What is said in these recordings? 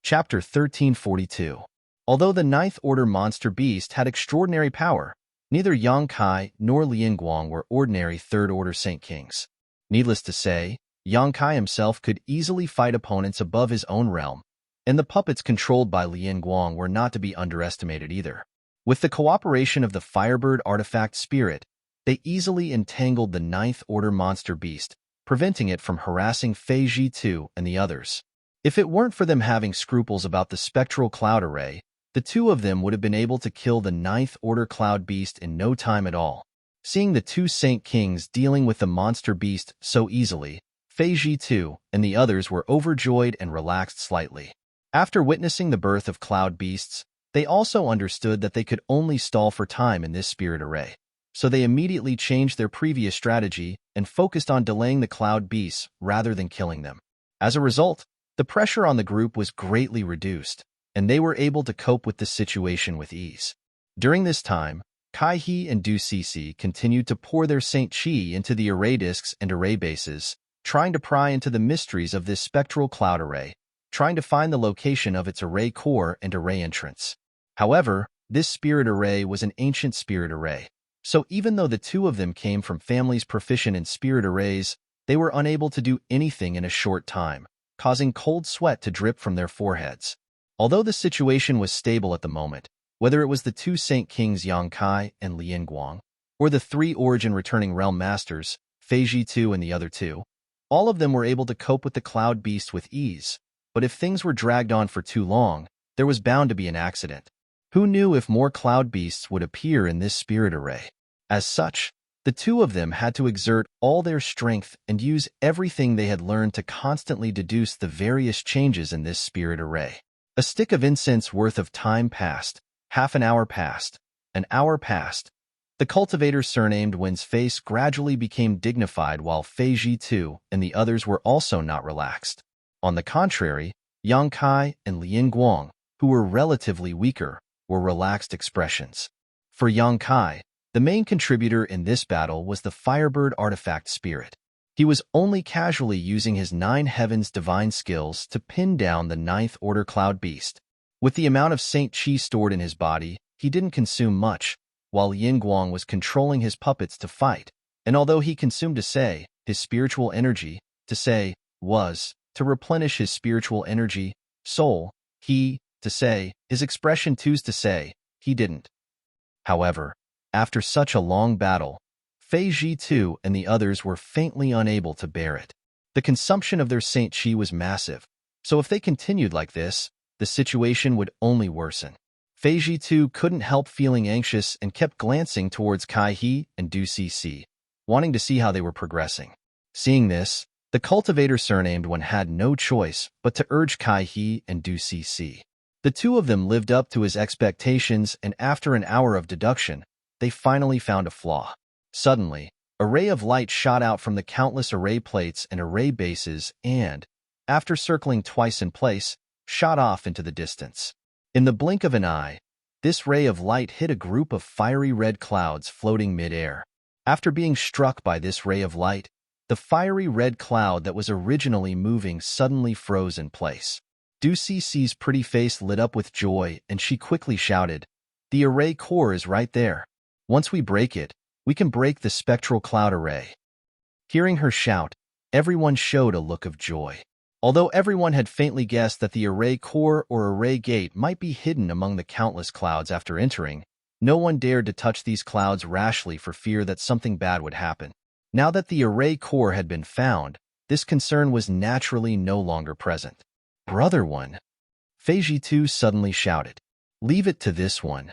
Chapter 1342. Although the Ninth Order monster beast had extraordinary power, neither Yang Kai nor Lian Guang were ordinary Third Order Saint Kings. Needless to say, Yang Kai himself could easily fight opponents above his own realm, and the puppets controlled by Lian Guang were not to be underestimated either. With the cooperation of the Firebird artifact spirit, they easily entangled the Ninth Order monster beast, preventing it from harassing Fei Ji2 and the others. If it weren't for them having scruples about the spectral cloud array, the two of them would have been able to kill the Ninth Order cloud beast in no time at all. Seeing the two Saint Kings dealing with the monster beast so easily, Fei Ji2 and the others were overjoyed and relaxed slightly. After witnessing the birth of cloud beasts, they also understood that they could only stall for time in this spirit array. So they immediately changed their previous strategy and focused on delaying the cloud beasts rather than killing them. As a result, the pressure on the group was greatly reduced, and they were able to cope with the situation with ease. During this time, Kai He and Du Cece continued to pour their Saint Chi into the array disks and array bases, trying to pry into the mysteries of this spectral cloud array, trying to find the location of its array core and array entrance. However, this spirit array was an ancient spirit array, so even though the two of them came from families proficient in spirit arrays, they were unable to do anything in a short time, causing cold sweat to drip from their foreheads. Although the situation was stable at the moment, whether it was the two Saint Kings Yang Kai and Lian Guang, or the three Origin returning realm masters, Fei Ji2 and the other two, all of them were able to cope with the cloud beast with ease. But if things were dragged on for too long, there was bound to be an accident. Who knew if more cloud beasts would appear in this spirit array? As such, the two of them had to exert all their strength and use everything they had learned to constantly deduce the various changes in this spirit array. A stick of incense worth of time passed, half an hour passed, an hour passed. The cultivator surnamed Wen's face gradually became dignified while Fei Ji2 and the others were also not relaxed. On the contrary, Yang Kai and Lian Guang, who were relatively weaker, were relaxed expressions. For Yang Kai, the main contributor in this battle was the Firebird artifact spirit. He was only casually using his Nine Heavens divine skills to pin down the Ninth Order cloud beast. With the amount of Saint Chi stored in his body, he didn't consume much, while Lian Guang was controlling his puppets to fight, and although he consumed his spiritual energy, was to replenish his spiritual energy, soul, his expression he didn't. However, after such a long battle, Fei Ji2 and the others were faintly unable to bear it. The consumption of their Saint Chi was massive, so if they continued like this, the situation would only worsen. Fei Ji2 couldn't help feeling anxious and kept glancing towards Kai He and Du Cece, wanting to see how they were progressing. Seeing this, the cultivator surnamed Wen had no choice but to urge Kai He and Du Cece. The two of them lived up to his expectations, and after an hour of deduction, they finally found a flaw. Suddenly, a ray of light shot out from the countless array plates and array bases and, after circling twice in place, shot off into the distance. In the blink of an eye, this ray of light hit a group of fiery red clouds floating mid-air. After being struck by this ray of light, the fiery red cloud that was originally moving suddenly froze in place. Du Cece's pretty face lit up with joy, and she quickly shouted, "The array core is right there. Once we break it, we can break the spectral cloud array." Hearing her shout, everyone showed a look of joy. Although everyone had faintly guessed that the array core or array gate might be hidden among the countless clouds after entering, no one dared to touch these clouds rashly for fear that something bad would happen. Now that the array core had been found, this concern was naturally no longer present. "Brother One," Fei Ji2 suddenly shouted, "leave it to this one."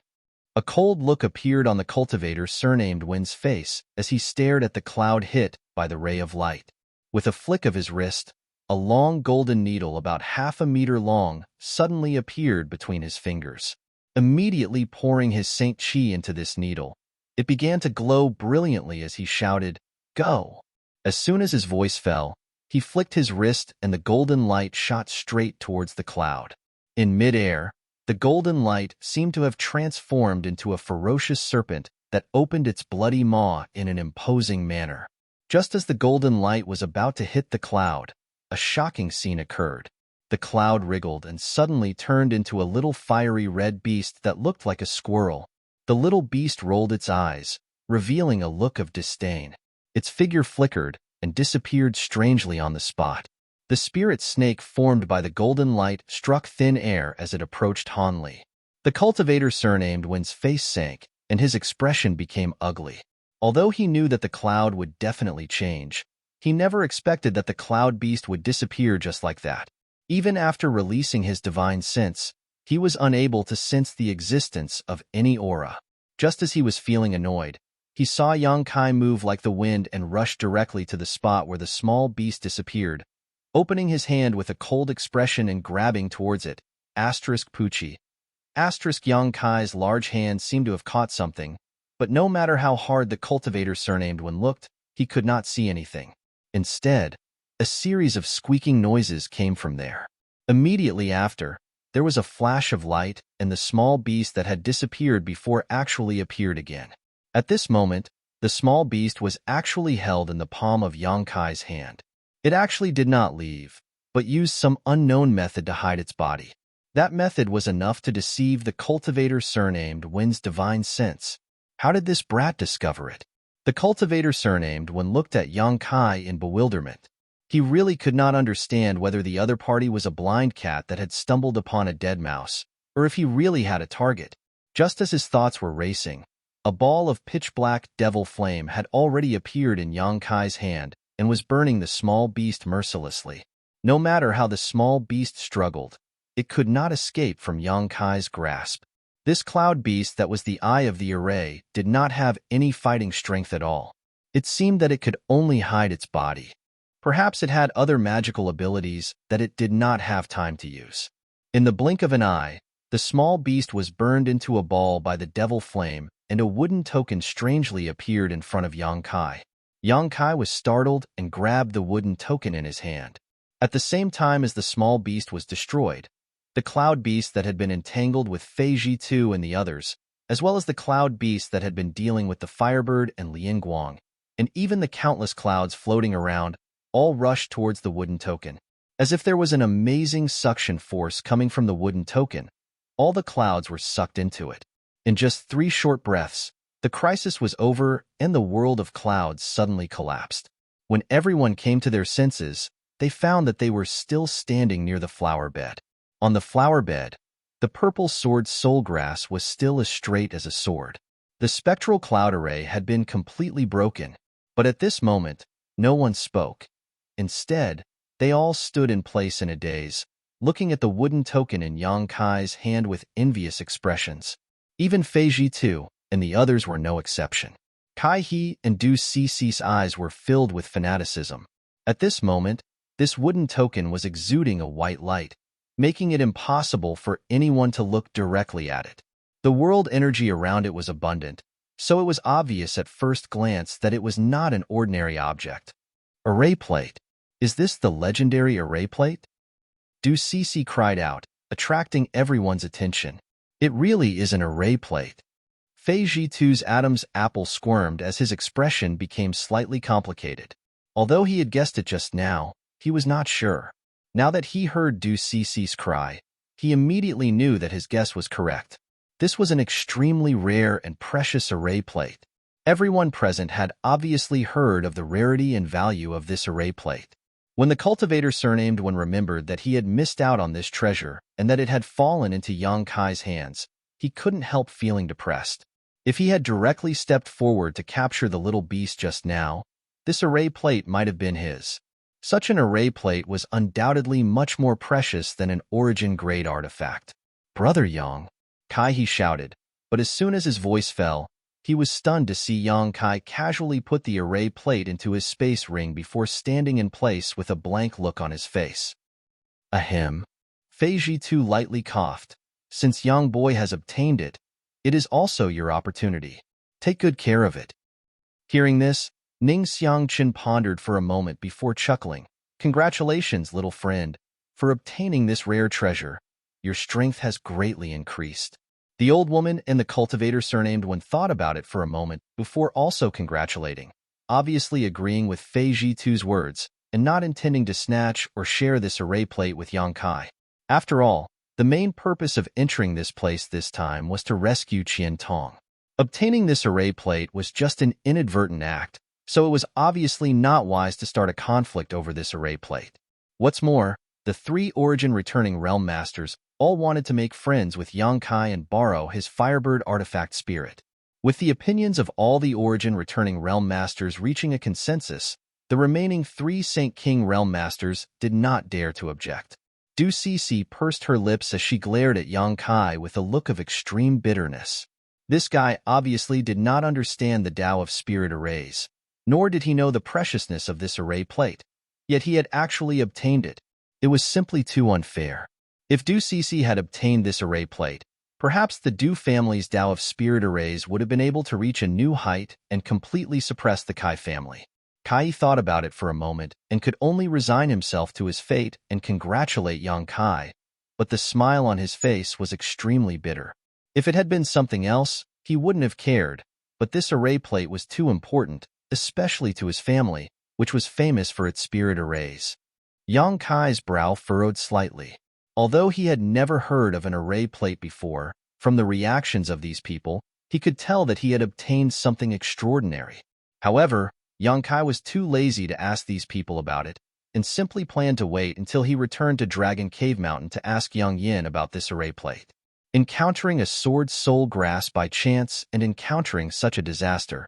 A cold look appeared on the cultivator surnamed Wen's face as he stared at the cloud hit by the ray of light. With a flick of his wrist, a long golden needle about half a meter long suddenly appeared between his fingers. Immediately pouring his Saint Chi into this needle, it began to glow brilliantly as he shouted, "Go!" As soon as his voice fell, he flicked his wrist and the golden light shot straight towards the cloud. In mid-air, the golden light seemed to have transformed into a ferocious serpent that opened its bloody maw in an imposing manner. Just as the golden light was about to hit the cloud, a shocking scene occurred. The cloud wriggled and suddenly turned into a little fiery red beast that looked like a squirrel. The little beast rolled its eyes, revealing a look of disdain. Its figure flickered and disappeared strangely on the spot. The spirit snake formed by the golden light struck thin air as it approached Hanli. The cultivator surnamed Wind's face sank, and his expression became ugly. Although he knew that the cloud would definitely change, he never expected that the cloud beast would disappear just like that. Even after releasing his divine sense, he was unable to sense the existence of any aura. Just as he was feeling annoyed, he saw Yang Kai move like the wind and rush directly to the spot where the small beast disappeared, opening his hand with a cold expression and grabbing towards it. Pucci. Yang Kai's large hand seemed to have caught something, but no matter how hard the cultivator surnamed one looked, he could not see anything. Instead, a series of squeaking noises came from there. Immediately after, there was a flash of light, and the small beast that had disappeared before actually appeared again. At this moment, the small beast was actually held in the palm of Yang Kai's hand. It actually did not leave, but used some unknown method to hide its body. That method was enough to deceive the cultivator surnamed Win's divine sense. How did this brat discover it? The cultivator surnamed Win looked at Yang Kai in bewilderment. He really could not understand whether the other party was a blind cat that had stumbled upon a dead mouse, or if he really had a target. Just as his thoughts were racing, a ball of pitch-black devil flame had already appeared in Yang Kai's hand and was burning the small beast mercilessly. No matter how the small beast struggled, it could not escape from Yang Kai's grasp. This cloud beast that was the eye of the array did not have any fighting strength at all. It seemed that it could only hide its body. Perhaps it had other magical abilities that it did not have time to use. In the blink of an eye, the small beast was burned into a ball by the devil flame, and a wooden token strangely appeared in front of Yang Kai. Yang Kai was startled and grabbed the wooden token in his hand. At the same time as the small beast was destroyed, the cloud beast that had been entangled with Fei Jitu and the others, as well as the cloud beast that had been dealing with the Firebird and Lian Guang, and even the countless clouds floating around, all rushed towards the wooden token. As if there was an amazing suction force coming from the wooden token, all the clouds were sucked into it. In just 3 short breaths, the crisis was over and the world of clouds suddenly collapsed. When everyone came to their senses, they found that they were still standing near the flower bed. On the flower bed, the purple sword soul grass was still as straight as a sword. The spectral cloud array had been completely broken, but at this moment, no one spoke. Instead, they all stood in place in a daze, looking at the wooden token in Yang Kai's hand with envious expressions. Even Fei Jitu and the others were no exception. Kai He and Du Cici's eyes were filled with fanaticism. At this moment, this wooden token was exuding a white light, making it impossible for anyone to look directly at it. The world energy around it was abundant, so it was obvious at first glance that it was not an ordinary object. Array plate. Is this the legendary array plate? Du Cici cried out, attracting everyone's attention. It really is an array plate. Fei Jitu's Adam's apple squirmed as his expression became slightly complicated. Although he had guessed it just now, he was not sure. Now that he heard Du Cici's cry, he immediately knew that his guess was correct. This was an extremely rare and precious array plate. Everyone present had obviously heard of the rarity and value of this array plate. When the cultivator surnamed one remembered that he had missed out on this treasure and that it had fallen into Yang Kai's hands, he couldn't help feeling depressed. If he had directly stepped forward to capture the little beast just now, this array plate might have been his. Such an array plate was undoubtedly much more precious than an origin-grade artifact. Brother Yang, Kai he shouted, but as soon as his voice fell, he was stunned to see Yang Kai casually put the array plate into his space ring before standing in place with a blank look on his face. Ahem. Fei Jitu lightly coughed. Since Yang Boy has obtained it, it is also your opportunity. Take good care of it. Hearing this, Ning Xiangqin pondered for a moment before chuckling. Congratulations, little friend, for obtaining this rare treasure. Your strength has greatly increased. The old woman and the cultivator surnamed one thought about it for a moment before also congratulating. Obviously agreeing with Fei Jitu's words, and not intending to snatch or share this array plate with Yang Kai. After all, the main purpose of entering this place this time was to rescue Qian Tong. Obtaining this array plate was just an inadvertent act, so it was obviously not wise to start a conflict over this array plate. What's more, the three Origin returning Realm Masters all wanted to make friends with Yang Kai and borrow his Firebird artifact spirit. With the opinions of all the Origin returning Realm Masters reaching a consensus, the remaining three Saint King Realm Masters did not dare to object. Du Cece pursed her lips as she glared at Yang Kai with a look of extreme bitterness. This guy obviously did not understand the Tao of Spirit Arrays, nor did he know the preciousness of this array plate. Yet he had actually obtained it. It was simply too unfair. If Du Cece had obtained this array plate, perhaps the Du family's Tao of Spirit Arrays would have been able to reach a new height and completely suppress the Kai family. Kai thought about it for a moment and could only resign himself to his fate and congratulate Yang Kai, but the smile on his face was extremely bitter. If it had been something else, he wouldn't have cared, but this array plate was too important, especially to his family, which was famous for its spirit arrays. Yang Kai's brow furrowed slightly. Although he had never heard of an array plate before, from the reactions of these people, he could tell that he had obtained something extraordinary. However, Yang Kai was too lazy to ask these people about it, and simply planned to wait until he returned to Dragon Cave Mountain to ask Yang Yin about this array plate. Encountering a sword soul grasp by chance and encountering such a disaster,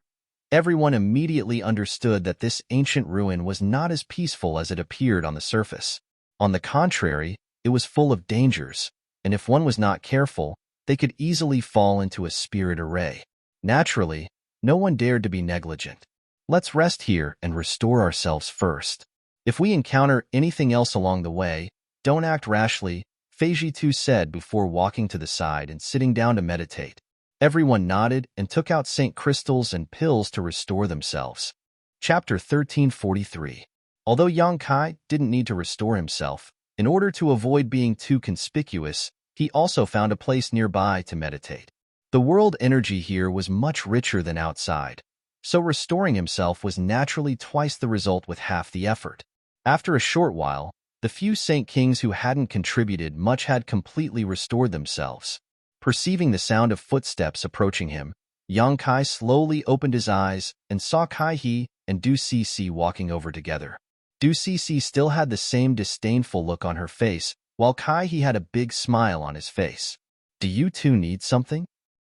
everyone immediately understood that this ancient ruin was not as peaceful as it appeared on the surface. On the contrary, it was full of dangers, and if one was not careful, they could easily fall into a spirit array. Naturally, no one dared to be negligent. Let's rest here and restore ourselves first. If we encounter anything else along the way, don't act rashly, Feiji Tu said before walking to the side and sitting down to meditate. Everyone nodded and took out Saint crystals and pills to restore themselves. Chapter 1343. Although Yang Kai didn't need to restore himself, in order to avoid being too conspicuous, he also found a place nearby to meditate. The world energy here was much richer than outside, so restoring himself was naturally twice the result with half the effort. After a short while, the few Saint Kings who hadn't contributed much had completely restored themselves. Perceiving the sound of footsteps approaching him, Yang Kai slowly opened his eyes and saw Kai He and Du Cece walking over together. Du Cece still had the same disdainful look on her face, while Kai He had a big smile on his face. Do you two need something?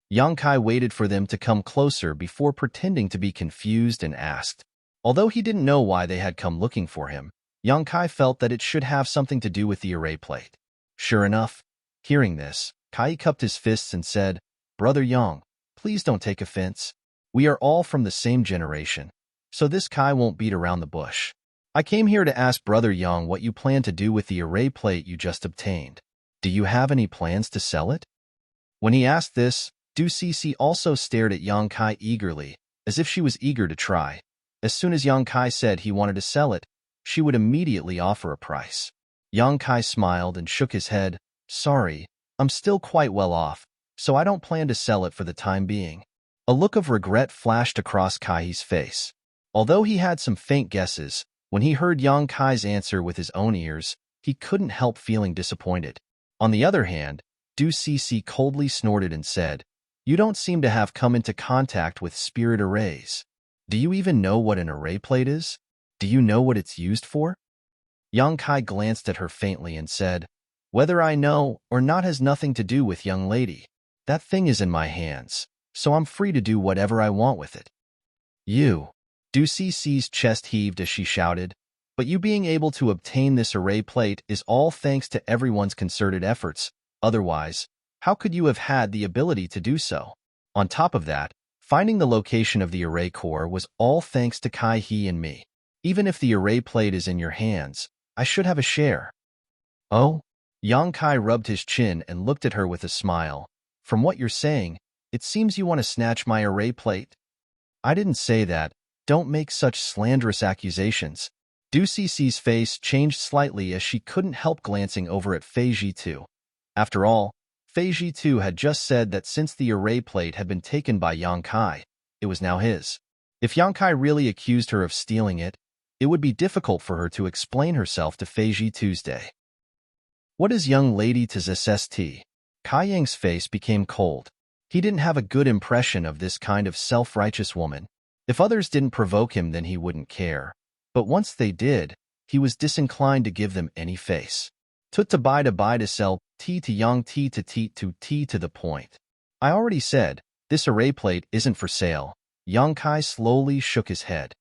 Yang Kai waited for them to come closer before pretending to be confused and asked. Although he didn't know why they had come looking for him, Yang Kai felt that it should have something to do with the array plate. Sure enough, hearing this, Kai cupped his fists and said, "Brother Yang, please don't take offense. We are all from the same generation, so this Kai won't beat around the bush. I came here to ask Brother Yang what you plan to do with the array plate you just obtained. Do you have any plans to sell it?" When he asked this, Du Cece also stared at Yang Kai eagerly, as if she was eager to try. As soon as Yang Kai said he wanted to sell it, she would immediately offer a price. Yang Kai smiled and shook his head. "Sorry, I'm still quite well off, so I don't plan to sell it for the time being." A look of regret flashed across Kai's face. Although he had some faint guesses, when he heard Yang Kai's answer with his own ears, he couldn't help feeling disappointed. On the other hand, Du Cece coldly snorted and said, "You don't seem to have come into contact with spirit arrays. Do you even know what an array plate is? Do you know what it's used for?" Yang Kai glanced at her faintly and said, "Whether I know or not has nothing to do with young lady. That thing is in my hands, so I'm free to do whatever I want with it." "You." Du Cece's chest heaved as she shouted, "But you being able to obtain this array plate is all thanks to everyone's concerted efforts. Otherwise, how could you have had the ability to do so? On top of that, finding the location of the array core was all thanks to Kai He and me. Even if the array plate is in your hands, I should have a share." "Oh?" Yang Kai rubbed his chin and looked at her with a smile. "From what you're saying, it seems you want to snatch my array plate." "I didn't say that. Don't make such slanderous accusations." Du Cece's face changed slightly as she couldn't help glancing over at Feiji Tu. After all, Feiji Tu had just said that since the array plate had been taken by Yang Kai, it was now his. If Yang Kai really accused her of stealing it, it would be difficult for her to explain herself to Feiji Tuesday. What is young lady to ZST? Kai Yang's face became cold. He didn't have a good impression of this kind of self-righteous woman. If others didn't provoke him, then he wouldn't care. But once they did, he was disinclined to give them any face. Tut to buy to sell, T to young T to the point. I already said, this array plate isn't for sale. Yang Kai slowly shook his head.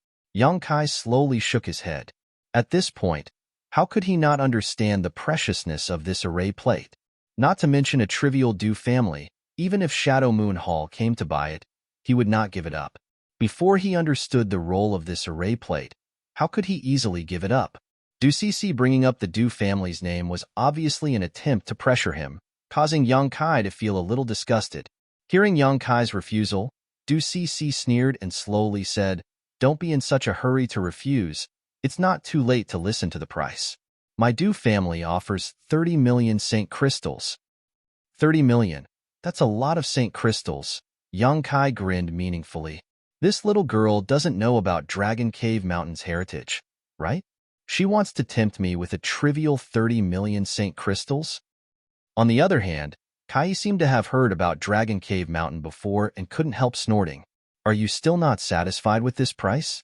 At this point, how could he not understand the preciousness of this array plate? Not to mention a trivial Du family, even if Shadow Moon Hall came to buy it, he would not give it up. Before he understood the role of this array plate, how could he easily give it up? Du Cece bringing up the Du family's name was obviously an attempt to pressure him, causing Yang Kai to feel a little disgusted. Hearing Yang Kai's refusal, Du Cece sneered and slowly said, "Don't be in such a hurry to refuse. It's not too late to listen to the price. My Du family offers 30 million Saint Crystals." 30 million. That's a lot of Saint Crystals. Yang Kai grinned meaningfully. This little girl doesn't know about Dragon Cave Mountain's heritage, right? She wants to tempt me with a trivial 30 million Saint Crystals? On the other hand, Kai seemed to have heard about Dragon Cave Mountain before and couldn't help snorting. Are you still not satisfied with this price?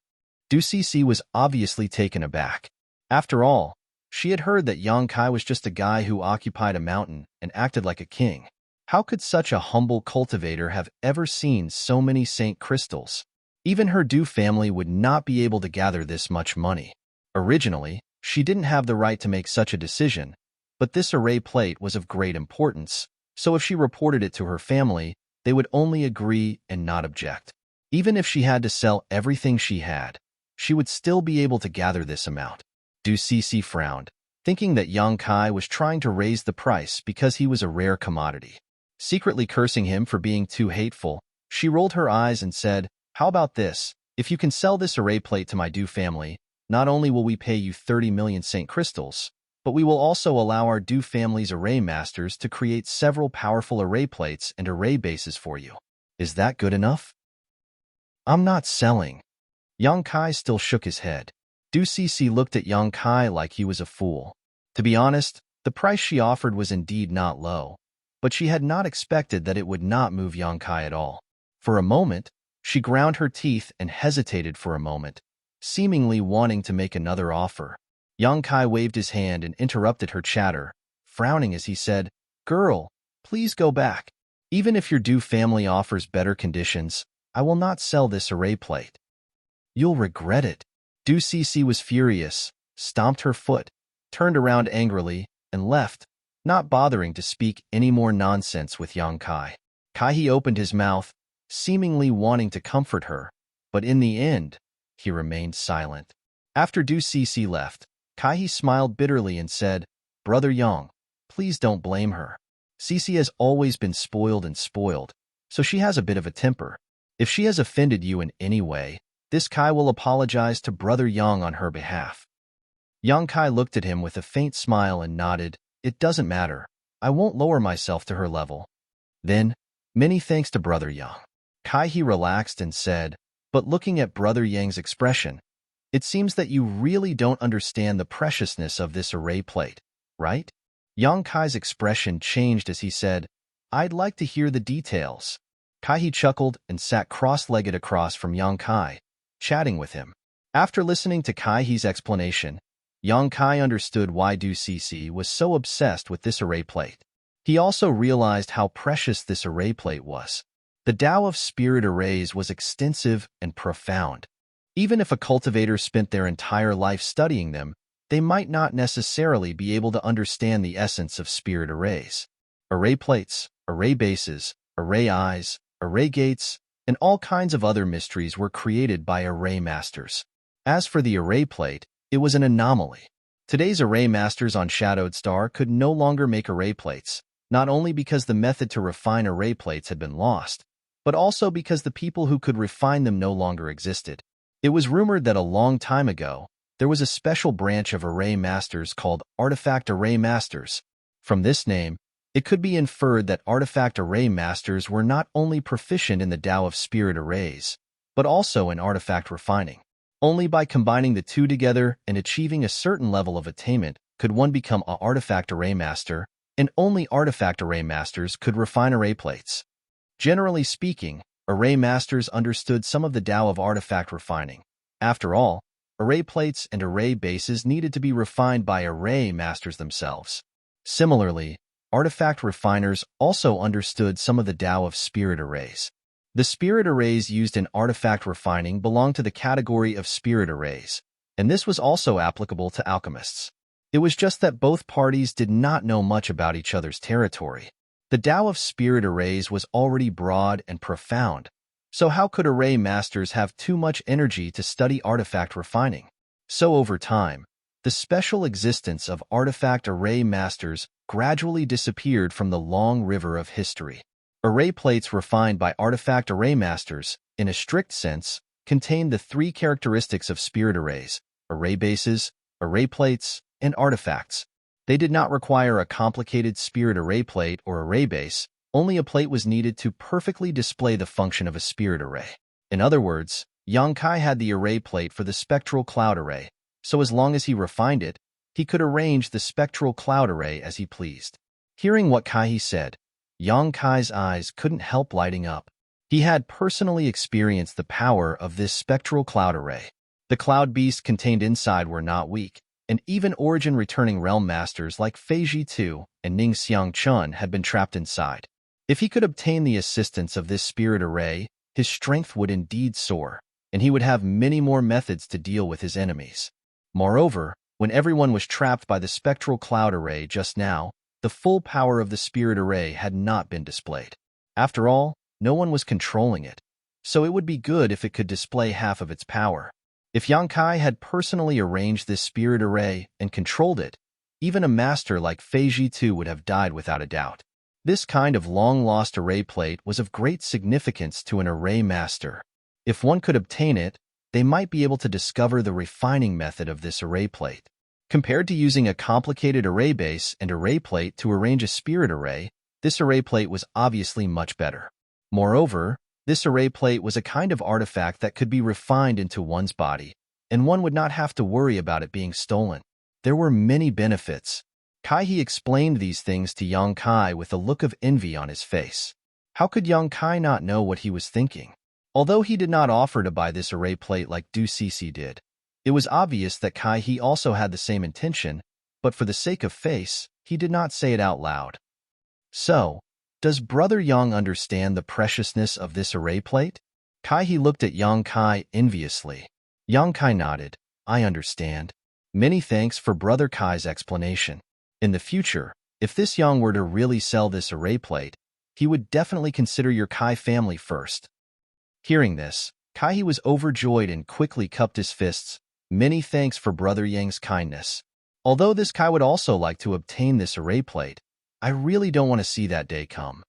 Du Cece was obviously taken aback. After all, she had heard that Yang Kai was just a guy who occupied a mountain and acted like a king. How could such a humble cultivator have ever seen so many Saint Crystals? Even her Du family would not be able to gather this much money. Originally, she didn't have the right to make such a decision, but this array plate was of great importance, so if she reported it to her family, they would only agree and not object. Even if she had to sell everything she had, she would still be able to gather this amount. Du Cece frowned, thinking that Yang Kai was trying to raise the price because he was a rare commodity. Secretly cursing him for being too hateful, she rolled her eyes and said, "How about this? If you can sell this array plate to my Du family, not only will we pay you 30 million Saint Crystals, but we will also allow our Du family's array masters to create several powerful array plates and array bases for you. Is that good enough?" "I'm not selling." Yang Kai still shook his head. Du Cece looked at Yang Kai like he was a fool. To be honest, the price she offered was indeed not low, but she had not expected that it would not move Yang Kai at all. For a moment, she ground her teeth and hesitated for a moment, seemingly wanting to make another offer. Yang Kai waved his hand and interrupted her chatter, frowning as he said, "Girl, please go back. Even if your Du family offers better conditions, I will not sell this array plate." "You'll regret it." Du Cece was furious, stomped her foot, turned around angrily, and left, not bothering to speak any more nonsense with Yang Kai. Kai opened his mouth, seemingly wanting to comfort her, but in the end, he remained silent. After Du Cece left, Kai smiled bitterly and said, "Brother Yang, please don't blame her. Cece has always been spoiled, so she has a bit of a temper. If she has offended you in any way, this Kai will apologize to Brother Yang on her behalf." Yang Kai looked at him with a faint smile and nodded, "It doesn't matter. I won't lower myself to her level." Then, "Many thanks to Brother Yang." Kai relaxed and said, "But looking at Brother Yang's expression, it seems that you really don't understand the preciousness of this array plate, right?" Yang Kai's expression changed as he said, "I'd like to hear the details." Kai chuckled and sat cross-legged across from Yang Kai, chatting with him. After listening to Kai's explanation, Yang Kai understood why Du Cece was so obsessed with this array plate. He also realized how precious this array plate was. The Tao of Spirit arrays was extensive and profound. Even if a cultivator spent their entire life studying them, they might not necessarily be able to understand the essence of spirit arrays. Array plates, array bases, array eyes, array gates, and all kinds of other mysteries were created by array masters. As for the array plate, it was an anomaly. Today's array masters on Shadowed Star could no longer make array plates, not only because the method to refine array plates had been lost, but also because the people who could refine them no longer existed. It was rumored that a long time ago, there was a special branch of array masters called artifact array masters. From this name, it could be inferred that artifact array masters were not only proficient in the Tao of Spirit arrays, but also in artifact refining. Only by combining the two together and achieving a certain level of attainment could one become an artifact array master, and only artifact array masters could refine array plates. Generally speaking, array masters understood some of the Tao of artifact refining. After all, array plates and array bases needed to be refined by array masters themselves. Similarly, artifact refiners also understood some of the Tao of spirit arrays. The spirit arrays used in artifact refining belong to the category of spirit arrays, and this was also applicable to alchemists. It was just that both parties did not know much about each other's territory. The Tao of spirit arrays was already broad and profound, so how could array masters have too much energy to study artifact refining? So over time, the special existence of artifact array masters gradually disappeared from the long river of history. Array plates refined by artifact array masters, in a strict sense, contained the three characteristics of spirit arrays: array bases, array plates, and artifacts. They did not require a complicated spirit array plate or array base. Only a plate was needed to perfectly display the function of a spirit array. In other words, Yang Kai had the array plate for the spectral cloud array, so as long as he refined it, he could arrange the spectral cloud array as he pleased. Hearing what Kai said, Yang Kai's eyes couldn't help lighting up. He had personally experienced the power of this spectral cloud array. The cloud beasts contained inside were not weak, and even origin-returning realm masters like Fei Ji and Ning Xiangchun had been trapped inside. If he could obtain the assistance of this spirit array, his strength would indeed soar, and he would have many more methods to deal with his enemies. Moreover, when everyone was trapped by the spectral cloud array just now, the full power of the spirit array had not been displayed. After all, no one was controlling it, so it would be good if it could display half of its power. If Yang Kai had personally arranged this spirit array and controlled it, even a master like Fei Ji would have died without a doubt. This kind of long-lost array plate was of great significance to an array master. If one could obtain it, they might be able to discover the refining method of this array plate. Compared to using a complicated array base and array plate to arrange a spirit array, this array plate was obviously much better. Moreover, this array plate was a kind of artifact that could be refined into one's body, and one would not have to worry about it being stolen. There were many benefits. Kai explained these things to Yang Kai with a look of envy on his face. How could Yang Kai not know what he was thinking? Although he did not offer to buy this array plate like Du Cece did, it was obvious that Kai also had the same intention, but for the sake of face, he did not say it out loud. So, does Brother Yang understand the preciousness of this array plate? Kai looked at Yang Kai enviously. Yang Kai nodded. I understand. Many thanks for Brother Kai's explanation. In the future, if this Yang were to really sell this array plate, he would definitely consider your Kai family first. Hearing this, Kai was overjoyed and quickly cupped his fists. Many thanks for Brother Yang's kindness. Although this Kai would also like to obtain this array plate, I really don't want to see that day come.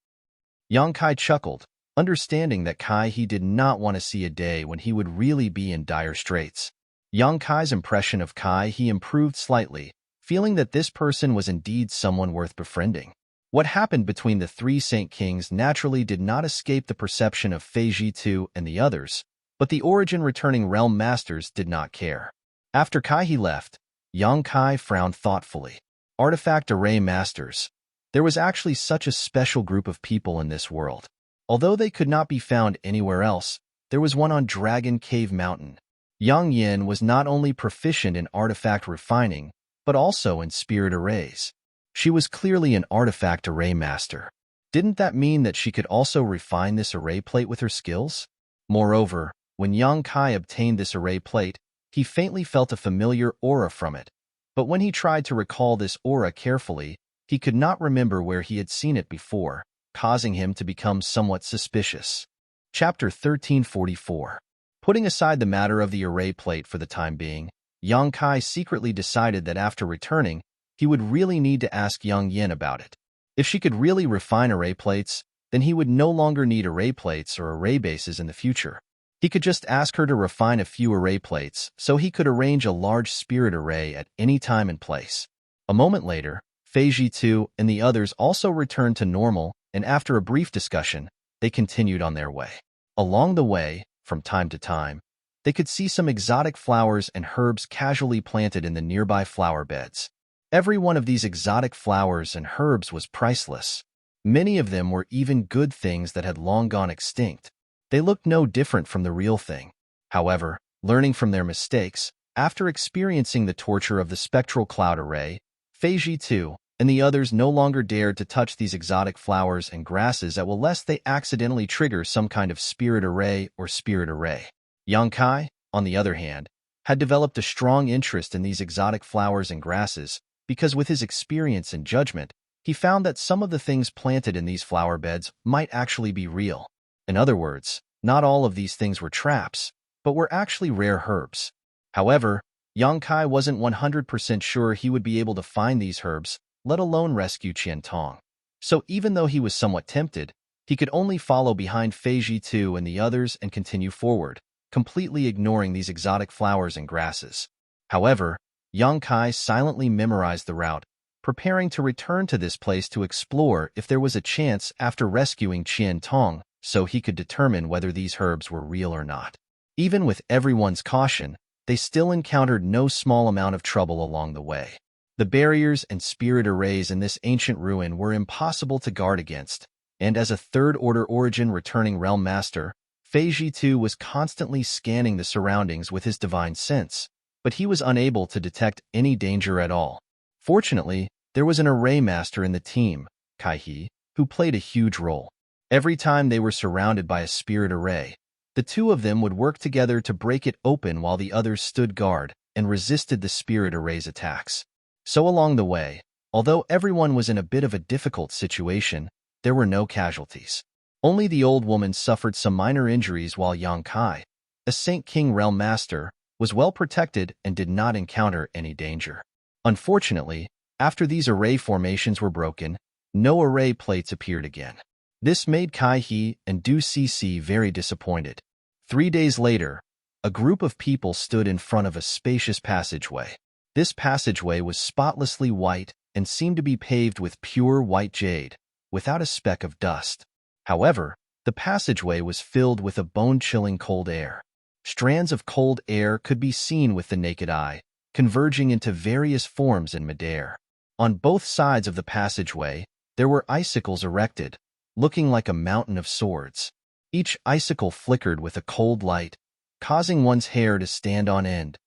Yang Kai chuckled, understanding that Kai did not want to see a day when he would really be in dire straits. Yang Kai's impression of Kai improved slightly, feeling that this person was indeed someone worth befriending. What happened between the three Saint Kings naturally did not escape the perception of Fei Ji and the others, but the origin-returning realm masters did not care. After Kai left, Yang Kai frowned thoughtfully. Artifact array masters. There was actually such a special group of people in this world. Although they could not be found anywhere else, there was one on Dragon Cave Mountain. Yang Yin was not only proficient in artifact refining, but also in spirit arrays. She was clearly an artifact array master. Didn't that mean that she could also refine this array plate with her skills? Moreover, when Yang Kai obtained this array plate, he faintly felt a familiar aura from it. But when he tried to recall this aura carefully, he could not remember where he had seen it before, causing him to become somewhat suspicious. Chapter 1344. Putting aside the matter of the array plate for the time being, Yang Kai secretly decided that after returning, he would really need to ask Yang Yin about it. If she could really refine array plates, then he would no longer need array plates or array bases in the future. He could just ask her to refine a few array plates so he could arrange a large spirit array at any time and place. A moment later, Fei Ji and the others also returned to normal, and after a brief discussion, they continued on their way. Along the way, from time to time, They could see some exotic flowers and herbs casually planted in the nearby flower beds. Every one of these exotic flowers and herbs was priceless. Many of them were even good things that had long gone extinct. They looked no different from the real thing. However, learning from their mistakes, after experiencing the torture of the spectral cloud array, Feiji too, and the others no longer dared to touch these exotic flowers and grasses lest they accidentally trigger some kind of spirit array or spirit array. Yang Kai, on the other hand, had developed a strong interest in these exotic flowers and grasses because with his experience and judgment, he found that some of the things planted in these flower beds might actually be real. In other words, not all of these things were traps, but were actually rare herbs. However, Yang Kai wasn't 100% sure he would be able to find these herbs, let alone rescue Qian Tong. So even though he was somewhat tempted, he could only follow behind Feiji Tu and the others and continue forward, completely ignoring these exotic flowers and grasses. However, Yang Kai silently memorized the route, preparing to return to this place to explore if there was a chance after rescuing Qian Tong, so he could determine whether these herbs were real or not. Even with everyone's caution, they still encountered no small amount of trouble along the way. The barriers and spirit arrays in this ancient ruin were impossible to guard against, and as a third-order origin returning realm master, Feiji Tu was constantly scanning the surroundings with his divine sense, but he was unable to detect any danger at all. Fortunately, there was an array master in the team, Kai He, who played a huge role. Every time they were surrounded by a spirit array, the two of them would work together to break it open while the others stood guard and resisted the spirit array's attacks. So along the way, although everyone was in a bit of a difficult situation, there were no casualties. Only the old woman suffered some minor injuries while Yang Kai, a Saint King realm master, was well protected and did not encounter any danger. Unfortunately, after these array formations were broken, no array plates appeared again. This made Kai He and Du Cc very disappointed. 3 days later, a group of people stood in front of a spacious passageway. This passageway was spotlessly white and seemed to be paved with pure white jade, without a speck of dust. However, the passageway was filled with a bone-chilling cold air. Strands of cold air could be seen with the naked eye, converging into various forms in midair. On both sides of the passageway, there were icicles erected, looking like a mountain of swords. Each icicle flickered with a cold light, causing one's hair to stand on end.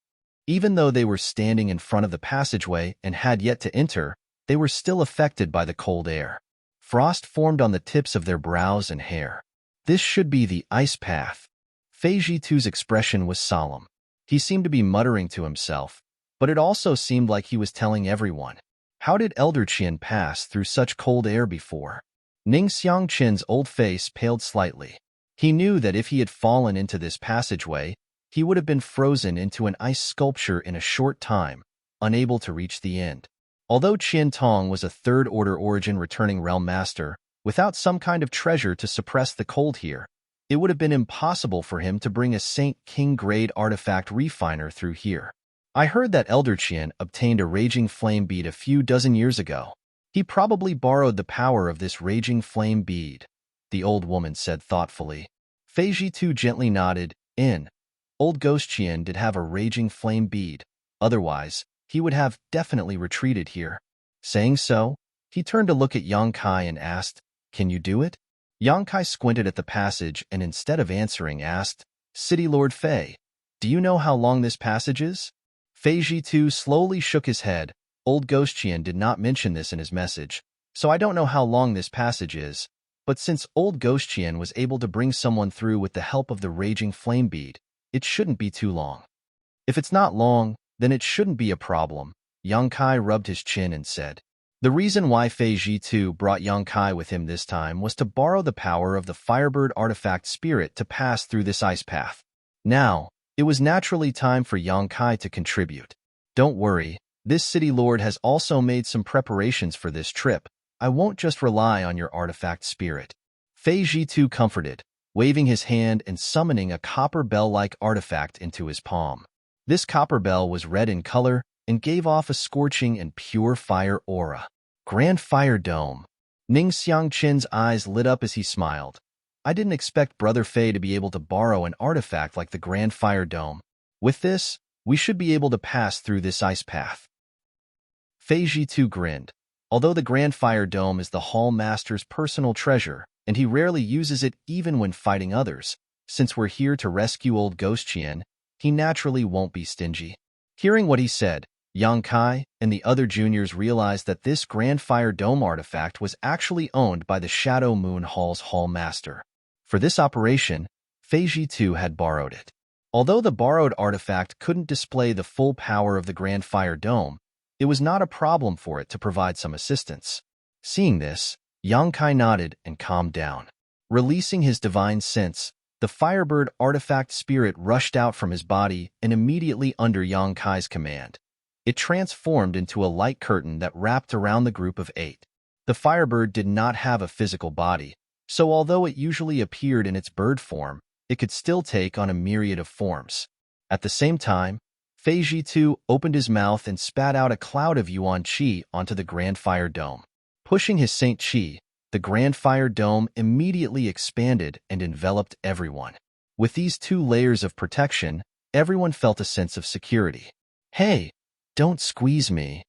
Even though they were standing in front of the passageway and had yet to enter, they were still affected by the cold air. Frost formed on the tips of their brows and hair. This should be the ice path. Feiji Tu's expression was solemn. He seemed to be muttering to himself, but it also seemed like he was telling everyone. How did Elder Qian pass through such cold air before? Ning Xiangqin's old face paled slightly. He knew that if he had fallen into this passageway, he would have been frozen into an ice sculpture in a short time, unable to reach the end. Although Qian Tong was a third-order origin returning realm master, without some kind of treasure to suppress the cold here, it would have been impossible for him to bring a Saint King-grade artifact refiner through here. I heard that Elder Qian obtained a raging flame bead a few dozen years ago. He probably borrowed the power of this raging flame bead, the old woman said thoughtfully. Feiji Tu gently nodded. Old Ghost Qian did have a raging flame bead, otherwise, he would have definitely retreated here. Saying so, he turned to look at Yang Kai and asked, "Can you do it?" Yang Kai squinted at the passage and instead of answering asked, "City Lord Fei, do you know how long this passage is?" Feiji Tu slowly shook his head. Old Ghost Qian did not mention this in his message, so I don't know how long this passage is, but since Old Ghost Qian was able to bring someone through with the help of the raging flame bead, it shouldn't be too long. If it's not long, then it shouldn't be a problem. Yang Kai rubbed his chin and said. The reason why Feiji Tu brought Yang Kai with him this time was to borrow the power of the Firebird artifact spirit to pass through this ice path. Now, it was naturally time for Yang Kai to contribute. Don't worry, this city lord has also made some preparations for this trip. I won't just rely on your artifact spirit. Feiji Tu comforted, waving his hand and summoning a copper bell-like artifact into his palm. This copper bell was red in color and gave off a scorching and pure fire aura. Grand Fire Dome. Ning Xiangqin's eyes lit up as he smiled. I didn't expect Brother Fei to be able to borrow an artifact like the Grand Fire Dome. With this, we should be able to pass through this ice path. Fei Jitu grinned. Although the Grand Fire Dome is the Hall Master's personal treasure, and he rarely uses it even when fighting others, since we're here to rescue old Ghost Qian, he naturally won't be stingy. Hearing what he said, Yang Kai and the other juniors realized that this Grand Fire Dome artifact was actually owned by the Shadow Moon Hall's Hall Master. For this operation, Fei Jitu had borrowed it. Although the borrowed artifact couldn't display the full power of the Grand Fire Dome, it was not a problem for it to provide some assistance. Seeing this, Yang Kai nodded and calmed down. Releasing his divine sense, the Firebird artifact spirit rushed out from his body and immediately under Yang Kai's command. It transformed into a light curtain that wrapped around the group of 8. The Firebird did not have a physical body, so although it usually appeared in its bird form, it could still take on a myriad of forms. At the same time, Fei Jitu opened his mouth and spat out a cloud of Yuan Qi onto the Grand Fire Dome. Pushing his Saint Qi, the Grand Fire Dome immediately expanded and enveloped everyone. With these 2 layers of protection, everyone felt a sense of security. "Hey, don't squeeze me."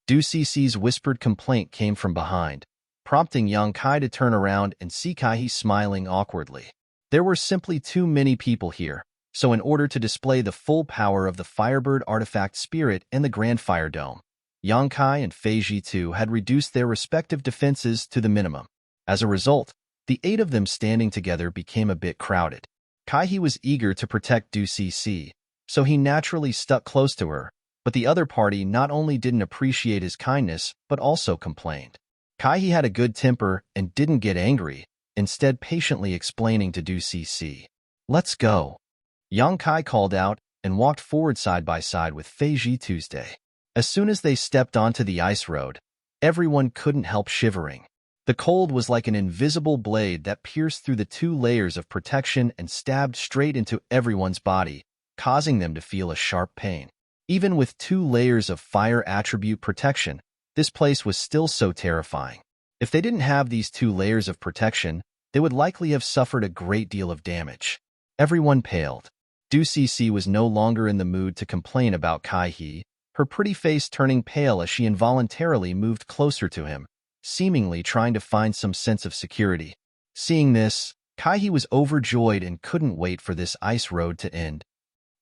Du Cici's whispered complaint came from behind, prompting Yang Kai to turn around and see Kai smiling awkwardly. There were simply too many people here, so in order to display the full power of the Firebird artifact spirit and the Grand Fire Dome, Yang Kai and Fei Jitu had reduced their respective defenses to the minimum. As a result, the 8 of them standing together became a bit crowded. Kai was eager to protect Du Cici, so he naturally stuck close to her, but the other party not only didn't appreciate his kindness, but also complained. Kai had a good temper and didn't get angry, instead patiently explaining to Du Cici. "Let's go." Yang Kai called out and walked forward side by side with Fei Jitu. As soon as they stepped onto the ice road, everyone couldn't help shivering. The cold was like an invisible blade that pierced through the 2 layers of protection and stabbed straight into everyone's body, causing them to feel a sharp pain. Even with 2 layers of fire attribute protection, this place was still so terrifying. If they didn't have these 2 layers of protection, they would likely have suffered a great deal of damage. Everyone paled. Du Cici was no longer in the mood to complain about Kai, her pretty face turning pale as she involuntarily moved closer to him, seemingly trying to find some sense of security. Seeing this, Kai was overjoyed and couldn't wait for this ice road to end.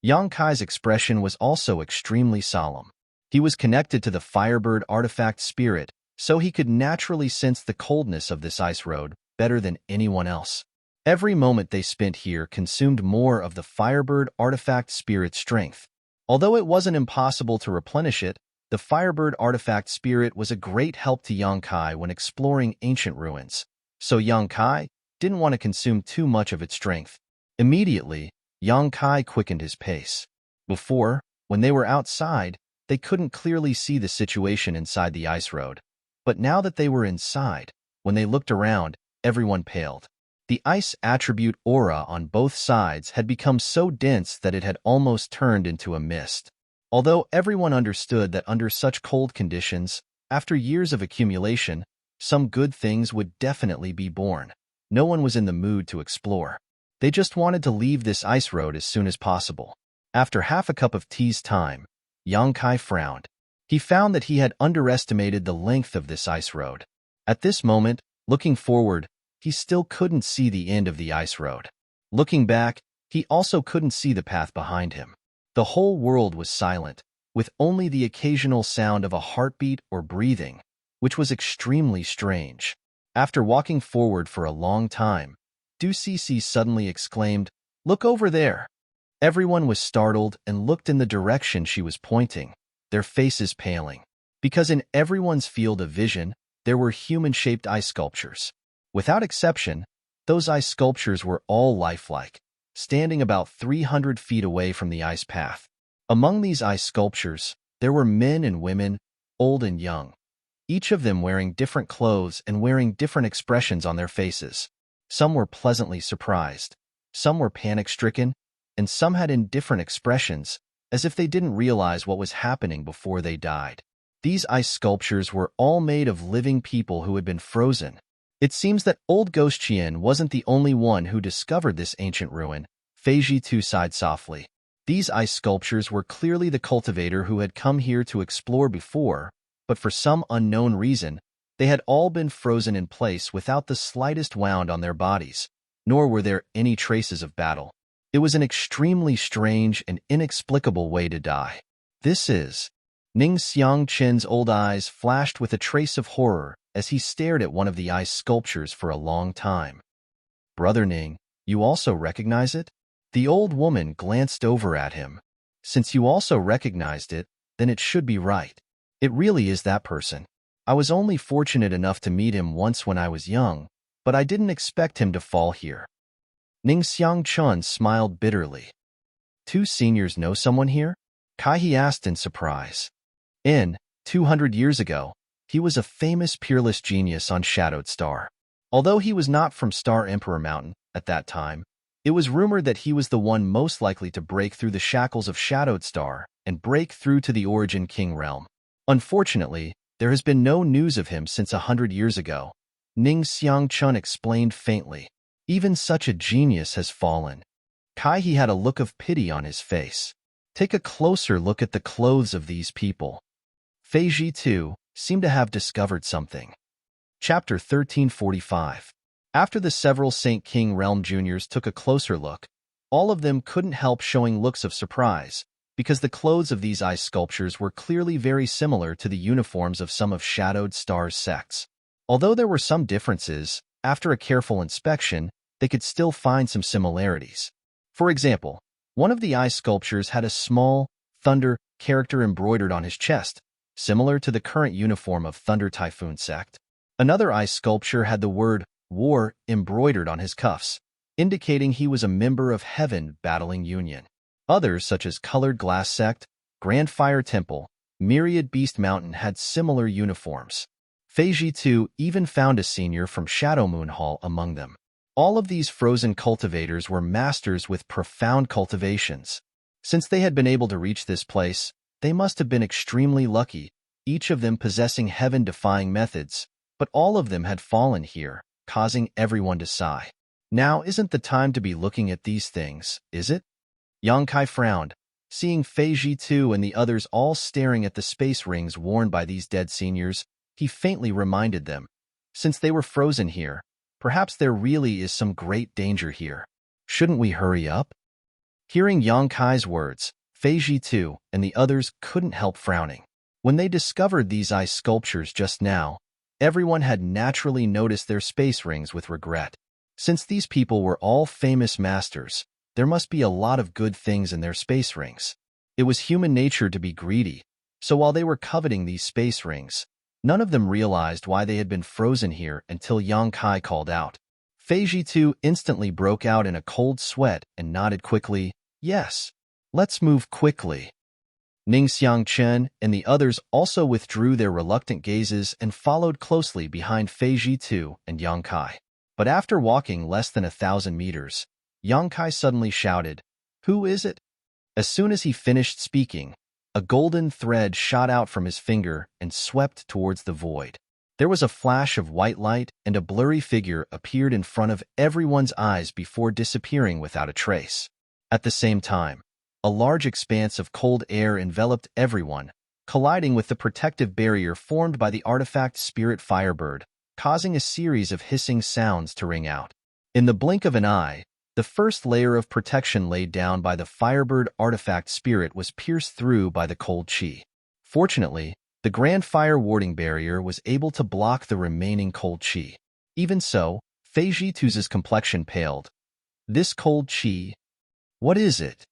Yang Kai's expression was also extremely solemn. He was connected to the Firebird artifact spirit, so he could naturally sense the coldness of this ice road better than anyone else. Every moment they spent here consumed more of the Firebird artifact spirit's strength. Although it wasn't impossible to replenish it, the Firebird artifact spirit was a great help to Yang Kai when exploring ancient ruins, so Yang Kai didn't want to consume too much of its strength. Immediately, Yang Kai quickened his pace. Before, when they were outside, they couldn't clearly see the situation inside the ice road. But now that they were inside, when they looked around, everyone paled. The ice attribute aura on both sides had become so dense that it had almost turned into a mist. Although everyone understood that under such cold conditions, after years of accumulation, some good things would definitely be born, no one was in the mood to explore. They just wanted to leave this ice road as soon as possible. After half a cup of tea's time, Yang Kai frowned. He found that he had underestimated the length of this ice road. At this moment, looking forward, he still couldn't see the end of the ice road. Looking back, he also couldn't see the path behind him. The whole world was silent, with only the occasional sound of a heartbeat or breathing, which was extremely strange. After walking forward for a long time, Du Cici suddenly exclaimed, "Look over there!" Everyone was startled and looked in the direction she was pointing, their faces paling. Because in everyone's field of vision, there were human-shaped ice sculptures. Without exception, those ice sculptures were all lifelike, standing about 300 feet away from the ice path. Among these ice sculptures, there were men and women, old and young, each of them wearing different clothes and wearing different expressions on their faces. Some were pleasantly surprised, some were panic-stricken, and some had indifferent expressions, as if they didn't realize what was happening before they died. These ice sculptures were all made of living people who had been frozen. It seems that old Ghost Qian wasn't the only one who discovered this ancient ruin, Fei Ji sighed softly. These ice sculptures were clearly the cultivator who had come here to explore before, but for some unknown reason, they had all been frozen in place without the slightest wound on their bodies, nor were there any traces of battle. It was an extremely strange and inexplicable way to die. This is... Ning Xiangqin's old eyes flashed with a trace of horror as he stared at one of the ice sculptures for a long time. Brother Ning, you also recognize it? The old woman glanced over at him. Since you also recognized it, then it should be right. It really is that person. I was only fortunate enough to meet him once when I was young, but I didn't expect him to fall here. Ning Xiangqun smiled bitterly. Two seniors know someone here? Kai asked in surprise. 200 years ago, he was a famous peerless genius on Shadowed Star. Although he was not from Star Emperor Mountain at that time, it was rumored that he was the one most likely to break through the shackles of Shadowed Star and break through to the Origin King realm. Unfortunately, there has been no news of him since 100 years ago, Ning Xiangqun explained faintly. Even such a genius has fallen. Kai had a look of pity on his face. Take a closer look at the clothes of these people. Fei Ji too seemed to have discovered something. Chapter 1345. After the several Saint King Realm juniors took a closer look, all of them couldn't help showing looks of surprise, because the clothes of these ice sculptures were clearly very similar to the uniforms of some of Shadowed Star's sects. Although there were some differences, after a careful inspection, they could still find some similarities. For example, one of the ice sculptures had a small thunder character embroidered on his chest, similar to the current uniform of Thunder Typhoon sect. Another ice sculpture had the word war embroidered on his cuffs, indicating he was a member of Heaven Battling Union. Others, such as Colored Glass Sect, Grand Fire Temple, Myriad Beast Mountain, had similar uniforms. Fei Ji too even found a senior from Shadow Moon Hall among them. All of these frozen cultivators were masters with profound cultivations. Since they had been able to reach this place, they must have been extremely lucky, each of them possessing heaven-defying methods, but all of them had fallen here, causing everyone to sigh. Now isn't the time to be looking at these things, is it? Yang Kai frowned, seeing Fei Ji too and the others all staring at the space rings worn by these dead seniors. He faintly reminded them, since they were frozen here, perhaps there really is some great danger here. Shouldn't we hurry up? Hearing Yang Kai's words, Fei Ji too and the others couldn't help frowning. When they discovered these ice sculptures just now, everyone had naturally noticed their space rings with regret. Since these people were all famous masters, there must be a lot of good things in their space rings. It was human nature to be greedy, so while they were coveting these space rings, none of them realized why they had been frozen here until Yang Kai called out. Fei Ji too instantly broke out in a cold sweat and nodded quickly, yes, let's move quickly. Ning Xiangqun and the others also withdrew their reluctant gazes and followed closely behind Fei Ji too and Yang Kai. But after walking less than 1,000 meters, Yang Kai suddenly shouted, "Who is it?" As soon as he finished speaking, a golden thread shot out from his finger and swept towards the void. There was a flash of white light and a blurry figure appeared in front of everyone's eyes before disappearing without a trace. At the same time, a large expanse of cold air enveloped everyone, colliding with the protective barrier formed by the artifact Spirit Firebird, causing a series of hissing sounds to ring out. In the blink of an eye, the first layer of protection laid down by the Firebird artifact spirit was pierced through by the cold chi. Fortunately, the Grand Fire Warding Barrier was able to block the remaining cold chi. Even so, Fei Ji too's complexion paled. This cold chi? What is it?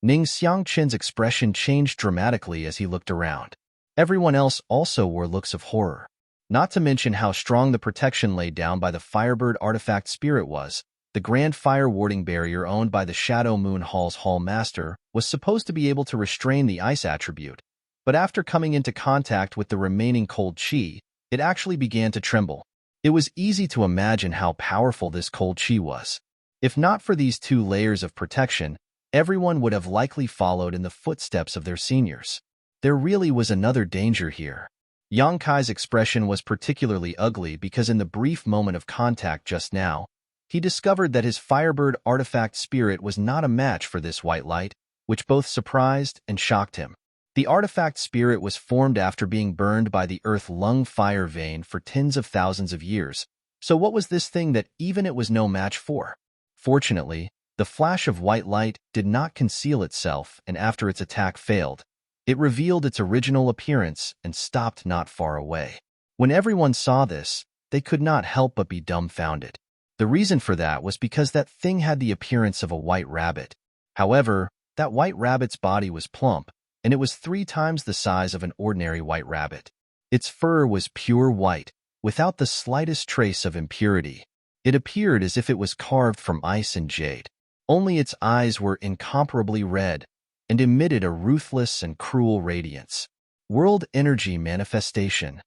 Ning Xiangqin's expression changed dramatically as he looked around. Everyone else also wore looks of horror. Not to mention how strong the protection laid down by the Firebird artifact spirit was. The Grand Fire Warding Barrier owned by the Shadow Moon Hall's Hall Master was supposed to be able to restrain the ice attribute, but after coming into contact with the remaining cold chi, it actually began to tremble. It was easy to imagine how powerful this cold chi was. If not for these two layers of protection, everyone would have likely followed in the footsteps of their seniors. There really was another danger here. Yang Kai's expression was particularly ugly because in the brief moment of contact just now, he discovered that his Firebird artifact spirit was not a match for this white light, which both surprised and shocked him. The artifact spirit was formed after being burned by the earth lung fire vein for tens of thousands of years. So what was this thing that even it was no match for? Fortunately, the flash of white light did not conceal itself, and after its attack failed, it revealed its original appearance and stopped not far away. When everyone saw this, they could not help but be dumbfounded. The reason for that was because that thing had the appearance of a white rabbit. However, that white rabbit's body was plump, and it was 3 times the size of an ordinary white rabbit. Its fur was pure white, without the slightest trace of impurity. It appeared as if it was carved from ice and jade. Only its eyes were incomparably red and emitted a ruthless and cruel radiance. World energy manifestation.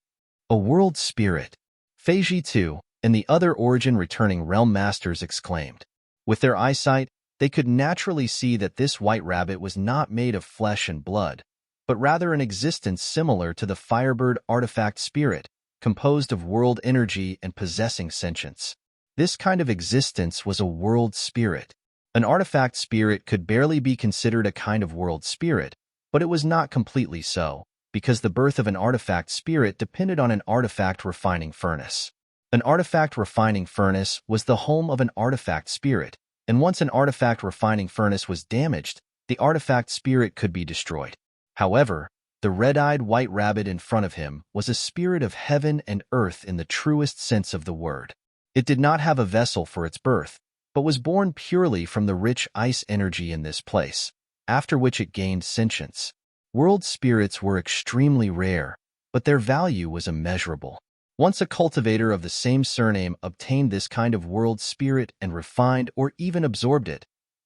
A world spirit. Feiji II and the other origin-returning realm masters exclaimed. With their eyesight, they could naturally see that this white rabbit was not made of flesh and blood, but rather an existence similar to the Firebird artifact spirit, composed of world energy and possessing sentience. This kind of existence was a world spirit. An artifact spirit could barely be considered a kind of world spirit, but it was not completely so, because the birth of an artifact spirit depended on an artifact refining furnace. An artifact refining furnace was the home of an artifact spirit, and once an artifact refining furnace was damaged, the artifact spirit could be destroyed. However, the red-eyed white rabbit in front of him was a spirit of heaven and earth in the truest sense of the word. It did not have a vessel for its birth, but was born purely from the rich ice energy in this place, after which it gained sentience. World spirits were extremely rare, but their value was immeasurable. Once a cultivator of the same surname obtained this kind of world spirit and refined or even absorbed it,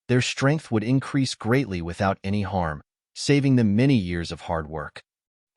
their strength would increase greatly without any harm, saving them many years of hard work.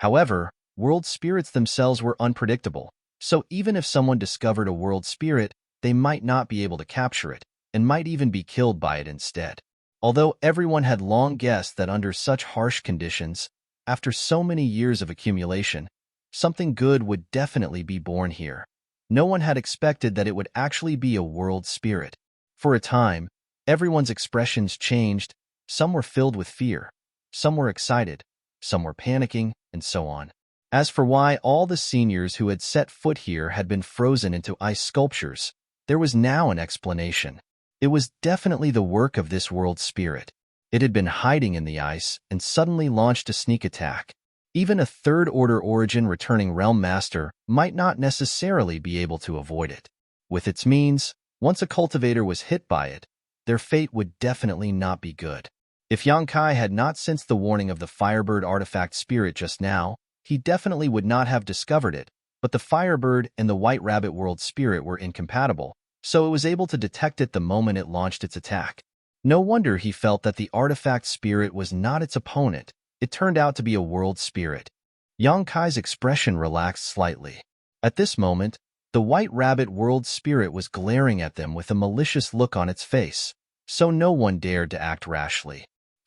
However, world spirits themselves were unpredictable, so even if someone discovered a world spirit, they might not be able to capture it, and might even be killed by it instead. Although everyone had long guessed that under such harsh conditions, after so many years of accumulation, something good would definitely be born here, no one had expected that it would actually be a world spirit. For a time, everyone's expressions changed. Some were filled with fear, some were excited, some were panicking, and so on. As for why all the seniors who had set foot here had been frozen into ice sculptures, there was now an explanation. It was definitely the work of this world spirit. It had been hiding in the ice and suddenly launched a sneak attack. Even a third-order origin returning realm master might not necessarily be able to avoid it. With its means, once a cultivator was hit by it, their fate would definitely not be good. If Yang Kai had not sensed the warning of the Firebird artifact spirit just now, he definitely would not have discovered it, but the Firebird and the White Rabbit world spirit were incompatible, so it was able to detect it the moment it launched its attack. No wonder he felt that the artifact spirit was not its opponent. It turned out to be a world spirit. Yang Kai's expression relaxed slightly. At this moment, the White Rabbit world spirit was glaring at them with a malicious look on its face, so no one dared to act rashly.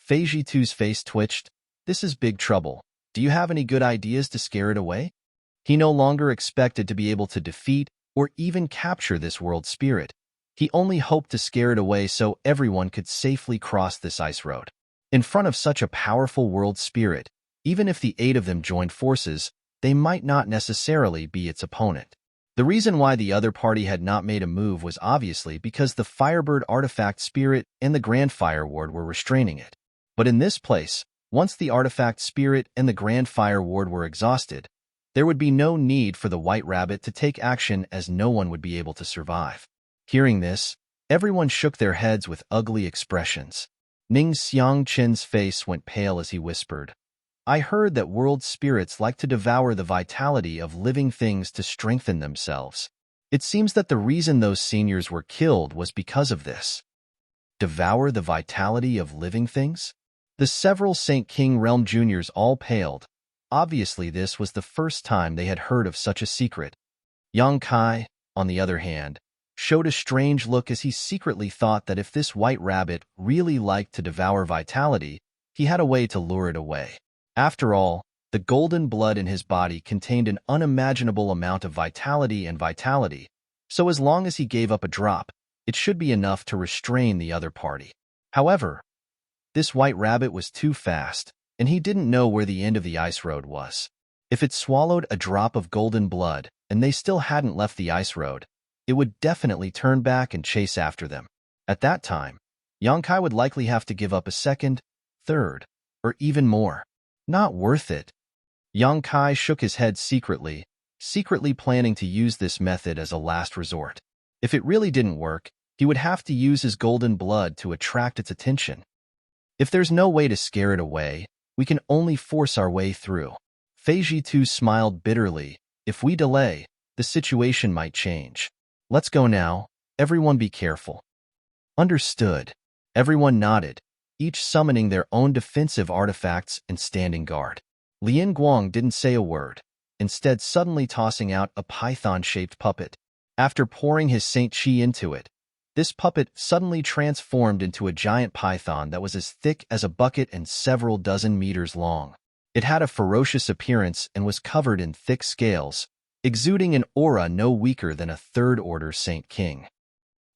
Feiji II's face twitched. This is big trouble. Do you have any good ideas to scare it away? He no longer expected to be able to defeat or even capture this world spirit. He only hoped to scare it away so everyone could safely cross this ice road. In front of such a powerful world spirit, even if the 8 of them joined forces, they might not necessarily be its opponent. The reason why the other party had not made a move was obviously because the Firebird artifact spirit and the Grand Fire Ward were restraining it. But in this place, once the artifact spirit and the Grand Fire Ward were exhausted, there would be no need for the White Rabbit to take action as no one would be able to survive. Hearing this, everyone shook their heads with ugly expressions. Ning Xiangqin's face went pale as he whispered, I heard that world spirits like to devour the vitality of living things to strengthen themselves. It seems that the reason those seniors were killed was because of this. Devour the vitality of living things? The several St. King Realm Juniors all paled. Obviously, this was the first time they had heard of such a secret. Yang Kai, on the other hand, showed a strange look as he secretly thought that if this white rabbit really liked to devour vitality, he had a way to lure it away. After all, The golden blood in his body contained an unimaginable amount of vitality, so as long as he gave up a drop, it should be enough to restrain the other party. However, this white rabbit was too fast, and he didn't know where the end of the ice road was. If it swallowed a drop of golden blood and they still hadn't left the ice road, it would definitely turn back and chase after them. At that time, Yongkai would likely have to give up a second, third, or even more. Not worth it. Yongkai shook his head secretly planning to use this method as a last resort. If it really didn't work, he would have to use his golden blood to attract its attention. If there's no way to scare it away, we can only force our way through. Fei Jitu smiled bitterly. If we delay, the situation might change. Let's go now. Everyone be careful. Understood. Everyone nodded, each summoning their own defensive artifacts and standing guard. Lian Guang didn't say a word, instead suddenly tossing out a python-shaped puppet. After pouring his Saint Qi into it, this puppet suddenly transformed into a giant python that was as thick as a bucket and several dozen meters long. It had a ferocious appearance and was covered in thick scales, exuding an aura no weaker than a third-order Saint King.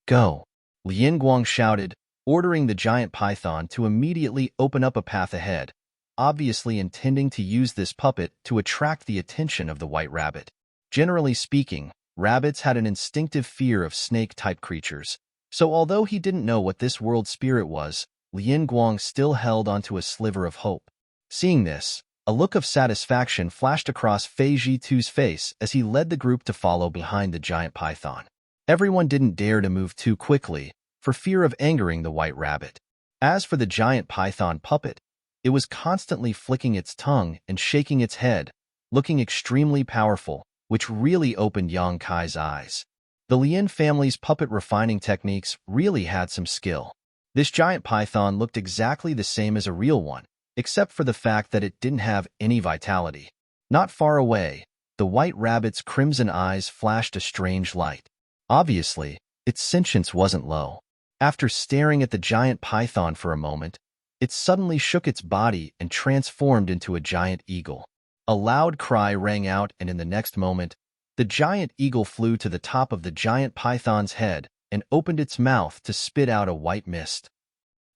Go! Lian Guang shouted, ordering the giant python to immediately open up a path ahead, obviously intending to use this puppet to attract the attention of the white rabbit. Generally speaking, rabbits had an instinctive fear of snake-type creatures, so although he didn't know what this world spirit was, Lian Guang still held onto a sliver of hope. Seeing this, a look of satisfaction flashed across Fei Jitu's face as he led the group to follow behind the giant python. Everyone didn't dare to move too quickly, for fear of angering the white rabbit. As for the giant python puppet, it was constantly flicking its tongue and shaking its head, looking extremely powerful, which really opened Yang Kai's eyes. The Lin family's puppet refining techniques really had some skill. This giant python looked exactly the same as a real one, except for the fact that it didn't have any vitality. Not far away, the white rabbit's crimson eyes flashed a strange light. Obviously, its sentience wasn't low. After staring at the giant python for a moment, it suddenly shook its body and transformed into a giant eagle. A loud cry rang out, and in the next moment, the giant eagle flew to the top of the giant python's head and opened its mouth to spit out a white mist.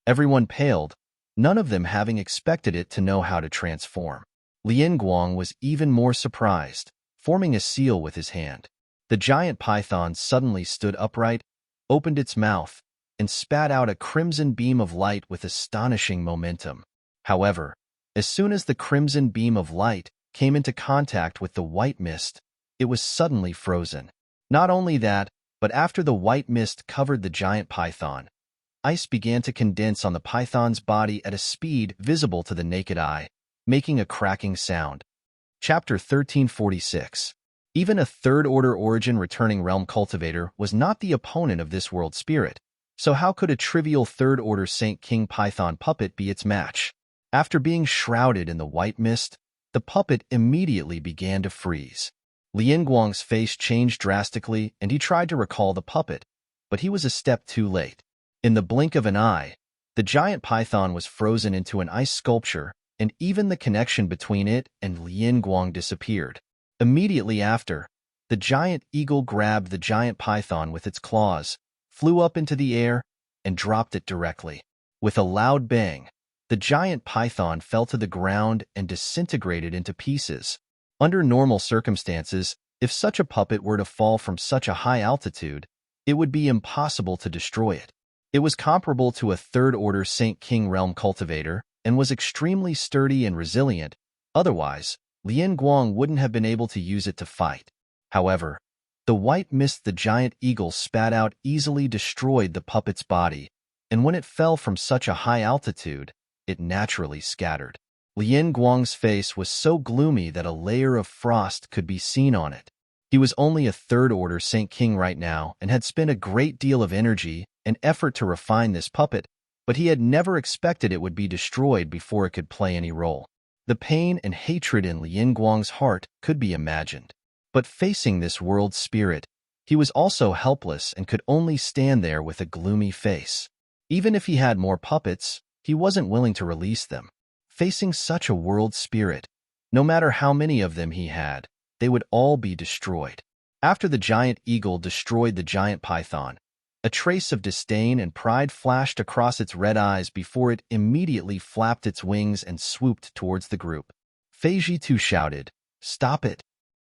Everyone paled, none of them having expected it to know how to transform. Lian Guang was even more surprised, forming a seal with his hand. The giant python suddenly stood upright, opened its mouth, and spat out a crimson beam of light with astonishing momentum. However, as soon as the crimson beam of light came into contact with the white mist, it was suddenly frozen. Not only that, but after the white mist covered the giant python, ice began to condense on the python's body at a speed visible to the naked eye, making a cracking sound. Chapter 1346. Even a third-order origin returning realm cultivator was not the opponent of this world spirit, so how could a trivial third-order Saint King python puppet be its match? After being shrouded in the white mist, the puppet immediately began to freeze. Lian Guang's face changed drastically, and he tried to recall the puppet, but he was a step too late. In the blink of an eye, the giant python was frozen into an ice sculpture, and even the connection between it and Lian Guang disappeared. Immediately after, the giant eagle grabbed the giant python with its claws, flew up into the air, and dropped it directly. With a loud bang, the giant python fell to the ground and disintegrated into pieces. Under normal circumstances, if such a puppet were to fall from such a high altitude, it would be impossible to destroy it. It was comparable to a third-order Saint King realm cultivator and was extremely sturdy and resilient. Otherwise, Lian Guang wouldn't have been able to use it to fight. However, the white mist the giant eagle spat out easily destroyed the puppet's body, and when it fell from such a high altitude, it naturally scattered. Lian Guang's face was so gloomy that a layer of frost could be seen on it. He was only a third-order Saint King right now and had spent a great deal of energy and effort to refine this puppet, but he had never expected it would be destroyed before it could play any role. The pain and hatred in Lian Guang's heart could be imagined. But facing this world spirit, he was also helpless and could only stand there with a gloomy face. Even if he had more puppets, he wasn't willing to release them. Facing such a world spirit, No matter how many of them he had, they would all be destroyed. After the giant eagle destroyed the giant python, a trace of disdain and pride flashed across its red eyes before it immediately flapped its wings and swooped towards the group. Feiji too shouted, "Stop it!"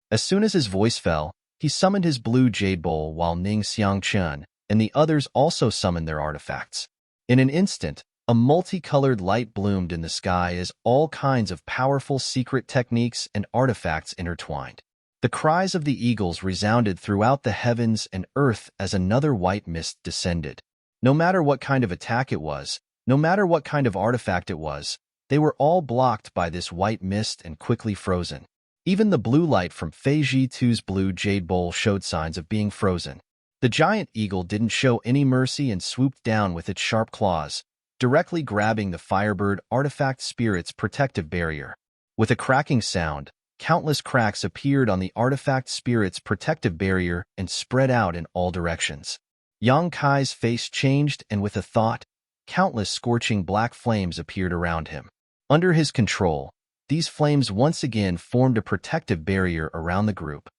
As soon as his voice fell, he summoned his blue jade bowl while Ning Xiangchun and the others also summoned their artifacts. In an instant, a multicolored light bloomed in the sky as all kinds of powerful secret techniques and artifacts intertwined. The cries of the eagles resounded throughout the heavens and earth as another white mist descended. No matter what kind of attack it was, no matter what kind of artifact it was, they were all blocked by this white mist and quickly frozen. Even the blue light from Feiji Tu's blue jade bowl showed signs of being frozen. The giant eagle didn't show any mercy and swooped down with its sharp claws, directly grabbing the Firebird artifact spirit's protective barrier. With a cracking sound, countless cracks appeared on the artifact spirit's protective barrier and spread out in all directions. Yang Kai's face changed, and with a thought, countless scorching black flames appeared around him. Under his control, these flames once again formed a protective barrier around the group.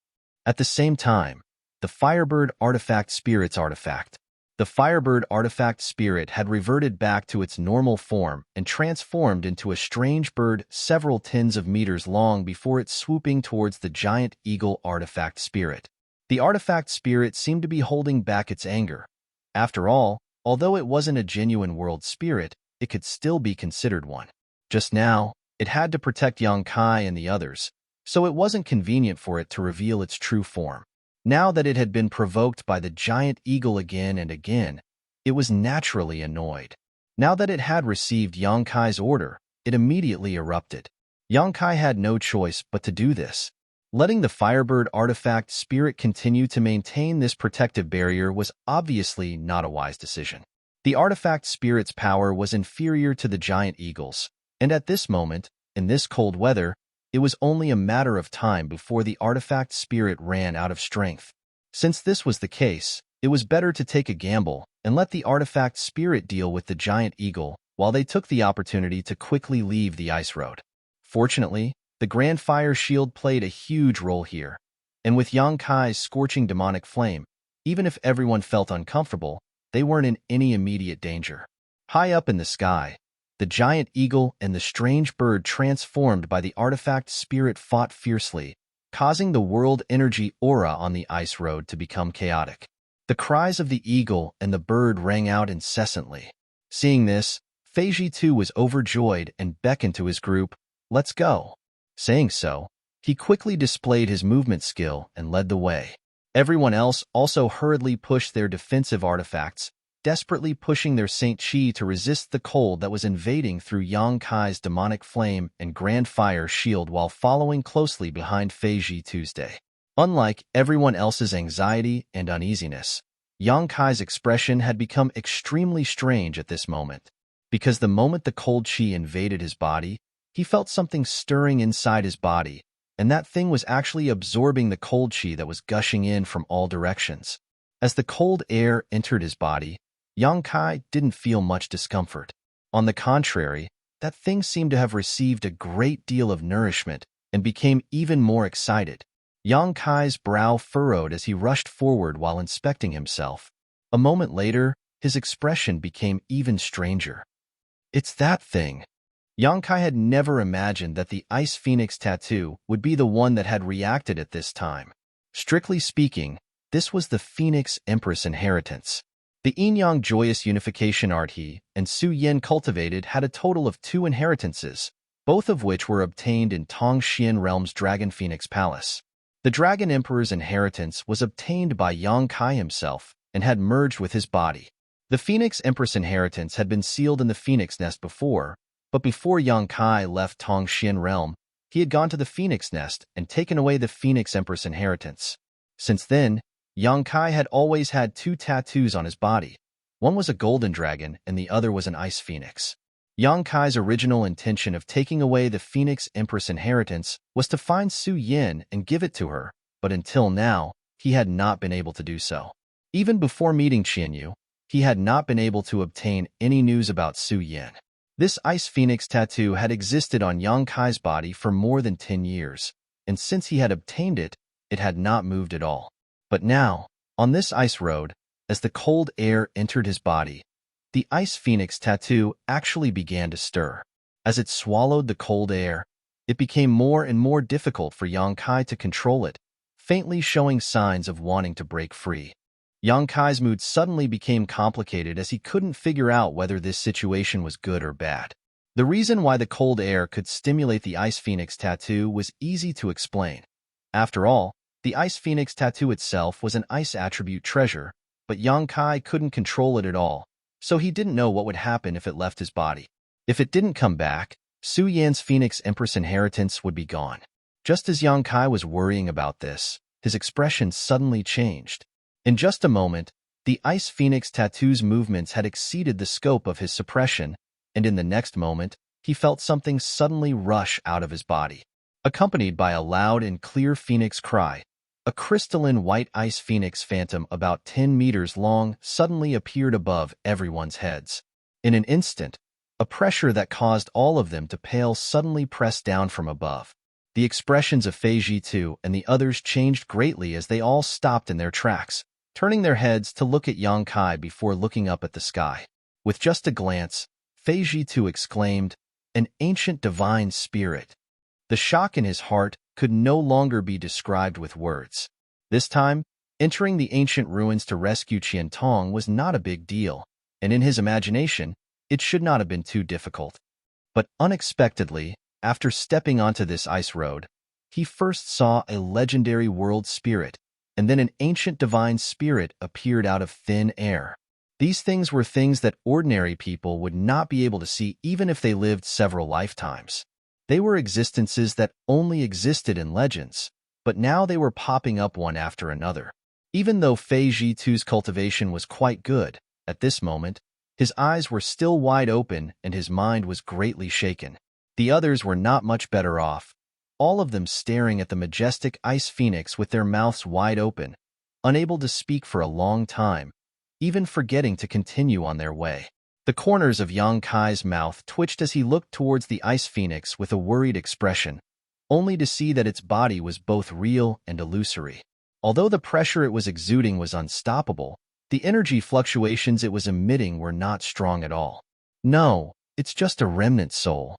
At the same time, the Firebird artifact spirit's artifact. The Firebird artifact spirit had reverted back to its normal form and transformed into a strange bird several tens of meters long before it swooping towards the giant eagle artifact spirit. The artifact spirit seemed to be holding back its anger. After all, although it wasn't a genuine world spirit, it could still be considered one. Just now, it had to protect Yang Kai and the others, so it wasn't convenient for it to reveal its true form. Now that it had been provoked by the giant eagle again and again, it was naturally annoyed. Now that it had received Yang Kai's order, it immediately erupted. Yang Kai had no choice but to do this. Letting the Firebird artifact spirit continue to maintain this protective barrier was obviously not a wise decision. The artifact spirit's power was inferior to the giant eagle's, and at this moment, in this cold weather, it was only a matter of time before the artifact spirit ran out of strength. Since this was the case, it was better to take a gamble and let the artifact spirit deal with the giant eagle while they took the opportunity to quickly leave the ice road. Fortunately, the Grand Fire Shield played a huge role here, and with Yang Kai's scorching demonic flame, even if everyone felt uncomfortable, they weren't in any immediate danger. High up in the sky, the giant eagle and the strange bird transformed by the artifact spirit fought fiercely, causing the world energy aura on the ice road to become chaotic. The cries of the eagle and the bird rang out incessantly. Seeing this, Feiji too was overjoyed and beckoned to his group, "Let's go." Saying so, he quickly displayed his movement skill and led the way. Everyone else also hurriedly pushed their defensive artifacts, desperately pushing their Saint Chi to resist the cold that was invading through Yang Kai's demonic flame and Grand Fire Shield while following closely behind Feiji Tuesday. Unlike everyone else's anxiety and uneasiness, Yang Kai's expression had become extremely strange at this moment, because the moment the cold chi invaded his body, he felt something stirring inside his body, and that thing was actually absorbing the cold chi that was gushing in from all directions. As the cold air entered his body, Yang Kai didn't feel much discomfort. On the contrary, that thing seemed to have received a great deal of nourishment and became even more excited. Yang Kai's brow furrowed as he rushed forward while inspecting himself. A moment later, his expression became even stranger. "It's that thing." Yang Kai had never imagined that the Ice Phoenix tattoo would be the one that had reacted at this time. Strictly speaking, this was the Phoenix Empress inheritance. The Yin-Yang Joyous Unification art he and Su Yin cultivated had a total of 2 inheritances, both of which were obtained in Tongxian Realm's Dragon Phoenix Palace. The Dragon Emperor's inheritance was obtained by Yang Kai himself and had merged with his body. The Phoenix Empress inheritance had been sealed in the Phoenix Nest before, but before Yang Kai left Tongxian Realm, he had gone to the Phoenix Nest and taken away the Phoenix Empress inheritance. Since then, Yang Kai had always had 2 tattoos on his body. One was a golden dragon and the other was an ice phoenix. Yang Kai's original intention of taking away the Phoenix Empress inheritance was to find Su Yin and give it to her, but until now, he had not been able to do so. Even before meeting Qianyu, he had not been able to obtain any news about Su Yin. This ice phoenix tattoo had existed on Yang Kai's body for more than 10 years, and since he had obtained it, it had not moved at all. But now, on this ice road, as the cold air entered his body, the ice phoenix tattoo actually began to stir. As it swallowed the cold air, it became more and more difficult for Yang Kai to control it, faintly showing signs of wanting to break free. Yang Kai's mood suddenly became complicated as he couldn't figure out whether this situation was good or bad. The reason why the cold air could stimulate the ice phoenix tattoo was easy to explain. After all, the ice phoenix tattoo itself was an ice attribute treasure, but Yang Kai couldn't control it at all, so he didn't know what would happen if it left his body. If it didn't come back, Su Yan's Phoenix Empress inheritance would be gone. Just as Yang Kai was worrying about this, his expression suddenly changed. In just a moment, the ice phoenix tattoo's movements had exceeded the scope of his suppression, and in the next moment, he felt something suddenly rush out of his body. Accompanied by a loud and clear phoenix cry, a crystalline white ice phoenix phantom about 10 meters long suddenly appeared above everyone's heads. In an instant, a pressure that caused all of them to pale suddenly pressed down from above. The expressions of Fei Jitu and the others changed greatly as they all stopped in their tracks, turning their heads to look at Yang Kai before looking up at the sky. With just a glance, Fei Jitu exclaimed, "An ancient divine spirit." The shock in his heart could no longer be described with words. This time, entering the ancient ruins to rescue Qian Tong was not a big deal, and in his imagination, it should not have been too difficult. But unexpectedly, after stepping onto this ice road, he first saw a legendary world spirit, and then an ancient divine spirit appeared out of thin air. These things were things that ordinary people would not be able to see even if they lived several lifetimes. They were existences that only existed in legends, but now they were popping up one after another. Even though Fei Jitu's cultivation was quite good, at this moment, his eyes were still wide open and his mind was greatly shaken. The others were not much better off, all of them staring at the majestic ice phoenix with their mouths wide open, unable to speak for a long time, even forgetting to continue on their way. The corners of Yang Kai's mouth twitched as he looked towards the ice phoenix with a worried expression, only to see that its body was both real and illusory. Although the pressure it was exuding was unstoppable, the energy fluctuations it was emitting were not strong at all. "No, it's just a remnant soul."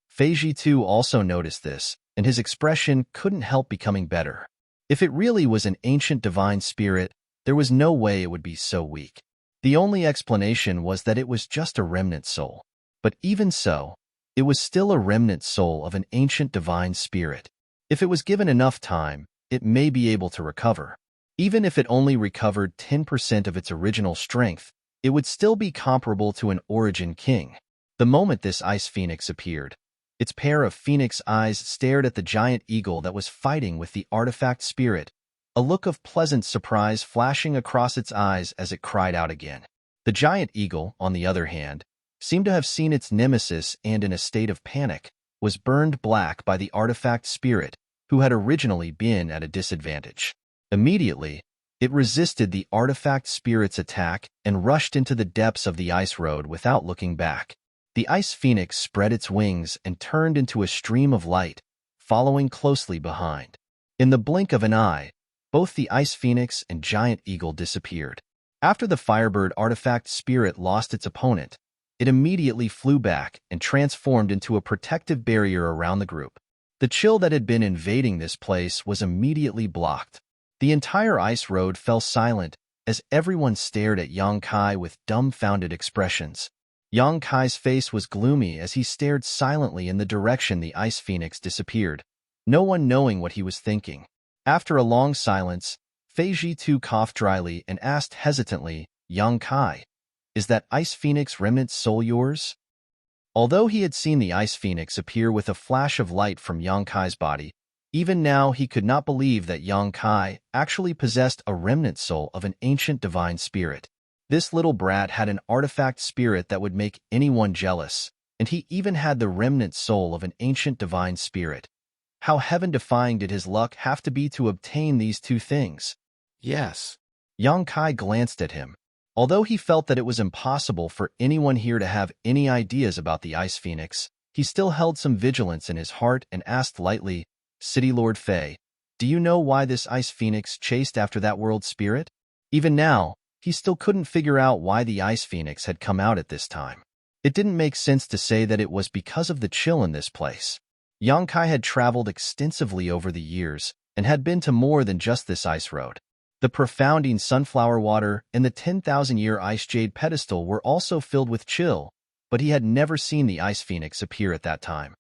Fei Jitu also noticed this, and his expression couldn't help becoming better. If it really was an ancient divine spirit, there was no way it would be so weak. The only explanation was that it was just a remnant soul. But even so, it was still a remnant soul of an ancient divine spirit. If it was given enough time, it may be able to recover. Even if it only recovered 10% of its original strength, it would still be comparable to an origin king. The moment this ice phoenix appeared, its pair of phoenix eyes stared at the giant eagle that was fighting with the artifact spirit, a look of pleasant surprise flashing across its eyes as it cried out again. The giant eagle, on the other hand, seemed to have seen its nemesis and, in a state of panic, was burned black by the artifact spirit, who had originally been at a disadvantage. Immediately, it resisted the artifact spirit's attack and rushed into the depths of the ice road without looking back. The ice phoenix spread its wings and turned into a stream of light, following closely behind. In the blink of an eye, both the ice phoenix and giant eagle disappeared. After the firebird artifact spirit lost its opponent, it immediately flew back and transformed into a protective barrier around the group. The chill that had been invading this place was immediately blocked. The entire ice road fell silent as everyone stared at Yang Kai with dumbfounded expressions. Yang Kai's face was gloomy as he stared silently in the direction the ice phoenix disappeared, no one knowing what he was thinking. After a long silence, Fei Jitu coughed dryly and asked hesitantly, "Yang Kai, is that ice phoenix remnant soul yours?" Although he had seen the ice phoenix appear with a flash of light from Yang Kai's body, even now he could not believe that Yang Kai actually possessed a remnant soul of an ancient divine spirit. This little brat had an artifact spirit that would make anyone jealous, and he even had the remnant soul of an ancient divine spirit. How heaven-defying did his luck have to be to obtain these two things? Yes. Yang Kai glanced at him. Although he felt that it was impossible for anyone here to have any ideas about the Ice Phoenix, he still held some vigilance in his heart and asked lightly, City Lord Fei, do you know why this Ice Phoenix chased after that world spirit? Even now, he still couldn't figure out why the Ice Phoenix had come out at this time. It didn't make sense to say that it was because of the chill in this place. Yang Kai had traveled extensively over the years and had been to more than just this ice road. The profounding sunflower water and the 10,000-year ice jade pedestal were also filled with chill, but he had never seen the Ice Phoenix appear at that time.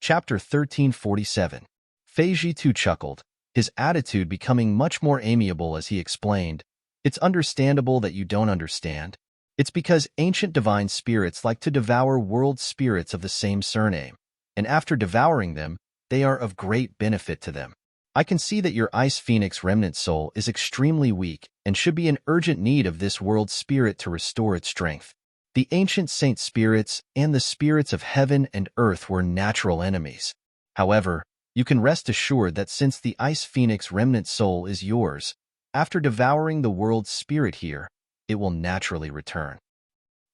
Chapter 1347. Fei Jitu chuckled, his attitude becoming much more amiable as he explained, It's understandable that you don't understand. It's because ancient divine spirits like to devour world spirits of the same surname, and after devouring them, they are of great benefit to them. I can see that your Ice Phoenix remnant soul is extremely weak and should be in urgent need of this world spirit to restore its strength. The ancient saint spirits and the spirits of heaven and earth were natural enemies. However, you can rest assured that since the Ice Phoenix remnant soul is yours, after devouring the world spirit here, it will naturally return.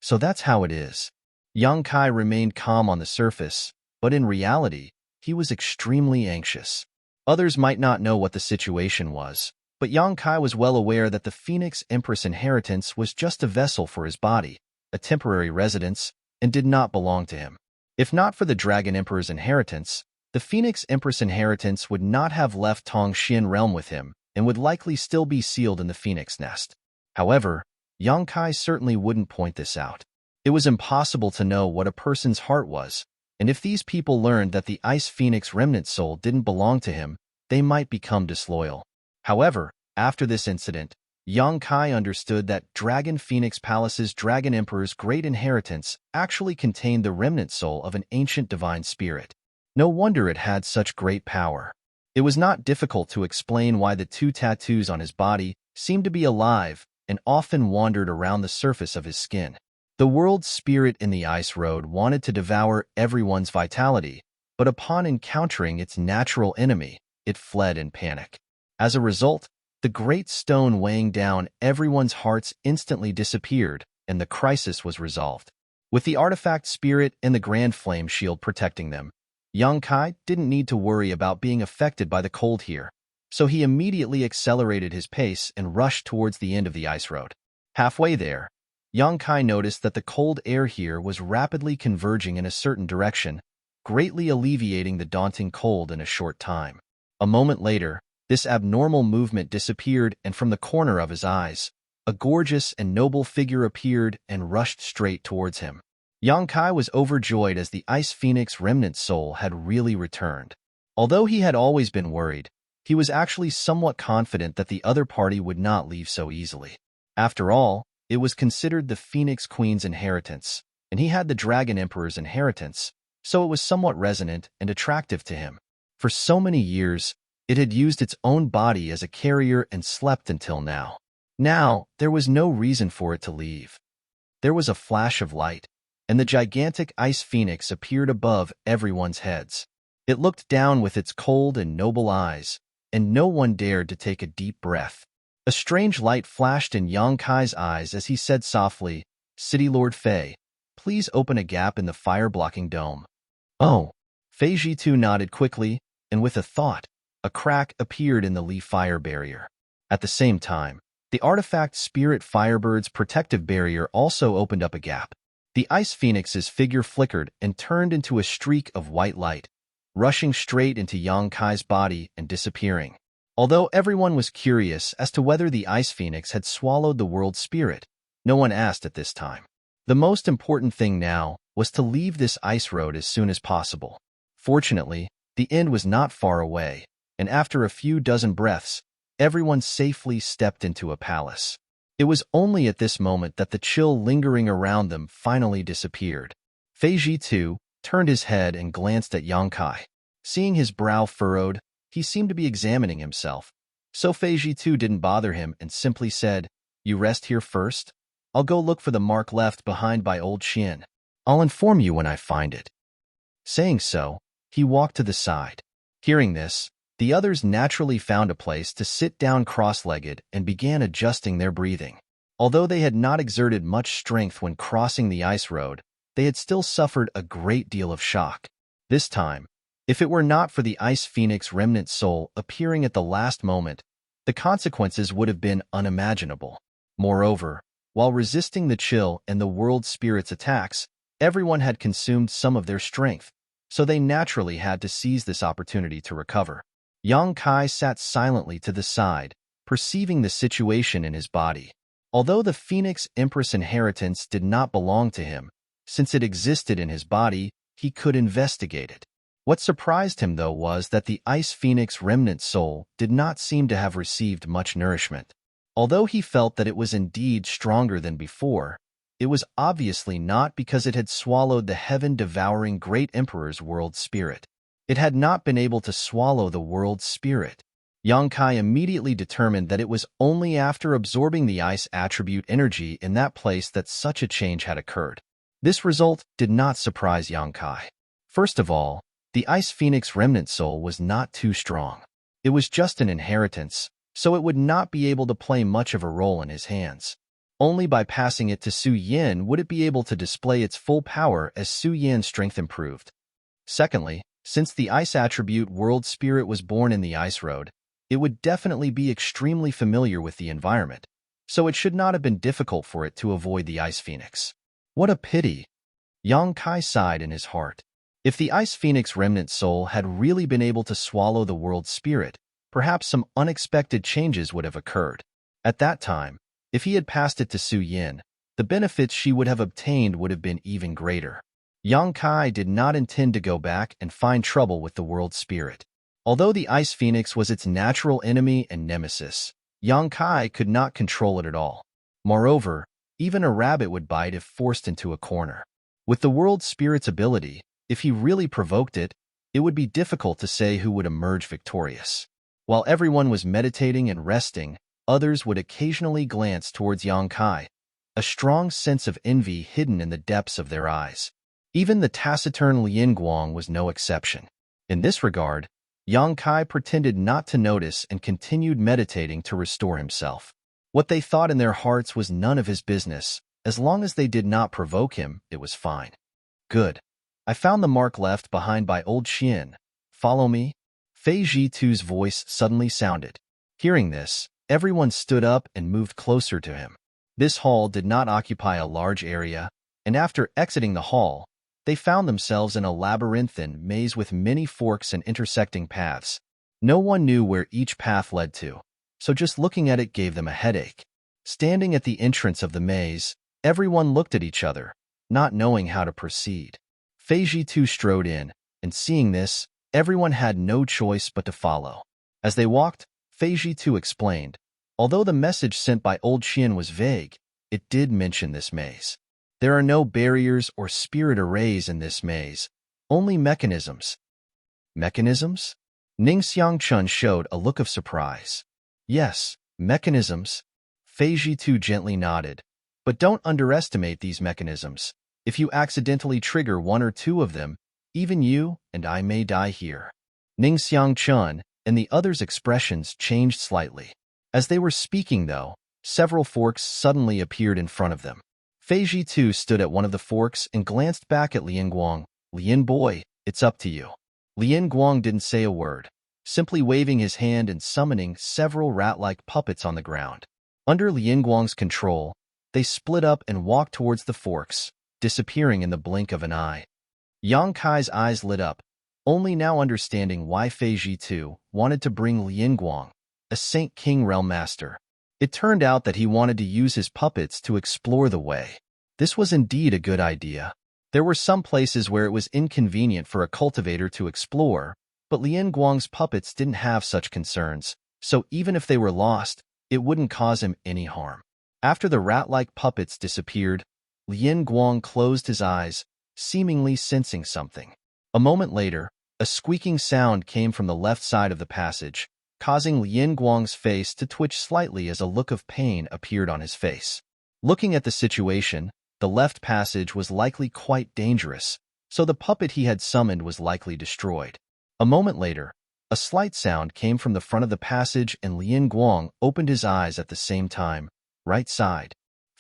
So that's how it is. Yang Kai remained calm on the surface, but in reality, he was extremely anxious. Others might not know what the situation was, but Yang Kai was well aware that the Phoenix Empress inheritance was just a vessel for his body, a temporary residence, and did not belong to him. If not for the Dragon Emperor's inheritance, the Phoenix Empress inheritance would not have left Tong Xian realm with him and would likely still be sealed in the Phoenix nest. However, Yang Kai certainly wouldn't point this out. It was impossible to know what a person's heart was, and if these people learned that the Ice Phoenix remnant soul didn't belong to him, they might become disloyal. However, after this incident, Yang Kai understood that Dragon Phoenix Palace's Dragon Emperor's great inheritance actually contained the remnant soul of an ancient divine spirit. No wonder it had such great power. It was not difficult to explain why the two tattoos on his body seemed to be alive and often wandered around the surface of his skin. The world spirit in the ice road wanted to devour everyone's vitality, but upon encountering its natural enemy, it fled in panic. As a result, the great stone weighing down everyone's hearts instantly disappeared, and the crisis was resolved. With the artifact spirit and the grand flame shield protecting them, Yang Kai didn't need to worry about being affected by the cold here, so he immediately accelerated his pace and rushed towards the end of the ice road. Halfway there, Yang Kai noticed that the cold air here was rapidly converging in a certain direction, greatly alleviating the daunting cold in a short time. A moment later, this abnormal movement disappeared, and from the corner of his eyes, a gorgeous and noble figure appeared and rushed straight towards him. Yang Kai was overjoyed as the Ice Phoenix remnant soul had really returned. Although he had always been worried, he was actually somewhat confident that the other party would not leave so easily. After all, it was considered the Phoenix Queen's inheritance, and he had the Dragon Emperor's inheritance, so it was somewhat resonant and attractive to him. For so many years, it had used its own body as a carrier and slept until now. Now, there was no reason for it to leave. There was a flash of light, and the gigantic Ice Phoenix appeared above everyone's heads. It looked down with its cold and noble eyes, and no one dared to take a deep breath. A strange light flashed in Yang Kai's eyes as he said softly, City Lord Fei, please open a gap in the fire-blocking dome. Oh. Fei Jitu nodded quickly, and with a thought, a crack appeared in the Li fire barrier. At the same time, the artifact Spirit Firebird's protective barrier also opened up a gap. The Ice Phoenix's figure flickered and turned into a streak of white light, rushing straight into Yang Kai's body and disappearing. Although everyone was curious as to whether the Ice Phoenix had swallowed the world spirit, no one asked at this time. The most important thing now was to leave this ice road as soon as possible. Fortunately, the end was not far away, and after a few dozen breaths, everyone safely stepped into a palace. It was only at this moment that the chill lingering around them finally disappeared. Fei Jitu turned his head and glanced at Yang Kai. Seeing his brow furrowed, he seemed to be examining himself. So Fei Jitu didn't bother him and simply said, You rest here first? I'll go look for the mark left behind by old Xian. I'll inform you when I find it. Saying so, he walked to the side. Hearing this, the others naturally found a place to sit down cross-legged and began adjusting their breathing. Although they had not exerted much strength when crossing the ice road, they had still suffered a great deal of shock. This time, if it were not for the Ice Phoenix remnant soul appearing at the last moment, the consequences would have been unimaginable. Moreover, while resisting the chill and the world spirit's attacks, everyone had consumed some of their strength, so they naturally had to seize this opportunity to recover. Yang Kai sat silently to the side, perceiving the situation in his body. Although the Phoenix Empress inheritance did not belong to him, since it existed in his body, he could investigate it. What surprised him, though, was that the Ice Phoenix remnant soul did not seem to have received much nourishment. Although he felt that it was indeed stronger than before, it was obviously not because it had swallowed the heaven-devouring Great Emperor's world spirit. It had not been able to swallow the world spirit. Yang Kai immediately determined that it was only after absorbing the ice attribute energy in that place that such a change had occurred. This result did not surprise Yang Kai. First of all, the Ice Phoenix remnant soul was not too strong. It was just an inheritance, so it would not be able to play much of a role in his hands. Only by passing it to Su Yin would it be able to display its full power as Su Yin's strength improved. Secondly, since the ice attribute world spirit was born in the ice road, it would definitely be extremely familiar with the environment, so it should not have been difficult for it to avoid the Ice Phoenix. What a pity! Yang Kai sighed in his heart. If the Ice Phoenix remnant soul had really been able to swallow the world spirit, perhaps some unexpected changes would have occurred. At that time, if he had passed it to Su Yin, the benefits she would have obtained would have been even greater. Yang Kai did not intend to go back and find trouble with the world spirit. Although the Ice Phoenix was its natural enemy and nemesis, Yang Kai could not control it at all. Moreover, even a rabbit would bite if forced into a corner. With the world spirit's ability, if he really provoked it, it would be difficult to say who would emerge victorious. While everyone was meditating and resting, others would occasionally glance towards Yang Kai, a strong sense of envy hidden in the depths of their eyes. Even the taciturn Lian Guang was no exception. In this regard, Yang Kai pretended not to notice and continued meditating to restore himself. What they thought in their hearts was none of his business. As long as they did not provoke him, it was fine. Good. I found the mark left behind by old Xian. Follow me? Fei Zhitu's voice suddenly sounded. Hearing this, everyone stood up and moved closer to him. This hall did not occupy a large area, and after exiting the hall, they found themselves in a labyrinthine maze with many forks and intersecting paths. No one knew where each path led to, so just looking at it gave them a headache. Standing at the entrance of the maze, everyone looked at each other, not knowing how to proceed. Fei Zhitu strode in, and seeing this, everyone had no choice but to follow. As they walked, Fei Zhitu explained, although the message sent by old Xian was vague, it did mention this maze. There are no barriers or spirit arrays in this maze, only mechanisms. Mechanisms? Ning Xiangchun showed a look of surprise. Yes, mechanisms. Fei Zhitu gently nodded. But don't underestimate these mechanisms. If you accidentally trigger one or two of them, even you and I may die here. Ning Xiangchun and the others' expressions changed slightly. As they were speaking, though, several forks suddenly appeared in front of them. Fei Zhitu stood at one of the forks and glanced back at Lian Guang. Lian boy, it's up to you. Lian Guang didn't say a word, simply waving his hand and summoning several rat-like puppets on the ground. Under Lian Guang's control, they split up and walked towards the forks, disappearing in the blink of an eye. Yang Kai's eyes lit up, only now understanding why Fei Zhitu wanted to bring Lian Guang, a Saint King Realm Master. It turned out that he wanted to use his puppets to explore the way. This was indeed a good idea. There were some places where it was inconvenient for a cultivator to explore, but Lian Guang's puppets didn't have such concerns, so even if they were lost, it wouldn't cause him any harm. After the rat-like puppets disappeared, Lian Guang closed his eyes, seemingly sensing something. A moment later, a squeaking sound came from the left side of the passage, causing Lian Guang's face to twitch slightly as a look of pain appeared on his face. Looking at the situation, the left passage was likely quite dangerous, so the puppet he had summoned was likely destroyed. A moment later, a slight sound came from the front of the passage and Lian Guang opened his eyes at the same time. Right side.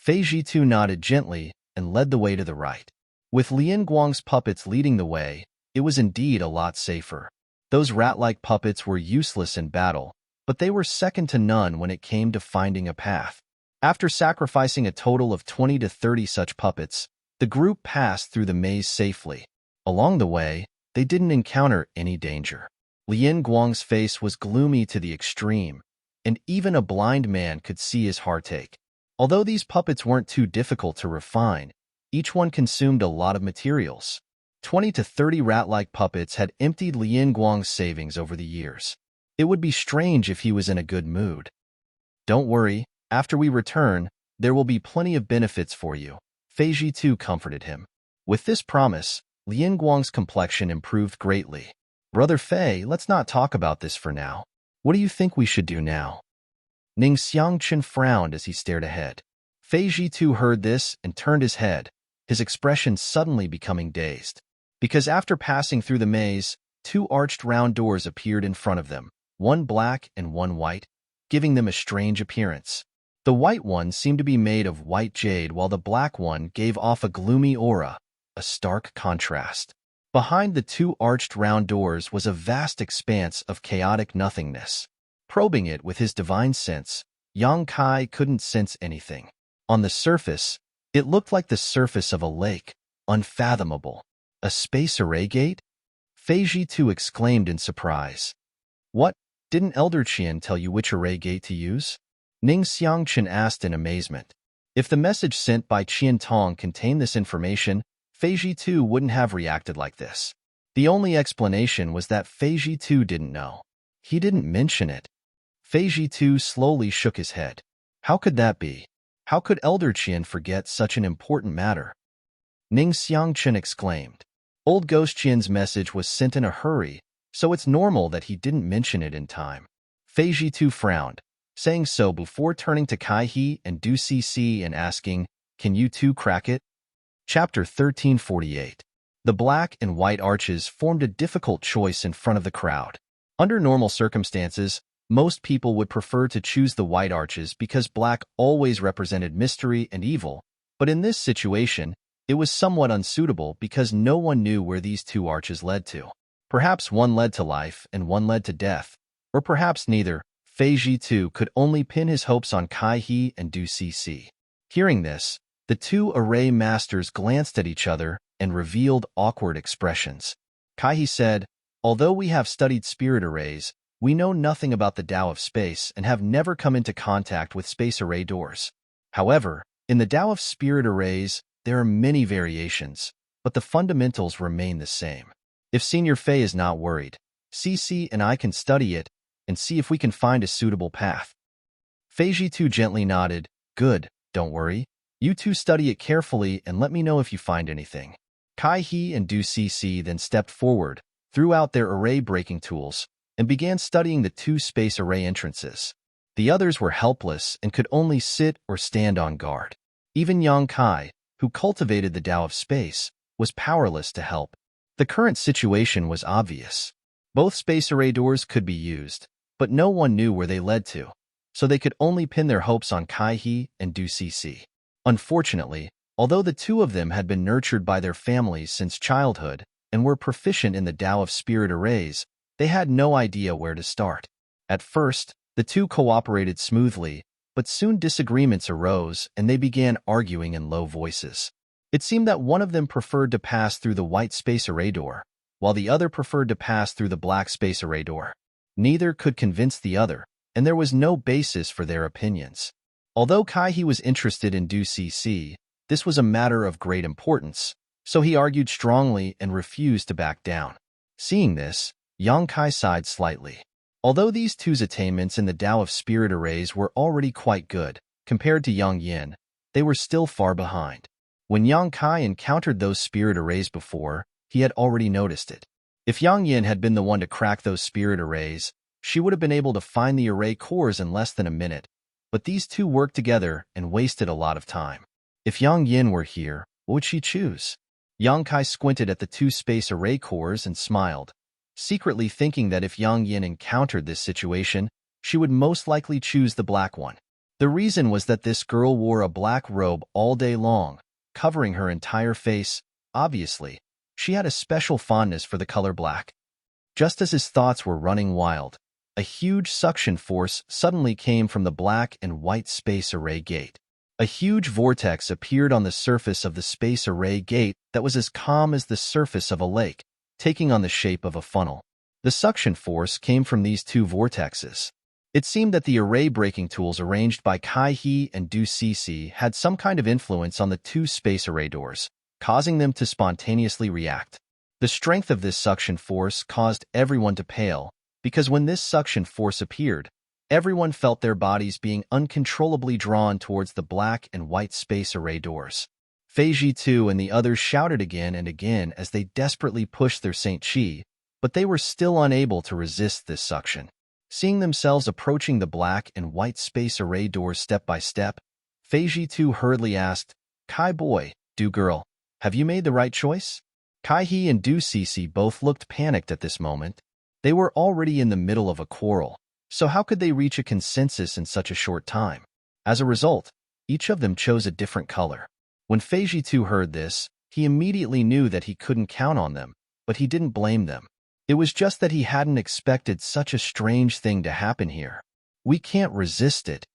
Fei Jitu nodded gently and led the way to the right. With Lian Guang's puppets leading the way, it was indeed a lot safer. Those rat-like puppets were useless in battle, but they were second to none when it came to finding a path. After sacrificing a total of 20 to 30 such puppets, the group passed through the maze safely. Along the way, they didn't encounter any danger. Lian Guang's face was gloomy to the extreme, and even a blind man could see his heartache. Although these puppets weren't too difficult to refine, each one consumed a lot of materials. 20 to 30 rat-like puppets had emptied Lian Guang's savings over the years. It would be strange if he was in a good mood. Don't worry, after we return, there will be plenty of benefits for you, Fei Jitu comforted him. With this promise, Lian Guang's complexion improved greatly. Brother Fei, let's not talk about this for now. What do you think we should do now? Ning Xiangchen frowned as he stared ahead. Fei Jitu heard this and turned his head, his expression suddenly becoming dazed. Because after passing through the maze, two arched round doors appeared in front of them, one black and one white, giving them a strange appearance. The white one seemed to be made of white jade while the black one gave off a gloomy aura, a stark contrast. Behind the two arched round doors was a vast expanse of chaotic nothingness. Probing it with his divine sense, Yang Kai couldn't sense anything. On the surface, it looked like the surface of a lake, unfathomable. A space array gate? Fei Jitu exclaimed in surprise. What? Didn't Elder Qian tell you which array gate to use? Ning Xiangchen asked in amazement. If the message sent by Qian Tong contained this information, Fei Jitu wouldn't have reacted like this. The only explanation was that Fei Jitu didn't know. He didn't mention it. Fei Jitu slowly shook his head. How could that be? How could Elder Qian forget such an important matter? Ning Xiangchen exclaimed. Old Ghost Qian's message was sent in a hurry, so it's normal that he didn't mention it in time. Fei Jitu frowned, saying so before turning to Kai He and Du Cc and asking, Can you two crack it? Chapter 1348. The black and white arches formed a difficult choice in front of the crowd. Under normal circumstances, most people would prefer to choose the white arches because black always represented mystery and evil, but in this situation, it was somewhat unsuitable because no one knew where these two arches led to. Perhaps one led to life and one led to death, or perhaps neither. Fei Jitu could only pin his hopes on Kai He and Du Cc. Hearing this, the two array masters glanced at each other and revealed awkward expressions. Kai He said, Although we have studied spirit arrays, we know nothing about the Tao of space and have never come into contact with space array doors. However, in the Tao of spirit arrays, there are many variations, but the fundamentals remain the same. If Senior Fei is not worried, Cc and I can study it and see if we can find a suitable path. Fei Jitu gently nodded. Good, don't worry. You two study it carefully and let me know if you find anything. Kai He and Du Cc then stepped forward, threw out their array-breaking tools, and began studying the two space array entrances. The others were helpless and could only sit or stand on guard. Even Yang Kai, who cultivated the Tao of space, was powerless to help. The current situation was obvious. Both space array doors could be used, but no one knew where they led to, so they could only pin their hopes on Kai He and Du Cc. Unfortunately, although the two of them had been nurtured by their families since childhood and were proficient in the Tao of spirit arrays, they had no idea where to start. At first, the two cooperated smoothly, but soon disagreements arose and they began arguing in low voices. It seemed that one of them preferred to pass through the white space array door, while the other preferred to pass through the black space array door. Neither could convince the other, and there was no basis for their opinions. Although Kai He was interested in Du Cc, this was a matter of great importance, so he argued strongly and refused to back down. Seeing this, Yang Kai sighed slightly. Although these two's attainments in the Tao of spirit arrays were already quite good, compared to Yang Yin, they were still far behind. When Yang Kai encountered those spirit arrays before, he had already noticed it. If Yang Yin had been the one to crack those spirit arrays, she would have been able to find the array cores in less than a minute, but these two worked together and wasted a lot of time. If Yang Yin were here, what would she choose? Yang Kai squinted at the two space array cores and smiled, secretly thinking that if Yang Yin encountered this situation, she would most likely choose the black one. The reason was that this girl wore a black robe all day long, covering her entire face. Obviously, she had a special fondness for the color black. Just as his thoughts were running wild, a huge suction force suddenly came from the black and white space array gate. A huge vortex appeared on the surface of the space array gate that was as calm as the surface of a lake, taking on the shape of a funnel. The suction force came from these two vortexes. It seemed that the array breaking tools arranged by Kai-He and Du-Cece had some kind of influence on the two space array doors, causing them to spontaneously react. The strength of this suction force caused everyone to pale, because when this suction force appeared, everyone felt their bodies being uncontrollably drawn towards the black and white space array doors. Fei too and the others shouted again and again as they desperately pushed their Saint Chi, but they were still unable to resist this suction. Seeing themselves approaching the black and white space array doors step by step, Fei too hurriedly asked, "Kai boy, Du girl, have you made the right choice?" Kai-He and Du-Cece both looked panicked at this moment. They were already in the middle of a quarrel, so how could they reach a consensus in such a short time? As a result, each of them chose a different color. When Fei too heard this, he immediately knew that he couldn't count on them, but he didn't blame them. It was just that he hadn't expected such a strange thing to happen here. "We can't resist it,"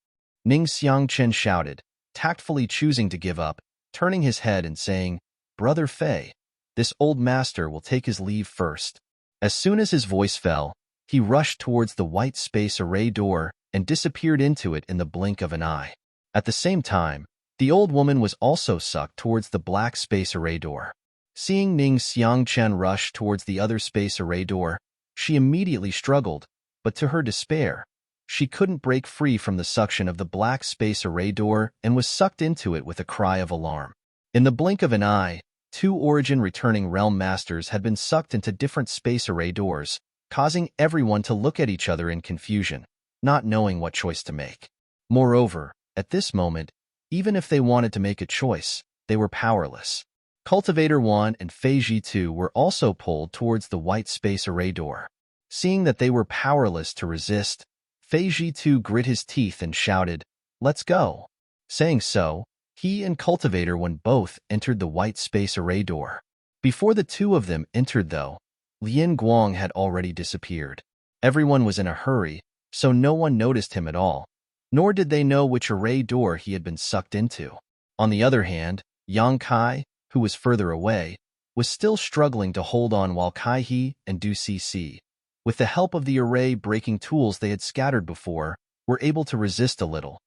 Ning Xiangchen shouted, tactfully choosing to give up, turning his head and saying, "Brother Fei, this old master will take his leave first." As soon as his voice fell, he rushed towards the white space array door and disappeared into it in the blink of an eye. At the same time, the old woman was also sucked towards the black space array door. Seeing Ning Xiangchen rush towards the other space array door, she immediately struggled, but to her despair, she couldn't break free from the suction of the black space array door and was sucked into it with a cry of alarm. In the blink of an eye, two Origin returning realm masters had been sucked into different space array doors, causing everyone to look at each other in confusion, not knowing what choice to make. Moreover, at this moment, even if they wanted to make a choice, they were powerless. Cultivator 1 and Fei too were also pulled towards the white space array door. Seeing that they were powerless to resist, Fei too grit his teeth and shouted, "Let's go." Saying so, he and Cultivator 1 both entered the white space array door. Before the two of them entered, though, Lian Guang had already disappeared. Everyone was in a hurry, so no one noticed him at all, nor did they know which array door he had been sucked into. On the other hand, Yang Kai, who was further away, was still struggling to hold on while Kai-He and Du-Cece, with the help of the array-breaking tools they had scattered before, were able to resist a little.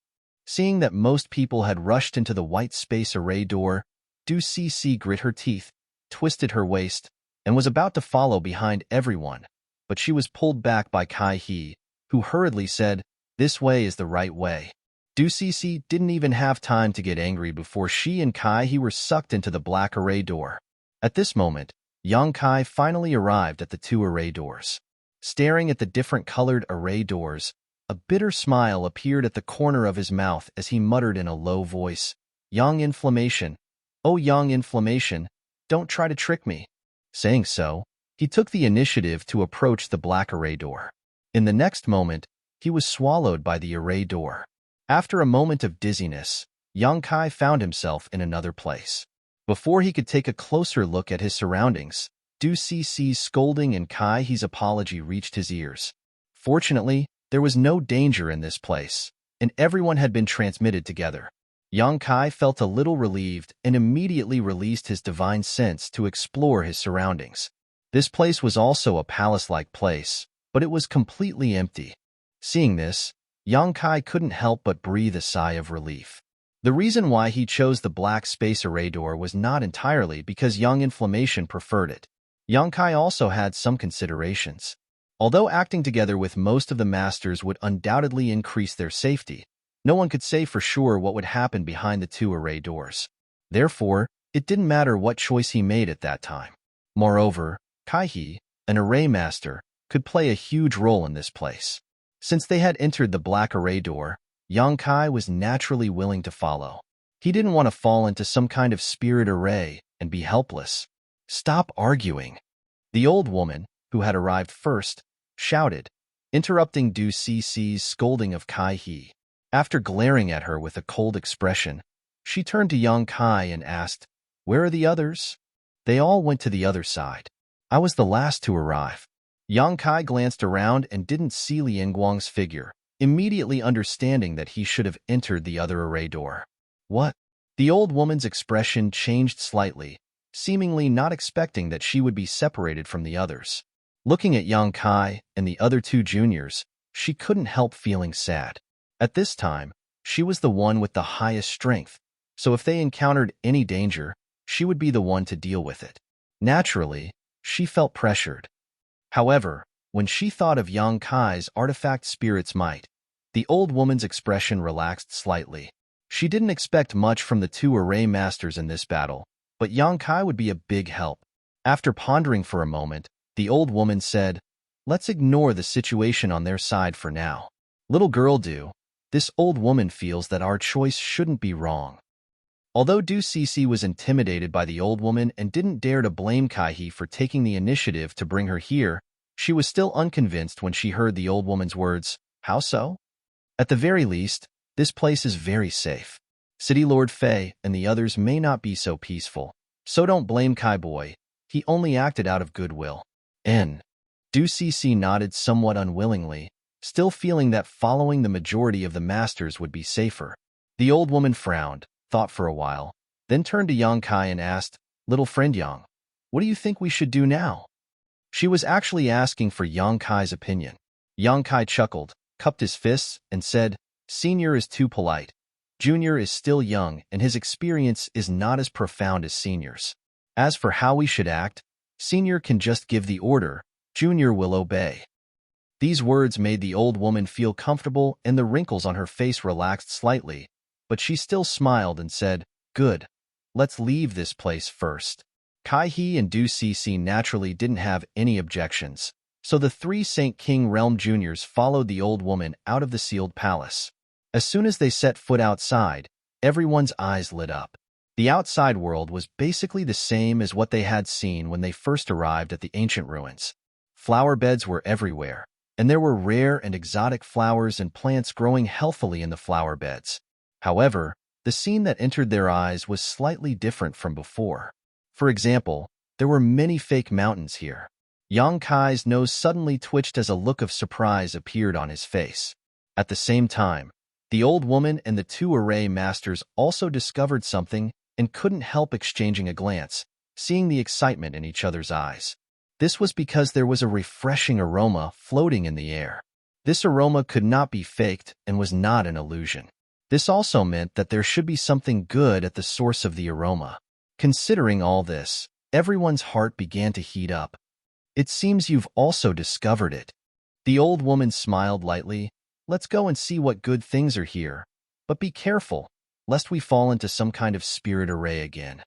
Seeing that most people had rushed into the white space array door, Du-Cece grit her teeth, twisted her waist, and was about to follow behind everyone, but she was pulled back by Kai-He, who hurriedly said, "This way is the right way." Du-Cece didn't even have time to get angry before she and Kai-He were sucked into the black array door. At this moment, Yang Kai finally arrived at the two array doors. Staring at the different colored array doors, a bitter smile appeared at the corner of his mouth as he muttered in a low voice, "Yang Inflammation, oh Yang Inflammation, don't try to trick me." Saying so, he took the initiative to approach the black array door. In the next moment, he was swallowed by the array door. After a moment of dizziness, Yang Kai found himself in another place. Before he could take a closer look at his surroundings, Du-Cece's scolding and Kai-He's apology reached his ears. Fortunately, there was no danger in this place, and everyone had been transmitted together. Yang Kai felt a little relieved and immediately released his divine sense to explore his surroundings. This place was also a palace-like place, but it was completely empty. Seeing this, Yang Kai couldn't help but breathe a sigh of relief. The reason why he chose the black space array door was not entirely because Yang Inflammation preferred it. Yang Kai also had some considerations. Although acting together with most of the masters would undoubtedly increase their safety, no one could say for sure what would happen behind the two array doors. Therefore, it didn't matter what choice he made at that time. Moreover, Kai-He, an array master, could play a huge role in this place. Since they had entered the black array door, Yang Kai was naturally willing to follow. He didn't want to fall into some kind of spirit array and be helpless. "Stop arguing," the old woman, who had arrived first, shouted, interrupting Du-Cece's scolding of Kai-He. After glaring at her with a cold expression, she turned to young Kai and asked, "Where are the others?" "They all went to the other side. I was the last to arrive." Yang Kai glanced around and didn't see Li Yingguang's figure, immediately understanding that he should have entered the other array door. "What?" The old woman's expression changed slightly, seemingly not expecting that she would be separated from the others. Looking at Yang Kai and the other two juniors, she couldn't help feeling sad. At this time, she was the one with the highest strength, so if they encountered any danger, she would be the one to deal with it. Naturally, she felt pressured. However, when she thought of Yang Kai's artifact spirit's might, the old woman's expression relaxed slightly. She didn't expect much from the two array masters in this battle, but Yang Kai would be a big help. After pondering for a moment, the old woman said, "Let's ignore the situation on their side for now. Little girl Du, this old woman feels that our choice shouldn't be wrong." Although Du Cece was intimidated by the old woman and didn't dare to blame Kai for taking the initiative to bring her here, she was still unconvinced when she heard the old woman's words. "How so?" "At the very least, this place is very safe. City Lord Fei and the others may not be so peaceful, so don't blame Kai boy. He only acted out of goodwill." Du Cece nodded somewhat unwillingly, still feeling that following the majority of the masters would be safer. The old woman frowned, thought for a while, then turned to Yang Kai and asked, "Little friend Yang, what do you think we should do now?" She was actually asking for Yang Kai's opinion. Yang Kai chuckled, cupped his fists, and said, "Senior is too polite. Junior is still young, and his experience is not as profound as Senior's. As for how we should act, Senior can just give the order, Junior will obey." These words made the old woman feel comfortable, and the wrinkles on her face relaxed slightly, but she still smiled and said, "Good. Let's leave this place first." Kai He and Du Cece naturally didn't have any objections, so the three Saint King Realm Juniors followed the old woman out of the sealed palace. As soon as they set foot outside, everyone's eyes lit up. The outside world was basically the same as what they had seen when they first arrived at the ancient ruins. Flower beds were everywhere, and there were rare and exotic flowers and plants growing healthily in the flower beds. However, the scene that entered their eyes was slightly different from before. For example, there were many fake mountains here. Yang Kai's nose suddenly twitched as a look of surprise appeared on his face. At the same time, the old woman and the two array masters also discovered something and couldn't help exchanging a glance, seeing the excitement in each other's eyes. This was because there was a refreshing aroma floating in the air. This aroma could not be faked and was not an illusion. This also meant that there should be something good at the source of the aroma. Considering all this, everyone's heart began to heat up. "It seems you've also discovered it." The old woman smiled lightly. "Let's go and see what good things are here. But be careful, lest we fall into some kind of spirit array again."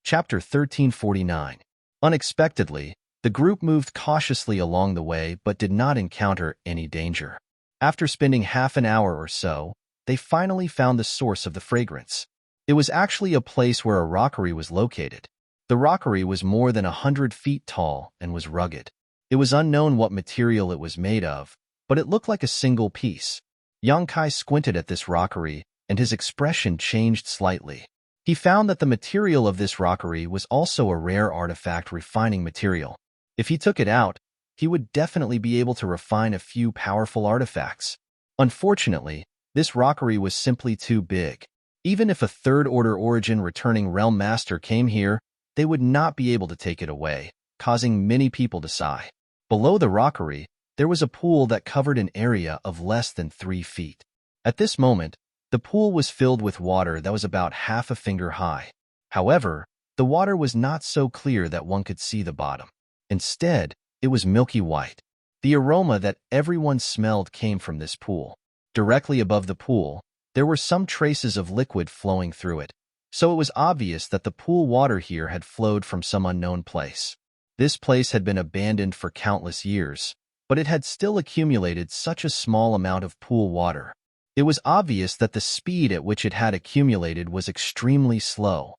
Chapter 1349. Unexpectedly, the group moved cautiously along the way but did not encounter any danger. After spending half an hour or so, they finally found the source of the fragrance. It was actually a place where a rockery was located. The rockery was more than 100 feet tall and was rugged. It was unknown what material it was made of, but it looked like a single piece. Yang Kai squinted at this rockery, and his expression changed slightly. He found that the material of this rockery was also a rare artifact refining material. If he took it out, he would definitely be able to refine a few powerful artifacts. Unfortunately, this rockery was simply too big. Even if a third-order origin returning realm master came here, they would not be able to take it away, causing many people to sigh. Below the rockery, there was a pool that covered an area of less than 3 feet. At this moment, the pool was filled with water that was about half a finger high. However, the water was not so clear that one could see the bottom. Instead, it was milky white. The aroma that everyone smelled came from this pool. Directly above the pool, there were some traces of liquid flowing through it, so it was obvious that the pool water here had flowed from some unknown place. This place had been abandoned for countless years, but it had still accumulated such a small amount of pool water. It was obvious that the speed at which it had accumulated was extremely slow.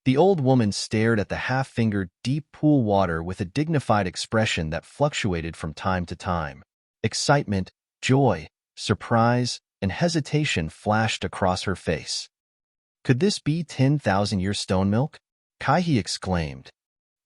The old woman stared at the half-fingered, deep pool water with a dignified expression that fluctuated from time to time. Excitement, joy, surprise, and hesitation flashed across her face. Could this be 10,000-year stone milk? Kaihi exclaimed.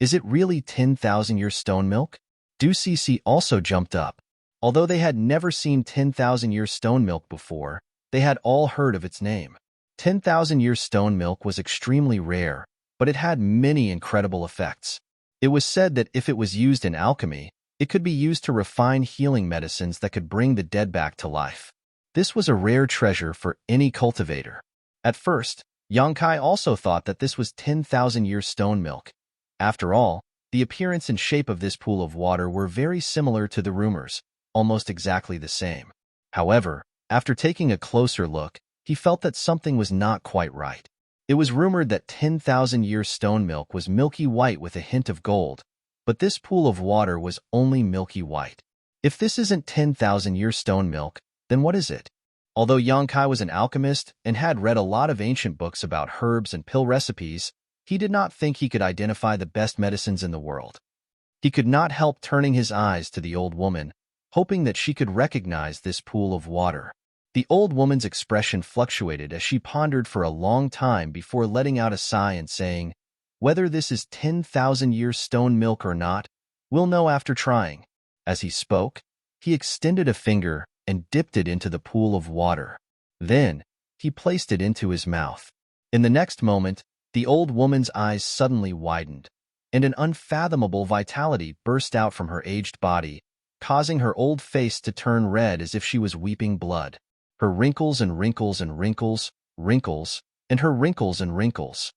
Is it really 10,000-year stone milk? Ducisi also jumped up. Although they had never seen 10,000-year stone milk before, they had all heard of its name. 10,000-year stone milk was extremely rare, but it had many incredible effects. It was said that if it was used in alchemy, it could be used to refine healing medicines that could bring the dead back to life. This was a rare treasure for any cultivator. At first, Yongkai also thought that this was 10,000-year stone milk. After all, the appearance and shape of this pool of water were very similar to the rumors, almost exactly the same. However, after taking a closer look, he felt that something was not quite right. It was rumored that 10,000-year stone milk was milky white with a hint of gold, but this pool of water was only milky white. If this isn't 10,000-year stone milk, then what is it? Although Yongkai was an alchemist and had read a lot of ancient books about herbs and pill recipes, he did not think he could identify the best medicines in the world. He could not help turning his eyes to the old woman, hoping that she could recognize this pool of water. The old woman's expression fluctuated as she pondered for a long time before letting out a sigh and saying, "Whether this is 10,000-year stone milk or not, we'll know after trying." As he spoke, he extended a finger and dipped it into the pool of water. Then, he placed it into his mouth. In the next moment, the old woman's eyes suddenly widened, and an unfathomable vitality burst out from her aged body, causing her old face to turn red as if she was weeping blood. Her wrinkles and wrinkles and wrinkles, wrinkles, and her wrinkles and wrinkles.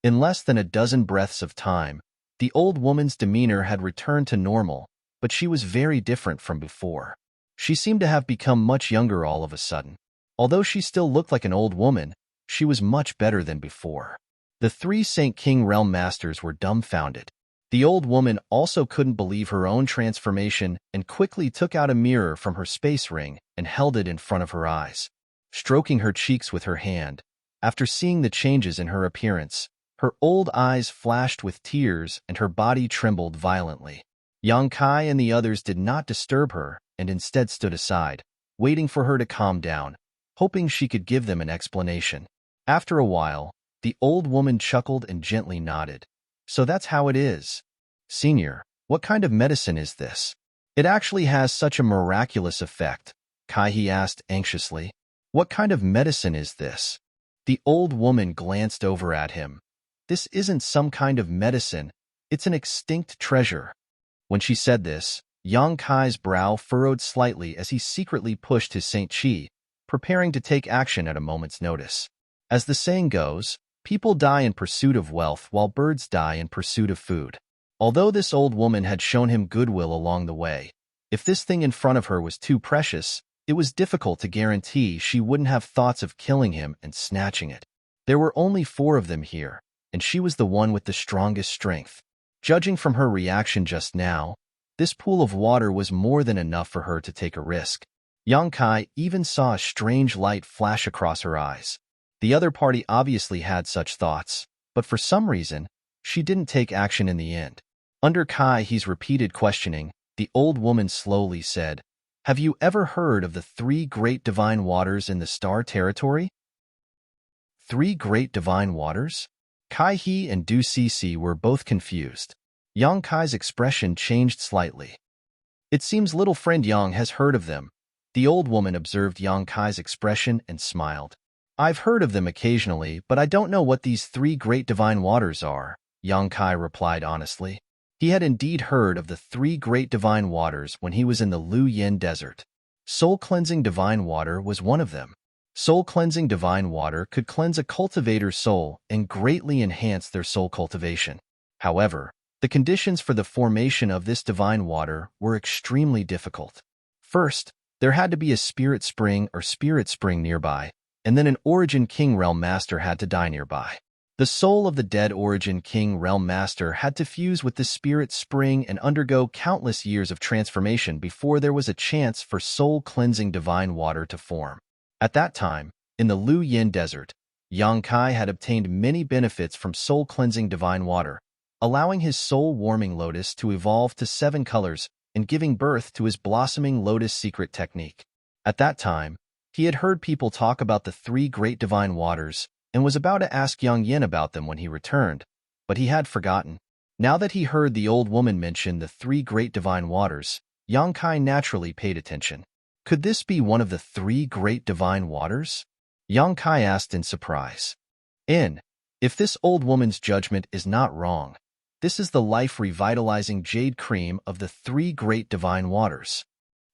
In less than a dozen breaths of time, the old woman's demeanor had returned to normal, but she was very different from before. She seemed to have become much younger all of a sudden. Although she still looked like an old woman, she was much better than before. The three St. King Realm Masters were dumbfounded. The old woman also couldn't believe her own transformation and quickly took out a mirror from her space ring and held it in front of her eyes. Stroking her cheeks with her hand, after seeing the changes in her appearance, her old eyes flashed with tears and her body trembled violently. Yongkai and the others did not disturb her and instead stood aside, waiting for her to calm down, hoping she could give them an explanation. After a while, the old woman chuckled and gently nodded. "So that's how it is. Senior, what kind of medicine is this? It actually has such a miraculous effect," Kaihi asked anxiously. "What kind of medicine is this?" The old woman glanced over at him. "This isn't some kind of medicine, it's an extinct treasure." When she said this, Yongkai's brow furrowed slightly as he secretly pushed his Saint Chi, preparing to take action at a moment's notice. As the saying goes, people die in pursuit of wealth while birds die in pursuit of food. Although this old woman had shown him goodwill along the way, if this thing in front of her was too precious, it was difficult to guarantee she wouldn't have thoughts of killing him and snatching it. There were only 4 of them here, and she was the one with the strongest strength. Judging from her reaction just now, this pool of water was more than enough for her to take a risk. Yongkai even saw a strange light flash across her eyes. The other party obviously had such thoughts, but for some reason, she didn't take action in the end. Under Kaihi's repeated questioning, the old woman slowly said, "Have you ever heard of the 3 great divine waters in the star territory?" 3 great divine waters? Kaihi and Ducisi were both confused. Yongkai's expression changed slightly. "It seems little friend Yang has heard of them." The old woman observed Yongkai's expression and smiled. "I've heard of them occasionally, but I don't know what these 3 great divine waters are," Yongkai replied honestly. He had indeed heard of the 3 great divine waters when he was in the Lu Yin Desert. Soul-cleansing divine water was one of them. Soul-cleansing divine water could cleanse a cultivator's soul and greatly enhance their soul cultivation. However, the conditions for the formation of this divine water were extremely difficult. First, there had to be a spirit spring nearby, and then an Origin King Realm Master had to die nearby. The soul of the dead Origin King Realm Master had to fuse with the spirit spring and undergo countless years of transformation before there was a chance for soul-cleansing divine water to form. At that time, in the Lu Yin Desert, Yongkai had obtained many benefits from soul-cleansing divine water, allowing his soul-warming lotus to evolve to 7 colors and giving birth to his blossoming lotus secret technique. At that time, He had heard people talk about the three great divine waters and was about to ask Young Yin about them when he returned, but he had forgotten. Now that he heard the old woman mention the three great divine waters, Yang Kai naturally paid attention. Could this be one of the three great divine waters? Yang Kai asked in surprise. If this old woman's judgment is not wrong, this is the life-revitalizing jade cream of the three great divine waters.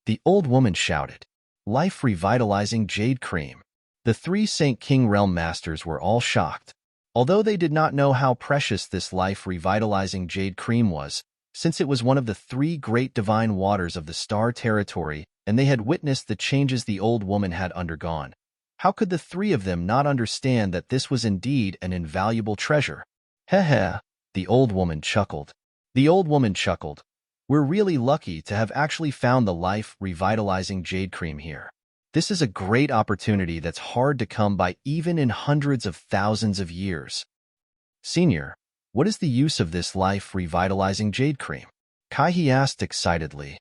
The old woman shouted, life-revitalizing jade cream. The three Saint King Realm Masters were all shocked. Although they did not know how precious this life-revitalizing jade cream was, since it was one of the three great divine waters of the Star Territory and they had witnessed the changes the old woman had undergone. How could the three of them not understand that this was indeed an invaluable treasure? Heh, the old woman chuckled. The old woman chuckled. We're really lucky to have actually found the life-revitalizing jade cream here. This is a great opportunity that's hard to come by even in hundreds of thousands of years. Senior, what is the use of this life-revitalizing jade cream? Kai asked excitedly.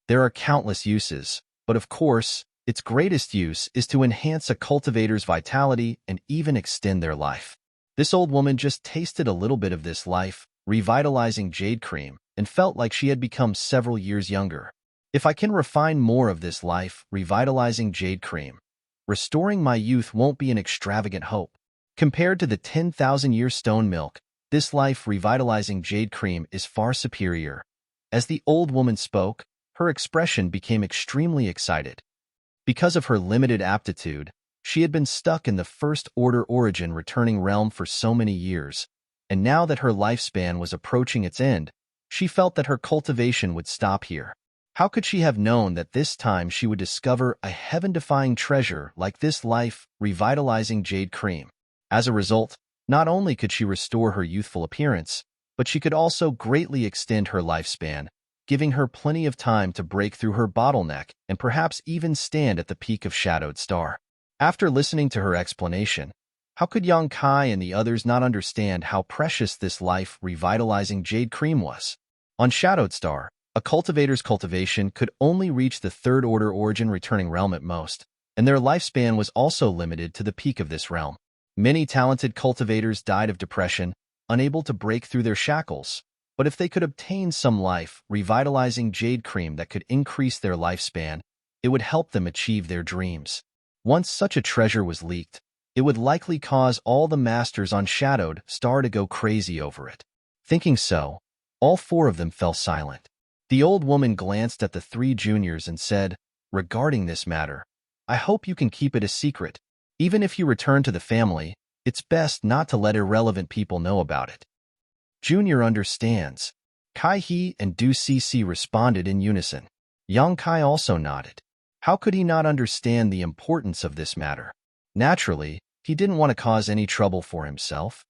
There are countless uses, but of course, its greatest use is to enhance a cultivator's vitality and even extend their life. This old woman just tasted a little bit of this life-revitalizing jade cream and felt like she had become several years younger. If I can refine more of this life-revitalizing jade cream, restoring my youth won't be an extravagant hope. Compared to the 10,000-year stone milk, this life-revitalizing jade cream is far superior. As the old woman spoke, her expression became extremely excited. Because of her limited aptitude, she had been stuck in the first-order origin returning realm for so many years, and now that her lifespan was approaching its end, she felt that her cultivation would stop here. How could she have known that this time she would discover a heaven-defying treasure like this life-revitalizing jade cream? As a result, not only could she restore her youthful appearance, but she could also greatly extend her lifespan, giving her plenty of time to break through her bottleneck and perhaps even stand at the peak of Shadowed Star. After listening to her explanation, how could Yang Kai and the others not understand how precious this life-revitalizing jade cream was? On Shadowed Star, a cultivator's cultivation could only reach the third-order origin returning realm at most, and their lifespan was also limited to the peak of this realm. Many talented cultivators died of depression, unable to break through their shackles, but if they could obtain some life-revitalizing jade cream that could increase their lifespan, it would help them achieve their dreams. Once such a treasure was leaked, it would likely cause all the masters on Shadowed Star to go crazy over it. Thinking so, all four of them fell silent. The old woman glanced at the three juniors and said, regarding this matter, I hope you can keep it a secret. Even if you return to the family, it's best not to let irrelevant people know about it. Junior understands. Kai and Du Cc responded in unison. Yang Kai also nodded. How could he not understand the importance of this matter? Naturally, he didn't want to cause any trouble for himself.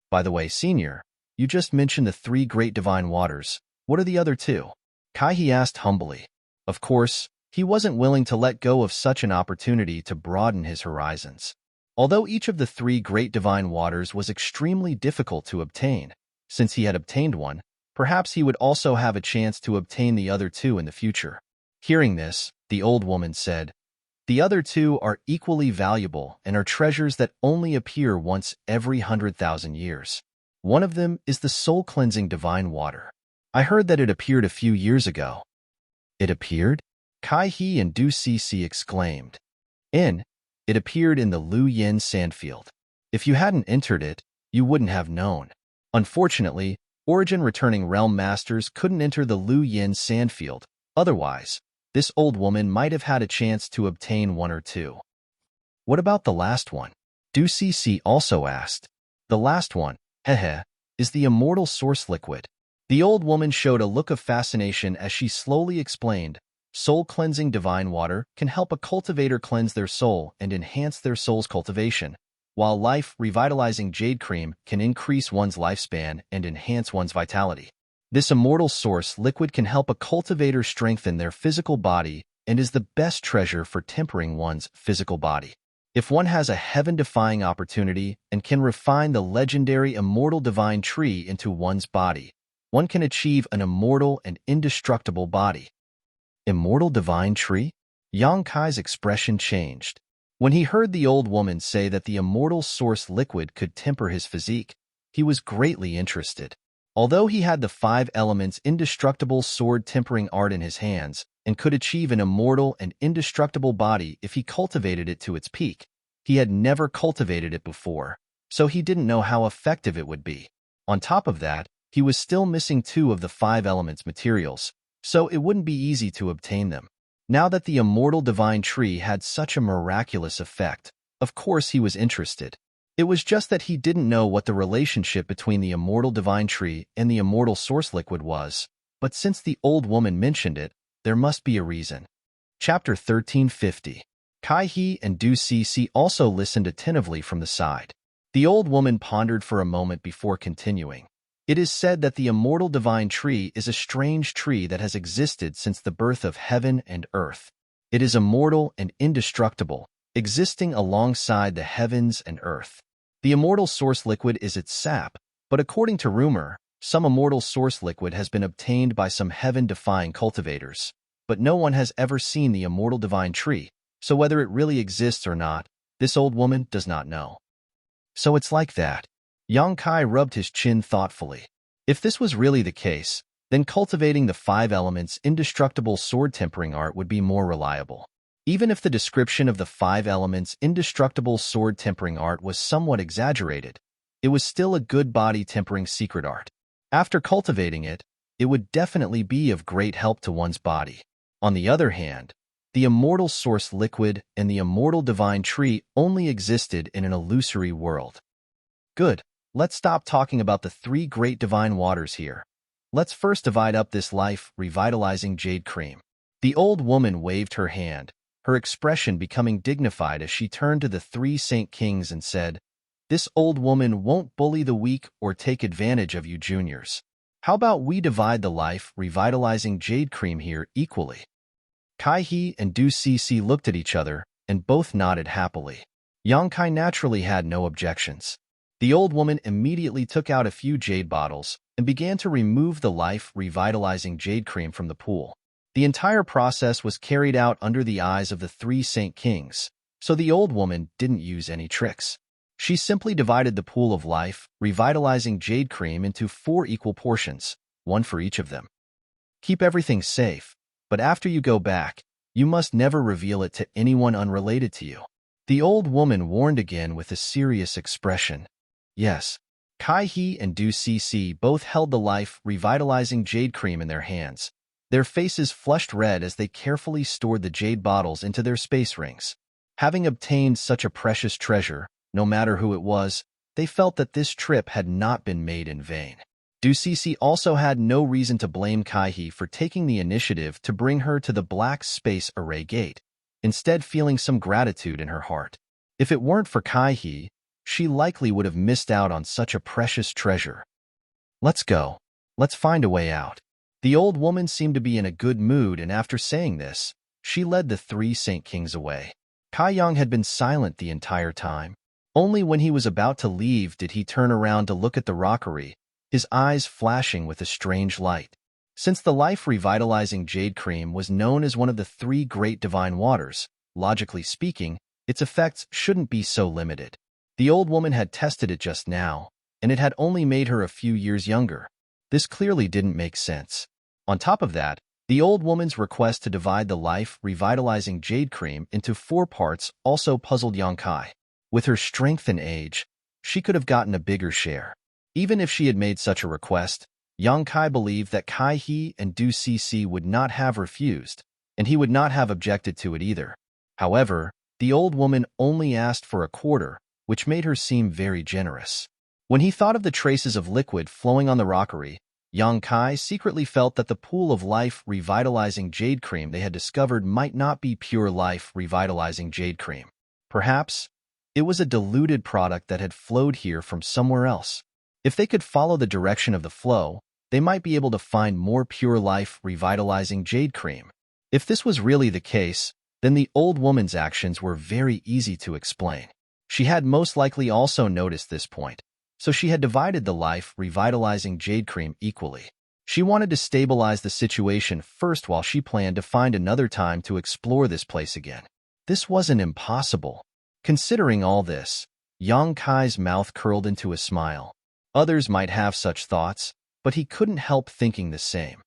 By the way, Senior, you just mentioned the three great divine waters. What are the other two? Kai asked humbly. Of course, he wasn't willing to let go of such an opportunity to broaden his horizons. Although each of the three great divine waters was extremely difficult to obtain, since he had obtained one, perhaps he would also have a chance to obtain the other two in the future. Hearing this, the old woman said, the other two are equally valuable and are treasures that only appear once every 100,000 years. One of them is the soul-cleansing divine water. I heard that it appeared a few years ago. It appeared? Kai and Du Cc exclaimed. It appeared in the Lu Yin sandfield. If you hadn't entered it, you wouldn't have known. Unfortunately, Origin returning realm masters couldn't enter the Lu Yin sandfield. Otherwise, this old woman might have had a chance to obtain one or two. What about the last one? Du Cc also asked. The last one, is the immortal source liquid. The old woman showed a look of fascination as she slowly explained, soul-cleansing divine water can help a cultivator cleanse their soul and enhance their soul's cultivation, while life-revitalizing jade cream can increase one's lifespan and enhance one's vitality. This immortal source liquid can help a cultivator strengthen their physical body and is the best treasure for tempering one's physical body. If one has a heaven-defying opportunity and can refine the legendary immortal divine tree into one's body, one can achieve an immortal and indestructible body. Immortal divine tree? Yang Kai's expression changed. When he heard the old woman say that the immortal source liquid could temper his physique, he was greatly interested. Although he had the 5 elements indestructible sword tempering art in his hands and could achieve an immortal and indestructible body if he cultivated it to its peak, he had never cultivated it before, so he didn't know how effective it would be. On top of that, he was still missing 2 of the 5 elements materials, so it wouldn't be easy to obtain them. Now that the immortal divine tree had such a miraculous effect, of course he was interested. It was just that he didn't know what the relationship between the immortal divine tree and the immortal source liquid was, but since the old woman mentioned it, there must be a reason. Chapter 1350. Kai He and Du Cece also listened attentively from the side. The old woman pondered for a moment before continuing. It is said that the immortal divine tree is a strange tree that has existed since the birth of heaven and earth. It is immortal and indestructible, existing alongside the heavens and earth. The immortal source liquid is its sap, but according to rumor, some immortal source liquid has been obtained by some heaven-defying cultivators. But no one has ever seen the immortal divine tree, so whether it really exists or not, this old woman does not know. So it's like that. Yang Kai rubbed his chin thoughtfully. If this was really the case, then cultivating the 5 elements indestructible sword tempering art would be more reliable. Even if the description of the 5 elements indestructible sword tempering art was somewhat exaggerated, it was still a good body tempering secret art. After cultivating it, it would definitely be of great help to one's body. On the other hand, the immortal source liquid and the immortal divine tree only existed in an illusory world. Good. Let's stop talking about the 3 great divine waters here. Let's first divide up this life revitalizing jade cream. The old woman waved her hand, her expression becoming dignified as she turned to the 3 Saint Kings and said, "This old woman won't bully the weak or take advantage of you juniors. How about we divide the life revitalizing jade cream here equally?" Kai He and Du Cece looked at each other and both nodded happily. Yang Kai naturally had no objections. The old woman immediately took out a few jade bottles and began to remove the life revitalizing jade cream from the pool. The entire process was carried out under the eyes of the 3 Saint Kings, so the old woman didn't use any tricks. She simply divided the pool of life revitalizing jade cream into 4 equal portions, 1 for each of them. Keep everything safe, but after you go back, you must never reveal it to anyone unrelated to you. The old woman warned again with a serious expression. Yes. Kai He and Du Cece both held the life revitalizing jade cream in their hands. Their faces flushed red as they carefully stored the jade bottles into their space rings. Having obtained such a precious treasure, no matter who it was, they felt that this trip had not been made in vain. Du Cece also had no reason to blame Kai He for taking the initiative to bring her to the black space array gate, instead feeling some gratitude in her heart. If it weren't for Kai He, she likely would have missed out on such a precious treasure. Let's go. Let's find a way out. The old woman seemed to be in a good mood, and after saying this, she led the 3 Saint Kings away. Kai Yang had been silent the entire time. Only when he was about to leave did he turn around to look at the rockery, his eyes flashing with a strange light. Since the life revitalizing jade cream was known as one of the 3 great divine waters, logically speaking, its effects shouldn't be so limited. The old woman had tested it just now, and it had only made her a few years younger. This clearly didn't make sense. On top of that, the old woman's request to divide the life revitalizing jade cream into 4 parts also puzzled Yang Kai. With her strength and age, she could have gotten a bigger share. Even if she had made such a request, Yang Kai believed that Kai He and Du Cece would not have refused, and he would not have objected to it either. However, the old woman only asked for a quarter, which made her seem very generous. When he thought of the traces of liquid flowing on the rockery, Yang Kai secretly felt that the pool of life revitalizing jade cream they had discovered might not be pure life revitalizing jade cream. Perhaps it was a diluted product that had flowed here from somewhere else. If they could follow the direction of the flow, they might be able to find more pure life revitalizing jade cream. If this was really the case, then the old woman's actions were very easy to explain. She had most likely also noticed this point, so she had divided the life revitalizing jade cream equally. She wanted to stabilize the situation first while she planned to find another time to explore this place again. This wasn't impossible. Considering all this, Yang Kai's mouth curled into a smile. Others might have such thoughts, but he couldn't help thinking the same.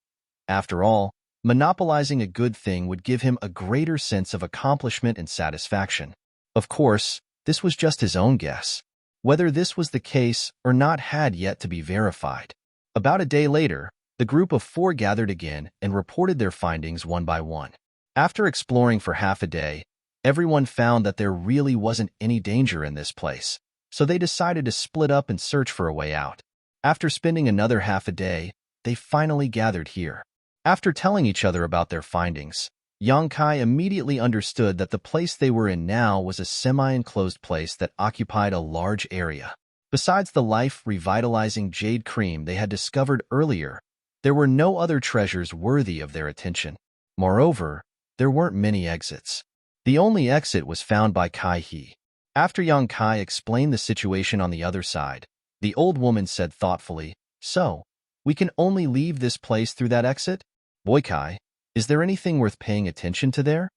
After all, monopolizing a good thing would give him a greater sense of accomplishment and satisfaction. Of course, this was just his own guess. Whether this was the case or not had yet to be verified. About a day later, the group of 4 gathered again and reported their findings one by one. After exploring for half a day, everyone found that there really wasn't any danger in this place, so they decided to split up and search for a way out. After spending another half a day, they finally gathered here. After telling each other about their findings, Yang Kai immediately understood that the place they were in now was a semi-enclosed place that occupied a large area. Besides the life-revitalizing jade cream they had discovered earlier, there were no other treasures worthy of their attention. Moreover, there weren't many exits. The only exit was found by Kai He. After Yang Kai explained the situation on the other side, the old woman said thoughtfully, "So, we can only leave this place through that exit? Boy Kai, is there anything worth paying attention to there?"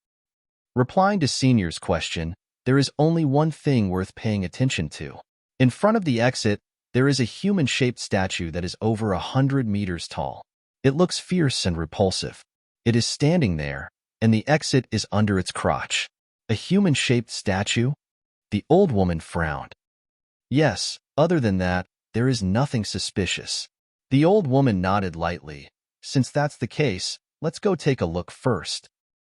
Replying to Senior's question, there is only one thing worth paying attention to. In front of the exit, there is a human-shaped statue that is over 100 meters tall. It looks fierce and repulsive. It is standing there, and the exit is under its crotch. A human-shaped statue? The old woman frowned. Yes, other than that, there is nothing suspicious. The old woman nodded lightly. Since that's the case, let's go take a look first.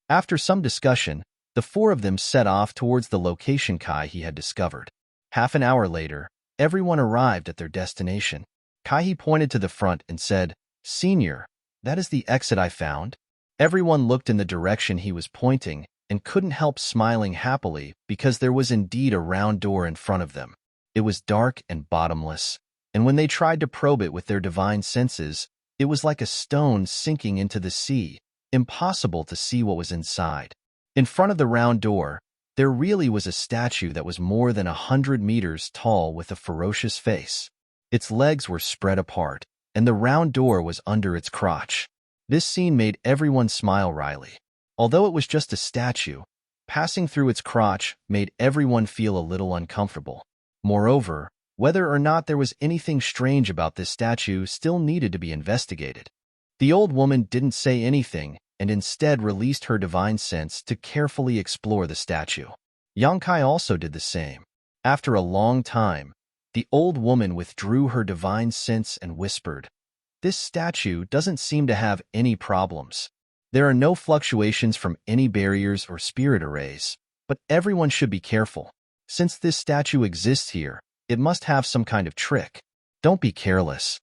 After some discussion, the 4 of them set off towards the location Kai He had discovered. Half an hour later, everyone arrived at their destination. Kai He pointed to the front and said, "Senior, that is the exit I found." Everyone looked in the direction he was pointing and couldn't help smiling happily because there was indeed a round door in front of them. It was dark and bottomless, and when they tried to probe it with their divine senses, it was like a stone sinking into the sea, impossible to see what was inside. In front of the round door, there really was a statue that was more than 100 meters tall with a ferocious face. Its legs were spread apart, and the round door was under its crotch. This scene made everyone smile wryly. Although it was just a statue, passing through its crotch made everyone feel a little uncomfortable. Moreover, whether or not there was anything strange about this statue still needed to be investigated. The old woman didn't say anything and instead released her divine sense to carefully explore the statue. Yang Kai also did the same. After a long time, the old woman withdrew her divine sense and whispered, "This statue doesn't seem to have any problems. There are no fluctuations from any barriers or spirit arrays, but everyone should be careful. Since this statue exists here, it must have some kind of trick. Don't be careless."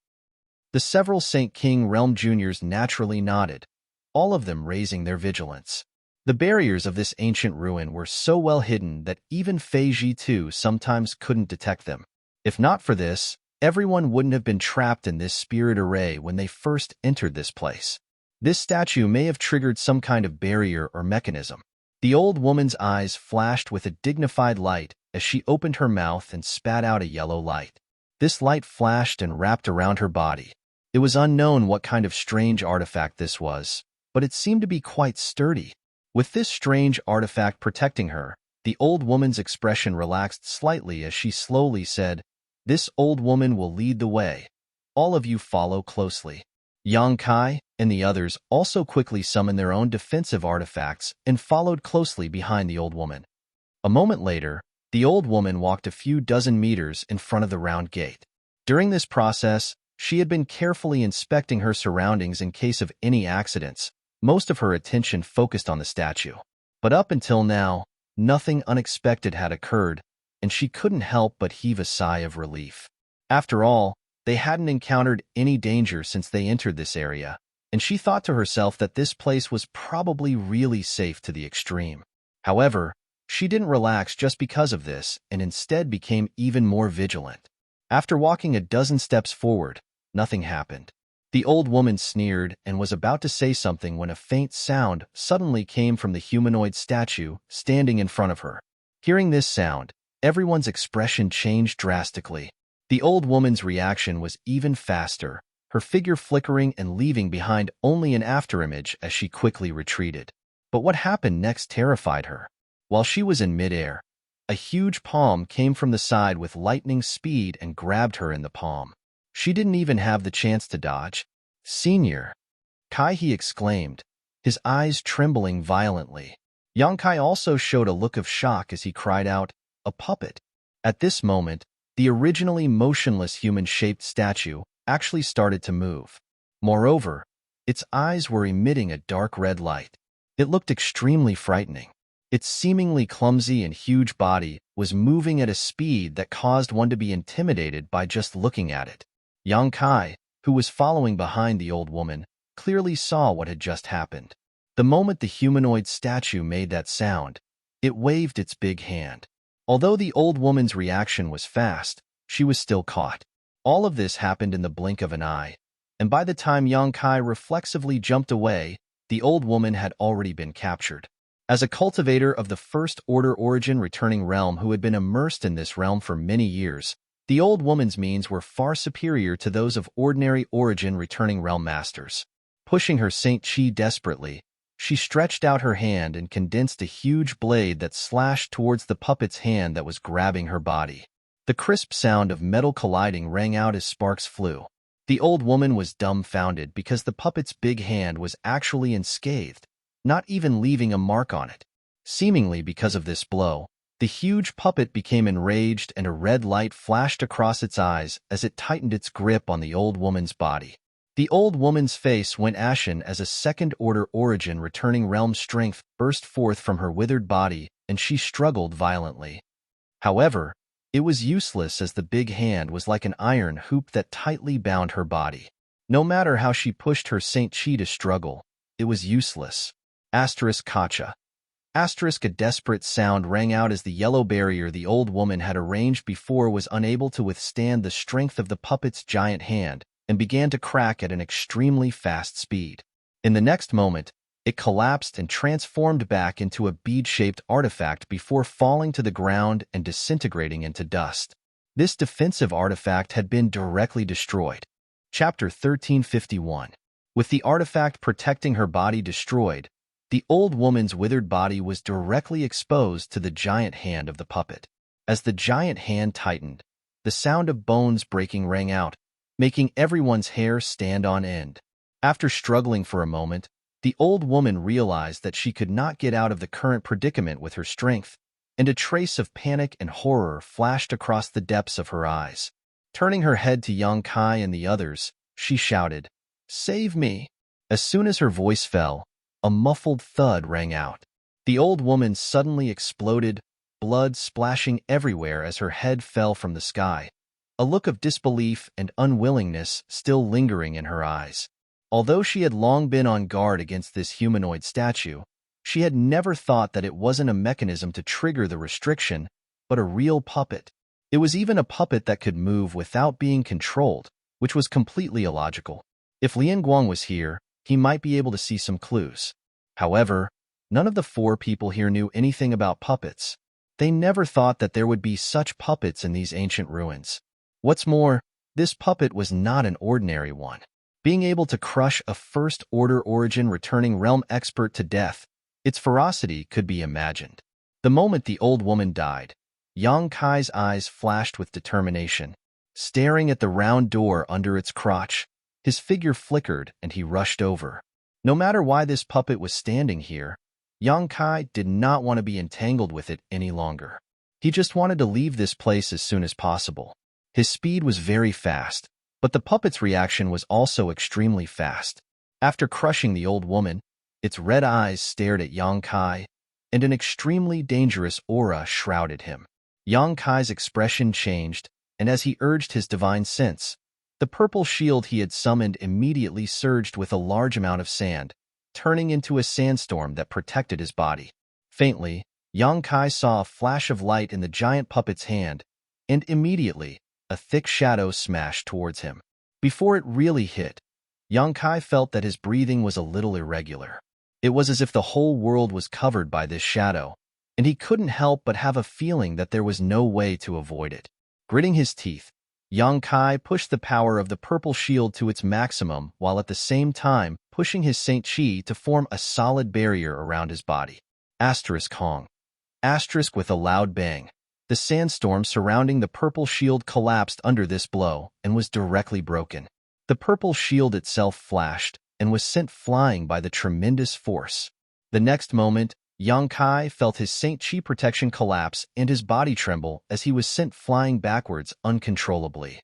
The several St. King Realm Juniors naturally nodded, all of them raising their vigilance. The barriers of this ancient ruin were so well hidden that even Fei Ji too sometimes couldn't detect them. If not for this, everyone wouldn't have been trapped in this spirit array when they first entered this place. This statue may have triggered some kind of barrier or mechanism. The old woman's eyes flashed with a dignified light as she opened her mouth and spat out a yellow light. This light flashed and wrapped around her body. It was unknown what kind of strange artifact this was, but it seemed to be quite sturdy. With this strange artifact protecting her, the old woman's expression relaxed slightly as she slowly said, "This old woman will lead the way. All of you follow closely." Yang Kai and the others also quickly summoned their own defensive artifacts and followed closely behind the old woman. A moment later, the old woman walked a few dozen meters in front of the round gate. During this process, she had been carefully inspecting her surroundings in case of any accidents, most of her attention focused on the statue. But up until now, nothing unexpected had occurred, and she couldn't help but heave a sigh of relief. After all, they hadn't encountered any danger since they entered this area, and she thought to herself that this place was probably really safe to the extreme. However, she didn't relax just because of this and instead became even more vigilant. After walking a dozen steps forward, nothing happened. The old woman sneered and was about to say something when a faint sound suddenly came from the humanoid statue standing in front of her. Hearing this sound, everyone's expression changed drastically. The old woman's reaction was even faster. her figure flickering and leaving behind only an afterimage as she quickly retreated. But what happened next terrified her. While she was in midair, a huge palm came from the side with lightning speed and grabbed her in the palm. She didn't even have the chance to dodge. "Senior," Kai, he exclaimed, his eyes trembling violently. Young Kai also showed a look of shock as he cried out, "A puppet." At this moment, the originally motionless human-shaped statue actually started to move. Moreover, its eyes were emitting a dark red light. It looked extremely frightening. Its seemingly clumsy and huge body was moving at a speed that caused one to be intimidated by just looking at it. Yang Kai, who was following behind the old woman, clearly saw what had just happened. The moment the humanoid statue made that sound, it waved its big hand. Although the old woman's reaction was fast, she was still caught. All of this happened in the blink of an eye, and by the time Yang Kai reflexively jumped away, the old woman had already been captured. As a cultivator of the First Order Origin returning realm who had been immersed in this realm for many years, the old woman's means were far superior to those of ordinary Origin returning realm masters. Pushing her Saint Chi desperately, she stretched out her hand and condensed a huge blade that slashed towards the puppet's hand that was grabbing her body. The crisp sound of metal colliding rang out as sparks flew. The old woman was dumbfounded because the puppet's big hand was actually unscathed, not even leaving a mark on it. Seemingly because of this blow, the huge puppet became enraged and a red light flashed across its eyes as it tightened its grip on the old woman's body. The old woman's face went ashen as a second-order origin returning realm strength burst forth from her withered body and she struggled violently. However, it was useless as the big hand was like an iron hoop that tightly bound her body. No matter how she pushed her Saint Chi to struggle, it was useless. Kacha. A desperate sound rang out as the yellow barrier the old woman had arranged before was unable to withstand the strength of the puppet's giant hand and began to crack at an extremely fast speed. In the next moment, it collapsed and transformed back into a bead-shaped artifact before falling to the ground and disintegrating into dust. This defensive artifact had been directly destroyed. Chapter 1351. With the artifact protecting her body destroyed, the old woman's withered body was directly exposed to the giant hand of the puppet. As the giant hand tightened, the sound of bones breaking rang out, making everyone's hair stand on end. After struggling for a moment, the old woman realized that she could not get out of the current predicament with her strength, and a trace of panic and horror flashed across the depths of her eyes. Turning her head to Yang Kai and the others, she shouted, "Save me!" As soon as her voice fell, a muffled thud rang out. The old woman suddenly exploded, blood splashing everywhere as her head fell from the sky, a look of disbelief and unwillingness still lingering in her eyes. Although she had long been on guard against this humanoid statue, she had never thought that it wasn't a mechanism to trigger the restriction, but a real puppet. It was even a puppet that could move without being controlled, which was completely illogical. If Lian Guang was here, he might be able to see some clues. However, none of the four people here knew anything about puppets. They never thought that there would be such puppets in these ancient ruins. What's more, this puppet was not an ordinary one. Being able to crush a first-order origin returning realm expert to death, its ferocity could be imagined. The moment the old woman died, Yang Kai's eyes flashed with determination. Staring at the round door under its crotch, his figure flickered and he rushed over. No matter why this puppet was standing here, Yang Kai did not want to be entangled with it any longer. He just wanted to leave this place as soon as possible. His speed was very fast, but the puppet's reaction was also extremely fast. After crushing the old woman, its red eyes stared at Yang Kai, and an extremely dangerous aura shrouded him. Yang Kai's expression changed, and as he urged his divine sense, the purple shield he had summoned immediately surged with a large amount of sand, turning into a sandstorm that protected his body. Faintly, Yang Kai saw a flash of light in the giant puppet's hand, and immediately, a thick shadow smashed towards him. Before it really hit, Yang Kai felt that his breathing was a little irregular. It was as if the whole world was covered by this shadow, and he couldn't help but have a feeling that there was no way to avoid it. Gritting his teeth, Yang Kai pushed the power of the purple shield to its maximum while at the same time pushing his Saint Chi to form a solid barrier around his body. Asterisk Hong. Asterisk with a loud bang. The sandstorm surrounding the purple shield collapsed under this blow and was directly broken. The purple shield itself flashed and was sent flying by the tremendous force. The next moment, Yang Kai felt his Saint Chi protection collapse and his body tremble as he was sent flying backwards uncontrollably.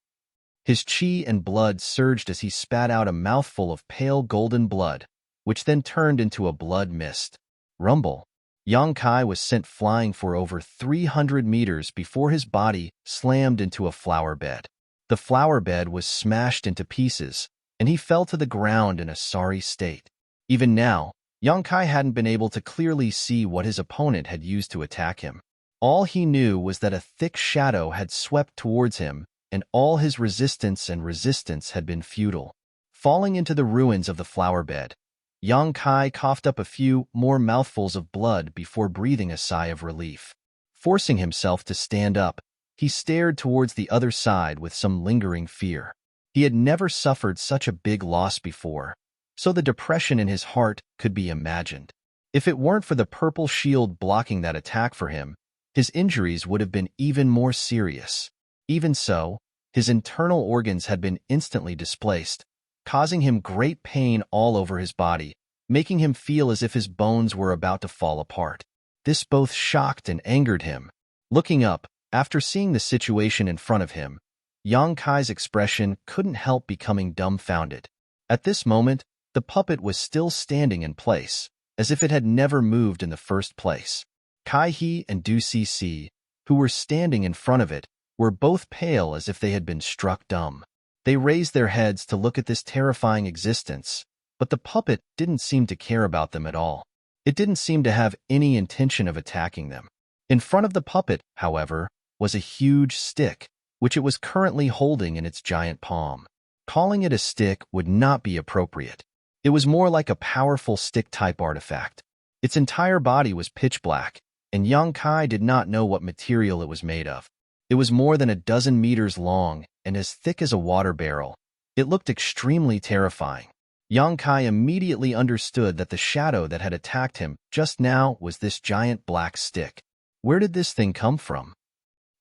His chi and blood surged as he spat out a mouthful of pale golden blood, which then turned into a blood mist. Rumble. Yang Kai was sent flying for over 300 meters before his body slammed into a flower bed. The flower bed was smashed into pieces, and he fell to the ground in a sorry state. Even now, Yang Kai hadn't been able to clearly see what his opponent had used to attack him. All he knew was that a thick shadow had swept towards him, and all his resistance had been futile. Falling into the ruins of the flower bed, Yang Kai coughed up a few more mouthfuls of blood before breathing a sigh of relief. Forcing himself to stand up, he stared towards the other side with some lingering fear. He had never suffered such a big loss before, so the depression in his heart could be imagined. If it weren't for the purple shield blocking that attack for him, his injuries would have been even more serious. Even so, his internal organs had been instantly displaced, causing him great pain all over his body, making him feel as if his bones were about to fall apart. This both shocked and angered him. Looking up, after seeing the situation in front of him, Yang Kai's expression couldn't help becoming dumbfounded. At this moment, the puppet was still standing in place, as if it had never moved in the first place. Kai He and Du Cc, who were standing in front of it, were both pale as if they had been struck dumb. They raised their heads to look at this terrifying existence, but the puppet didn't seem to care about them at all. It didn't seem to have any intention of attacking them. In front of the puppet, however, was a huge stick, which it was currently holding in its giant palm. Calling it a stick would not be appropriate. It was more like a powerful stick-type artifact. Its entire body was pitch black, and Yang Kai did not know what material it was made of. It was more than a dozen meters long and as thick as a water barrel. It looked extremely terrifying. Yang Kai immediately understood that the shadow that had attacked him just now was this giant black stick. Where did this thing come from?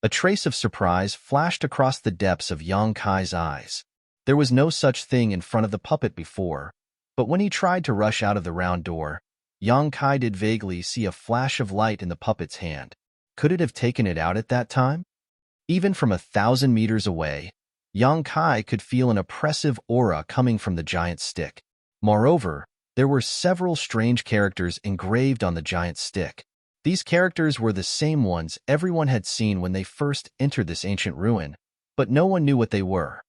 A trace of surprise flashed across the depths of Yang Kai's eyes. There was no such thing in front of the puppet before, but when he tried to rush out of the round door, Yang Kai did vaguely see a flash of light in the puppet's hand. Could it have taken it out at that time? Even from 1,000 meters away, Yang Kai could feel an oppressive aura coming from the giant stick. Moreover, there were several strange characters engraved on the giant stick. These characters were the same ones everyone had seen when they first entered this ancient ruin, but no one knew what they were.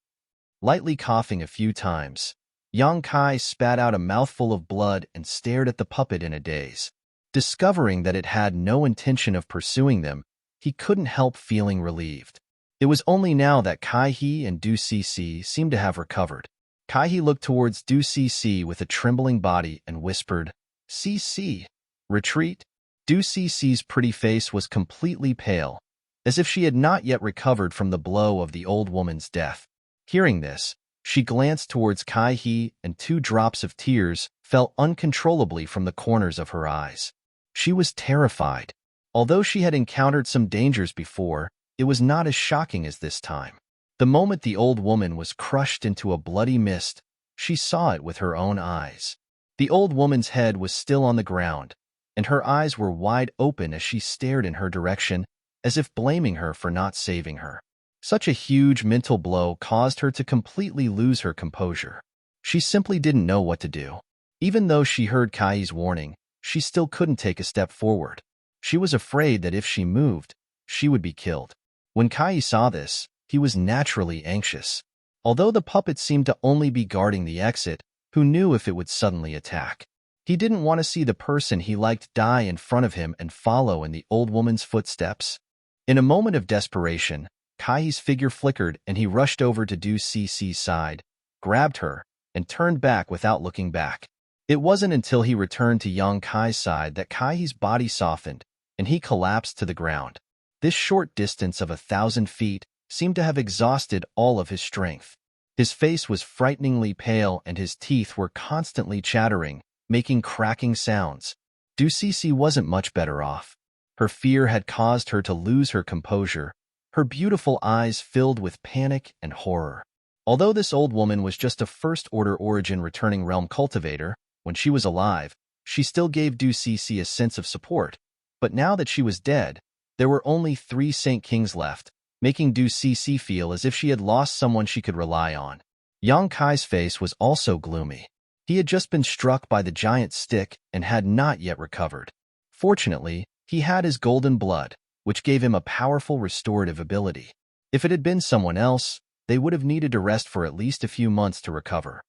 Lightly coughing a few times, Yang Kai spat out a mouthful of blood and stared at the puppet in a daze. Discovering that it had no intention of pursuing them, he couldn't help feeling relieved. It was only now that Kai He and Du Cc seemed to have recovered. Kai He looked towards Du Cc with a trembling body and whispered, "Cc, retreat." Du Cc's pretty face was completely pale, as if she had not yet recovered from the blow of the old woman's death. Hearing this, she glanced towards Kai He, and 2 drops of tears fell uncontrollably from the corners of her eyes. She was terrified. Although she had encountered some dangers before, it was not as shocking as this time. The moment the old woman was crushed into a bloody mist, she saw it with her own eyes. The old woman's head was still on the ground, and her eyes were wide open as she stared in her direction, as if blaming her for not saving her. Such a huge mental blow caused her to completely lose her composure. She simply didn't know what to do. Even though she heard Kai's warning, she still couldn't take a step forward. She was afraid that if she moved, she would be killed. When Kai saw this, he was naturally anxious. Although the puppet seemed to only be guarding the exit, who knew if it would suddenly attack? He didn't want to see the person he liked die in front of him and follow in the old woman's footsteps. In a moment of desperation, Kai's figure flickered and he rushed over to Du Cc's side, grabbed her, and turned back without looking back. It wasn't until he returned to Yang Kai's side that Kai's body softened, and he collapsed to the ground. This short distance of 1,000 feet seemed to have exhausted all of his strength. His face was frighteningly pale and his teeth were constantly chattering, making cracking sounds. Ducisi wasn't much better off. Her fear had caused her to lose her composure, her beautiful eyes filled with panic and horror. Although this old woman was just a first-order origin returning realm cultivator, when she was alive, she still gave Ducisi a sense of support. But now that she was dead, there were only 3 Saint Kings left, making Ducisi feel as if she had lost someone she could rely on. Yang Kai's face was also gloomy. He had just been struck by the giant stick and had not yet recovered. Fortunately, he had his golden blood, which gave him a powerful restorative ability. If it had been someone else, they would have needed to rest for at least a few months to recover.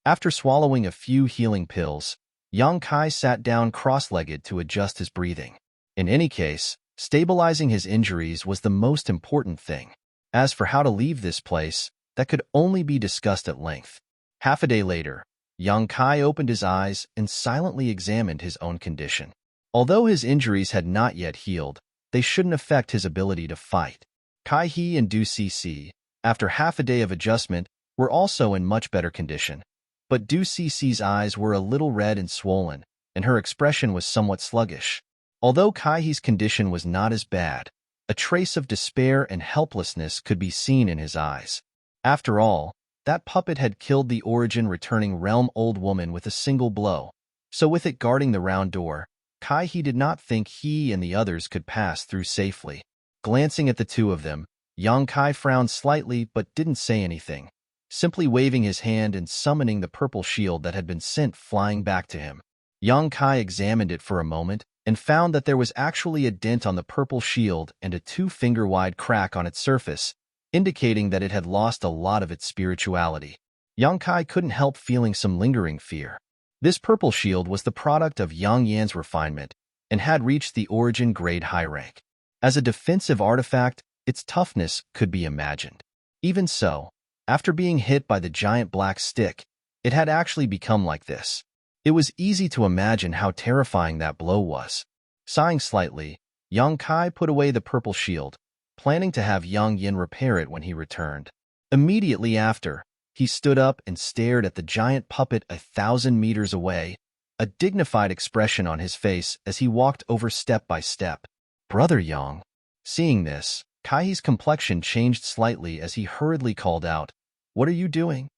After swallowing a few healing pills, Yang Kai sat down cross-legged to adjust his breathing. In any case, stabilizing his injuries was the most important thing. As for how to leave this place, that could only be discussed at length. Half a day later, Yang Kai opened his eyes and silently examined his own condition. Although his injuries had not yet healed, they shouldn't affect his ability to fight. Kai He and Du Cixi, after half a day of adjustment, were also in much better condition. But Du Cixi's eyes were a little red and swollen, and her expression was somewhat sluggish. Although Kai He's condition was not as bad, a trace of despair and helplessness could be seen in his eyes. After all, that puppet had killed the origin-returning realm old woman with a single blow, so with it guarding the round door, Kai He did not think he and the others could pass through safely. Glancing at the two of them, Yang Kai frowned slightly but didn't say anything, simply waving his hand and summoning the purple shield that had been sent flying back to him. Yang Kai examined it for a moment and found that there was actually a dent on the purple shield and a 2-finger-wide crack on its surface, indicating that it had lost a lot of its spirituality. Yang Kai couldn't help feeling some lingering fear. This purple shield was the product of Yang Yan's refinement and had reached the origin grade high rank. As a defensive artifact, its toughness could be imagined. Even so, after being hit by the giant black stick, it had actually become like this. It was easy to imagine how terrifying that blow was. Sighing slightly, Yang Kai put away the purple shield, planning to have Yang Yan repair it when he returned. Immediately after, he stood up and stared at the giant puppet 1,000 meters away, a dignified expression on his face as he walked over step by step. "Brother Yang." Seeing this, Kai's complexion changed slightly as he hurriedly called out, "What are you doing?"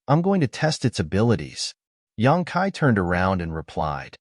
"I'm going to test its abilities." Yang Kai turned around and replied,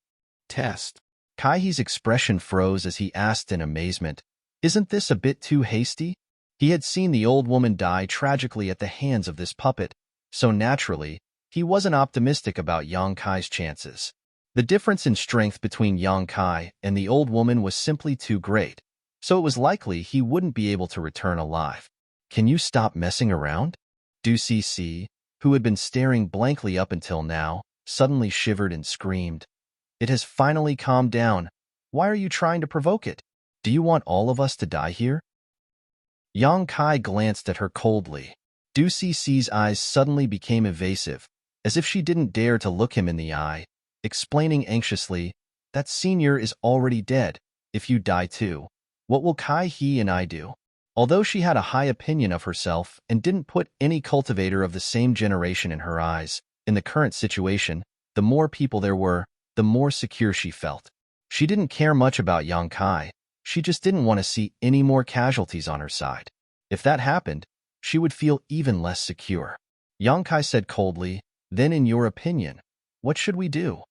"Test?" Kai's expression froze as he asked in amazement, "Isn't this a bit too hasty?" He had seen the old woman die tragically at the hands of this puppet, so naturally, he wasn't optimistic about Yang Kai's chances. The difference in strength between Yang Kai and the old woman was simply too great, so it was likely he wouldn't be able to return alive. "Can you stop messing around?" Du Cixi, who had been staring blankly up until now, suddenly shivered and screamed, "It has finally calmed down. Why are you trying to provoke it? Do you want all of us to die here?" Yang Kai glanced at her coldly. Du Cixi's eyes suddenly became evasive, as if she didn't dare to look him in the eye, explaining anxiously, "That senior is already dead. If you die too, what will Kai He and I do?" Although she had a high opinion of herself and didn't put any cultivator of the same generation in her eyes, in the current situation, the more people there were, the more secure she felt. She didn't care much about Yang Kai. She just didn't want to see any more casualties on her side. If that happened, she would feel even less secure. Yang Kai said coldly, "Then in your opinion, what should we do?"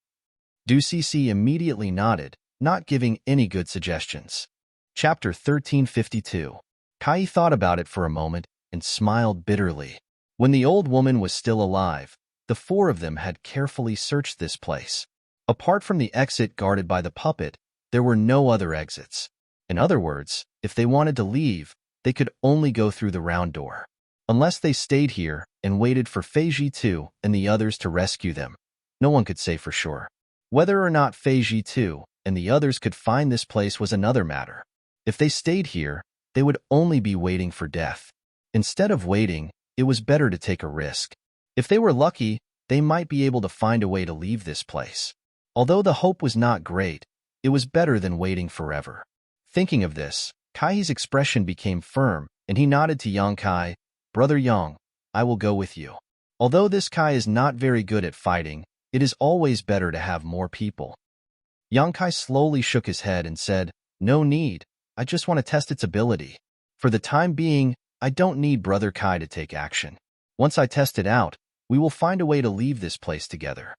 Du Cixi immediately nodded, not giving any good suggestions. Chapter 1352. Kai thought about it for a moment and smiled bitterly. When the old woman was still alive, the 4 of them had carefully searched this place. Apart from the exit guarded by the puppet, there were no other exits. In other words, if they wanted to leave, they could only go through the round door. Unless they stayed here and waited for Feiji 2 and the others to rescue them, no one could say for sure. Whether or not Feiji 2 and the others could find this place was another matter. If they stayed here, they would only be waiting for death. Instead of waiting, it was better to take a risk. If they were lucky, they might be able to find a way to leave this place. Although the hope was not great, it was better than waiting forever. Thinking of this, Kai's expression became firm and he nodded to Yang Kai. Brother Yang, I will go with you. Although this Kai is not very good at fighting, it is always better to have more people. Yang Kai slowly shook his head and said, No need, I just want to test its ability. For the time being, I don't need Brother Kai to take action. Once I test it out, we will find a way to leave this place together.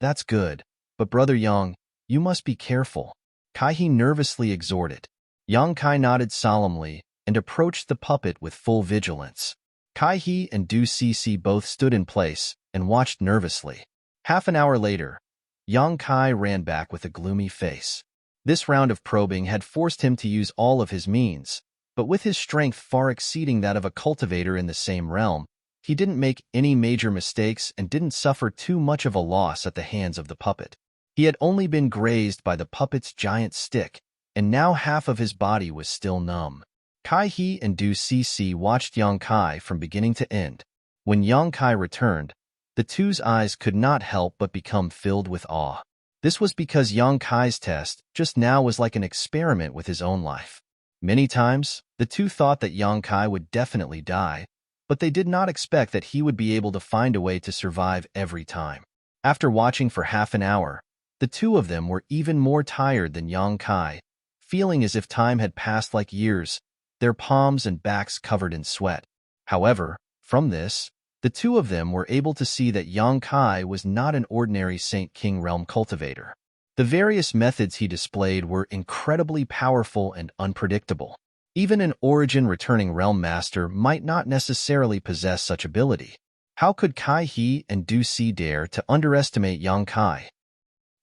That's good, but Brother Yang, you must be careful. Kai He nervously exhorted. Yang Kai nodded solemnly and approached the puppet with full vigilance. Kai He and Du Cece both stood in place and watched nervously. Half an hour later, Yang Kai ran back with a gloomy face. This round of probing had forced him to use all of his means, but with his strength far exceeding that of a cultivator in the same realm, he didn't make any major mistakes and didn't suffer too much of a loss at the hands of the puppet. He had only been grazed by the puppet's giant stick, and now half of his body was still numb. Kai He and Du Cece watched Yang Kai from beginning to end. When Yang Kai returned, the two's eyes could not help but become filled with awe. This was because Yang Kai's test just now was like an experiment with his own life. Many times, the two thought that Yang Kai would definitely die, but they did not expect that he would be able to find a way to survive every time. After watching for half an hour, the two of them were even more tired than Yang Kai, feeling as if time had passed like years, their palms and backs covered in sweat. However, from this, the two of them were able to see that Yang Kai was not an ordinary Saint King realm cultivator. The various methods he displayed were incredibly powerful and unpredictable. Even an origin returning realm master might not necessarily possess such ability. How could Kai He and Du Si dare to underestimate Yang Kai?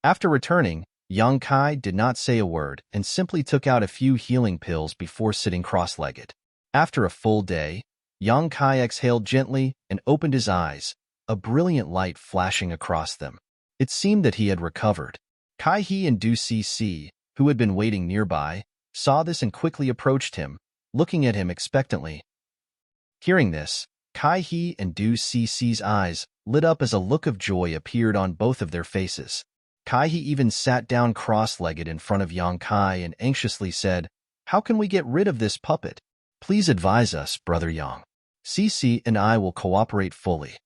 After returning, Yang Kai did not say a word and simply took out a few healing pills before sitting cross-legged. After a full day, Yang Kai exhaled gently and opened his eyes, a brilliant light flashing across them. It seemed that he had recovered. Kai He and Du Cece, who had been waiting nearby, saw this and quickly approached him, looking at him expectantly. Hearing this, Kai He and Du Cece's eyes lit up as a look of joy appeared on both of their faces. Kai He even sat down cross-legged in front of Yang Kai and anxiously said, How can we get rid of this puppet? Please advise us, Brother Yang. Cece and I will cooperate fully.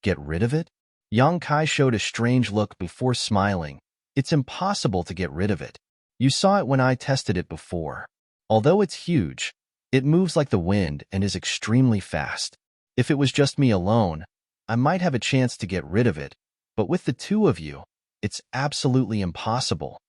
Get rid of it? Yang Kai showed a strange look before smiling. It's impossible to get rid of it. You saw it when I tested it before. Although it's huge, it moves like the wind and is extremely fast. If it was just me alone, I might have a chance to get rid of it, but with the two of you, it's absolutely impossible.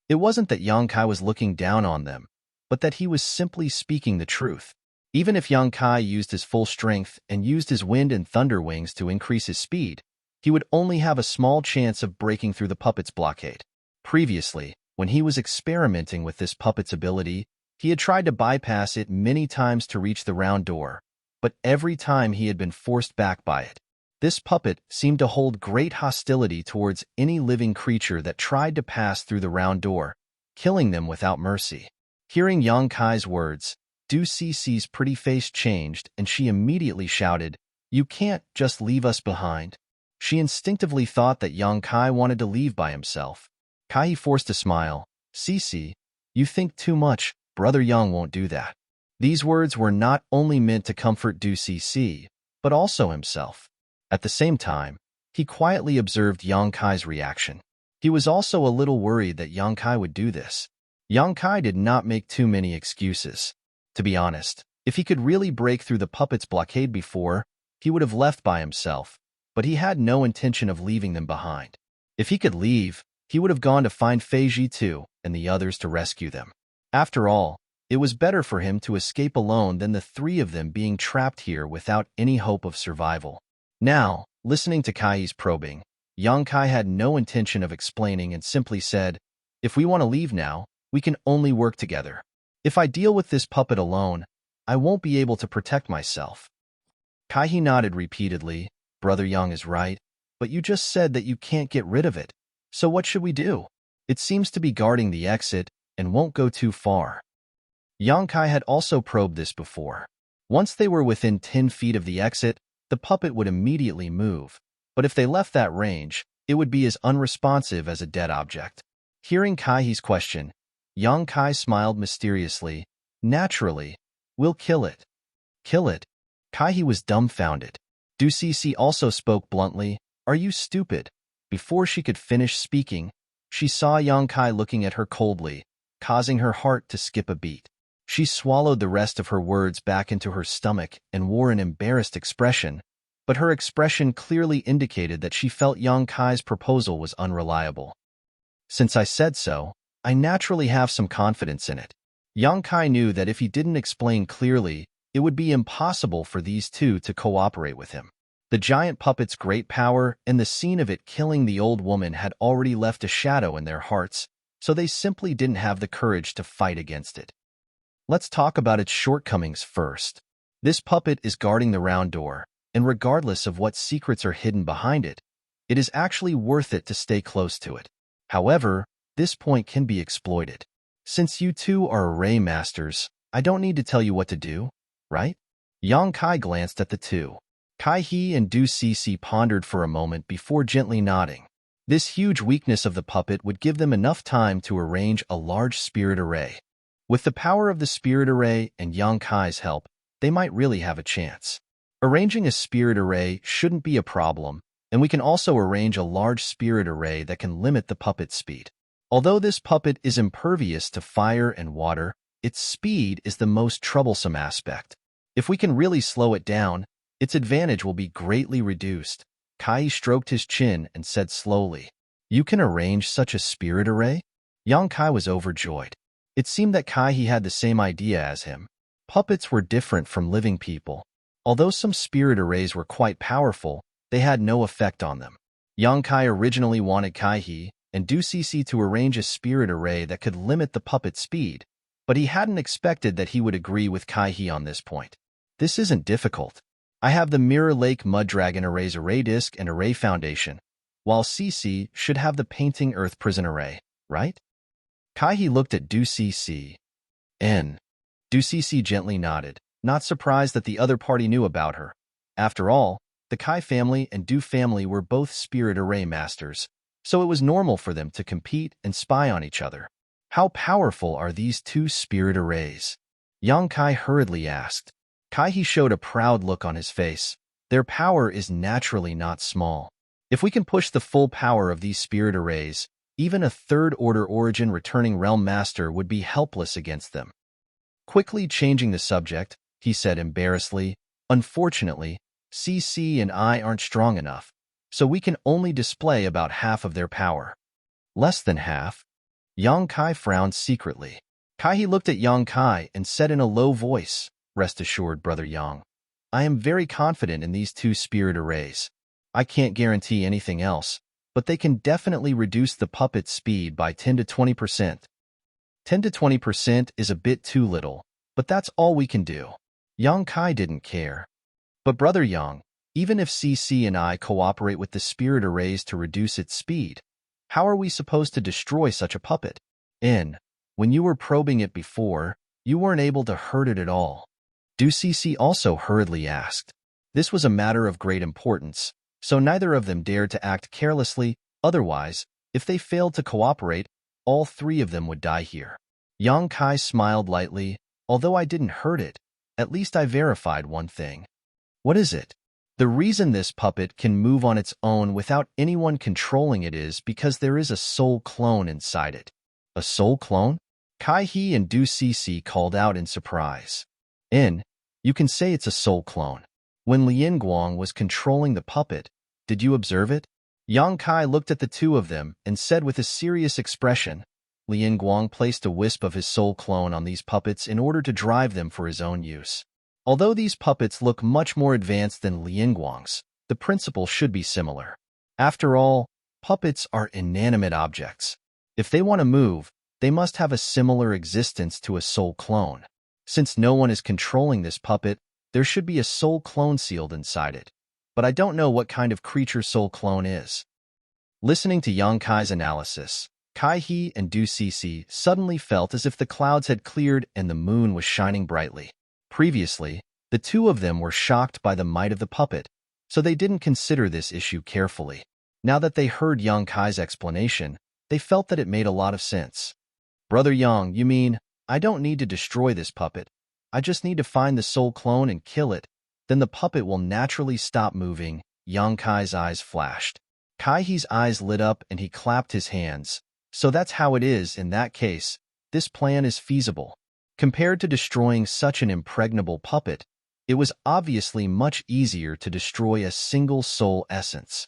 It wasn't that Yang Kai was looking down on them, but that he was simply speaking the truth. Even if Yang Kai used his full strength and used his wind and thunder wings to increase his speed, he would only have a small chance of breaking through the puppet's blockade. Previously, when he was experimenting with this puppet's ability, he had tried to bypass it many times to reach the round door, but every time he had been forced back by it. This puppet seemed to hold great hostility towards any living creature that tried to pass through the round door, killing them without mercy. Hearing Yang Kai's words, Du Cece's pretty face changed and she immediately shouted, You can't just leave us behind. She instinctively thought that Yang Kai wanted to leave by himself. Kai forced a smile. Cece, you think too much, Brother Yang won't do that. These words were not only meant to comfort Du Cece, but also himself. At the same time, he quietly observed Yang Kai's reaction. He was also a little worried that Yang Kai would do this. Yang Kai did not make too many excuses. To be honest, if he could really break through the puppet's blockade before, he would have left by himself, but he had no intention of leaving them behind. If he could leave, he would have gone to find Feiji too and the others to rescue them. After all, it was better for him to escape alone than the three of them being trapped here without any hope of survival. Now, listening to Kai's probing, Yang Kai had no intention of explaining and simply said, If we want to leave now, we can only work together. If I deal with this puppet alone, I won't be able to protect myself. Kai nodded repeatedly. Brother Yang is right, but you just said that you can't get rid of it. So what should we do? It seems to be guarding the exit and won't go too far. Yang Kai had also probed this before. Once they were within 10 feet of the exit, the puppet would immediately move, but if they left that range, it would be as unresponsive as a dead object. Hearing Kai's question, Yang Kai smiled mysteriously. Naturally, We'll kill it. Kill it? Kai was dumbfounded. Du Cece also spoke bluntly. Are you stupid? Before she could finish speaking, she saw Yang Kai looking at her coldly, causing her heart to skip a beat. She swallowed the rest of her words back into her stomach and wore an embarrassed expression, but her expression clearly indicated that she felt Yang Kai's proposal was unreliable. Since I said so, I naturally have some confidence in it. Yang Kai knew that if he didn't explain clearly, it would be impossible for these two to cooperate with him. The giant puppet's great power and the scene of it killing the old woman had already left a shadow in their hearts, so they simply didn't have the courage to fight against it. Let's talk about its shortcomings first. This puppet is guarding the round door, and regardless of what secrets are hidden behind it, it is actually worth it to stay close to it. However, this point can be exploited. Since you two are array masters, I don't need to tell you what to do, right? Yang Kai glanced at the two. Kai He and Du Cece pondered for a moment before gently nodding. This huge weakness of the puppet would give them enough time to arrange a large spirit array. With the power of the spirit array and Yang Kai's help, they might really have a chance. Arranging a spirit array shouldn't be a problem, and we can also arrange a large spirit array that can limit the puppet's speed. Although this puppet is impervious to fire and water, its speed is the most troublesome aspect. If we can really slow it down, its advantage will be greatly reduced. Kai stroked his chin and said slowly, "You can arrange such a spirit array?" Yang Kai was overjoyed. It seemed that Kai had the same idea as him. Puppets were different from living people. Although some spirit arrays were quite powerful, they had no effect on them. Yang Kai originally wanted Kai and Du Cece to arrange a spirit array that could limit the puppet's speed, but he hadn't expected that he would agree with Kai on this point. This isn't difficult. I have the Mirror Lake Mud Dragon Array's array disk and array foundation, while Cece should have the Painting Earth Prison Array, right? Kai looked at Du Cece. Du Cece gently nodded, not surprised that the other party knew about her. After all, the Kai family and Du family were both spirit array masters, so it was normal for them to compete and spy on each other. How powerful are these two spirit arrays? Yang Kai hurriedly asked. Kai showed a proud look on his face. Their power is naturally not small. If we can push the full power of these spirit arrays, even a third-order origin returning realm master would be helpless against them. Quickly changing the subject, he said embarrassedly, "Unfortunately, CC and I aren't strong enough, so we can only display about half of their power." Less than half? Yang Kai frowned secretly. Kai looked at Yang Kai and said in a low voice, "Rest assured, Brother Yang. I am very confident in these two spirit arrays. I can't guarantee anything else, but they can definitely reduce the puppet's speed by 10 to 20%. 10 to 20% is a bit too little, but that's all we can do." Yang Kai didn't care. "But Brother Yang, even if CC and I cooperate with the spirit arrays to reduce its speed, how are we supposed to destroy such a puppet? When you were probing it before, you weren't able to hurt it at all." Du Cece also hurriedly asked. This was a matter of great importance, so neither of them dared to act carelessly, otherwise, if they failed to cooperate, all three of them would die here. Yang Kai smiled lightly. "Although I didn't hurt it, at least I verified one thing." "What is it?" "The reason this puppet can move on its own without anyone controlling it is because there is a soul clone inside it." "A soul clone?" Kai and Du Cece called out in surprise. You can say it's a soul clone. When Lian Guang was controlling the puppet, did you observe it?" Yang Kai looked at the two of them and said with a serious expression, "Lian Guang placed a wisp of his soul clone on these puppets in order to drive them for his own use. Although these puppets look much more advanced than Lian Guang's, the principle should be similar. After all, puppets are inanimate objects. If they want to move, they must have a similar existence to a soul clone. Since no one is controlling this puppet, there should be a soul clone sealed inside it. But I don't know what kind of creature soul clone is." Listening to Yang Kai's analysis, Kai and Du Cece suddenly felt as if the clouds had cleared and the moon was shining brightly. Previously, the two of them were shocked by the might of the puppet, so they didn't consider this issue carefully. Now that they heard Yang Kai's explanation, they felt that it made a lot of sense. "Brother Yang, you mean, I don't need to destroy this puppet. I just need to find the soul clone and kill it. Then the puppet will naturally stop moving. Yang Kai's eyes flashed. Kaihe's eyes lit up and he clapped his hands. So that's how it is in that case. This plan is feasible. Compared to destroying such an impregnable puppet, it was obviously much easier to destroy a single soul essence.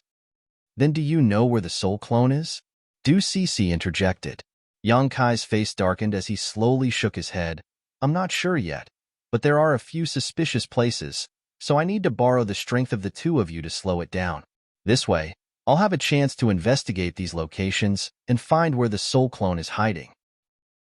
Then do you know where the soul clone is? Du Cece interjected. Yang Kai's face darkened as he slowly shook his head. I'm not sure yet, but there are a few suspicious places, so I need to borrow the strength of the two of you to slow it down. This way, I'll have a chance to investigate these locations and find where the soul clone is hiding.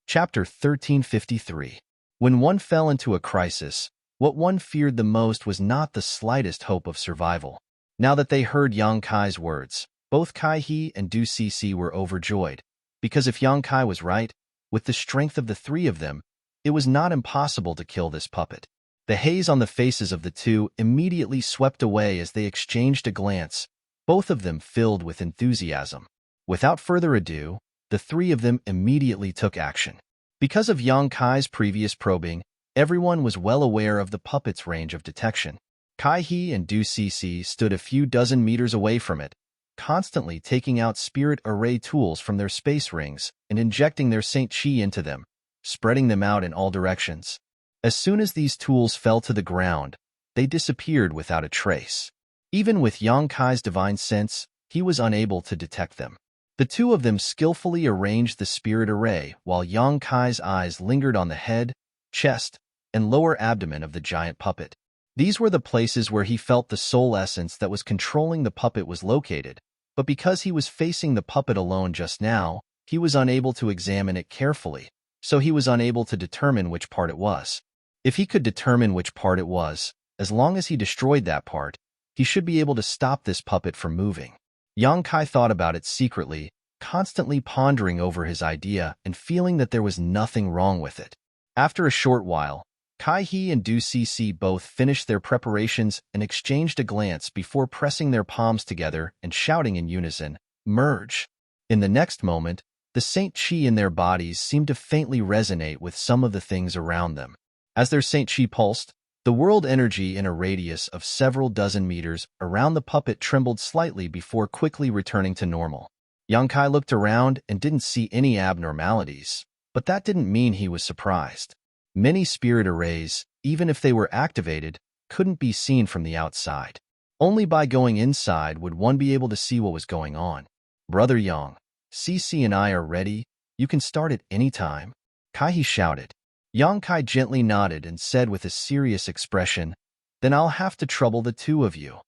Chapter 1353. When one fell into a crisis, what one feared the most was not the slightest hope of survival. Now that they heard Yang Kai's words, both Kaihe and Du Cece were overjoyed, because if Yang Kai was right, with the strength of the three of them, it was not impossible to kill this puppet. The haze on the faces of the two immediately swept away as they exchanged a glance, both of them filled with enthusiasm. Without further ado, the three of them immediately took action. Because of Yang Kai's previous probing, everyone was well aware of the puppet's range of detection. Kaihe and Du Cece stood a few dozen meters away from it, constantly taking out spirit array tools from their space rings and injecting their Saint Chi into them, spreading them out in all directions. As soon as these tools fell to the ground, they disappeared without a trace. Even with Yang Kai's divine sense, he was unable to detect them. The two of them skillfully arranged the spirit array while Yang Kai's eyes lingered on the head, chest, and lower abdomen of the giant puppet. These were the places where he felt the soul essence that was controlling the puppet was located, but because he was facing the puppet alone just now, he was unable to examine it carefully, so he was unable to determine which part it was. If he could determine which part it was, as long as he destroyed that part, he should be able to stop this puppet from moving. Yang Kai thought about it secretly, constantly pondering over his idea and feeling that there was nothing wrong with it. After a short while, Kaihe and Du Cece both finished their preparations and exchanged a glance before pressing their palms together and shouting in unison, "Merge!" In the next moment, the Saint Chi in their bodies seemed to faintly resonate with some of the things around them. As their Saint Chi pulsed, the world energy in a radius of several dozen meters around the puppet trembled slightly before quickly returning to normal. Yang Kai looked around and didn't see any abnormalities, but that didn't mean he was surprised. Many spirit arrays, even if they were activated, couldn't be seen from the outside. Only by going inside would one be able to see what was going on. "Brother Yang, Cece and I are ready. You can start at any time," Kaihe shouted. Yang Kai gently nodded and said with a serious expression, "Then I'll have to trouble the two of you.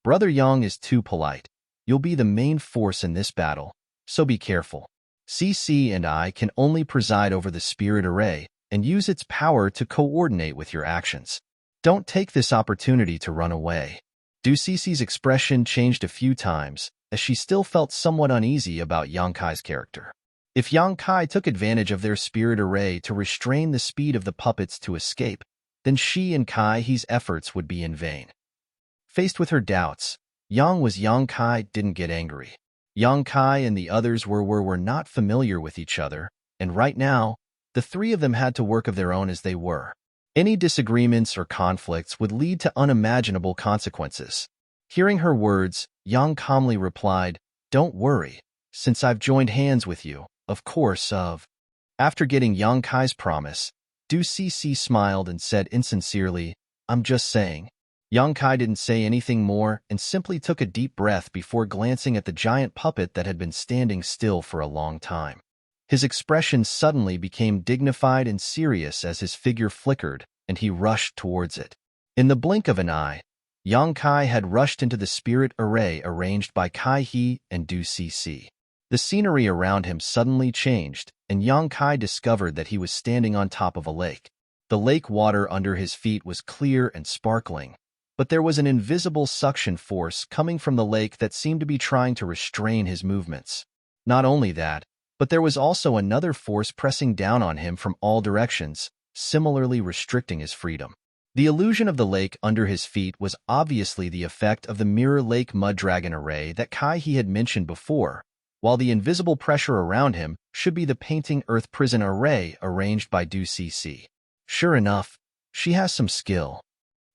Brother Yang is too polite. You'll be the main force in this battle, so be careful. Cece and I can only preside over the spirit array and use its power to coordinate with your actions. Don't take this opportunity to run away." Du Cece's expression changed a few times, as she still felt somewhat uneasy about Yang Kai's character. If Yang Kai took advantage of their spirit array to restrain the speed of the puppets to escape, then she and Kaihe's efforts would be in vain. Faced with her doubts, Yang Kai didn't get angry. Yang Kai and the others were not familiar with each other, and right now, the three of them had to work of their own as they were. Any disagreements or conflicts would lead to unimaginable consequences. Hearing her words, Yang calmly replied, "Don't worry, since I've joined hands with you, of course." After getting Yang Kai's promise, Du Cece smiled and said insincerely, "I'm just saying." Yang Kai didn't say anything more and simply took a deep breath before glancing at the giant puppet that had been standing still for a long time. His expression suddenly became dignified and serious as his figure flickered, and he rushed towards it. In the blink of an eye, Yang Kai had rushed into the spirit array arranged by Kaihe and Du Cece. The scenery around him suddenly changed, and Yang Kai discovered that he was standing on top of a lake. The lake water under his feet was clear and sparkling, but there was an invisible suction force coming from the lake that seemed to be trying to restrain his movements. Not only that, but there was also another force pressing down on him from all directions, similarly restricting his freedom. The illusion of the lake under his feet was obviously the effect of the Mirror Lake Mud Dragon array that Kaihe had mentioned before, while the invisible pressure around him should be the Painting Earth Prison array arranged by Du Cece. Sure enough, She has some skill.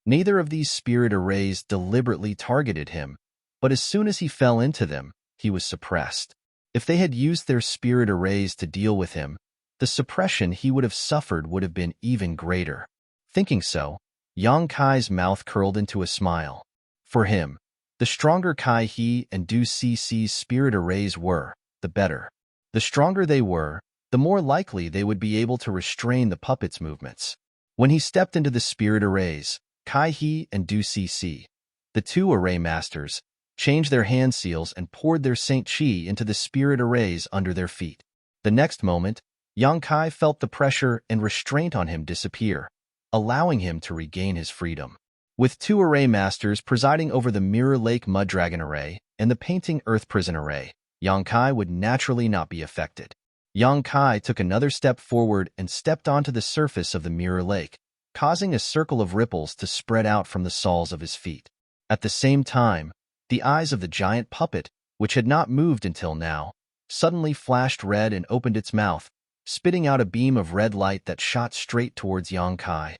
Neither of these spirit arrays deliberately targeted him, but as soon as he fell into them, he was suppressed. If they had used their spirit arrays to deal with him, the suppression he would have suffered would have been even greater. Thinking so, Yang Kai's mouth curled into a smile. For him, the stronger Kai He and Du Cic's spirit arrays were, the better. The stronger they were, the more likely they would be able to restrain the puppet's movements. When he stepped into the spirit arrays, Kai He and Du Cic, the two array masters, changed their hand seals and poured their Saint Chi into the spirit arrays under their feet. The next moment, Yang Kai felt the pressure and restraint on him disappear, allowing him to regain his freedom. With two array masters presiding over the Mirror Lake Mud Dragon array and the Painting Earth Prison array, Yang Kai would naturally not be affected. Yang Kai took another step forward and stepped onto the surface of the Mirror Lake, causing a circle of ripples to spread out from the soles of his feet. At the same time, the eyes of the giant puppet, which had not moved until now, suddenly flashed red and opened its mouth, spitting out a beam of red light that shot straight towards Yang Kai.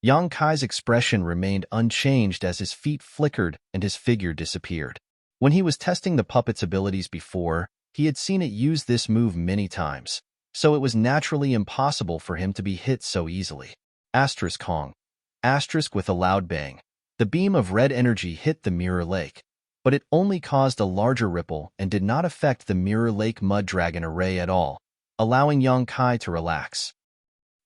Yang Kai's expression remained unchanged as his feet flickered and his figure disappeared. When he was testing the puppet's abilities before, he had seen it use this move many times, so it was naturally impossible for him to be hit so easily. Asterisk Kong. Asterisk with a loud bang. The beam of red energy hit the Mirror Lake, but it only caused a larger ripple and did not affect the Mirror Lake Mud Dragon array at all, allowing Yang Kai to relax.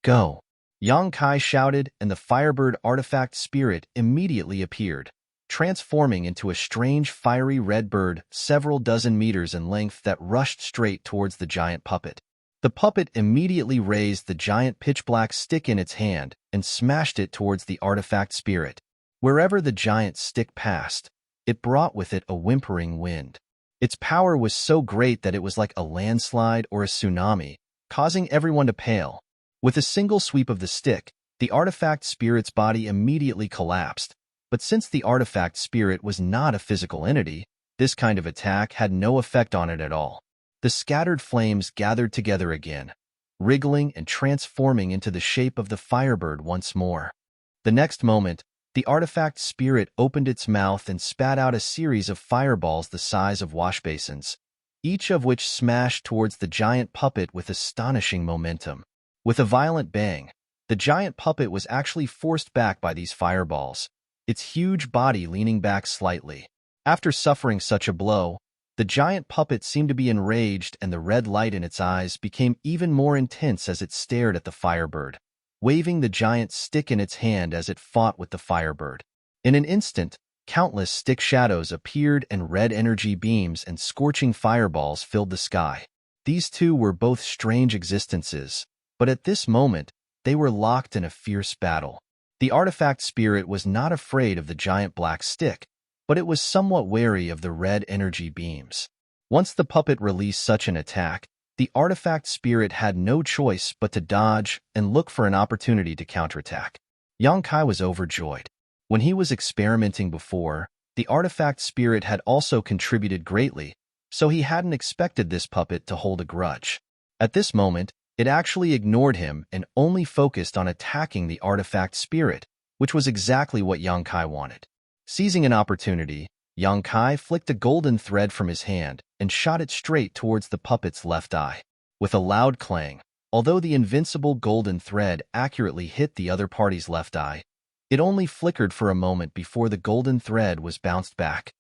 Go! Yang Kai shouted, and the Firebird artifact spirit immediately appeared, transforming into a strange fiery red bird several dozen meters in length that rushed straight towards the giant puppet. The puppet immediately raised the giant pitch-black stick in its hand and smashed it towards the artifact spirit. Wherever the giant stick passed, it brought with it a whimpering wind. Its power was so great that it was like a landslide or a tsunami, causing everyone to pale. With a single sweep of the stick, the artifact spirit's body immediately collapsed, but since the artifact spirit was not a physical entity, this kind of attack had no effect on it at all. The scattered flames gathered together again, wriggling and transforming into the shape of the Firebird once more. The next moment, the artifact spirit opened its mouth and spat out a series of fireballs the size of washbasins, each of which smashed towards the giant puppet with astonishing momentum. With a violent bang, the giant puppet was actually forced back by these fireballs, its huge body leaning back slightly. After suffering such a blow, the giant puppet seemed to be enraged, and the red light in its eyes became even more intense as it stared at the Firebird, waving the giant stick in its hand as it fought with the Firebird. In an instant, countless stick shadows appeared and red energy beams and scorching fireballs filled the sky. These two were both strange existences, but at this moment, they were locked in a fierce battle. The artifact spirit was not afraid of the giant black stick, but it was somewhat wary of the red energy beams. Once the puppet released such an attack, the artifact spirit had no choice but to dodge and look for an opportunity to counterattack. Yang Kai was overjoyed. When he was experimenting before, the artifact spirit had also contributed greatly, so he hadn't expected this puppet to hold a grudge. At this moment, it actually ignored him and only focused on attacking the artifact spirit, which was exactly what Yang Kai wanted. Seizing an opportunity, Yang Kai flicked a golden thread from his hand and shot it straight towards the puppet's left eye. With a loud clang, although the invincible golden thread accurately hit the other party's left eye, it only flickered for a moment before the golden thread was bounced back.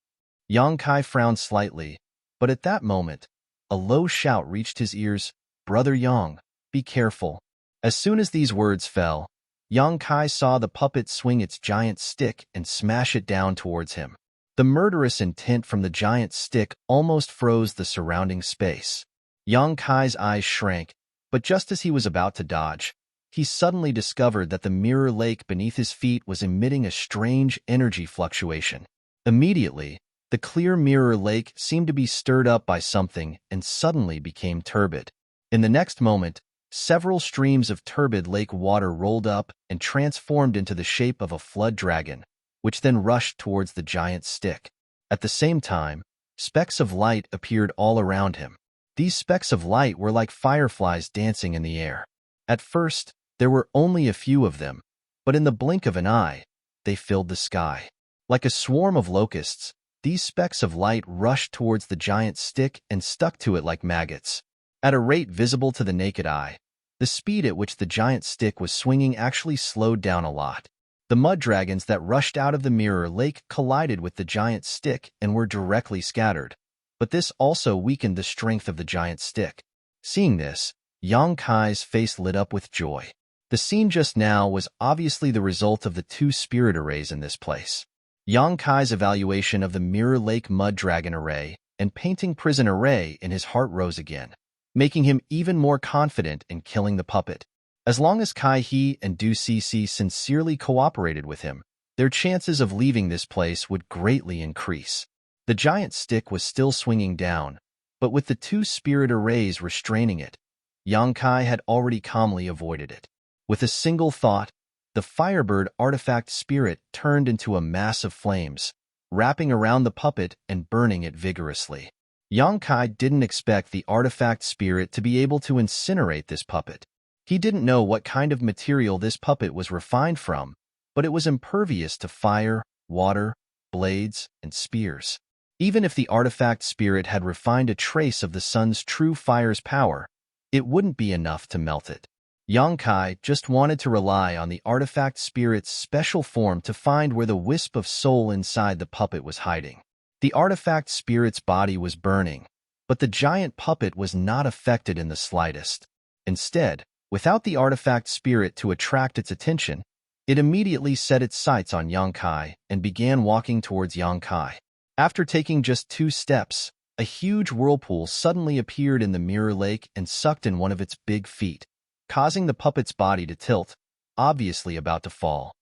Yang Kai frowned slightly, but at that moment, a low shout reached his ears, "Brother Yang, be careful." As soon as these words fell, Yang Kai saw the puppet swing its giant stick and smash it down towards him. The murderous intent from the giant stick almost froze the surrounding space. Yang Kai's eyes shrank, but just as he was about to dodge, he suddenly discovered that the mirror lake beneath his feet was emitting a strange energy fluctuation. Immediately, the clear mirror lake seemed to be stirred up by something and suddenly became turbid. In the next moment, several streams of turbid lake water rolled up and transformed into the shape of a flood dragon, which then rushed towards the giant stick. At the same time, specks of light appeared all around him. These specks of light were like fireflies dancing in the air. At first, there were only a few of them, but in the blink of an eye, they filled the sky. Like a swarm of locusts, these specks of light rushed towards the giant stick and stuck to it like maggots. At a rate visible to the naked eye, the speed at which the giant stick was swinging actually slowed down a lot. The mud dragons that rushed out of the mirror lake collided with the giant stick and were directly scattered, but this also weakened the strength of the giant stick. Seeing this, Yang Kai's face lit up with joy. The scene just now was obviously the result of the two spirit arrays in this place. Yang Kai's evaluation of the Mirror Lake Mud Dragon Array and Painting Prison Array in his heart rose again, making him even more confident in killing the puppet. As long as Kai He and Du Cece sincerely cooperated with him, their chances of leaving this place would greatly increase. The giant stick was still swinging down, but with the two spirit arrays restraining it, Yang Kai had already calmly avoided it. With a single thought, the Firebird artifact spirit turned into a mass of flames, wrapping around the puppet and burning it vigorously. Yang Kai didn't expect the artifact spirit to be able to incinerate this puppet. He didn't know what kind of material this puppet was refined from, but it was impervious to fire, water, blades, and spears. Even if the artifact spirit had refined a trace of the sun's true fire's power, it wouldn't be enough to melt it. Yang Kai just wanted to rely on the artifact spirit's special form to find where the wisp of soul inside the puppet was hiding. The artifact spirit's body was burning, but the giant puppet was not affected in the slightest. Instead, without the artifact spirit to attract its attention, it immediately set its sights on Yang Kai and began walking towards Yang Kai. After taking just 2 steps, a huge whirlpool suddenly appeared in the mirror lake and sucked in one of its big feet, causing the puppet's body to tilt, obviously about to fall.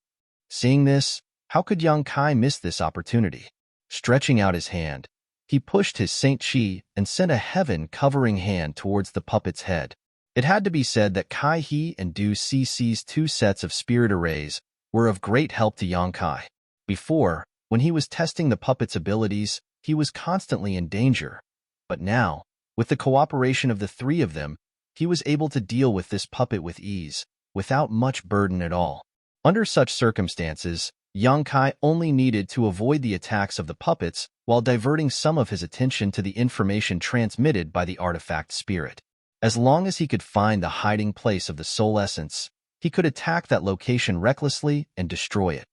Seeing this, how could Yang Kai miss this opportunity? Stretching out his hand, he pushed his Saint Chi and sent a heaven-covering hand towards the puppet's head. It had to be said that Kai He and Du Cece's 2 sets of spirit arrays were of great help to Yang Kai. Before, when he was testing the puppet's abilities, he was constantly in danger. But now, with the cooperation of the 3 of them, he was able to deal with this puppet with ease, without much burden at all. Under such circumstances, Yang Kai only needed to avoid the attacks of the puppets while diverting some of his attention to the information transmitted by the artifact spirit. As long as he could find the hiding place of the soul essence, he could attack that location recklessly and destroy it.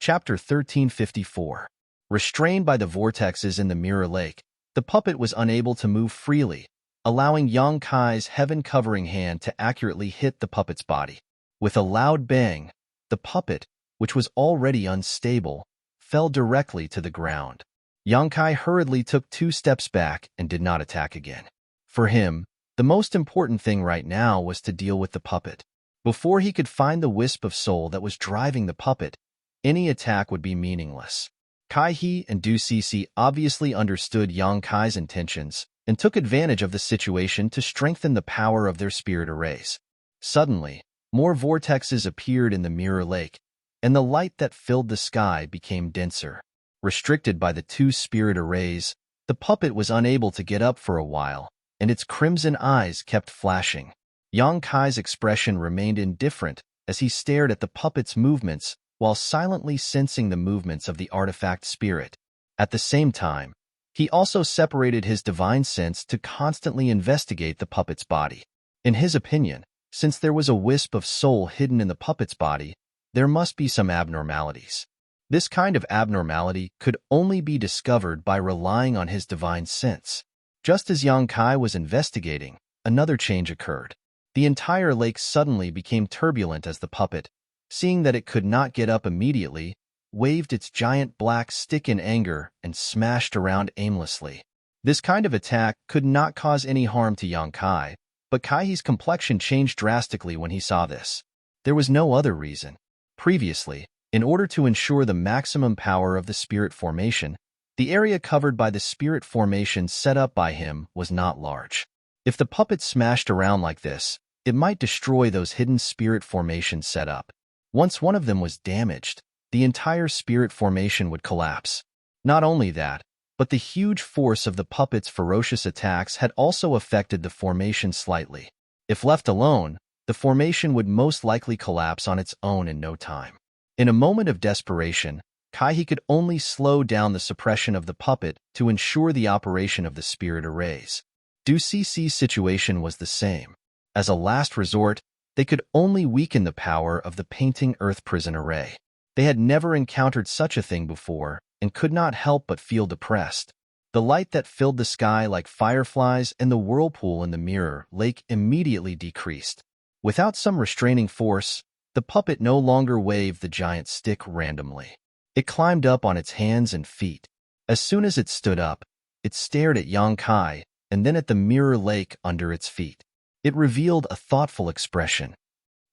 Chapter 1354. Restrained by the vortexes in the mirror lake, the puppet was unable to move freely, allowing Yang Kai's heaven-covering hand to accurately hit the puppet's body. With a loud bang, the puppet, which was already unstable, fell directly to the ground. Yang Kai hurriedly took 2 steps back and did not attack again. For him, the most important thing right now was to deal with the puppet. Before he could find the wisp of soul that was driving the puppet, any attack would be meaningless. Kai He and Du Cece obviously understood Yang Kai's intentions and took advantage of the situation to strengthen the power of their spirit arrays. Suddenly, more vortexes appeared in the mirror lake, and the light that filled the sky became denser. Restricted by the 2 spirit arrays, the puppet was unable to get up for a while, and its crimson eyes kept flashing. Yang Kai's expression remained indifferent as he stared at the puppet's movements while silently sensing the movements of the artifact spirit. At the same time, he also separated his divine sense to constantly investigate the puppet's body. In his opinion, since there was a wisp of soul hidden in the puppet's body, there must be some abnormalities. This kind of abnormality could only be discovered by relying on his divine sense. Just as Yang Kai was investigating, another change occurred. The entire lake suddenly became turbulent as the puppet, seeing that it could not get up immediately, waved its giant black stick in anger and smashed around aimlessly. This kind of attack could not cause any harm to Yang Kai, but Kai He's complexion changed drastically when he saw this. There was no other reason. Previously, in order to ensure the maximum power of the spirit formation, the area covered by the spirit formation set up by him was not large. If the puppet smashed around like this, it might destroy those hidden spirit formations set up. Once one of them was damaged, the entire spirit formation would collapse. Not only that, but the huge force of the puppet's ferocious attacks had also affected the formation slightly. If left alone, the formation would most likely collapse on its own in no time. In a moment of desperation, Kaihe could only slow down the suppression of the puppet to ensure the operation of the spirit arrays. Du-Cici's situation was the same. As a last resort, they could only weaken the power of the painting earth prison array. They had never encountered such a thing before and could not help but feel depressed. The light that filled the sky like fireflies and the whirlpool in the mirror lake immediately decreased. Without some restraining force, the puppet no longer waved the giant stick randomly. It climbed up on its hands and feet. As soon as it stood up, it stared at Yang Kai and then at the mirror lake under its feet. It revealed a thoughtful expression.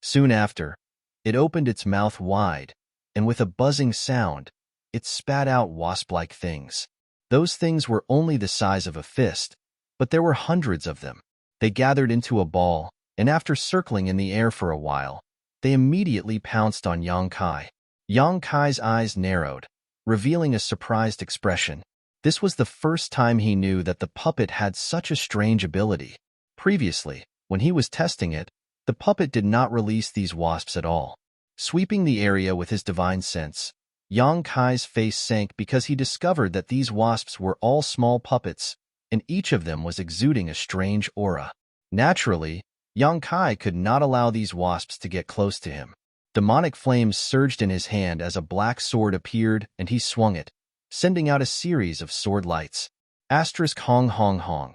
Soon after, it opened its mouth wide, and with a buzzing sound, it spat out wasp-like things. Those things were only the size of a fist, but there were hundreds of them. They gathered into a ball, and after circling in the air for a while, they immediately pounced on Yang Kai. Yang Kai's eyes narrowed, revealing a surprised expression. This was the first time he knew that the puppet had such a strange ability. Previously, when he was testing it, the puppet did not release these wasps at all. Sweeping the area with his divine sense, Yang Kai's face sank because he discovered that these wasps were all small puppets, and each of them was exuding a strange aura. Naturally, Yang Kai could not allow these wasps to get close to him. Demonic flames surged in his hand as a black sword appeared and he swung it, sending out a series of sword lights. Asterisk hong hong hong.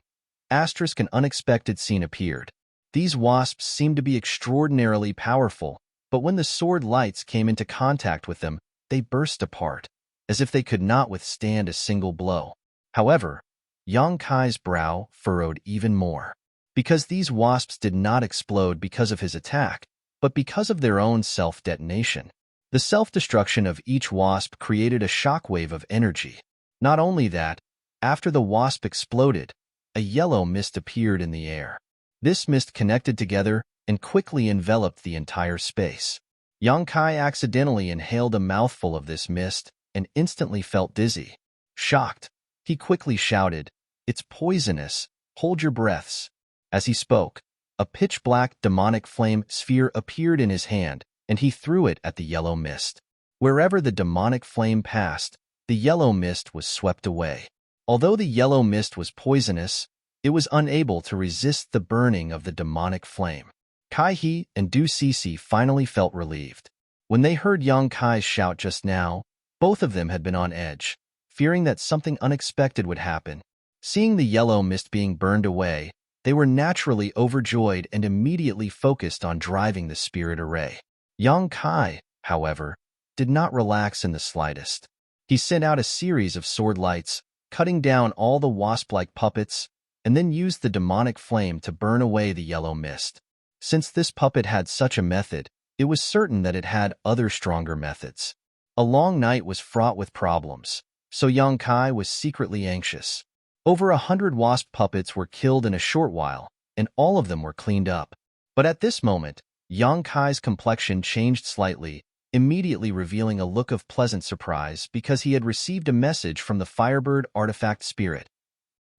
Asterisk an unexpected scene appeared. These wasps seemed to be extraordinarily powerful, but when the sword lights came into contact with them, they burst apart, as if they could not withstand a single blow. However, Yang Kai's brow furrowed even more. Because these wasps did not explode because of his attack, but because of their own self-detonation. The self-destruction of each wasp created a shockwave of energy. Not only that, after the wasp exploded, a yellow mist appeared in the air. This mist connected together and quickly enveloped the entire space. Yang Kai accidentally inhaled a mouthful of this mist and instantly felt dizzy. Shocked, he quickly shouted, "It's poisonous, hold your breaths." As he spoke, a pitch-black demonic flame sphere appeared in his hand, and he threw it at the yellow mist. Wherever the demonic flame passed, the yellow mist was swept away. Although the yellow mist was poisonous, it was unable to resist the burning of the demonic flame. Kaihe and Du-Cici finally felt relieved. When they heard Yang Kai's shout just now, both of them had been on edge, fearing that something unexpected would happen. Seeing the yellow mist being burned away, they were naturally overjoyed and immediately focused on driving the spirit array. Yang Kai, however, did not relax in the slightest. He sent out a series of sword lights, cutting down all the wasp-like puppets, and then used the demonic flame to burn away the yellow mist. Since this puppet had such a method, it was certain that it had other stronger methods. A long night was fraught with problems, so Yang Kai was secretly anxious. Over 100 wasp puppets were killed in a short while, and all of them were cleaned up. But at this moment, Yang Kai's complexion changed slightly, immediately revealing a look of pleasant surprise because he had received a message from the Firebird artifact spirit.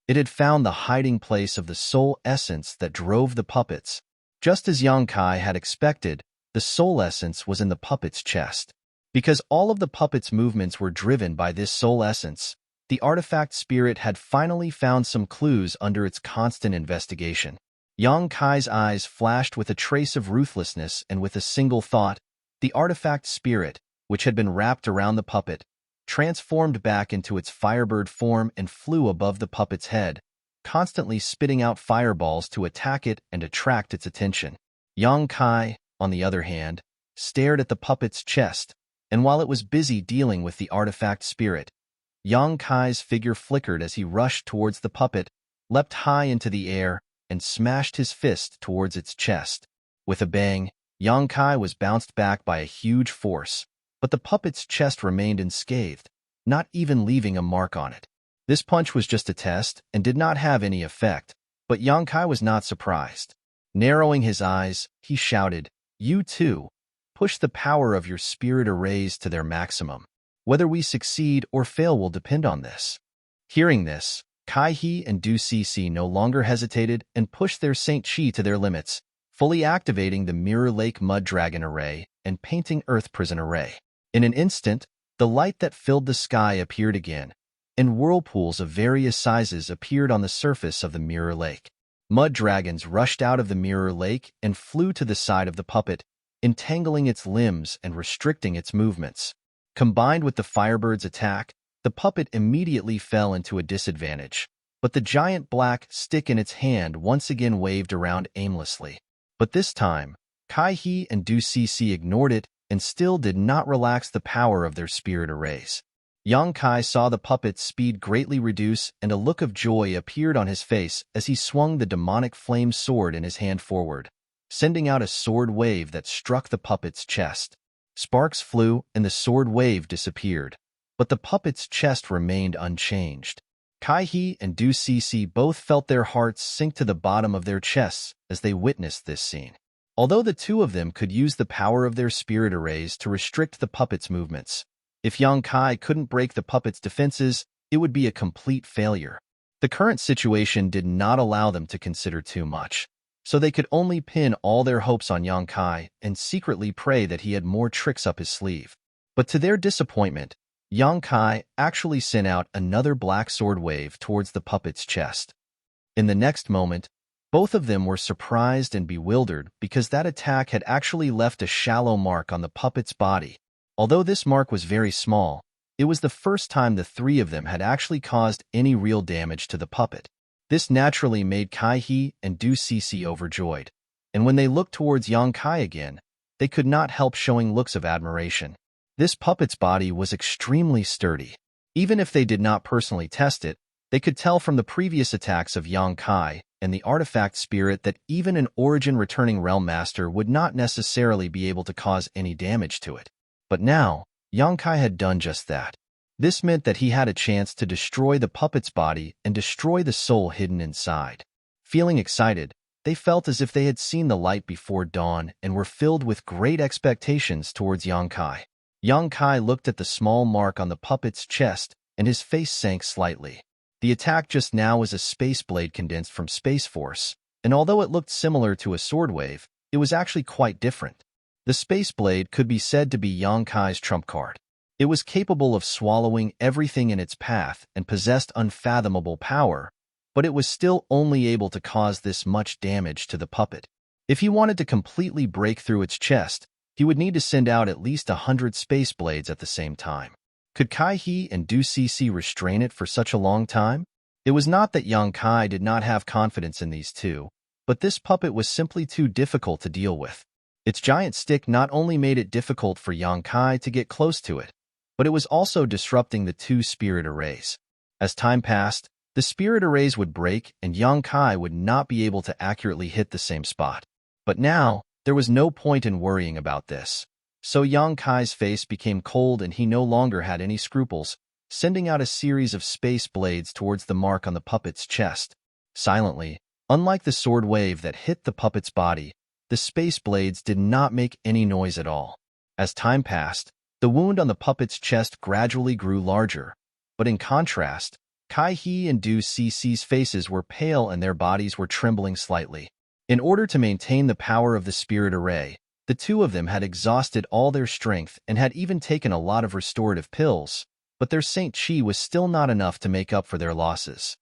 It had found the hiding place of the soul essence that drove the puppets. Just as Yang Kai had expected, the soul essence was in the puppet's chest. Because all of the puppet's movements were driven by this soul essence, the artifact spirit had finally found some clues under its constant investigation. Yang Kai's eyes flashed with a trace of ruthlessness, and with a single thought, the artifact spirit, which had been wrapped around the puppet, transformed back into its firebird form and flew above the puppet's head, constantly spitting out fireballs to attack it and attract its attention. Yang Kai, on the other hand, stared at the puppet's chest, and while it was busy dealing with the artifact spirit, Yang Kai's figure flickered as he rushed towards the puppet, leapt high into the air, and smashed his fist towards its chest. With a bang, Yang Kai was bounced back by a huge force, but the puppet's chest remained unscathed, not even leaving a mark on it. This punch was just a test and did not have any effect, but Yang Kai was not surprised. Narrowing his eyes, he shouted, "You too, push the power of your spirit arrays to their maximum. Whether we succeed or fail will depend on this." Hearing this, Kaihe and Du-Cici no longer hesitated and pushed their Saint Chi to their limits, fully activating the Mirror Lake Mud Dragon Array and Painting Earth Prison Array. In an instant, the light that filled the sky appeared again, and whirlpools of various sizes appeared on the surface of the Mirror Lake. Mud dragons rushed out of the Mirror Lake and flew to the side of the puppet, entangling its limbs and restricting its movements. Combined with the Firebird's attack, the puppet immediately fell into a disadvantage, but the giant black stick in its hand once again waved around aimlessly. But this time, Kai-He and Du-Cece ignored it and still did not relax the power of their spirit arrays. Yang Kai saw the puppet's speed greatly reduce, and a look of joy appeared on his face as he swung the demonic flame sword in his hand forward, sending out a sword wave that struck the puppet's chest. Sparks flew and the sword wave disappeared, but the puppet's chest remained unchanged. Kai-He and Du-Cece both felt their hearts sink to the bottom of their chests as they witnessed this scene. Although the two of them could use the power of their spirit arrays to restrict the puppet's movements, if Yang Kai couldn't break the puppet's defenses, it would be a complete failure. The current situation did not allow them to consider too much, so they could only pin all their hopes on Yang Kai and secretly pray that he had more tricks up his sleeve. But to their disappointment, Yang Kai actually sent out another black sword wave towards the puppet's chest. In the next moment, both of them were surprised and bewildered because that attack had actually left a shallow mark on the puppet's body. Although this mark was very small, it was the first time the three of them had actually caused any real damage to the puppet. This naturally made Kai-He and Du-Cece overjoyed, and when they looked towards Yang Kai again, they could not help showing looks of admiration. This puppet's body was extremely sturdy. Even if they did not personally test it, they could tell from the previous attacks of Yang Kai and the artifact spirit that even an origin-returning realm master would not necessarily be able to cause any damage to it. But now, Yang Kai had done just that. This meant that he had a chance to destroy the puppet's body and destroy the soul hidden inside. Feeling excited, they felt as if they had seen the light before dawn and were filled with great expectations towards Yang Kai. Yang Kai looked at the small mark on the puppet's chest, and his face sank slightly. The attack just now was a space blade condensed from Space Force, and although it looked similar to a sword wave, it was actually quite different. The Space Blade could be said to be Yang Kai's trump card. It was capable of swallowing everything in its path and possessed unfathomable power, but it was still only able to cause this much damage to the puppet. If he wanted to completely break through its chest, he would need to send out at least 100 Space Blades at the same time. Could Kai-He and Du-Cece restrain it for such a long time? It was not that Yang Kai did not have confidence in these two, but this puppet was simply too difficult to deal with. Its giant stick not only made it difficult for Yang Kai to get close to it, but it was also disrupting the two spirit arrays. As time passed, the spirit arrays would break and Yang Kai would not be able to accurately hit the same spot. But now, there was no point in worrying about this. So Yang Kai's face became cold and he no longer had any scruples, sending out a series of space blades towards the mark on the puppet's chest. Silently, unlike the sword wave that hit the puppet's body, the space blades did not make any noise at all. As time passed, the wound on the puppet's chest gradually grew larger, but in contrast, Kai-He and Du-Cece's faces were pale and their bodies were trembling slightly. In order to maintain the power of the spirit array, the two of them had exhausted all their strength and had even taken a lot of restorative pills, but their Saint Chi was still not enough to make up for their losses.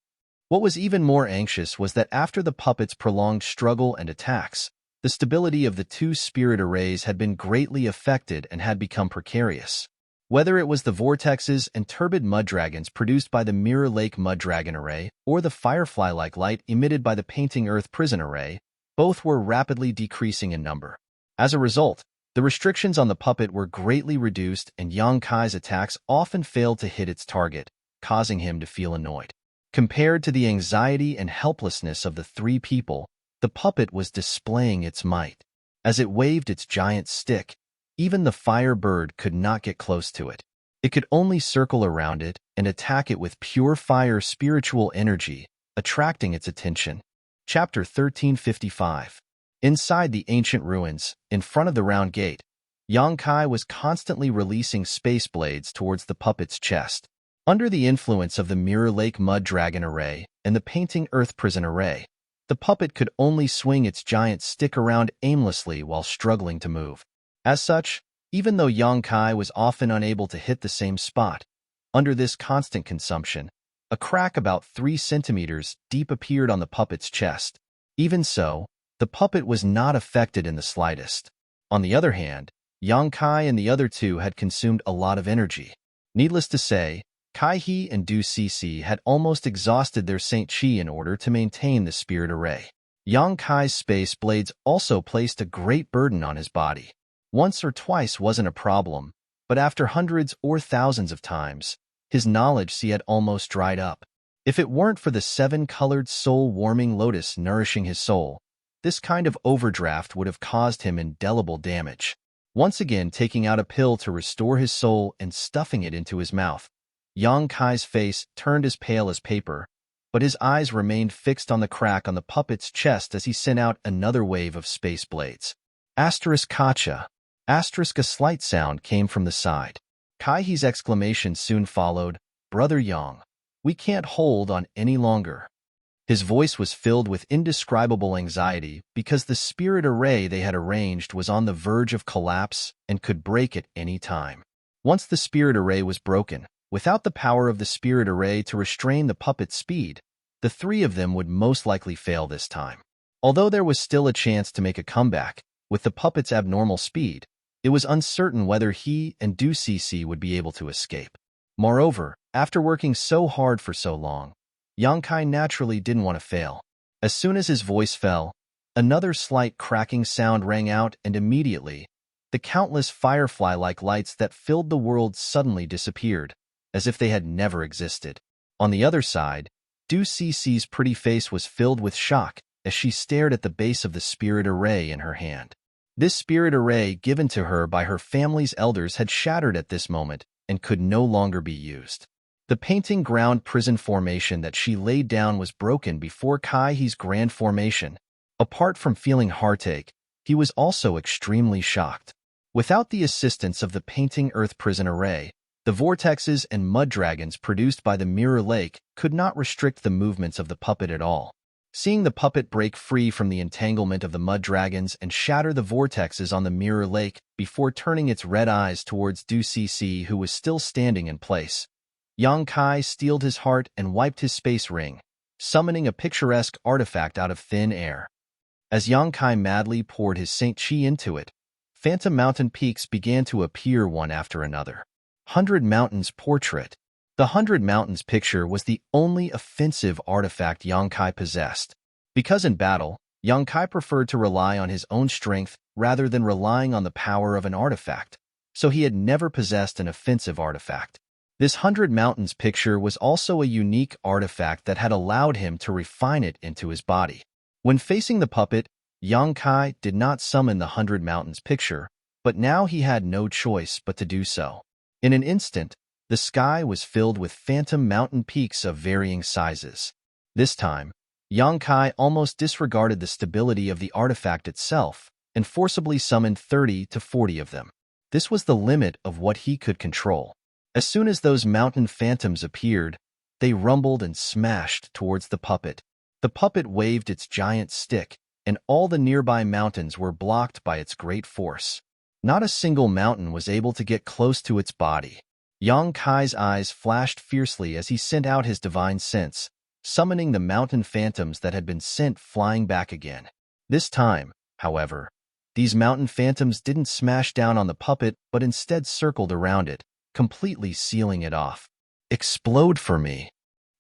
What was even more anxious was that after the puppet's prolonged struggle and attacks, the stability of the two spirit arrays had been greatly affected and had become precarious. Whether it was the vortexes and turbid mud dragons produced by the Mirror Lake Mud Dragon Array or the firefly-like light emitted by the Painting Earth Prison Array, both were rapidly decreasing in number. As a result, the restrictions on the puppet were greatly reduced and Yang Kai's attacks often failed to hit its target, causing him to feel annoyed. Compared to the anxiety and helplessness of the three people, the puppet was displaying its might. As it waved its giant stick, even the fire bird could not get close to it. It could only circle around it and attack it with pure fire spiritual energy, attracting its attention. Chapter 1355. Inside the ancient ruins, in front of the round gate, Yang Kai was constantly releasing space blades towards the puppet's chest. Under the influence of the Mirror Lake Mud Dragon Array and the Painting Earth Prison Array, The puppet could only swing its giant stick around aimlessly while struggling to move. As such, even though Yang Kai was often unable to hit the same spot, under this constant consumption, a crack about 3 centimeters deep appeared on the puppet's chest. Even so, the puppet was not affected in the slightest. On the other hand, Yang Kai and the other two had consumed a lot of energy. Needless to say, Kai He and Du Cece had almost exhausted their Saint Chi in order to maintain the spirit array. Yang Kai's space blades also placed a great burden on his body. Once or twice wasn't a problem, but after hundreds or thousands of times, his knowledge sea had almost dried up. If it weren't for the 7-colored soul-warming lotus nourishing his soul, this kind of overdraft would have caused him indelible damage. Once again taking out a pill to restore his soul and stuffing it into his mouth, Yang Kai's face turned as pale as paper, but his eyes remained fixed on the crack on the puppet's chest as he sent out another wave of space blades. Kacha. A slight sound came from the side. Kai He's exclamation soon followed, "Brother Yang, we can't hold on any longer." His voice was filled with indescribable anxiety because the spirit array they had arranged was on the verge of collapse and could break at any time. Once the spirit array was broken, without the power of the spirit array to restrain the puppet's speed, the three of them would most likely fail this time. Although there was still a chance to make a comeback, with the puppet's abnormal speed, it was uncertain whether he and Du Cece would be able to escape. Moreover, after working so hard for so long, Yang Kai naturally didn't want to fail. As soon as his voice fell, another slight cracking sound rang out, and immediately, the countless firefly-like lights that filled the world suddenly disappeared, as if they had never existed. On the other side, Du Cece's pretty face was filled with shock as she stared at the base of the spirit array in her hand. This spirit array given to her by her family's elders had shattered at this moment and could no longer be used. The painting ground prison formation that she laid down was broken before Kai He's grand formation. Apart from feeling heartache, he was also extremely shocked. Without the assistance of the painting earth prison array, the vortexes and mud dragons produced by the mirror lake could not restrict the movements of the puppet at all. Seeing the puppet break free from the entanglement of the mud dragons and shatter the vortexes on the mirror lake before turning its red eyes towards Du Cece, who was still standing in place, Yang Kai steeled his heart and wiped his space ring, summoning a picturesque artifact out of thin air. As Yang Kai madly poured his Saint Chi into it, phantom mountain peaks began to appear one after another. 100 Mountains Portrait. The 100 Mountains picture was the only offensive artifact Yang Kai possessed. Because in battle, Yang Kai preferred to rely on his own strength rather than relying on the power of an artifact, so he had never possessed an offensive artifact. This 100 Mountains picture was also a unique artifact that had allowed him to refine it into his body. When facing the puppet, Yang Kai did not summon the 100 Mountains picture, but now he had no choice but to do so. In an instant, the sky was filled with phantom mountain peaks of varying sizes. This time, Yang Kai almost disregarded the stability of the artifact itself and forcibly summoned 30 to 40 of them. This was the limit of what he could control. As soon as those mountain phantoms appeared, they rumbled and smashed towards the puppet. The puppet waved its giant stick, and all the nearby mountains were blocked by its great force. Not a single mountain was able to get close to its body. Yang Kai's eyes flashed fiercely as he sent out his divine sense, summoning the mountain phantoms that had been sent flying back again. This time, however, these mountain phantoms didn't smash down on the puppet but instead circled around it, completely sealing it off. "Explode for me!"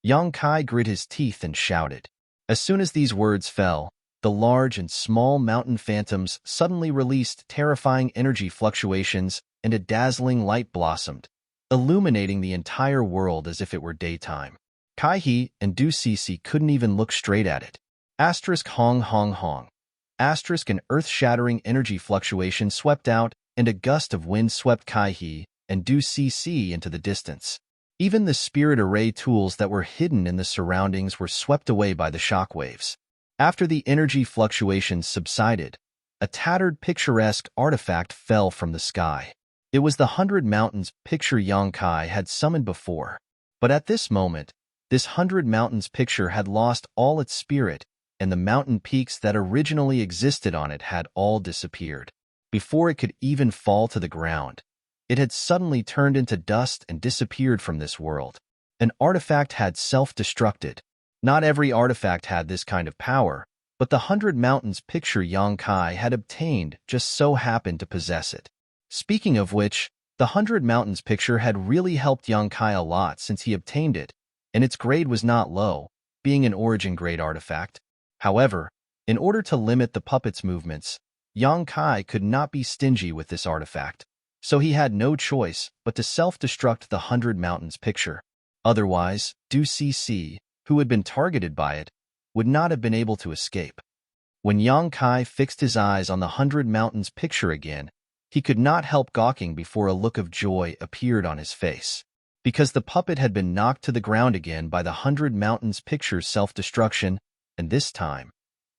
Yang Kai grit his teeth and shouted. As soon as these words fell, the large and small mountain phantoms suddenly released terrifying energy fluctuations and a dazzling light blossomed, illuminating the entire world as if it were daytime. Kai He and Du Cece couldn't even look straight at it. Hong hong hong. An earth-shattering energy fluctuation swept out, and a gust of wind swept Kai He and Du Cece into the distance. Even the spirit array tools that were hidden in the surroundings were swept away by the shockwaves. After the energy fluctuations subsided, a tattered picturesque artifact fell from the sky. It was the 100 Mountains picture Yang Kai had summoned before. But at this moment, this 100 Mountains picture had lost all its spirit and the mountain peaks that originally existed on it had all disappeared. Before it could even fall to the ground, it had suddenly turned into dust and disappeared from this world. An artifact had self-destructed. Not every artifact had this kind of power, but the 100 Mountains picture Yang Kai had obtained just so happened to possess it. Speaking of which, the 100 Mountains picture had really helped Yang Kai a lot since he obtained it, and its grade was not low, being an origin-grade artifact. However, in order to limit the puppet's movements, Yang Kai could not be stingy with this artifact, so he had no choice but to self-destruct the 100 Mountains picture. Otherwise, Du Cc, who had been targeted by it, would not have been able to escape. When Yang Kai fixed his eyes on the 100 Mountains picture again, he could not help gawking before a look of joy appeared on his face. Because the puppet had been knocked to the ground again by the 100 Mountains picture's self-destruction, and this time,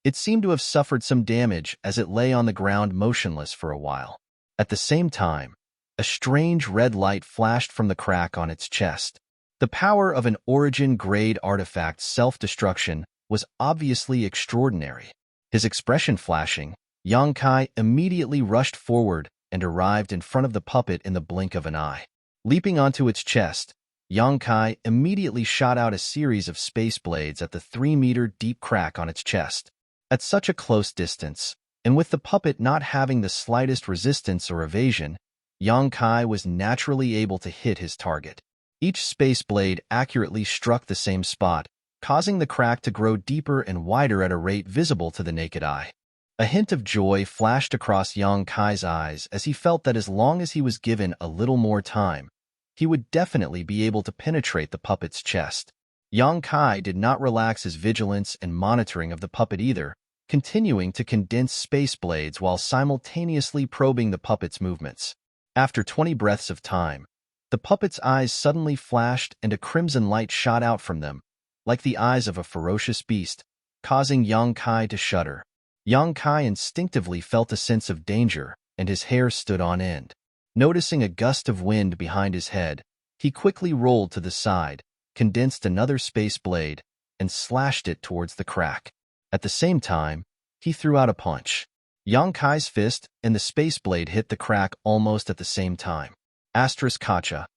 it seemed to have suffered some damage as it lay on the ground motionless for a while. At the same time, a strange red light flashed from the crack on its chest. The power of an origin-grade artifact's self-destruction was obviously extraordinary. His expression flashing, Yang Kai immediately rushed forward and arrived in front of the puppet in the blink of an eye. Leaping onto its chest, Yang Kai immediately shot out a series of space blades at the 3-meter deep crack on its chest. At such a close distance, and with the puppet not having the slightest resistance or evasion, Yang Kai was naturally able to hit his target. Each space blade accurately struck the same spot, causing the crack to grow deeper and wider at a rate visible to the naked eye. A hint of joy flashed across Yang Kai's eyes as he felt that as long as he was given a little more time, he would definitely be able to penetrate the puppet's chest. Yang Kai did not relax his vigilance and monitoring of the puppet either, continuing to condense space blades while simultaneously probing the puppet's movements. After 20 breaths of time, the puppet's eyes suddenly flashed and a crimson light shot out from them, like the eyes of a ferocious beast, causing Yang Kai to shudder. Yang Kai instinctively felt a sense of danger, and his hair stood on end. Noticing a gust of wind behind his head, he quickly rolled to the side, condensed another space blade, and slashed it towards the crack. At the same time, he threw out a punch. Yang Kai's fist and the space blade hit the crack almost at the same time. Kacha.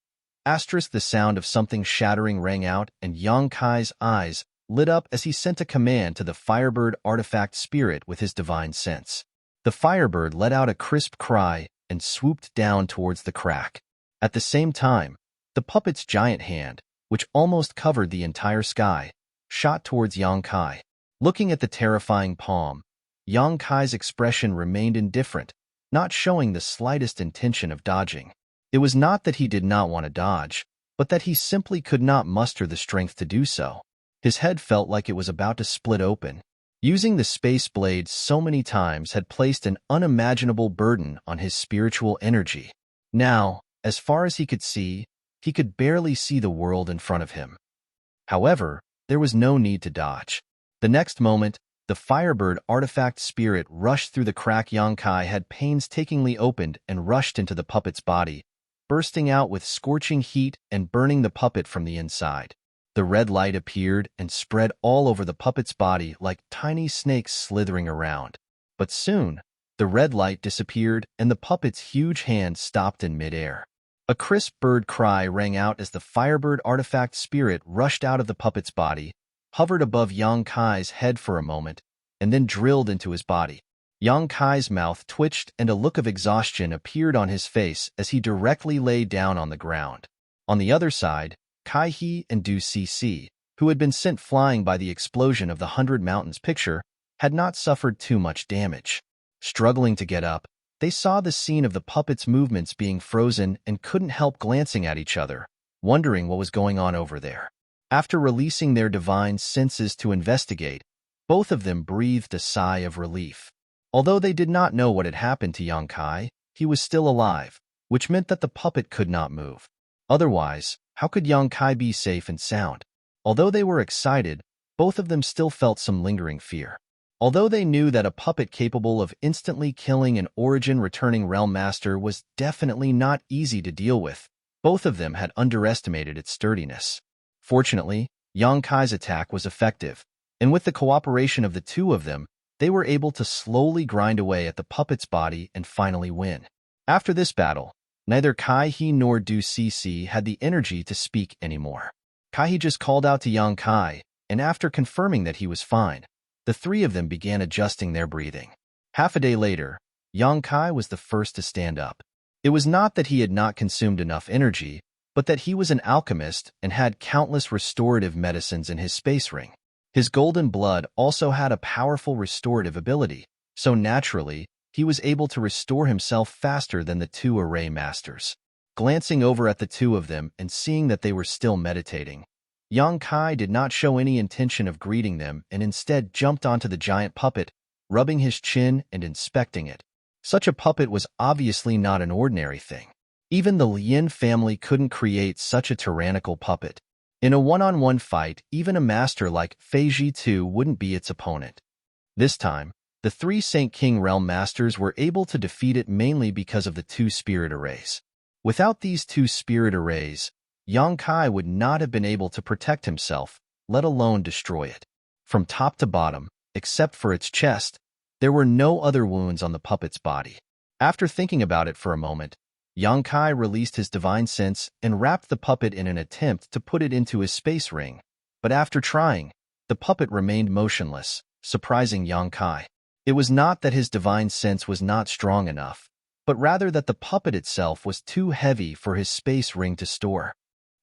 The sound of something shattering rang out, and Yang Kai's eyes lit up as he sent a command to the Firebird artifact spirit with his divine sense. The Firebird let out a crisp cry and swooped down towards the crack. At the same time, the puppet's giant hand, which almost covered the entire sky, shot towards Yang Kai. Looking at the terrifying palm, Yang Kai's expression remained indifferent, not showing the slightest intention of dodging. It was not that he did not want to dodge, but that he simply could not muster the strength to do so. His head felt like it was about to split open. Using the space blade so many times had placed an unimaginable burden on his spiritual energy. Now, as far as he could barely see the world in front of him. However, there was no need to dodge. The next moment, the Firebird artifact spirit rushed through the crack Yang Kai had painstakingly opened and rushed into the puppet's body, bursting out with scorching heat and burning the puppet from the inside. The red light appeared and spread all over the puppet's body like tiny snakes slithering around. But soon, the red light disappeared and the puppet's huge hand stopped in midair. A crisp bird cry rang out as the Firebird artifact spirit rushed out of the puppet's body, hovered above Yang Kai's head for a moment, and then drilled into his body. Yang Kai's mouth twitched and a look of exhaustion appeared on his face as he directly lay down on the ground. On the other side, Kai He and Du Cc, who had been sent flying by the explosion of the 100 Mountains picture, had not suffered too much damage. Struggling to get up, they saw the scene of the puppet's movements being frozen and couldn't help glancing at each other, wondering what was going on over there. After releasing their divine senses to investigate, both of them breathed a sigh of relief. Although they did not know what had happened to Yang Kai, he was still alive, which meant that the puppet could not move. Otherwise, how could Yang Kai be safe and sound? Although they were excited, both of them still felt some lingering fear. Although they knew that a puppet capable of instantly killing an origin-returning realm master was definitely not easy to deal with, both of them had underestimated its sturdiness. Fortunately, Yang Kai's attack was effective, and with the cooperation of the two of them, they were able to slowly grind away at the puppet's body and finally win. After this battle, neither Kai-he nor Du Cece had the energy to speak anymore. Kai-he just called out to Yang Kai, and after confirming that he was fine, the three of them began adjusting their breathing. Half a day later, Yang Kai was the first to stand up. It was not that he had not consumed enough energy, but that he was an alchemist and had countless restorative medicines in his space ring. His golden blood also had a powerful restorative ability, so naturally, he was able to restore himself faster than the two array masters. Glancing over at the two of them and seeing that they were still meditating, Yang Kai did not show any intention of greeting them and instead jumped onto the giant puppet, rubbing his chin and inspecting it. Such a puppet was obviously not an ordinary thing. Even the Lin family couldn't create such a tyrannical puppet. In a one-on-one fight, even a master like Feiji Tu wouldn't be its opponent. This time, the three Saint King Realm Masters were able to defeat it mainly because of the two spirit arrays. Without these two spirit arrays, Yang Kai would not have been able to protect himself, let alone destroy it. From top to bottom, except for its chest, there were no other wounds on the puppet's body. After thinking about it for a moment, Yang Kai released his divine sense and wrapped the puppet in an attempt to put it into his space ring, but after trying, the puppet remained motionless, surprising Yang Kai. It was not that his divine sense was not strong enough, but rather that the puppet itself was too heavy for his space ring to store.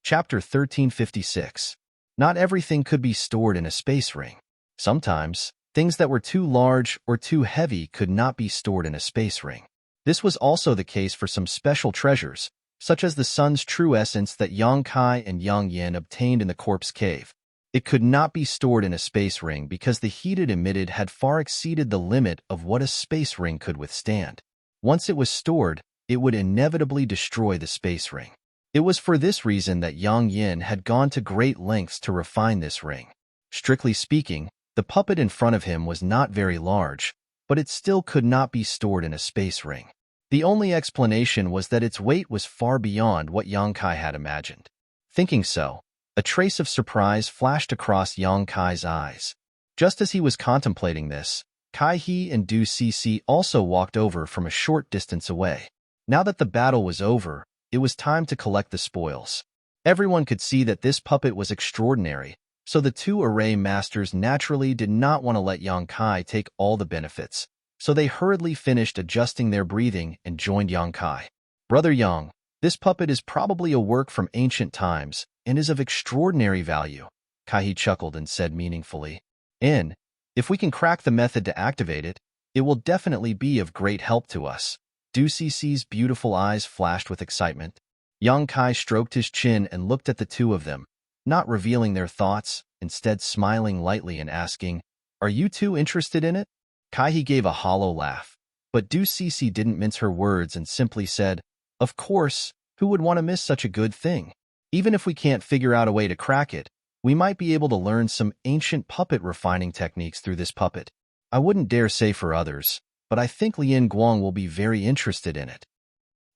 Chapter 1356. Not everything could be stored in a space ring. Sometimes, things that were too large or too heavy could not be stored in a space ring. This was also the case for some special treasures, such as the sun's true essence that Yang Kai and Yang Yin obtained in the corpse cave. It could not be stored in a space ring because the heat it emitted had far exceeded the limit of what a space ring could withstand. Once it was stored, it would inevitably destroy the space ring. It was for this reason that Yang Yin had gone to great lengths to refine this ring. Strictly speaking, the puppet in front of him was not very large, but it still could not be stored in a space ring. The only explanation was that its weight was far beyond what Yang Kai had imagined. Thinking so, a trace of surprise flashed across Yang Kai's eyes. Just as he was contemplating this, Kai-he and Du Cece also walked over from a short distance away. Now that the battle was over, it was time to collect the spoils. Everyone could see that this puppet was extraordinary, so the two array masters naturally did not want to let Yang Kai take all the benefits, so they hurriedly finished adjusting their breathing and joined Yang Kai. Brother Yang, this puppet is probably a work from ancient times and is of extraordinary value, Kai-he chuckled and said meaningfully. And, if we can crack the method to activate it, it will definitely be of great help to us. Du Cece's beautiful eyes flashed with excitement. Yang Kai stroked his chin and looked at the two of them, not revealing their thoughts, instead smiling lightly and asking, "Are you two interested in it?" Kai-he gave a hollow laugh, but Du Cece didn't mince her words and simply said, "Of course, who would want to miss such a good thing? Even if we can't figure out a way to crack it, we might be able to learn some ancient puppet refining techniques through this puppet. I wouldn't dare say for others, but I think Lin Guang will be very interested in it."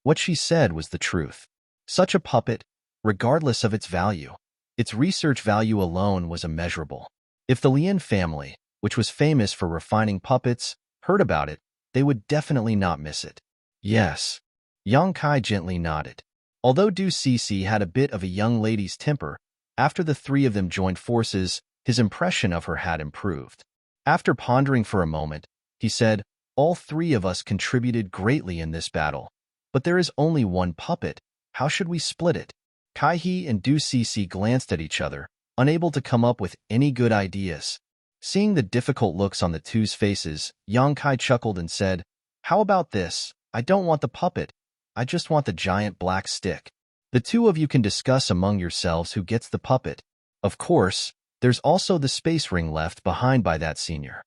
What she said was the truth. Such a puppet, regardless of its value, its research value alone was immeasurable. If the Lin family, which was famous for refining puppets, heard about it, they would definitely not miss it. Yes. Yang Kai gently nodded. Although Du Cece had a bit of a young lady's temper, after the three of them joined forces, his impression of her had improved. After pondering for a moment, he said, "All three of us contributed greatly in this battle, but there is only one puppet. How should we split it?" Kai-he and Du Cece glanced at each other, unable to come up with any good ideas. Seeing the difficult looks on the two's faces, Yang Kai chuckled and said, "How about this? I don't want the puppet. I just want the giant black stick. The two of you can discuss among yourselves who gets the puppet. Of course, there's also the space ring left behind by that senior."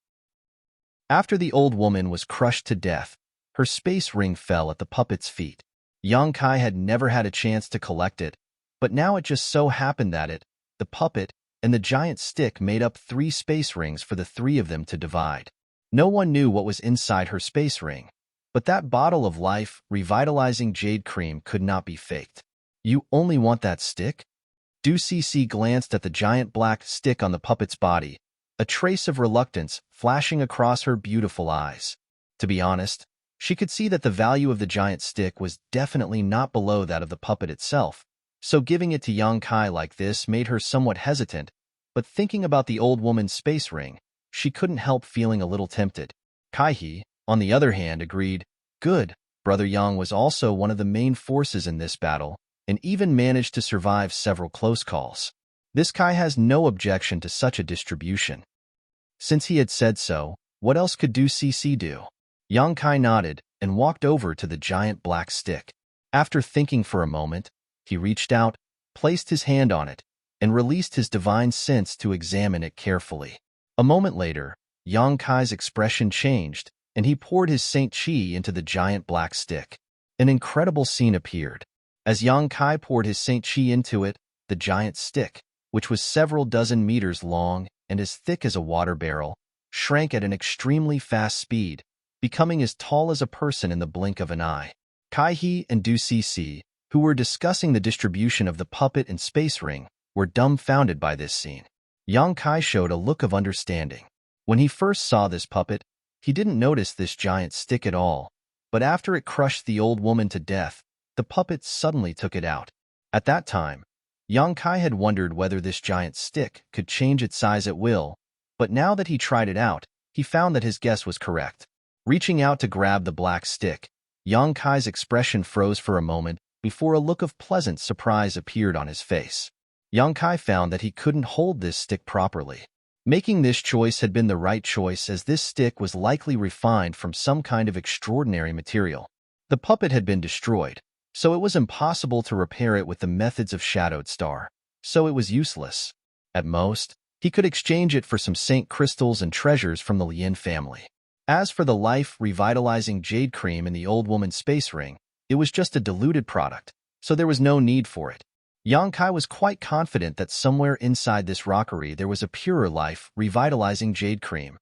After the old woman was crushed to death, her space ring fell at the puppet's feet. Yang Kai had never had a chance to collect it, but now it just so happened that it, the puppet, and the giant stick made up 3 space rings for the 3 of them to divide. No one knew what was inside her space ring, but that bottle of life, revitalizing jade cream could not be faked. "You only want that stick?" Du Cece glanced at the giant black stick on the puppet's body, a trace of reluctance flashing across her beautiful eyes. To be honest, she could see that the value of the giant stick was definitely not below that of the puppet itself, so giving it to young Kai like this made her somewhat hesitant, but thinking about the old woman's space ring, she couldn't help feeling a little tempted. Kai, on the other hand, agreed, "Good, Brother Yang was also one of the main forces in this battle, and even managed to survive several close calls. This Kai has no objection to such a distribution." Since he had said so, what else could Du Cece do? Yang Kai nodded and walked over to the giant black stick. After thinking for a moment, he reached out, placed his hand on it, and released his divine sense to examine it carefully. A moment later, Yang Kai's expression changed, and he poured his Saint Chi into the giant black stick. An incredible scene appeared. As Yang Kai poured his Saint Chi into it, the giant stick, which was several dozen meters long and as thick as a water barrel, shrank at an extremely fast speed, becoming as tall as a person in the blink of an eye. Kai and Du Cece, who were discussing the distribution of the puppet and space ring, were dumbfounded by this scene. Yang Kai showed a look of understanding. When he first saw this puppet, he didn't notice this giant stick at all, but after it crushed the old woman to death, the puppet suddenly took it out. At that time, Yang Kai had wondered whether this giant stick could change its size at will, but now that he tried it out, he found that his guess was correct. Reaching out to grab the black stick, Yang Kai's expression froze for a moment before a look of pleasant surprise appeared on his face. Yang Kai found that he couldn't hold this stick properly. Making this choice had been the right choice, as this stick was likely refined from some kind of extraordinary material. The puppet had been destroyed, so it was impossible to repair it with the methods of Shadowed Star, so it was useless. At most, he could exchange it for some Saint crystals and treasures from the Lien family. As for the life-revitalizing jade cream in the old woman's space ring, it was just a diluted product, so there was no need for it. Yang Kai was quite confident that somewhere inside this rockery there was a purer life-revitalizing jade cream.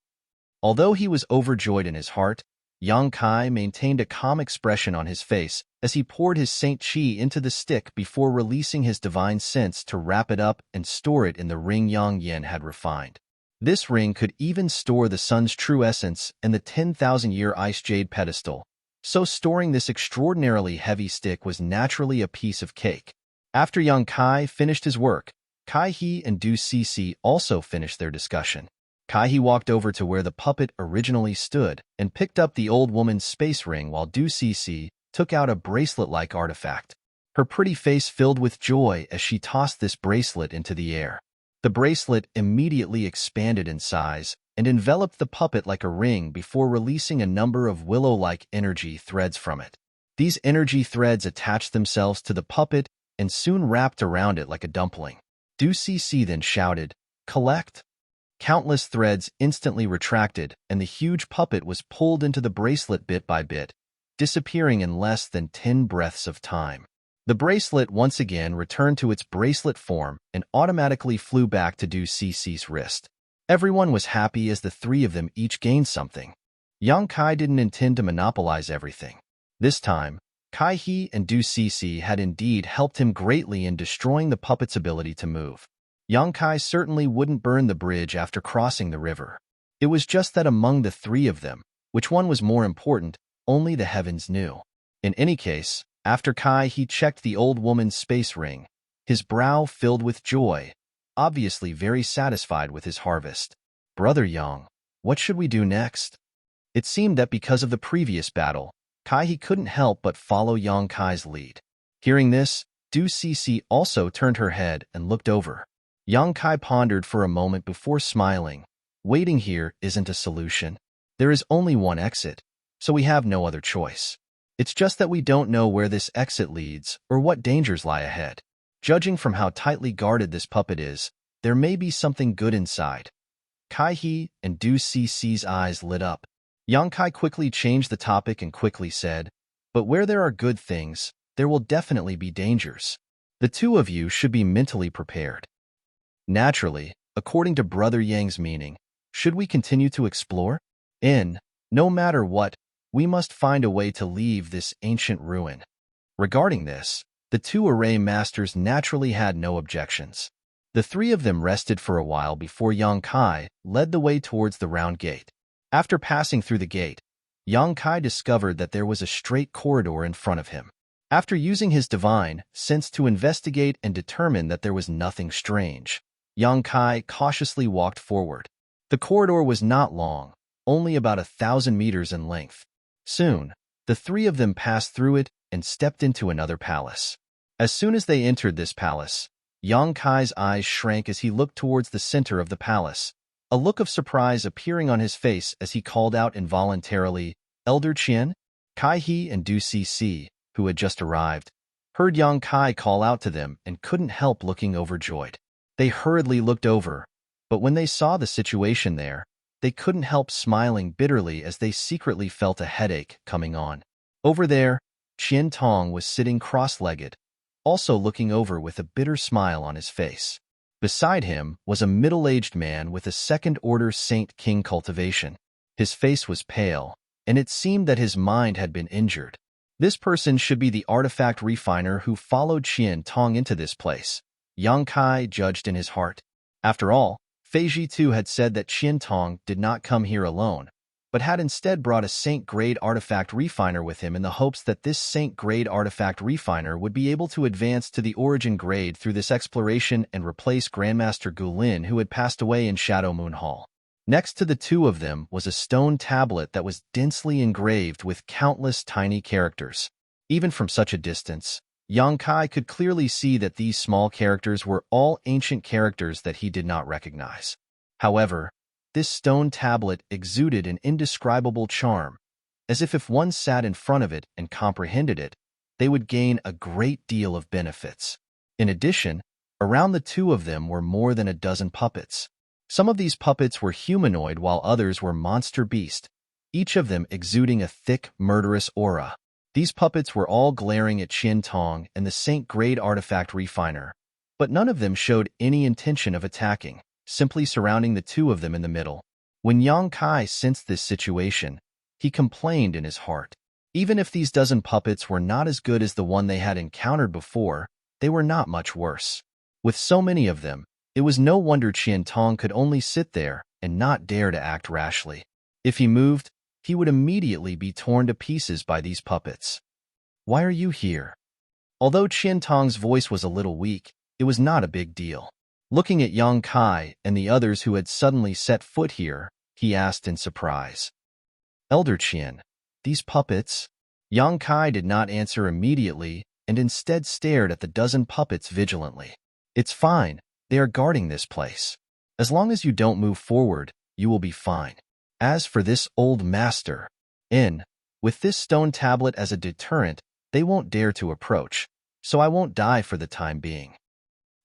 Although he was overjoyed in his heart, Yang Kai maintained a calm expression on his face as he poured his Saint Chi into the stick before releasing his divine sense to wrap it up and store it in the ring Yang Yin had refined. This ring could even store the sun's true essence and the 10,000-year ice jade pedestal, so storing this extraordinarily heavy stick was naturally a piece of cake. After Yang Kai finished his work, Kai and Du Cece also finished their discussion. Kai walked over to where the puppet originally stood and picked up the old woman's space ring, while Du Cece took out a bracelet-like artifact. Her pretty face filled with joy as she tossed this bracelet into the air. The bracelet immediately expanded in size and enveloped the puppet like a ring before releasing a number of willow-like energy threads from it. These energy threads attached themselves to the puppet and soon wrapped around it like a dumpling. Du Cece then shouted, "Collect!" Countless threads instantly retracted, and the huge puppet was pulled into the bracelet bit by bit, disappearing in less than 10 breaths of time. The bracelet once again returned to its bracelet form and automatically flew back to Du Cece's wrist. Everyone was happy as the three of them each gained something. Yang Kai didn't intend to monopolize everything. This time, Kai and Du Cece had indeed helped him greatly in destroying the puppet's ability to move. Yang Kai certainly wouldn't burn the bridge after crossing the river. It was just that among the three of them, which one was more important, only the heavens knew. In any case, after Kai checked the old woman's space ring, his brow filled with joy, obviously very satisfied with his harvest. "Brother Yang, what should we do next?" It seemed that because of the previous battle, Kai couldn't help but follow Yang Kai's lead. Hearing this, Du Cece also turned her head and looked over. Yang Kai pondered for a moment before smiling. "Waiting here isn't a solution. There is only one exit, so we have no other choice. It's just that we don't know where this exit leads or what dangers lie ahead. Judging from how tightly guarded this puppet is, there may be something good inside." Kai and Du Cece's eyes lit up. Yang Kai quickly changed the topic and quickly said, "But where there are good things, there will definitely be dangers. The two of you should be mentally prepared." Naturally, according to Brother Yang's meaning, should we continue to explore? No matter what, we must find a way to leave this ancient ruin. Regarding this, the two array masters naturally had no objections. The three of them rested for a while before Yang Kai led the way towards the round gate. After passing through the gate, Yang Kai discovered that there was a straight corridor in front of him. After using his divine sense to investigate and determine that there was nothing strange, Yang Kai cautiously walked forward. The corridor was not long, only about 1,000 meters in length. Soon, the three of them passed through it and stepped into another palace. As soon as they entered this palace, Yang Kai's eyes shrank as he looked towards the center of the palace, a look of surprise appearing on his face as he called out involuntarily, "Elder Qian?" Kai He and Du Cc, who had just arrived, heard Yang Kai call out to them and couldn't help looking overjoyed. They hurriedly looked over, but when they saw the situation there, they couldn't help smiling bitterly as they secretly felt a headache coming on. Over there, Qian Tong was sitting cross-legged, also looking over with a bitter smile on his face. Beside him was a middle-aged man with a second-order Saint King cultivation. His face was pale, and it seemed that his mind had been injured. This person should be the artifact refiner who followed Qian Tong into this place, Yang Kai judged in his heart. After all, Fei Ji too had said that Qian Tong did not come here alone, but had instead brought a Saint-grade artifact refiner with him in the hopes that this Saint-grade artifact refiner would be able to advance to the origin grade through this exploration and replace Grandmaster Gu Lin, who had passed away in Shadow Moon Hall. Next to the two of them was a stone tablet that was densely engraved with countless tiny characters. Even from such a distance, Yang Kai could clearly see that these small characters were all ancient characters that he did not recognize. However, this stone tablet exuded an indescribable charm, as if one sat in front of it and comprehended it, they would gain a great deal of benefits. In addition, around the two of them were more than a dozen puppets. Some of these puppets were humanoid while others were monster beast, each of them exuding a thick, murderous aura. These puppets were all glaring at Qian Tong and the Saint-grade artifact refiner, but none of them showed any intention of attacking, simply surrounding the two of them in the middle. When Yang Kai sensed this situation, he complained in his heart. Even if these dozen puppets were not as good as the one they had encountered before, they were not much worse. With so many of them, it was no wonder Qian Tong could only sit there and not dare to act rashly. If he moved, he would immediately be torn to pieces by these puppets. "Why are you here?" Although Qian Tong's voice was a little weak, it was not a big deal. Looking at Yang Kai and the others who had suddenly set foot here, he asked in surprise. "Elder Qian, these puppets?" Yang Kai did not answer immediately and instead stared at the dozen puppets vigilantly. "It's fine, they are guarding this place. As long as you don't move forward, you will be fine. As for this old master, with this stone tablet as a deterrent, they won't dare to approach, so I won't die for the time being."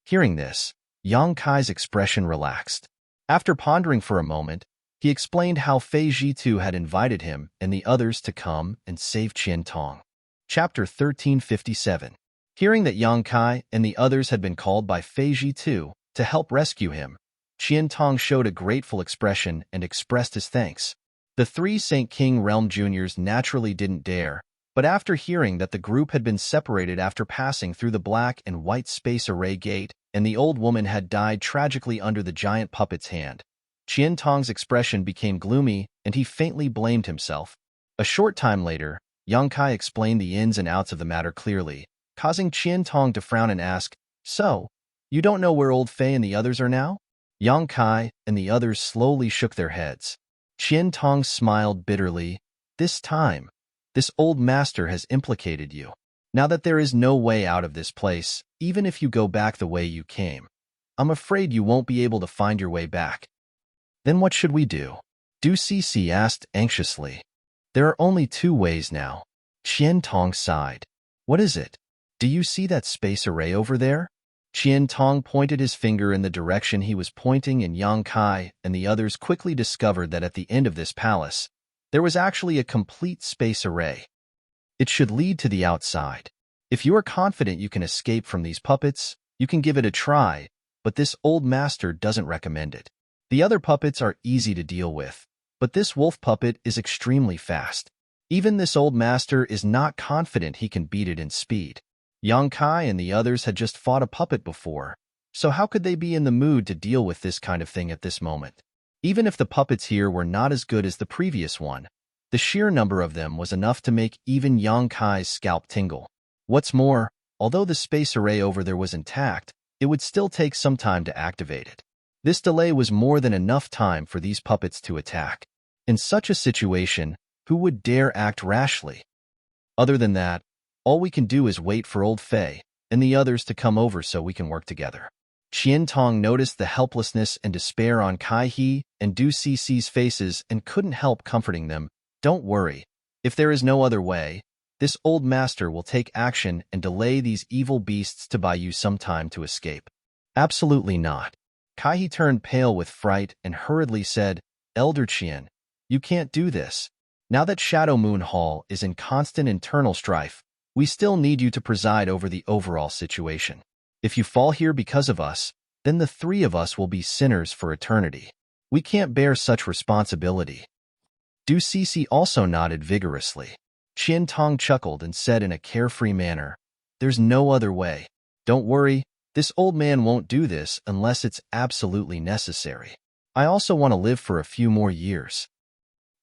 Hearing this, Yang Kai's expression relaxed. After pondering for a moment, he explained how Fei Ji had invited him and the others to come and save Qian Tong. Chapter 1357. Hearing that Yang Kai and the others had been called by Fei Ji to help rescue him, Qian Tong showed a grateful expression and expressed his thanks. The three Saint King Realm Juniors naturally didn't dare, but after hearing that the group had been separated after passing through the black and white space array gate, and the old woman had died tragically under the giant puppet's hand, Qian Tong's expression became gloomy and he faintly blamed himself. A short time later, Yang Kai explained the ins and outs of the matter clearly, causing Qian Tong to frown and ask, "So, you don't know where old Fei and the others are now?" Yang Kai and the others slowly shook their heads. Qian Tong smiled bitterly. "This time, this old master has implicated you. Now that there is no way out of this place, even if you go back the way you came, I'm afraid you won't be able to find your way back." "Then what should we do?" Du Cc asked anxiously. "There are only two ways now." Qian Tong sighed. "What is it? Do you see that space array over there?" Qian Tong pointed his finger in the direction he was pointing, and Yang Kai and the others quickly discovered that at the end of this palace, there was actually a complete space array. It should lead to the outside. If you are confident you can escape from these puppets, you can give it a try, but this old master doesn't recommend it. The other puppets are easy to deal with, but this wolf puppet is extremely fast. Even this old master is not confident he can beat it in speed. Yang Kai and the others had just fought a puppet before, So how could they be in the mood to deal with this kind of thing at this moment? Even if the puppets here were not as good as the previous one, the sheer number of them was enough to make even Yang Kai's scalp tingle. What's more, although the space array over there was intact, it would still take some time to activate it. This delay was more than enough time for these puppets to attack. In such a situation, who would dare act rashly? Other than that, all we can do is wait for old Fei and the others to come over so we can work together. Qian Tong noticed the helplessness and despair on Kai He and Du Cici's faces and couldn't help comforting them. Don't worry. If there is no other way, this old master will take action and delay these evil beasts to buy you some time to escape. Absolutely not. Kai He turned pale with fright and hurriedly said, Elder Qian, you can't do this. Now that Shadow Moon Hall is in constant internal strife, we still need you to preside over the overall situation. If you fall here because of us, then the three of us will be sinners for eternity. We can't bear such responsibility. Du Cici also nodded vigorously. Qian Tong chuckled and said in a carefree manner, There's no other way. Don't worry, this old man won't do this unless it's absolutely necessary. I also want to live for a few more years.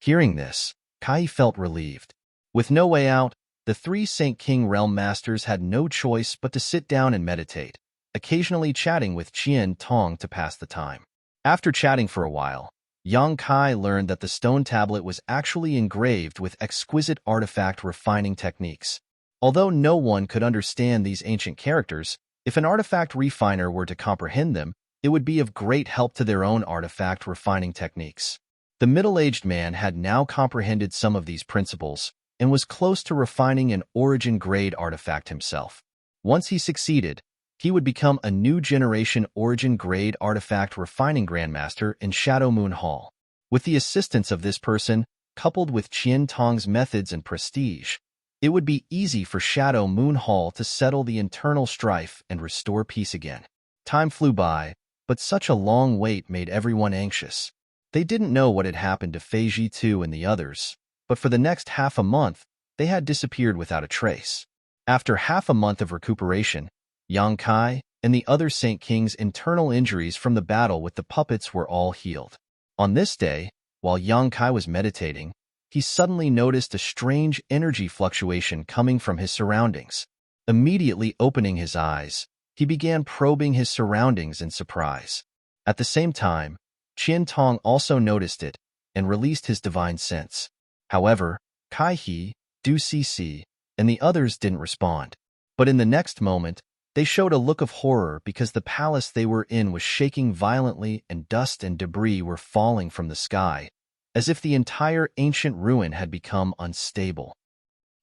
Hearing this, Kai felt relieved. With no way out, the three Saint King Realm Masters had no choice but to sit down and meditate, occasionally chatting with Qian Tong to pass the time. After chatting for a while, Yang Kai learned that the stone tablet was actually engraved with exquisite artifact refining techniques. Although no one could understand these ancient characters, if an artifact refiner were to comprehend them, it would be of great help to their own artifact refining techniques. The middle-aged man had now comprehended some of these principles and was close to refining an origin-grade artifact himself. Once he succeeded, he would become a new generation origin-grade artifact refining grandmaster in Shadow Moon Hall. With the assistance of this person, coupled with Qian Tong's methods and prestige, it would be easy for Shadow Moon Hall to settle the internal strife and restore peace again. Time flew by, but such a long wait made everyone anxious. They didn't know what had happened to Fei Jitu and the others, but for the next half a month, they had disappeared without a trace. After half a month of recuperation, Yang Kai and the other Saint King's internal injuries from the battle with the puppets were all healed. On this day, while Yang Kai was meditating, he suddenly noticed a strange energy fluctuation coming from his surroundings. Immediately opening his eyes, he began probing his surroundings in surprise. At the same time, Qian Tong also noticed it and released his divine sense. However, Kai He, Du Cici, and the others didn't respond. But in the next moment, they showed a look of horror because the palace they were in was shaking violently and dust and debris were falling from the sky, as if the entire ancient ruin had become unstable.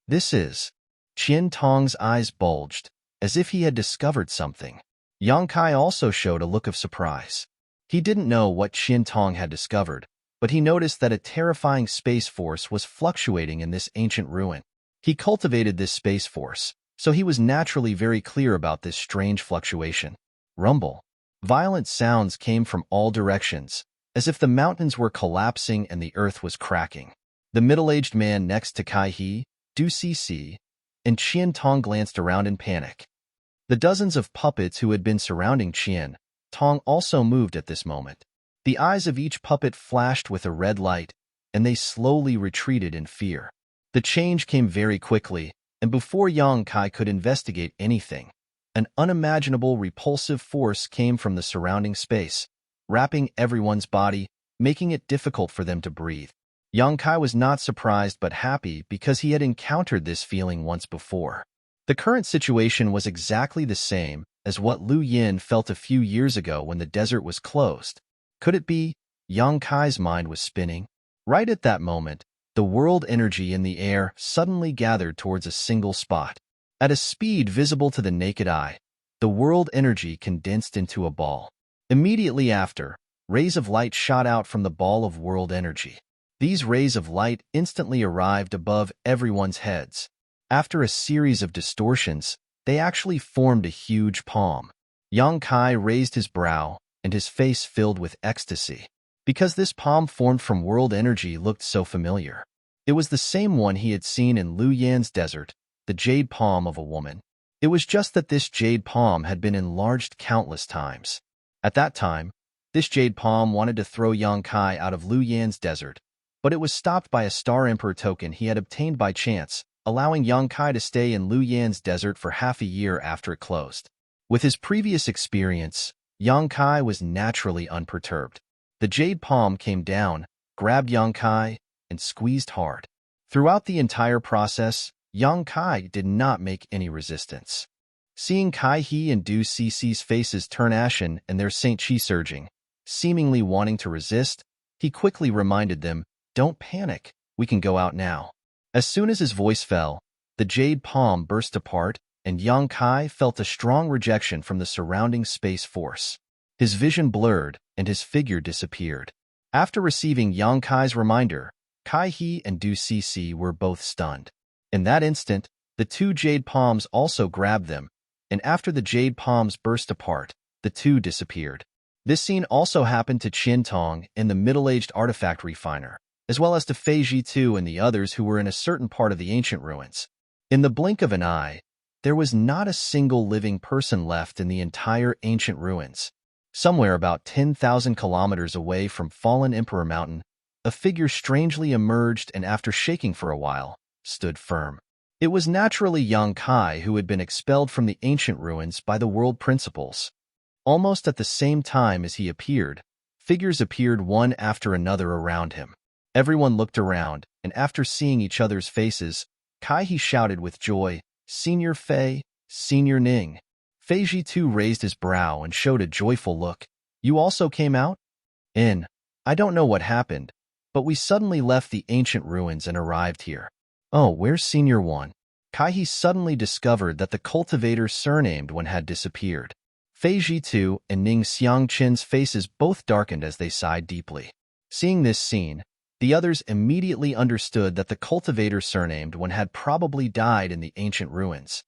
This is... Qian Tong's eyes bulged, as if he had discovered something. Yang Kai also showed a look of surprise. He didn't know what Qian Tong had discovered, but he noticed that a terrifying space force was fluctuating in this ancient ruin. He cultivated this space force, so he was naturally very clear about this strange fluctuation. Rumble. Violent sounds came from all directions, as if the mountains were collapsing and the earth was cracking. The middle-aged man next to Kai He, Du Cici, and Qian Tong glanced around in panic. The dozens of puppets who had been surrounding Qian Tong also moved at this moment. The eyes of each puppet flashed with a red light, and they slowly retreated in fear. The change came very quickly, and before Yang Kai could investigate anything, an unimaginable repulsive force came from the surrounding space, wrapping everyone's body, making it difficult for them to breathe. Yang Kai was not surprised but happy because he had encountered this feeling once before. The current situation was exactly the same as what Lu Yin felt a few years ago when the desert was closed. Could it be? Yang Kai's mind was spinning. Right at that moment, the world energy in the air suddenly gathered towards a single spot. At a speed visible to the naked eye, the world energy condensed into a ball. Immediately after, rays of light shot out from the ball of world energy. These rays of light instantly arrived above everyone's heads. After a series of distortions, they actually formed a huge palm. Yang Kai raised his brow, and his face filled with ecstasy. Because this palm formed from world energy looked so familiar. It was the same one he had seen in Lu Yan's desert, the jade palm of a woman. It was just that this jade palm had been enlarged countless times. At that time, this jade palm wanted to throw Yang Kai out of Lu Yan's desert, but it was stopped by a Star Emperor token he had obtained by chance, allowing Yang Kai to stay in Lu Yan's desert for half a year after it closed. With his previous experience, Yang Kai was naturally unperturbed. The jade palm came down, grabbed Yang Kai, and squeezed hard. Throughout the entire process, Yang Kai did not make any resistance. Seeing Kai He and Du Cici's faces turn ashen and their Saint Chi surging, seemingly wanting to resist, he quickly reminded them, "Don't panic, we can go out now." As soon as his voice fell, the jade palm burst apart, and Yang Kai felt a strong rejection from the surrounding space force. His vision blurred, and his figure disappeared. After receiving Yang Kai's reminder, Kai He and Du Cici were both stunned. In that instant, the two jade palms also grabbed them, and after the jade palms burst apart, the two disappeared. This scene also happened to Qian Tong and the middle-aged artifact refiner, as well as to Fei Jitu and the others who were in a certain part of the ancient ruins. In the blink of an eye, there was not a single living person left in the entire ancient ruins. Somewhere about 10,000 kilometers away from fallen Emperor Mountain, a figure strangely emerged and after shaking for a while, stood firm. It was naturally Yang Kai, who had been expelled from the ancient ruins by the world principles. Almost at the same time as he appeared, figures appeared one after another around him. Everyone looked around, and after seeing each other's faces, Kai He shouted with joy, "Senior Fei, Senior Ning." Fei Jitu raised his brow and showed a joyful look. "You also came out?" I don't know what happened, but we suddenly left the ancient ruins and arrived here." "Oh, where's Senior One?" Kai He suddenly discovered that the cultivator surnamed one had disappeared. Fei Jitu and Ning Xiangqin's faces both darkened as they sighed deeply. Seeing this scene, the others immediately understood that the cultivator surnamed one had probably died in the ancient ruins.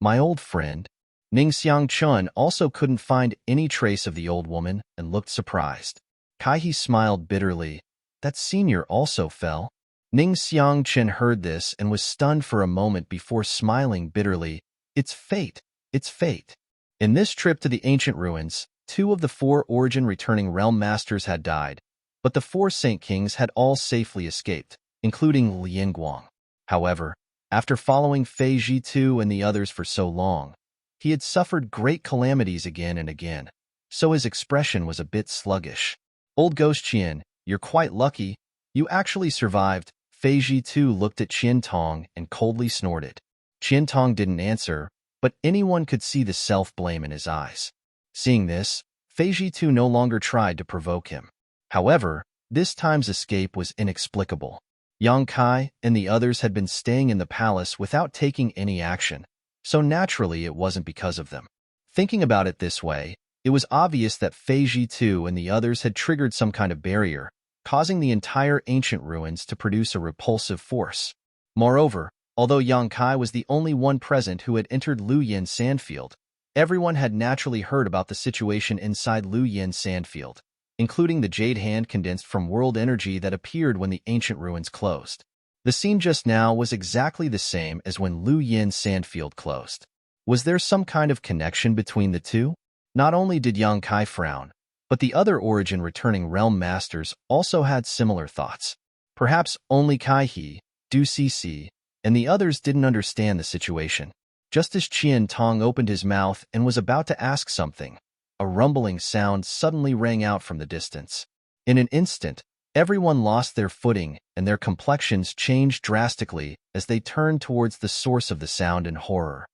"My old friend." Ning Xiangqun also couldn't find any trace of the old woman and looked surprised. Kai He smiled bitterly. "That Senior also fell?" Ning Xiangqun heard this and was stunned for a moment before smiling bitterly. "It's fate. It's fate." In this trip to the ancient ruins, 2 of the 4 origin returning realm masters had died, but the 4 Saint Kings had all safely escaped, including Lian Guang. However, after following Fei Jitu and the others for so long, he had suffered great calamities again and again, so his expression was a bit sluggish. "Old Ghost Qian, you're quite lucky. You actually survived." Fei Jitu looked at Qian Tong and coldly snorted. Qian Tong didn't answer, but anyone could see the self-blame in his eyes. Seeing this, Fei Jitu no longer tried to provoke him. However, this time's escape was inexplicable. Yang Kai and the others had been staying in the palace without taking any action, so naturally it wasn't because of them. Thinking about it this way, it was obvious that Fei Jitu and the others had triggered some kind of barrier, causing the entire ancient ruins to produce a repulsive force. Moreover, although Yang Kai was the only one present who had entered Lu Yin's sandfield, everyone had naturally heard about the situation inside Lu Yin's sandfield, including the jade hand condensed from world energy that appeared when the ancient ruins closed. The scene just now was exactly the same as when Lu Yin's sandfield closed. Was there some kind of connection between the two? Not only did Yang Kai frown, but the other origin returning realm masters also had similar thoughts. Perhaps only Kai He, Du Cici, and the others didn't understand the situation. Just as Qian Tong opened his mouth and was about to ask something, a rumbling sound suddenly rang out from the distance. In an instant, everyone lost their footing and their complexions changed drastically as they turned towards the source of the sound in horror.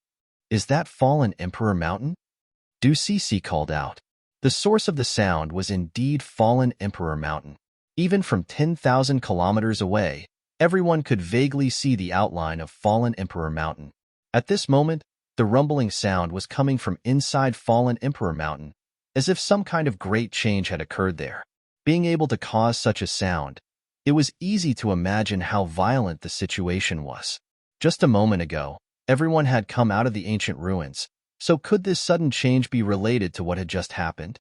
"Is that fallen Emperor Mountain?" Du Cici called out. The source of the sound was indeed fallen Emperor Mountain. Even from 10,000 kilometers away, everyone could vaguely see the outline of fallen Emperor Mountain. At this moment, the rumbling sound was coming from inside fallen Emperor Mountain, as if some kind of great change had occurred there. Being able to cause such a sound, it was easy to imagine how violent the situation was. Just a moment ago, everyone had come out of the ancient ruins, so could this sudden change be related to what had just happened?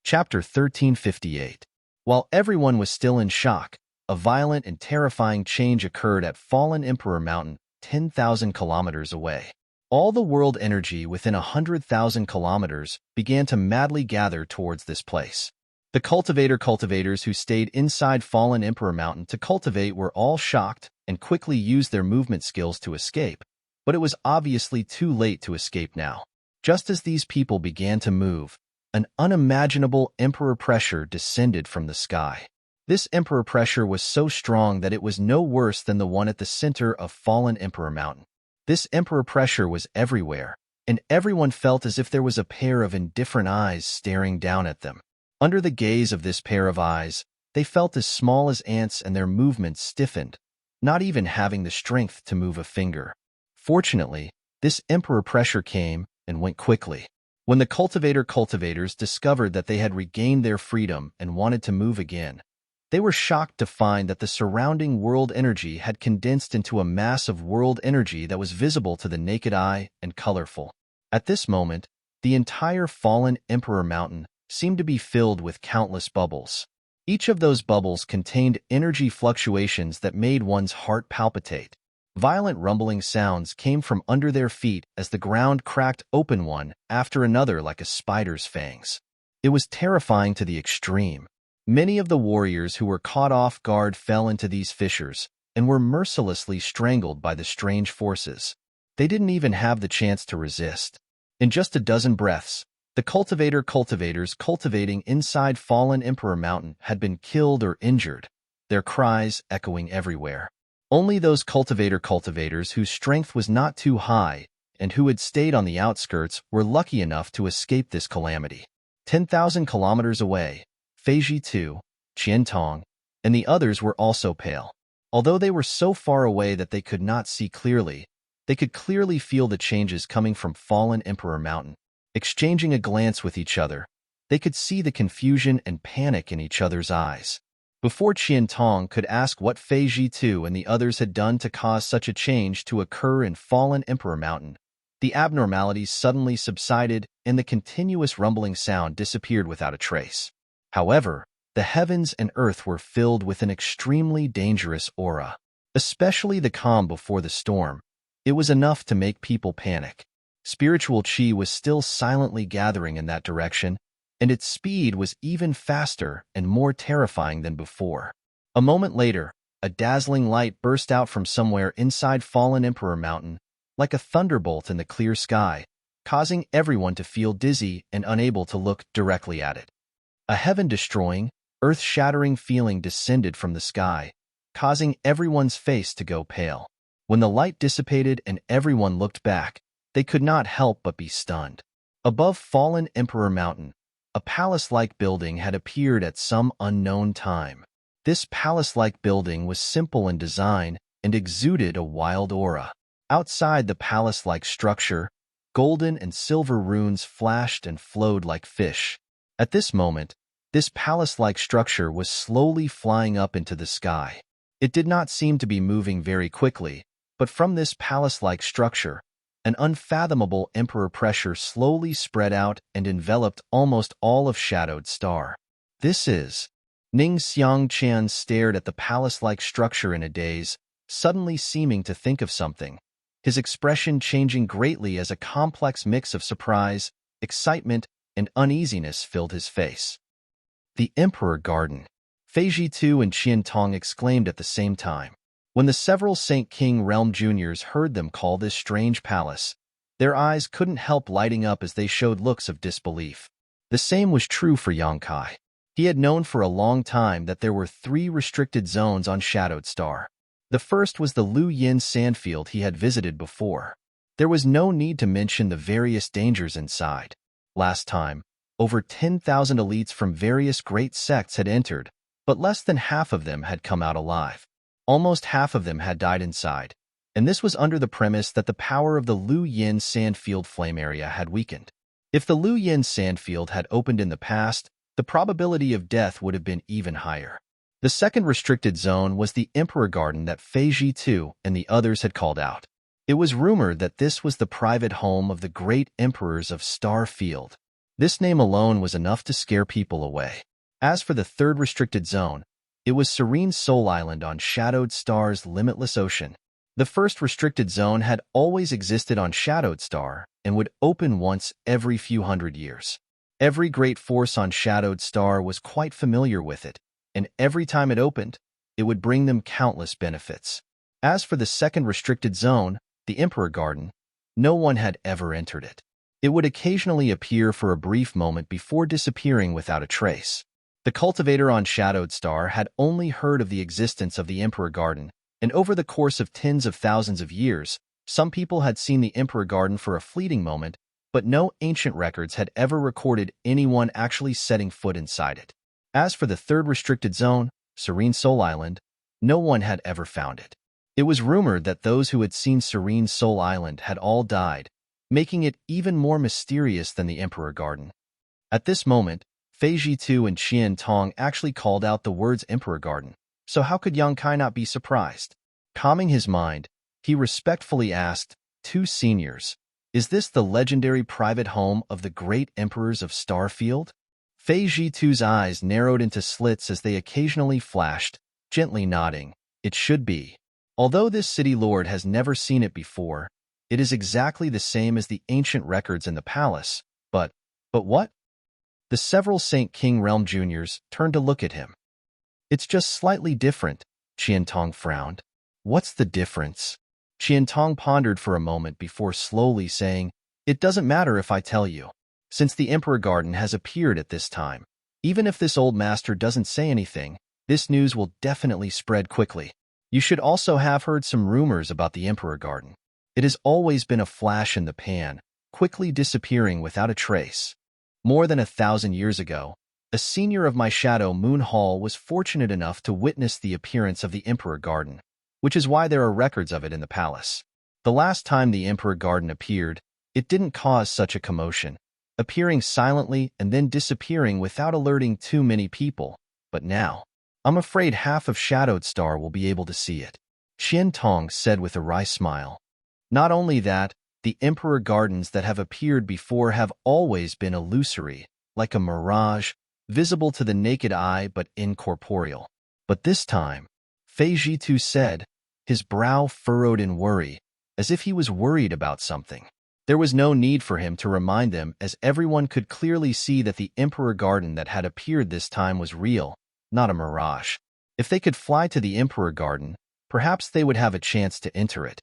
Chapter 1358. While everyone was still in shock, a violent and terrifying change occurred at fallen Emperor Mountain, 10,000 kilometers away. All the world energy within 100,000 kilometers began to madly gather towards this place. The cultivators who stayed inside Fallen Emperor Mountain to cultivate were all shocked and quickly used their movement skills to escape, but it was obviously too late to escape now. Just as these people began to move, an unimaginable emperor pressure descended from the sky. This emperor pressure was so strong that it was no worse than the one at the center of Fallen Emperor Mountain. This emperor pressure was everywhere, and everyone felt as if there was a pair of indifferent eyes staring down at them. Under the gaze of this pair of eyes, they felt as small as ants and their movements stiffened, not even having the strength to move a finger. Fortunately, this emperor pressure came and went quickly. When the cultivators discovered that they had regained their freedom and wanted to move again, they were shocked to find that the surrounding world energy had condensed into a mass of world energy that was visible to the naked eye and colorful. At this moment, the entire Fallen Emperor Mountain seemed to be filled with countless bubbles. Each of those bubbles contained energy fluctuations that made one's heart palpitate. Violent rumbling sounds came from under their feet as the ground cracked open one after another like a spider's fangs. It was terrifying to the extreme. Many of the warriors who were caught off guard fell into these fissures and were mercilessly strangled by the strange forces. They didn't even have the chance to resist. In just a dozen breaths, the cultivators cultivating inside Fallen Emperor Mountain had been killed or injured, their cries echoing everywhere. Only those cultivators whose strength was not too high and who had stayed on the outskirts were lucky enough to escape this calamity. 10,000 kilometers away, Feiji Tu, Qiantong, and the others were also pale. Although they were so far away that they could not see clearly, they could clearly feel the changes coming from Fallen Emperor Mountain. Exchanging a glance with each other, they could see the confusion and panic in each other's eyes. Before Qiantong could ask what Feiji Tu and the others had done to cause such a change to occur in Fallen Emperor Mountain, the abnormalities suddenly subsided and the continuous rumbling sound disappeared without a trace. However, the heavens and earth were filled with an extremely dangerous aura. Especially the calm before the storm. It was enough to make people panic. Spiritual chi was still silently gathering in that direction, and its speed was even faster and more terrifying than before. A moment later, a dazzling light burst out from somewhere inside Fallen Emperor Mountain, like a thunderbolt in the clear sky, causing everyone to feel dizzy and unable to look directly at it. A heaven-destroying, earth-shattering feeling descended from the sky, causing everyone's face to go pale. When the light dissipated and everyone looked back, they could not help but be stunned. Above Fallen Emperor Mountain, a palace-like building had appeared at some unknown time. This palace-like building was simple in design and exuded a wild aura. Outside the palace-like structure, golden and silver runes flashed and flowed like fish. At this moment, this palace-like structure was slowly flying up into the sky. It did not seem to be moving very quickly, but from this palace-like structure, an unfathomable emperor pressure slowly spread out and enveloped almost all of Shadowed Star. This is... Ning Xiangqian stared at the palace-like structure in a daze, suddenly seeming to think of something, his expression changing greatly as a complex mix of surprise, excitement, and uneasiness filled his face. The Emperor Garden. Feiji Tu and Qiantong exclaimed at the same time. When the several Saint King Realm Juniors heard them call this strange palace, their eyes couldn't help lighting up as they showed looks of disbelief. The same was true for Yang Kai. He had known for a long time that there were 3 restricted zones on Shadowed Star. The first was the Lu Yin sandfield he had visited before. There was no need to mention the various dangers inside. Last time, over 10,000 elites from various great sects had entered, but less than half of them had come out alive. Almost half of them had died inside, and this was under the premise that the power of the Lu Yin sandfield flame area had weakened. If the Lu Yin sandfield had opened in the past, the probability of death would have been even higher. The second restricted zone was the Emperor Garden that Feiji Tu and the others had called out. It was rumored that this was the private home of the great emperors of Star Field. This name alone was enough to scare people away. As for the third restricted zone, it was Serene Soul Island on Shadowed Star's limitless ocean. The first restricted zone had always existed on Shadowed Star and would open once every few hundred years. Every great force on Shadowed Star was quite familiar with it, and every time it opened, it would bring them countless benefits. As for the second restricted zone, the Emperor Garden, no one had ever entered it. It would occasionally appear for a brief moment before disappearing without a trace. The cultivator on Shadowed Star had only heard of the existence of the Emperor Garden, and over the course of tens of thousands of years, some people had seen the Emperor Garden for a fleeting moment, but no ancient records had ever recorded anyone actually setting foot inside it. As for the third restricted zone, Serene Soul Island, no one had ever found it. It was rumored that those who had seen Serene Soul Island had all died, making it even more mysterious than the Emperor Garden. At this moment, Fei Jitu and Qian Tong actually called out the words Emperor Garden, so how could Yang Kai not be surprised? Calming his mind, he respectfully asked, "Two seniors, is this the legendary private home of the great emperors of Starfield?" Fei Jitu's eyes narrowed into slits as they occasionally flashed, gently nodding. "It should be. Although this city lord has never seen it before, it is exactly the same as the ancient records in the palace. But what?" The several Saint King Realm Juniors turned to look at him. "It's just slightly different," Qian Tong frowned. "What's the difference?" Qian Tong pondered for a moment before slowly saying, "It doesn't matter if I tell you. Since the Emperor Garden has appeared at this time, even if this old master doesn't say anything, this news will definitely spread quickly. You should also have heard some rumors about the Emperor Garden. It has always been a flash in the pan, quickly disappearing without a trace. More than 1,000 years ago, a senior of my shadow, Moon Hall, was fortunate enough to witness the appearance of the Emperor Garden, which is why there are records of it in the palace. The last time the Emperor Garden appeared, it didn't cause such a commotion, appearing silently and then disappearing without alerting too many people. But now, I'm afraid half of Shadowed Star will be able to see it," Qian Tong said with a wry smile. "Not only that, the Emperor Gardens that have appeared before have always been illusory, like a mirage, visible to the naked eye but incorporeal. But this time," Fei Jitu said, his brow furrowed in worry, as if he was worried about something. There was no need for him to remind them, as everyone could clearly see that the Emperor Garden that had appeared this time was real, not a mirage. If they could fly to the Emperor Garden, perhaps they would have a chance to enter it.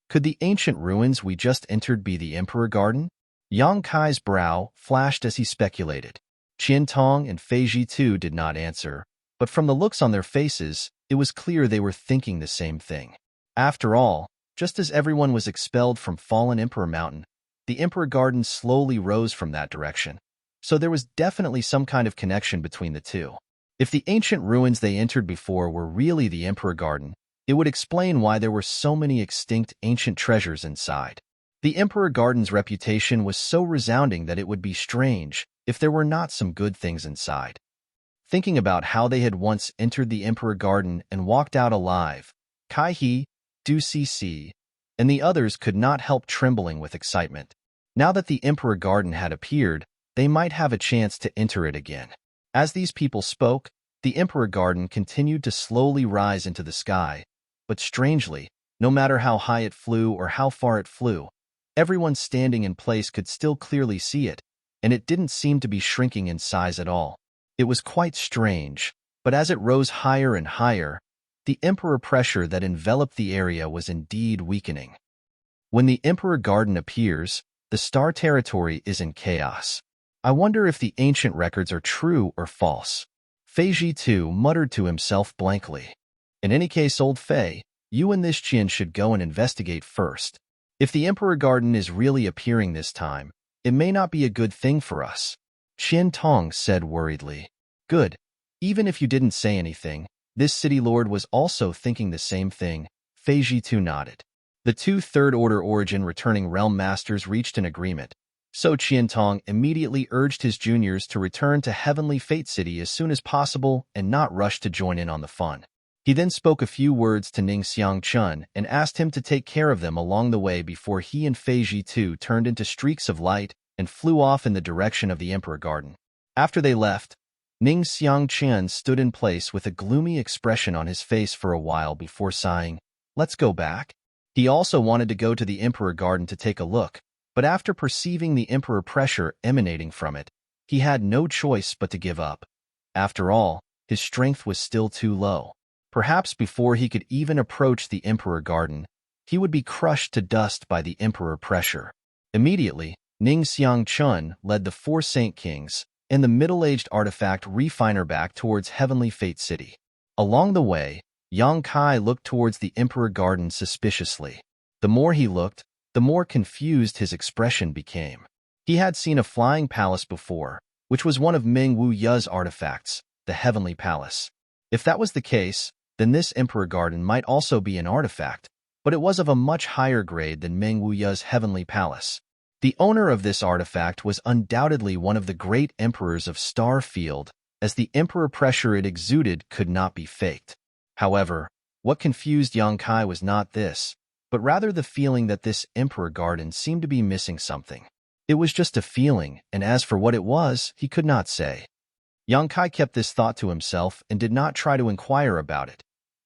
Could the ancient ruins we just entered be the Emperor Garden? Yang Kai's brow flashed as he speculated. Qian Tong and Fei Jitu did not answer, but from the looks on their faces, it was clear they were thinking the same thing. After all, just as everyone was expelled from fallen Emperor Mountain, the Emperor Garden slowly rose from that direction, so there was definitely some kind of connection between the two. If the ancient ruins they entered before were really the Emperor Garden, it would explain why there were so many extinct ancient treasures inside. The Emperor Garden's reputation was so resounding that it would be strange if there were not some good things inside. Thinking about how they had once entered the Emperor Garden and walked out alive, Kai He, Du Cc, and the others could not help trembling with excitement. Now that the Emperor Garden had appeared, they might have a chance to enter it again. As these people spoke, the Emperor Garden continued to slowly rise into the sky, but strangely, no matter how high it flew or how far it flew, everyone standing in place could still clearly see it, and it didn't seem to be shrinking in size at all. It was quite strange, but as it rose higher and higher, the Emperor pressure that enveloped the area was indeed weakening. When the Emperor Garden appears, the star territory is in chaos. I wonder if the ancient records are true or false. Fei Jitu muttered to himself blankly. In any case, old Fei, you and this Qian should go and investigate first. If the Emperor Garden is really appearing this time, it may not be a good thing for us. Qian Tong said worriedly. Good. Even if you didn't say anything, this city lord was also thinking the same thing. Fei Jitu nodded. The two third-order origin returning realm masters reached an agreement, so Qian Tong immediately urged his juniors to return to Heavenly Fate City as soon as possible and not rush to join in on the fun. He then spoke a few words to Ning Xiangchun and asked him to take care of them along the way before he and Fei Jitu turned into streaks of light and flew off in the direction of the Emperor Garden. After they left, Ning Xiangchun stood in place with a gloomy expression on his face for a while before sighing, "Let's go back." He also wanted to go to the Emperor Garden to take a look, but after perceiving the Emperor pressure emanating from it, he had no choice but to give up. After all, his strength was still too low. Perhaps before he could even approach the Emperor Garden, he would be crushed to dust by the Emperor pressure. Immediately, Ning Xiangchun led the 4 Saint Kings and the middle-aged artifact refiner back towards Heavenly Fate City. Along the way, Yang Kai looked towards the Emperor Garden suspiciously. The more he looked, the more confused his expression became. He had seen a flying palace before, which was one of Meng Wu Ye's artifacts, the Heavenly Palace. If that was the case, then this Emperor Garden might also be an artifact, but it was of a much higher grade than Meng Wu Ye's Heavenly Palace. The owner of this artifact was undoubtedly one of the great emperors of Star Field, as the emperor pressure it exuded could not be faked. However, what confused Yang Kai was not this, but rather the feeling that this Emperor Garden seemed to be missing something. It was just a feeling, and as for what it was, he could not say. Yang Kai kept this thought to himself and did not try to inquire about it.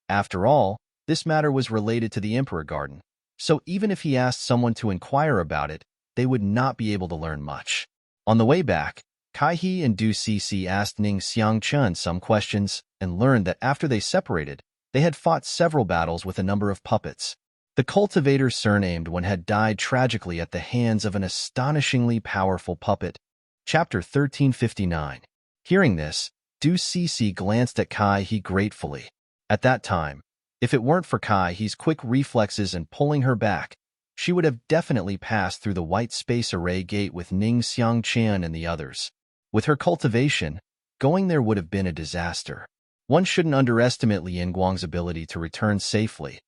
After all, this matter was related to the Emperor Garden, so even if he asked someone to inquire about it, they would not be able to learn much. On the way back, Kai He and Du Cece asked Ning Xiangchun some questions and learned that after they separated, they had fought several battles with a number of puppets. The cultivator surnamed one had died tragically at the hands of an astonishingly powerful puppet. Chapter 1359. Hearing this, Du Cece glanced at Kai He gratefully. At that time, if it weren't for Kai He's quick reflexes and pulling her back, she would have definitely passed through the white space array gate with Ning Xiangchan and the others. With her cultivation, going there would have been a disaster. One shouldn't underestimate Lian Guang's ability to return safely.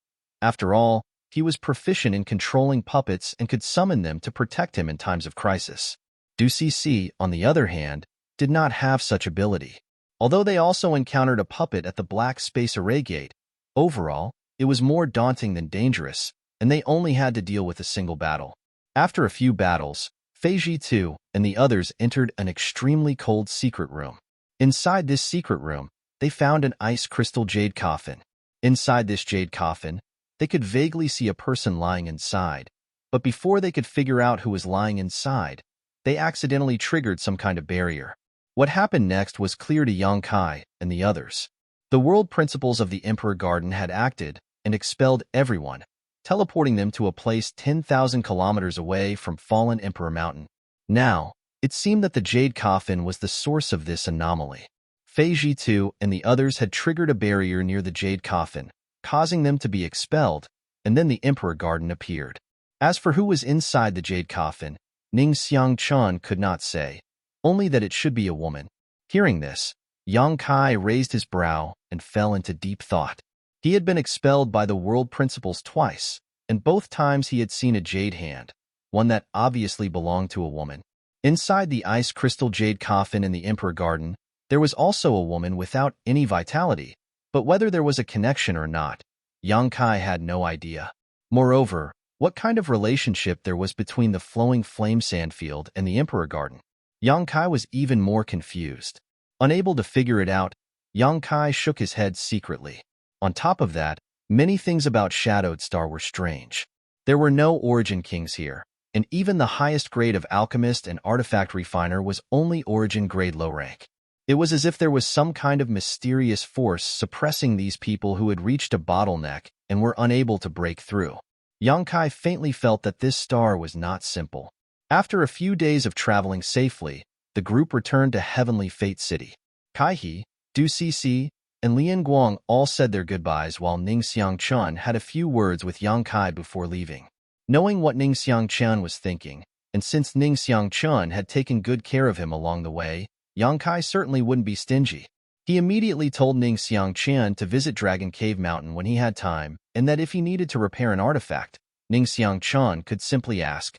After all, he was proficient in controlling puppets and could summon them to protect him in times of crisis. Du Cece, on the other hand, did not have such ability. Although they also encountered a puppet at the black space array gate, overall, it was more daunting than dangerous, and they only had to deal with a single battle. After a few battles, Fei Ji too and the others entered an extremely cold secret room. Inside this secret room, they found an ice crystal jade coffin. Inside this jade coffin, they could vaguely see a person lying inside, but before they could figure out who was lying inside, they accidentally triggered some kind of barrier. What happened next was clear to Yang Kai and the others. The world principles of the Emperor Garden had acted and expelled everyone, teleporting them to a place 10,000 kilometers away from fallen Emperor Mountain. Now, it seemed that the jade coffin was the source of this anomaly. Fei Ji too and the others had triggered a barrier near the jade coffin, causing them to be expelled, and then the Emperor Garden appeared. As for who was inside the jade coffin, Ning Xiangchun could not say, only that it should be a woman. Hearing this, Yang Kai raised his brow and fell into deep thought. He had been expelled by the world principles twice, and both times he had seen a jade hand, one that obviously belonged to a woman. Inside the ice crystal jade coffin in the Emperor Garden, there was also a woman without any vitality, but whether there was a connection or not, Yang Kai had no idea. Moreover, what kind of relationship there was between the flowing flame sandfield and the Emperor Garden? Yang Kai was even more confused. Unable to figure it out, Yang Kai shook his head secretly. On top of that, many things about Shadowed Star were strange. There were no Origin Kings here, and even the highest grade of Alchemist and Artifact Refiner was only Origin grade low rank. It was as if there was some kind of mysterious force suppressing these people who had reached a bottleneck and were unable to break through. Yang Kai faintly felt that this star was not simple. After a few days of traveling safely, the group returned to Heavenly Fate City. Kai He, Du Cece, and Lian Guang all said their goodbyes while Ning Xiangchun had a few words with Yang Kai before leaving. Knowing what Ning Xiangchun was thinking, and since Ning Xiangchun had taken good care of him along the way, Yang Kai certainly wouldn't be stingy. He immediately told Ning Xiangchun to visit Dragon Cave Mountain when he had time, and that if he needed to repair an artifact, Ning Xiangchun could simply ask.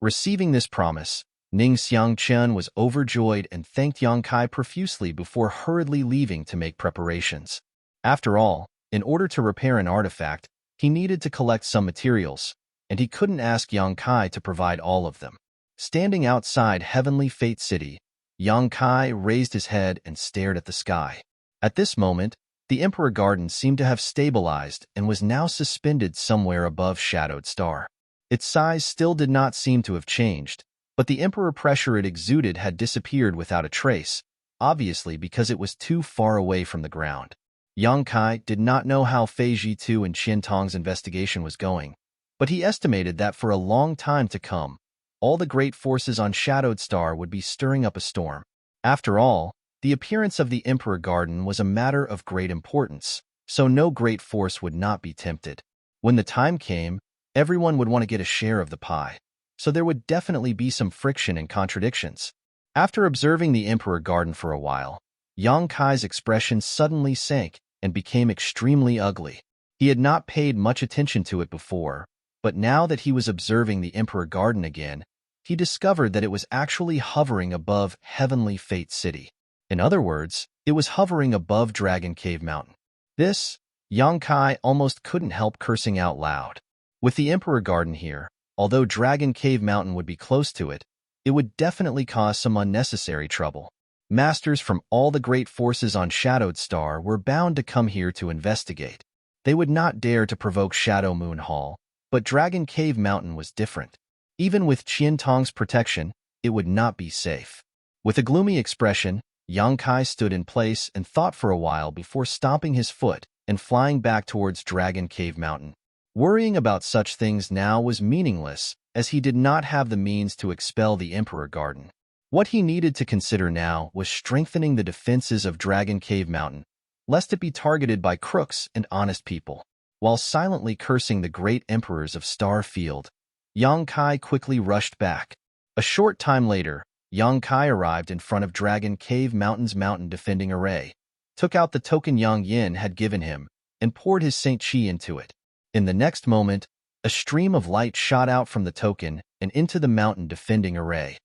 Receiving this promise, Ning Xiangchun was overjoyed and thanked Yang Kai profusely before hurriedly leaving to make preparations. After all, in order to repair an artifact, he needed to collect some materials, and he couldn't ask Yang Kai to provide all of them. Standing outside Heavenly Fate City, Yang Kai raised his head and stared at the sky. At this moment, The Emperor Garden seemed to have stabilized and was now suspended somewhere above Shadowed Star. Its size still did not seem to have changed, but the Emperor pressure it exuded had disappeared without a trace, obviously because it was too far away from the ground. Yang Kai did not know how Fei Jitu and Qian Tong's investigation was going, but he estimated that for a long time to come, all the great forces on Shadowed Star would be stirring up a storm. After all, the appearance of the Emperor Garden was a matter of great importance, so no great force would not be tempted. When the time came, everyone would want to get a share of the pie, so there would definitely be some friction and contradictions. After observing the Emperor Garden for a while, Yang Kai's expression suddenly sank and became extremely ugly. He had not paid much attention to it before, but now that he was observing the Emperor Garden again, he discovered that it was actually hovering above Heavenly Fate City. In other words, it was hovering above Dragon Cave Mountain. This, Yang Kai almost couldn't help cursing out loud. With the Emperor Garden here, although Dragon Cave Mountain would be close to it, it would definitely cause some unnecessary trouble. Masters from all the great forces on Shadowed Star were bound to come here to investigate. They would not dare to provoke Shadow Moon Hall, but Dragon Cave Mountain was different. Even with Qian Tong's protection, it would not be safe. With a gloomy expression, Yang Kai stood in place and thought for a while before stomping his foot and flying back towards Dragon Cave Mountain. Worrying about such things now was meaningless, as he did not have the means to expel the Emperor Garden. What he needed to consider now was strengthening the defenses of Dragon Cave Mountain, lest it be targeted by crooks and honest people. While silently cursing the great emperors of Star Field, Yang Kai quickly rushed back. A short time later, Yang Kai arrived in front of Dragon Cave Mountain's mountain defending array, took out the token Yang Yin had given him, and poured his Saint Qi into it. In the next moment, a stream of light shot out from the token and into the mountain defending array.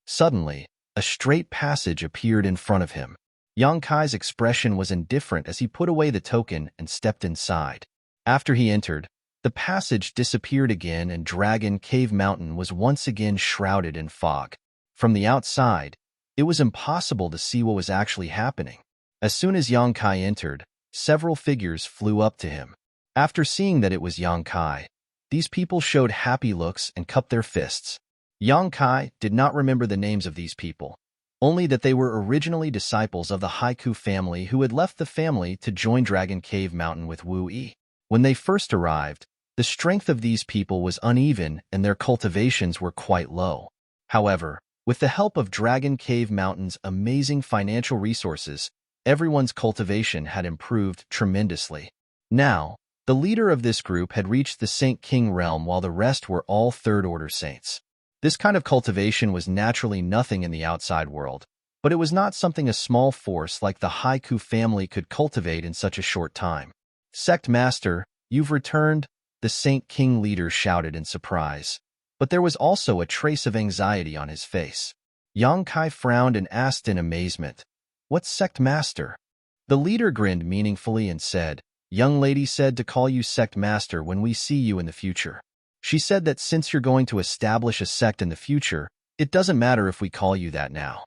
Suddenly, a straight passage appeared in front of him. Yang Kai's expression was indifferent as he put away the token and stepped inside. After he entered, the passage disappeared again and Dragon Cave Mountain was once again shrouded in fog. From the outside, it was impossible to see what was actually happening. As soon as Yang Kai entered, several figures flew up to him. After seeing that it was Yang Kai, these people showed happy looks and cupped their fists. Yang Kai did not remember the names of these people, only that they were originally disciples of the Haiku family who had left the family to join Dragon Cave Mountain with Wu Yi. When they first arrived, the strength of these people was uneven and their cultivations were quite low. However, with the help of Dragon Cave Mountain's amazing financial resources, everyone's cultivation had improved tremendously. Now, the leader of this group had reached the Saint King realm while the rest were all third-order saints. This kind of cultivation was naturally nothing in the outside world, but it was not something a small force like the Haiku family could cultivate in such a short time. "Sect Master, you've returned," the Saint King leader shouted in surprise, but there was also a trace of anxiety on his face. Yang Kai frowned and asked in amazement, "What Sect Master?" The leader grinned meaningfully and said, "Young lady said to call you Sect Master when we see you in the future. She said that since you're going to establish a sect in the future, it doesn't matter if we call you that now."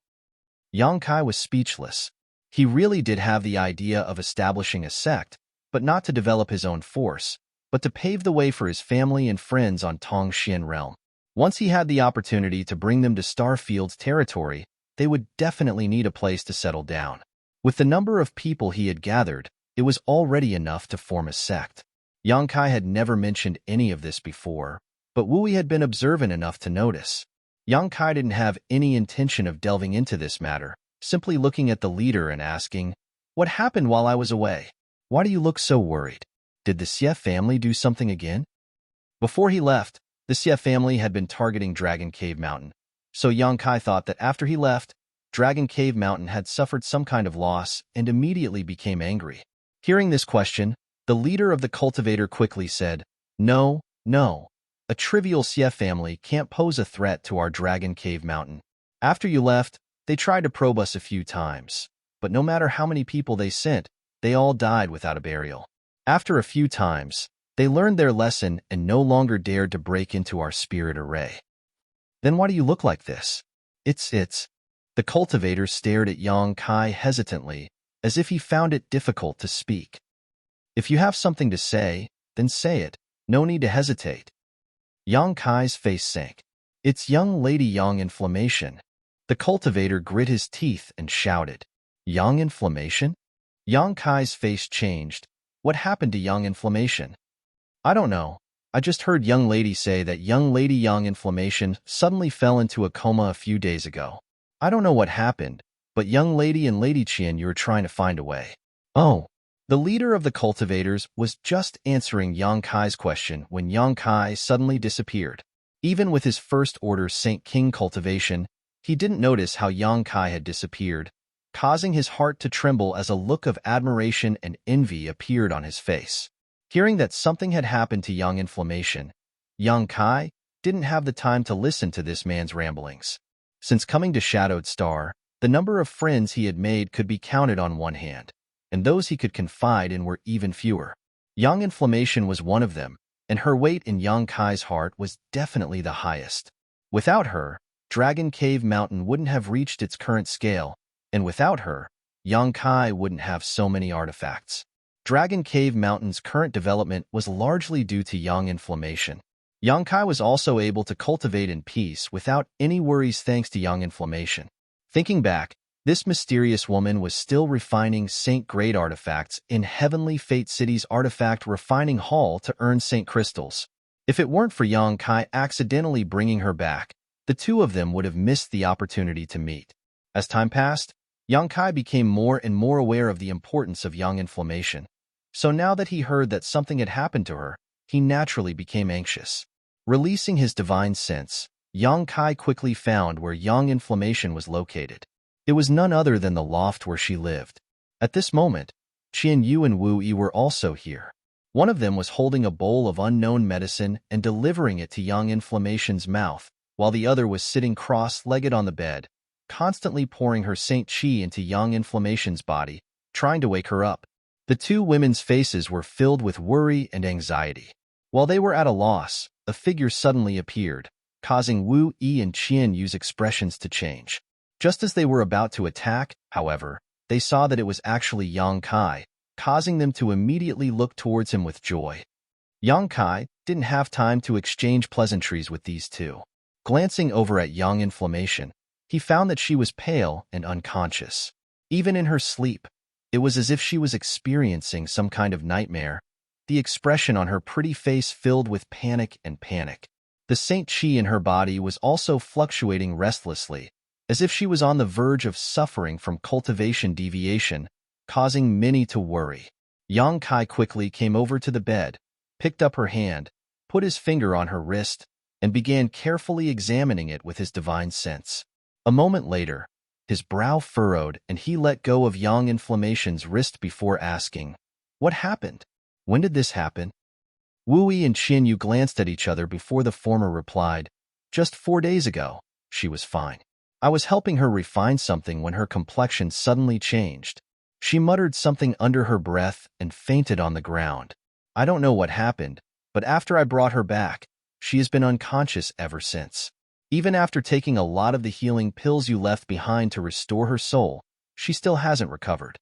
Yang Kai was speechless. He really did have the idea of establishing a sect, but not to develop his own force, but to pave the way for his family and friends on Tongxian realm. Once he had the opportunity to bring them to Starfield's territory, they would definitely need a place to settle down. With the number of people he had gathered, it was already enough to form a sect. Yang Kai had never mentioned any of this before, but Wu Yi had been observant enough to notice. Yang Kai didn't have any intention of delving into this matter, simply looking at the leader and asking, "What happened while I was away? Why do you look so worried? Did the Xie family do something again?" Before he left, the Xie family had been targeting Dragon Cave Mountain, so Yang Kai thought that after he left, Dragon Cave Mountain had suffered some kind of loss and immediately became angry. Hearing this question, the leader of the cultivator quickly said, No, a trivial Xie family can't pose a threat to our Dragon Cave Mountain. After you left, they tried to probe us a few times, but no matter how many people they sent, they all died without a burial. After a few times, they learned their lesson and no longer dared to break into our spirit array." "Then why do you look like this?" It's... The cultivator stared at Yang Kai hesitantly, as if he found it difficult to speak. If you have something to say, then say it. No need to hesitate. Yang Kai's face sank. It's young lady Yang Inflammation. The cultivator grit his teeth and shouted. Yang Inflammation? Yang Kai's face changed. What happened to Yang Inflammation? I don't know. I just heard young lady say that young lady Yang Inflammation suddenly fell into a coma a few days ago. I don't know what happened, but young lady and Lady Qian, you're trying to find a way. Oh. The leader of the cultivators was just answering Yang Kai's question when Yang Kai suddenly disappeared. Even with his first order Saint King cultivation, he didn't notice how Yang Kai had disappeared, causing his heart to tremble as a look of admiration and envy appeared on his face. Hearing that something had happened to Yang Inflammation, Yang Kai didn't have the time to listen to this man's ramblings. Since coming to Shadowed Star, the number of friends he had made could be counted on one hand, and those he could confide in were even fewer. Yang Inflammation was one of them, and her weight in Yang Kai's heart was definitely the highest. Without her, Dragon Cave Mountain wouldn't have reached its current scale, and without her, Yang Kai wouldn't have so many artifacts. Dragon Cave Mountain's current development was largely due to Yang Inflammation. Yang Kai was also able to cultivate in peace without any worries thanks to Yang Inflammation. Thinking back, this mysterious woman was still refining Saint-grade artifacts in Heavenly Fate City's Artifact Refining Hall to earn Saint Crystals. If it weren't for Yang Kai accidentally bringing her back, the two of them would have missed the opportunity to meet. As time passed, Yang Kai became more and more aware of the importance of Yang Inflammation. So now that he heard that something had happened to her, he naturally became anxious. Releasing his divine sense, Yang Kai quickly found where Yang Inflammation was located. It was none other than the loft where she lived. At this moment, Qian Yu and Wu Yi were also here. One of them was holding a bowl of unknown medicine and delivering it to Yang Inflammation's mouth, while the other was sitting cross-legged on the bed, constantly pouring her Saint Qi into Yang Inflammation's body, trying to wake her up. The two women's faces were filled with worry and anxiety. While they were at a loss, a figure suddenly appeared, causing Wu Yi and Qian Yu's expressions to change. Just as they were about to attack, however, they saw that it was actually Yang Kai, causing them to immediately look towards him with joy. Yang Kai didn't have time to exchange pleasantries with these two. Glancing over at Yang Inflammation, he found that she was pale and unconscious. Even in her sleep, it was as if she was experiencing some kind of nightmare, the expression on her pretty face filled with panic. The Saint Qi in her body was also fluctuating restlessly, as if she was on the verge of suffering from cultivation deviation, causing many to worry. Yang Kai quickly came over to the bed, picked up her hand, put his finger on her wrist, and began carefully examining it with his divine sense. A moment later, his brow furrowed and he let go of Yang Inflammation's wrist before asking, "What happened? When did this happen?" Wu Yi and Qian Yu glanced at each other before the former replied, "Just 4 days ago, she was fine. I was helping her refine something when her complexion suddenly changed. She muttered something under her breath and fainted on the ground. I don't know what happened, but after I brought her back, she has been unconscious ever since. Even after taking a lot of the healing pills you left behind to restore her soul, she still hasn't recovered."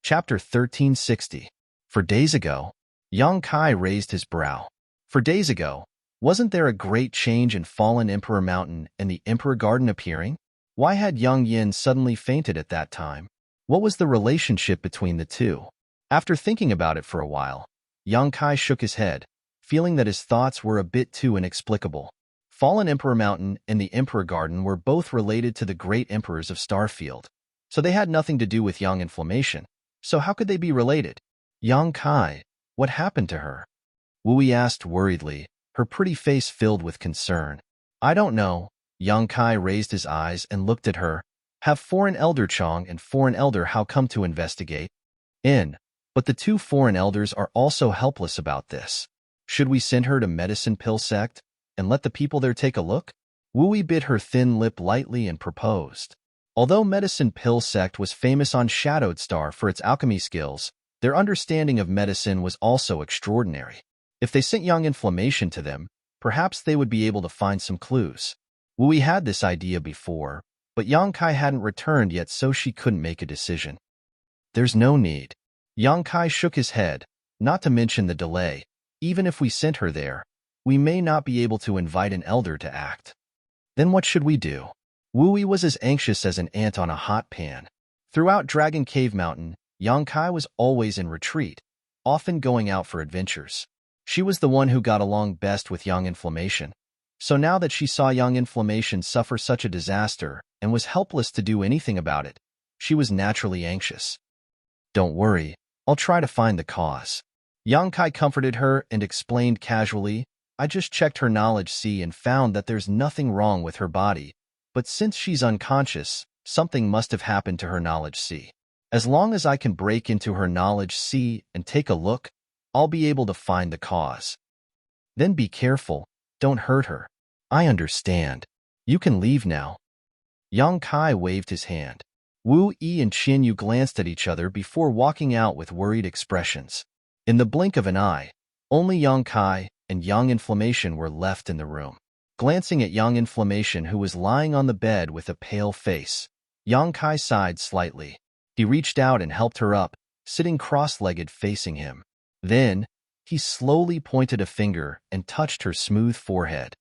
Chapter 1360. For days ago, Yang Kai raised his brow. For days ago, wasn't there a great change in Fallen Emperor Mountain and the Emperor Garden appearing? Why had Yang Yin suddenly fainted at that time? What was the relationship between the two? After thinking about it for a while, Yang Kai shook his head, feeling that his thoughts were a bit too inexplicable. Fallen Emperor Mountain and the Emperor Garden were both related to the great emperors of Starfield, so they had nothing to do with Yang Inflammation. So how could they be related? Yang Kai, what happened to her? Wu Yi asked worriedly, her pretty face filled with concern. I don't know. Yang Kai raised his eyes and looked at her. Have Foreign Elder Chong and Foreign Elder Hao come to investigate? But the two foreign elders are also helpless about this. Should we send her to Medicine Pill Sect and let the people there take a look? Wu Yi bit her thin lip lightly and proposed. Although Medicine Pill Sect was famous on Shadowed Star for its alchemy skills, their understanding of medicine was also extraordinary. If they sent Yang Inflammation to them, perhaps they would be able to find some clues. Wu Yi had this idea before, but Yang Kai hadn't returned yet, so she couldn't make a decision. There's no need. Yang Kai shook his head, not to mention the delay. Even if we sent her there, we may not be able to invite an elder to act. Then what should we do? Wu Yi was as anxious as an ant on a hot pan. Throughout Dragon Cave Mountain, Yang Kai was always in retreat, often going out for adventures. She was the one who got along best with Young Inflammation. So now that she saw Young Inflammation suffer such a disaster and was helpless to do anything about it, she was naturally anxious. Don't worry, I'll try to find the cause. Yang Kai comforted her and explained casually, I just checked her knowledge C and found that there's nothing wrong with her body, but since she's unconscious, something must have happened to her knowledge C. As long as I can break into her knowledge C and take a look, I'll be able to find the cause. Then be careful, don't hurt her. I understand. You can leave now. Yang Kai waved his hand. Wu Yi and Qin Yu glanced at each other before walking out with worried expressions. In the blink of an eye, only Yang Kai and Young Inflammation were left in the room. Glancing at Young Inflammation, who was lying on the bed with a pale face, Yang Kai sighed slightly. He reached out and helped her up, sitting cross-legged facing him. Then, he slowly pointed a finger and touched her smooth forehead.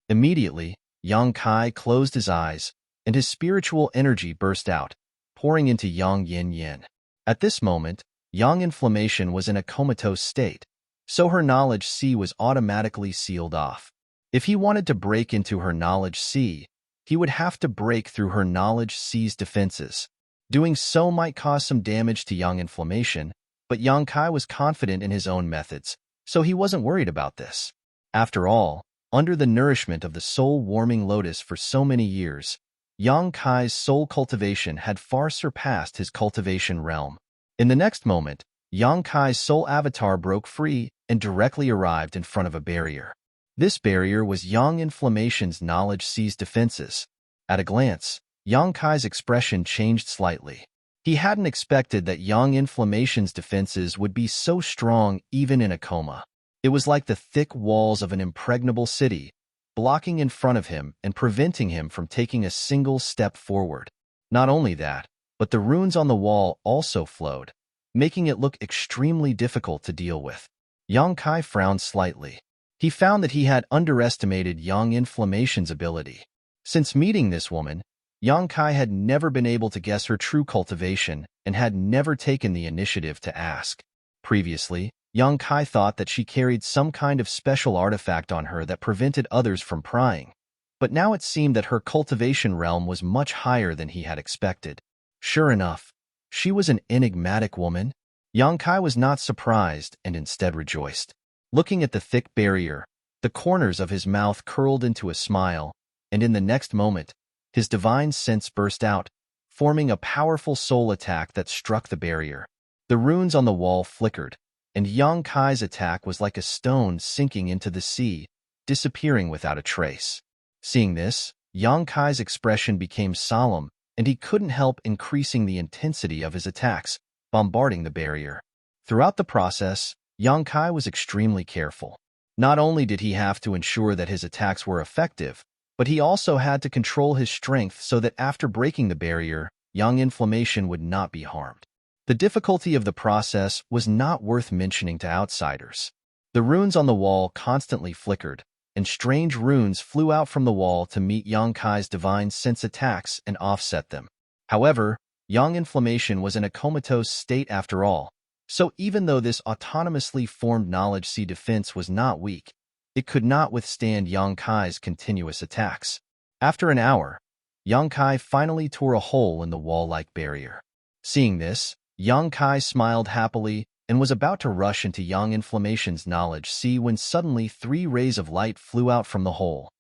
Immediately, Yang Kai closed his eyes, and his spiritual energy burst out, pouring into Yang Yin Yin. At this moment, Young Inflammation was in a comatose state, so her knowledge C was automatically sealed off. If he wanted to break into her knowledge C, he would have to break through her knowledge C's defenses. Doing so might cause some damage to Young Inflammation, but Yang Kai was confident in his own methods, so he wasn't worried about this. After all, under the nourishment of the soul-warming lotus for so many years, Yang Kai's soul cultivation had far surpassed his cultivation realm. In the next moment, Yang Kai's soul avatar broke free and directly arrived in front of a barrier. This barrier was Young Inflammation's knowledge C's defenses. At a glance, Yang Kai's expression changed slightly. He hadn't expected that Young Inflammation's defenses would be so strong even in a coma. It was like the thick walls of an impregnable city, blocking in front of him and preventing him from taking a single step forward. Not only that, but the runes on the wall also flowed, making it look extremely difficult to deal with. Yang Kai frowned slightly. He found that he had underestimated Young Inflammation's ability. Since meeting this woman, Yang Kai had never been able to guess her true cultivation and had never taken the initiative to ask. Previously, Yang Kai thought that she carried some kind of special artifact on her that prevented others from prying, but now it seemed that her cultivation realm was much higher than he had expected. Sure enough, she was an enigmatic woman. Yang Kai was not surprised and instead rejoiced. Looking at the thick barrier, the corners of his mouth curled into a smile, and in the next moment, his divine sense burst out, forming a powerful soul attack that struck the barrier. The runes on the wall flickered, and Yang Kai's attack was like a stone sinking into the sea, disappearing without a trace. Seeing this, Yang Kai's expression became solemn, and he couldn't help increasing the intensity of his attacks, bombarding the barrier. Throughout the process, Yang Kai was extremely careful. Not only did he have to ensure that his attacks were effective, but he also had to control his strength so that after breaking the barrier, Young Inflammation would not be harmed. The difficulty of the process was not worth mentioning to outsiders. The runes on the wall constantly flickered, and strange runes flew out from the wall to meet Yang Kai's divine sense attacks and offset them. However, Young Inflammation was in a comatose state after all, so even though this autonomously formed knowledge C defense was not weak, it could not withstand Yang Kai's continuous attacks. After an hour, Yang Kai finally tore a hole in the wall-like barrier. Seeing this, Yang Kai smiled happily and was about to rush into Young Inflammation's knowledge C when suddenly 3 rays of light flew out from the hole.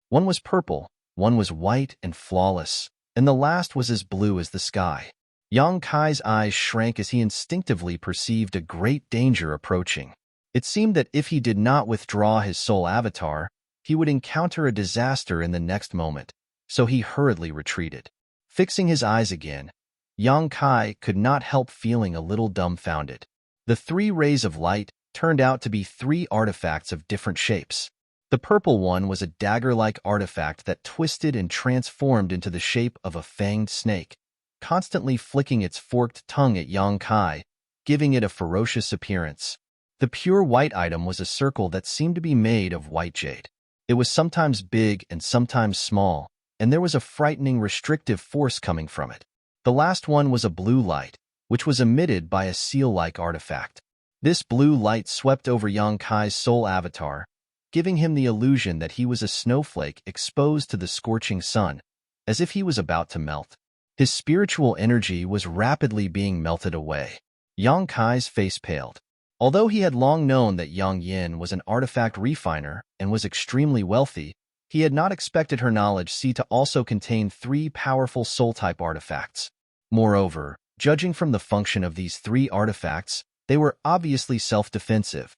One was purple, one was white and flawless, and the last was as blue as the sky. Yang Kai's eyes shrank as he instinctively perceived a great danger approaching. It seemed that if he did not withdraw his soul avatar, he would encounter a disaster in the next moment, so he hurriedly retreated. Fixing his eyes again, Yang Kai could not help feeling a little dumbfounded. The 3 rays of light turned out to be 3 artifacts of different shapes. The purple one was a dagger-like artifact that twisted and transformed into the shape of a fanged snake, constantly flicking its forked tongue at Yang Kai, giving it a ferocious appearance. The pure white item was a circle that seemed to be made of white jade. It was sometimes big and sometimes small, and there was a frightening restrictive force coming from it. The last one was a blue light, which was emitted by a seal-like artifact. This blue light swept over Yang Kai's soul avatar, giving him the illusion that he was a snowflake exposed to the scorching sun, as if he was about to melt. His spiritual energy was rapidly being melted away. Yang Kai's face paled. Although he had long known that Yang Yin was an artifact refiner and was extremely wealthy, he had not expected her knowledge sea to also contain 3 powerful soul-type artifacts. Moreover, judging from the function of these 3 artifacts, they were obviously self-defensive.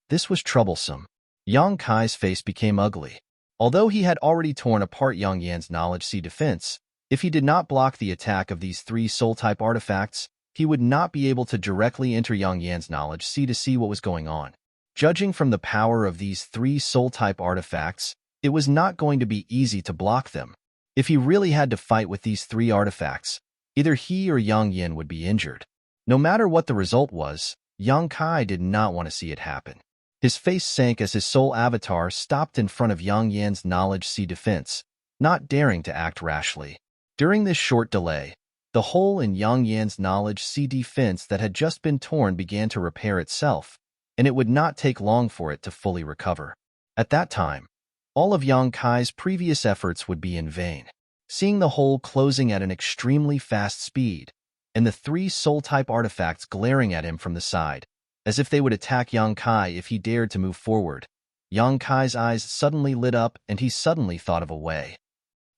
This was troublesome. Yang Kai's face became ugly. Although he had already torn apart Yang Yan's knowledge sea defense, if he did not block the attack of these 3 soul-type artifacts, he would not be able to directly enter Yang Yan's knowledge sea to see what was going on. Judging from the power of these 3 soul-type artifacts, it was not going to be easy to block them. If he really had to fight with these 3 artifacts, either he or Yang Yin would be injured. No matter what the result was, Yang Kai did not want to see it happen. His face sank as his soul avatar stopped in front of Yang Yan's knowledge sea defense, not daring to act rashly. During this short delay, the hole in Yang Yan's knowledge sea defense that had just been torn began to repair itself, and it would not take long for it to fully recover. At that time, all of Yang Kai's previous efforts would be in vain. Seeing the hole closing at an extremely fast speed, and the 3 soul-type artifacts glaring at him from the side, as if they would attack Yang Kai if he dared to move forward, Yang Kai's eyes suddenly lit up and he suddenly thought of a way.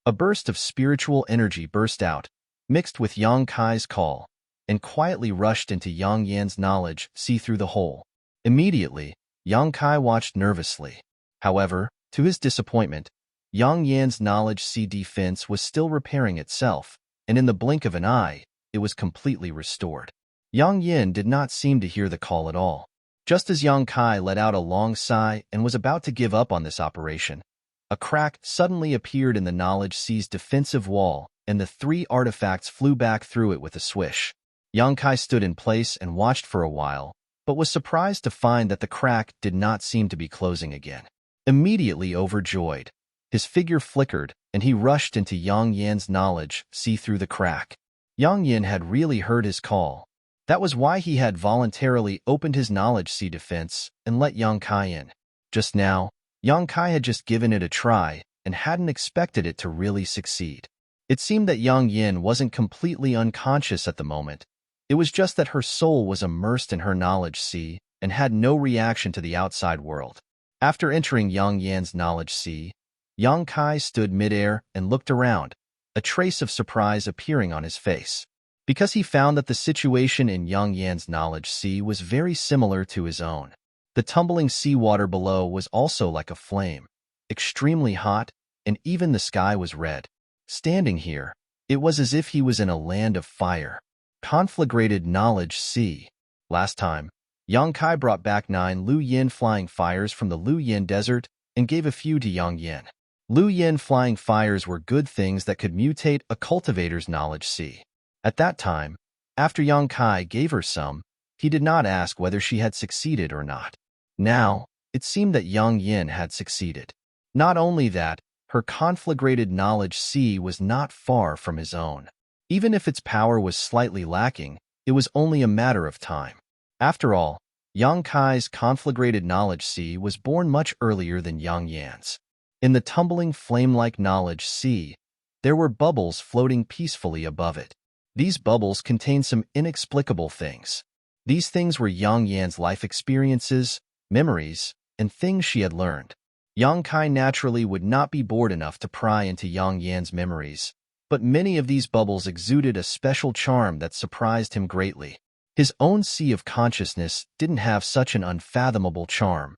A burst of spiritual energy burst out, mixed with Yang Kai's call, and quietly rushed into Yang Yan's knowledge sea through the hole. Immediately, Yang Kai watched nervously. However, to his disappointment, Yang Yan's knowledge sea defense was still repairing itself, and in the blink of an eye, it was completely restored. Yang Yin did not seem to hear the call at all. Just as Yang Kai let out a long sigh and was about to give up on this operation, a crack suddenly appeared in the knowledge sea's defensive wall, and the 3 artifacts flew back through it with a swish. Yang Kai stood in place and watched for a while, but was surprised to find that the crack did not seem to be closing again. Immediately overjoyed, his figure flickered, and he rushed into Yang Yan's knowledge sea through the crack. Yang Yin had really heard his call. That was why he had voluntarily opened his knowledge sea defense and let Yang Kai in. Just now, Yang Kai had just given it a try and hadn't expected it to really succeed. It seemed that Yang Yin wasn't completely unconscious at the moment. It was just that her soul was immersed in her knowledge sea and had no reaction to the outside world. After entering Yang Yan's knowledge sea, Yang Kai stood midair and looked around, a trace of surprise appearing on his face. Because he found that the situation in Yang Yan's knowledge sea was very similar to his own. The tumbling seawater below was also like a flame, extremely hot, and even the sky was red. Standing here, it was as if he was in a land of fire. Conflagrated knowledge sea. Last time, Yang Kai brought back 9 Lu Yin flying fires from the Lu Yin desert and gave a few to Yang Yin. Lu Yin flying fires were good things that could mutate a cultivator's knowledge sea. At that time, after Yang Kai gave her some, he did not ask whether she had succeeded or not. Now, it seemed that Yang Yin had succeeded. Not only that, her conflagrated knowledge sea was not far from his own. Even if its power was slightly lacking, it was only a matter of time. After all, Yang Kai's conflagrated knowledge sea was born much earlier than Yang Yan's. In the tumbling flame-like knowledge sea, there were bubbles floating peacefully above it. These bubbles contained some inexplicable things. These things were Yang Yan's life experiences, memories, and things she had learned. Yang Kai naturally would not be bored enough to pry into Yang Yan's memories, but many of these bubbles exuded a special charm that surprised him greatly. His own sea of consciousness didn't have such an unfathomable charm.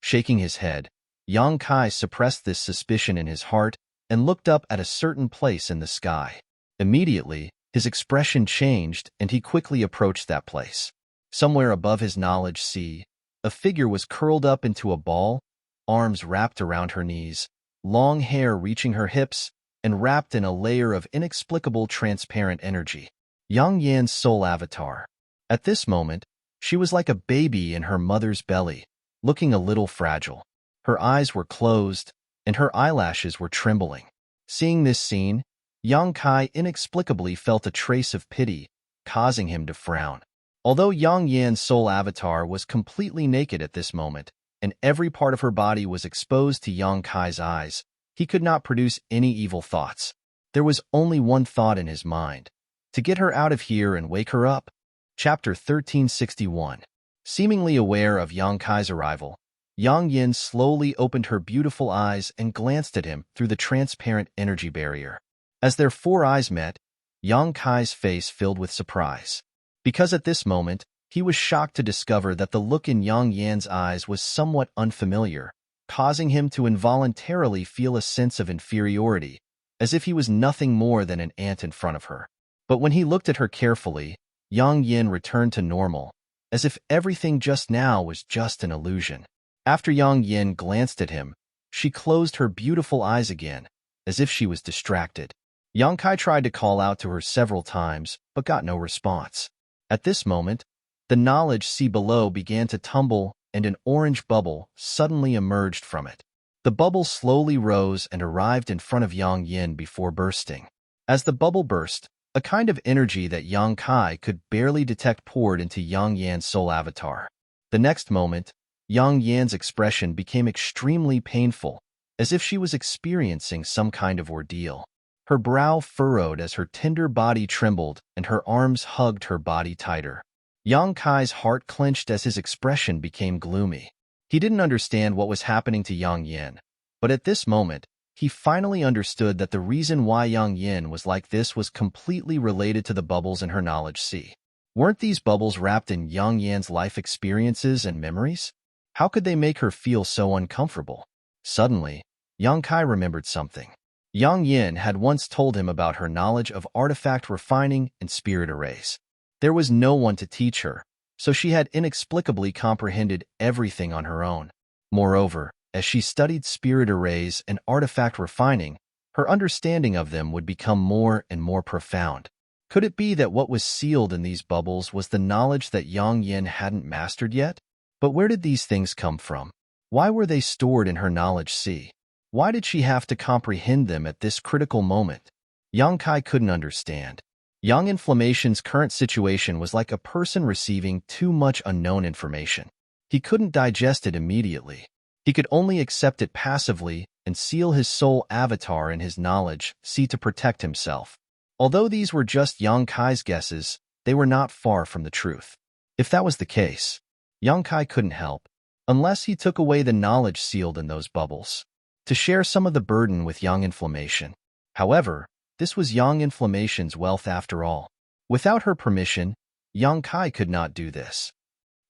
Shaking his head, Yang Kai suppressed this suspicion in his heart and looked up at a certain place in the sky. Immediately, his expression changed and he quickly approached that place. Somewhere above his knowledge sea, a figure was curled up into a ball, arms wrapped around her knees, long hair reaching her hips, and wrapped in a layer of inexplicable transparent energy. Yang Yan's soul avatar. At this moment, she was like a baby in her mother's belly, looking a little fragile. Her eyes were closed, and her eyelashes were trembling. Seeing this scene, Yang Kai inexplicably felt a trace of pity, causing him to frown. Although Yang Yan's soul avatar was completely naked at this moment, and every part of her body was exposed to Yang Kai's eyes, he could not produce any evil thoughts. There was only one thought in his mind: to get her out of here and wake her up. Chapter 1361. Seemingly aware of Yang Kai's arrival, Yang Yin slowly opened her beautiful eyes and glanced at him through the transparent energy barrier. As their four eyes met, Yang Kai's face filled with surprise. Because at this moment, he was shocked to discover that the look in Yang Yan's eyes was somewhat unfamiliar, causing him to involuntarily feel a sense of inferiority, as if he was nothing more than an ant in front of her. But when he looked at her carefully, Yang Yin returned to normal, as if everything just now was just an illusion. After Yang Yin glanced at him, she closed her beautiful eyes again, as if she was distracted. Yang Kai tried to call out to her several times, but got no response. At this moment, the knowledge sea below began to tumble, and an orange bubble suddenly emerged from it. The bubble slowly rose and arrived in front of Yang Yin before bursting. As the bubble burst, a kind of energy that Yang Kai could barely detect poured into Yang Yan's soul avatar. The next moment, Yang Yan's expression became extremely painful, as if she was experiencing some kind of ordeal. Her brow furrowed as her tender body trembled and her arms hugged her body tighter. Yang Kai's heart clenched as his expression became gloomy. He didn't understand what was happening to Yang Yin, but at this moment, he finally understood that the reason why Yang Yin was like this was completely related to the bubbles in her knowledge sea. Weren't these bubbles wrapped in Yang Yan's life experiences and memories? How could they make her feel so uncomfortable? Suddenly, Yang Kai remembered something. Yang Yin had once told him about her knowledge of artifact refining and spirit arrays. There was no one to teach her, so she had inexplicably comprehended everything on her own. Moreover, as she studied spirit arrays and artifact refining, her understanding of them would become more and more profound. Could it be that what was sealed in these bubbles was the knowledge that Yang Yin hadn't mastered yet? But where did these things come from? Why were they stored in her knowledge sea? Why did she have to comprehend them at this critical moment? Yang Kai couldn't understand. Yang Inflammation's current situation was like a person receiving too much unknown information. He couldn't digest it immediately. He could only accept it passively and seal his soul avatar in his knowledge sea to protect himself. Although these were just Yang Kai's guesses, they were not far from the truth. If that was the case, Yang Kai couldn't help, unless he took away the knowledge sealed in those bubbles, to share some of the burden with Yang Inflammation. However, this was Yang Inflammation's wealth after all. Without her permission, Yang Kai could not do this.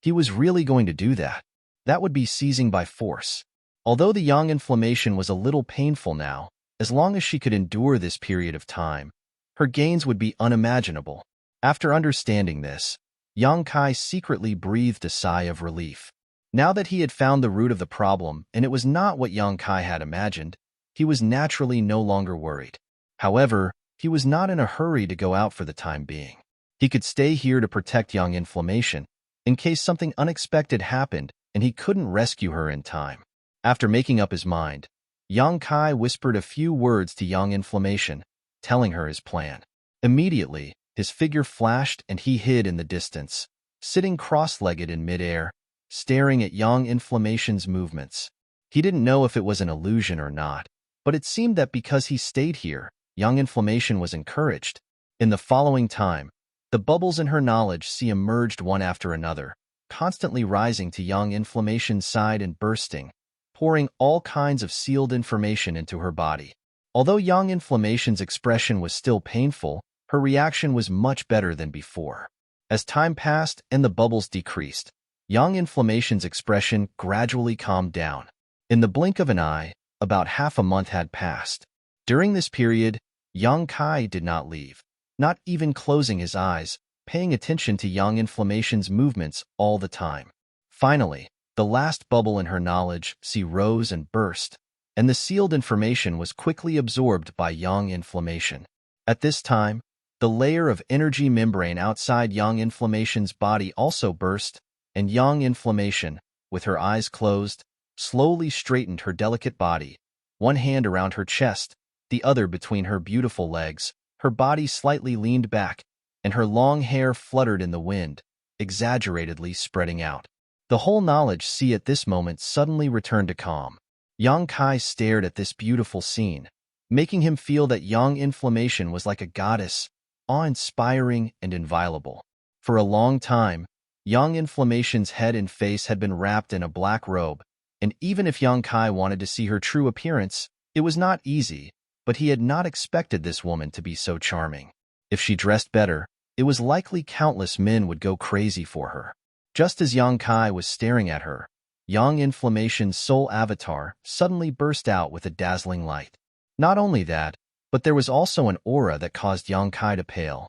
He was really going to do that. That would be seizing by force. Although the Yang Inflammation was a little painful now, as long as she could endure this period of time, her gains would be unimaginable. After understanding this, Yang Kai secretly breathed a sigh of relief. Now that he had found the root of the problem and it was not what Yang Kai had imagined, he was naturally no longer worried. However, he was not in a hurry to go out for the time being. He could stay here to protect Yang Inflammation in case something unexpected happened and he couldn't rescue her in time. After making up his mind, Yang Kai whispered a few words to Yang Inflammation, telling her his plan. Immediately, his figure flashed and he hid in the distance, sitting cross-legged in midair, staring at Yang Inflammation's movements. He didn't know if it was an illusion or not, but it seemed that because he stayed here, Yang Inflammation was encouraged. In the following time, the bubbles in her knowledge sea emerged one after another, constantly rising to Yang Inflammation's side and bursting, pouring all kinds of sealed information into her body. Although Yang Inflammation's expression was still painful, her reaction was much better than before. As time passed and the bubbles decreased, Yang Inflammation's expression gradually calmed down. In the blink of an eye, about half a month had passed. During this period, Yang Kai did not leave, not even closing his eyes, paying attention to Yang Inflammation's movements all the time. Finally, the last bubble in her knowledge sea rose and burst, and the sealed information was quickly absorbed by Yang Inflammation. At this time, the layer of energy membrane outside Yang Inflammation's body also burst, and Yang Inflammation, with her eyes closed, slowly straightened her delicate body, one hand around her chest, the other between her beautiful legs. Her body slightly leaned back, and her long hair fluttered in the wind, exaggeratedly spreading out. The whole knowledge sea at this moment suddenly returned to calm. Yang Kai stared at this beautiful scene, making him feel that Yang Inflammation was like a goddess, awe-inspiring and inviolable. For a long time, Yang Inflammation's head and face had been wrapped in a black robe, and even if Yang Kai wanted to see her true appearance, it was not easy, but he had not expected this woman to be so charming. If she dressed better, it was likely countless men would go crazy for her. Just as Yang Kai was staring at her, Yang Inflammation's soul avatar suddenly burst out with a dazzling light. Not only that, but there was also an aura that caused Yang Kai to pale.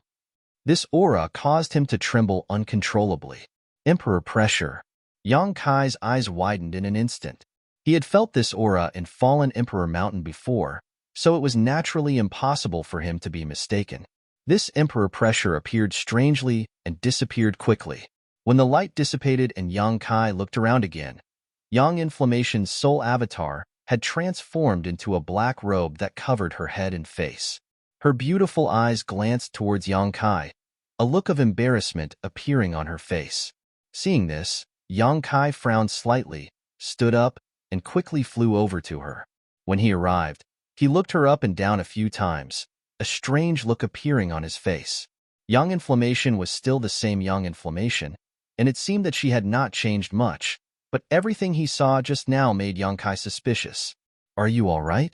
This aura caused him to tremble uncontrollably. Emperor pressure. Yang Kai's eyes widened in an instant. He had felt this aura in Fallen Emperor Mountain before, so it was naturally impossible for him to be mistaken. This emperor pressure appeared strangely and disappeared quickly. When the light dissipated and Yang Kai looked around again, Yang Inflammation's soul avatar had transformed into a black robe that covered her head and face. Her beautiful eyes glanced towards Yang Kai, a look of embarrassment appearing on her face. Seeing this, Yang Kai frowned slightly, stood up, and quickly flew over to her. When he arrived, he looked her up and down a few times, a strange look appearing on his face. Yang Inflammation was still the same Yang Inflammation, and it seemed that she had not changed much, but everything he saw just now made Yang Kai suspicious. "Are you all right?"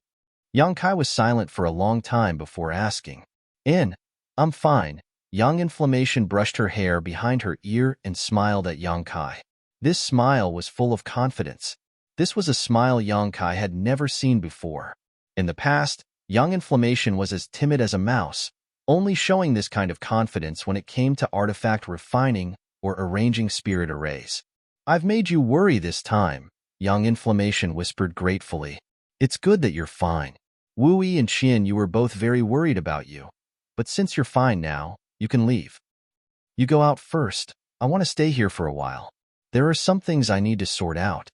Yang Kai was silent for a long time before asking. I'm fine." Yang Inflammation brushed her hair behind her ear and smiled at Yang Kai. This smile was full of confidence. This was a smile Yang Kai had never seen before. In the past, Yang Inflammation was as timid as a mouse, only showing this kind of confidence when it came to artifact refining or arranging spirit arrays. "I've made you worry this time," Yang Inflammation whispered gratefully. "It's good that you're fine. Wu Yi and Qian, you were both very worried about you. But since you're fine now, you can leave. You go out first. I want to stay here for a while. There are some things I need to sort out."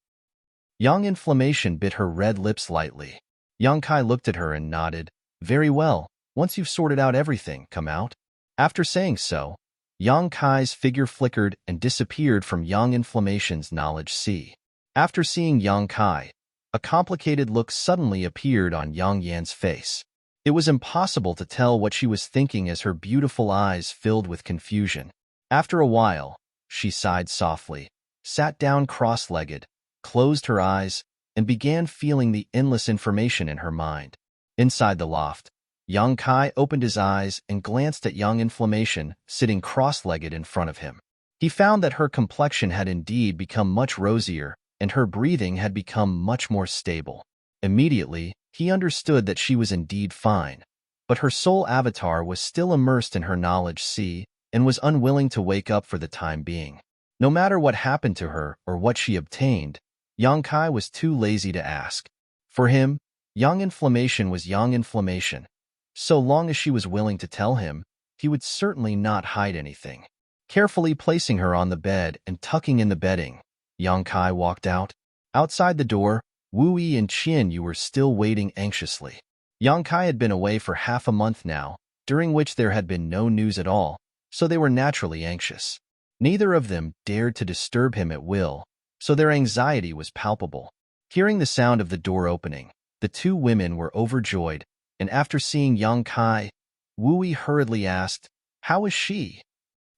Yang Inflammation bit her red lips lightly. Yang Kai looked at her and nodded. "Very well. Once you've sorted out everything, come out." After saying so, Yang Kai's figure flickered and disappeared from Yang Inflammation's knowledge sea. After seeing Yang Kai, a complicated look suddenly appeared on Yang Yan's face. It was impossible to tell what she was thinking as her beautiful eyes filled with confusion. After a while, she sighed softly, sat down cross-legged, closed her eyes, and began feeling the endless information in her mind. Inside the loft, Yang Kai opened his eyes and glanced at Yang Inflammation sitting cross-legged in front of him. He found that her complexion had indeed become much rosier, and her breathing had become much more stable. Immediately, he understood that she was indeed fine, but her soul avatar was still immersed in her knowledge sea and was unwilling to wake up for the time being. No matter what happened to her or what she obtained, Yang Kai was too lazy to ask. For him, Yang Inflammation was Yang Inflammation. So long as she was willing to tell him, he would certainly not hide anything. Carefully placing her on the bed and tucking in the bedding, Yang Kai walked out. Outside the door, Wu Yi and Qian Yu were still waiting anxiously. Yang Kai had been away for half a month now, during which there had been no news at all, so they were naturally anxious. Neither of them dared to disturb him at will, so their anxiety was palpable. Hearing the sound of the door opening, the two women were overjoyed, and after seeing Yang Kai, Wu Yi hurriedly asked, "How is she?"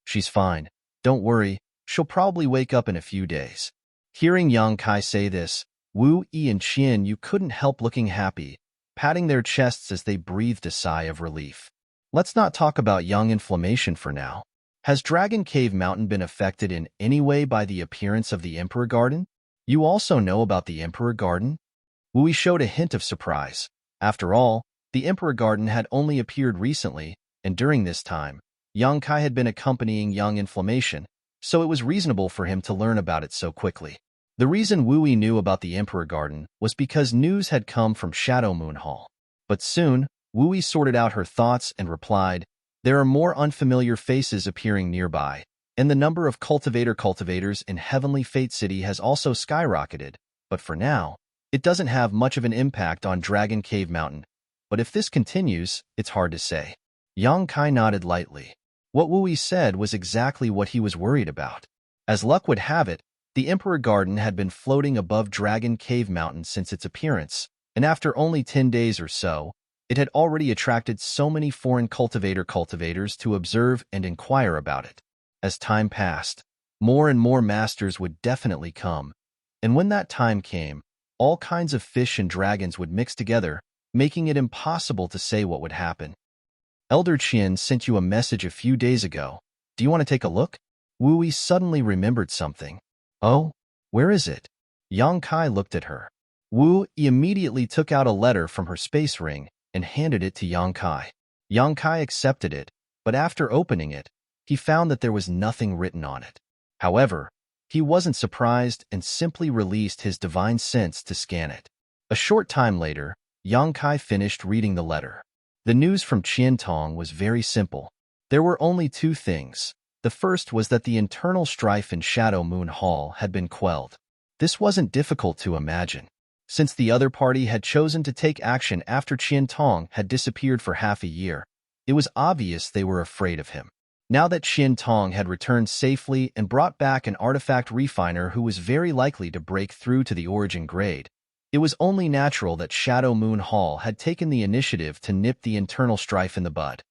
"She's fine. Don't worry, she'll probably wake up in a few days." Hearing Yang Kai say this, Wu Yi and Qian Yu couldn't help looking happy, patting their chests as they breathed a sigh of relief. Let's not talk about Yang Inflammation for now. Has Dragon Cave Mountain been affected in any way by the appearance of the Emperor Garden? You also know about the Emperor Garden? Wu Yi showed a hint of surprise. After all, the Emperor Garden had only appeared recently, and during this time, Yang Kai had been accompanying Yang Inflammation, so it was reasonable for him to learn about it so quickly. The reason Wu Yi knew about the Emperor Garden was because news had come from Shadow Moon Hall. But soon, Wu Yi sorted out her thoughts and replied, "There are more unfamiliar faces appearing nearby, and the number of cultivators in Heavenly Fate City has also skyrocketed. But for now, it doesn't have much of an impact on Dragon Cave Mountain. But if this continues, it's hard to say." Yang Kai nodded lightly. What Wu Yi said was exactly what he was worried about. As luck would have it, the Emperor Garden had been floating above Dragon Cave Mountain since its appearance, and after only 10 days or so, it had already attracted so many foreign cultivators to observe and inquire about it. As time passed, more and more masters would definitely come, and when that time came, all kinds of fish and dragons would mix together, making it impossible to say what would happen. Elder Qian sent you a message a few days ago. Do you want to take a look? Wu Yi suddenly remembered something. Oh, where is it? Yang Kai looked at her. Wu Yi immediately took out a letter from her space ring and handed it to Yang Kai. Yang Kai accepted it, but after opening it, he found that there was nothing written on it. However, he wasn't surprised and simply released his divine sense to scan it. A short time later, Yang Kai finished reading the letter. The news from Qian Tong was very simple. There were only two things. The first was that the internal strife in Shadow Moon Hall had been quelled. This wasn't difficult to imagine. Since the other party had chosen to take action after Qian Tong had disappeared for half a year, it was obvious they were afraid of him. Now that Qian Tong had returned safely and brought back an artifact refiner who was very likely to break through to the origin grade, it was only natural that Shadow Moon Hall had taken the initiative to nip the internal strife in the bud.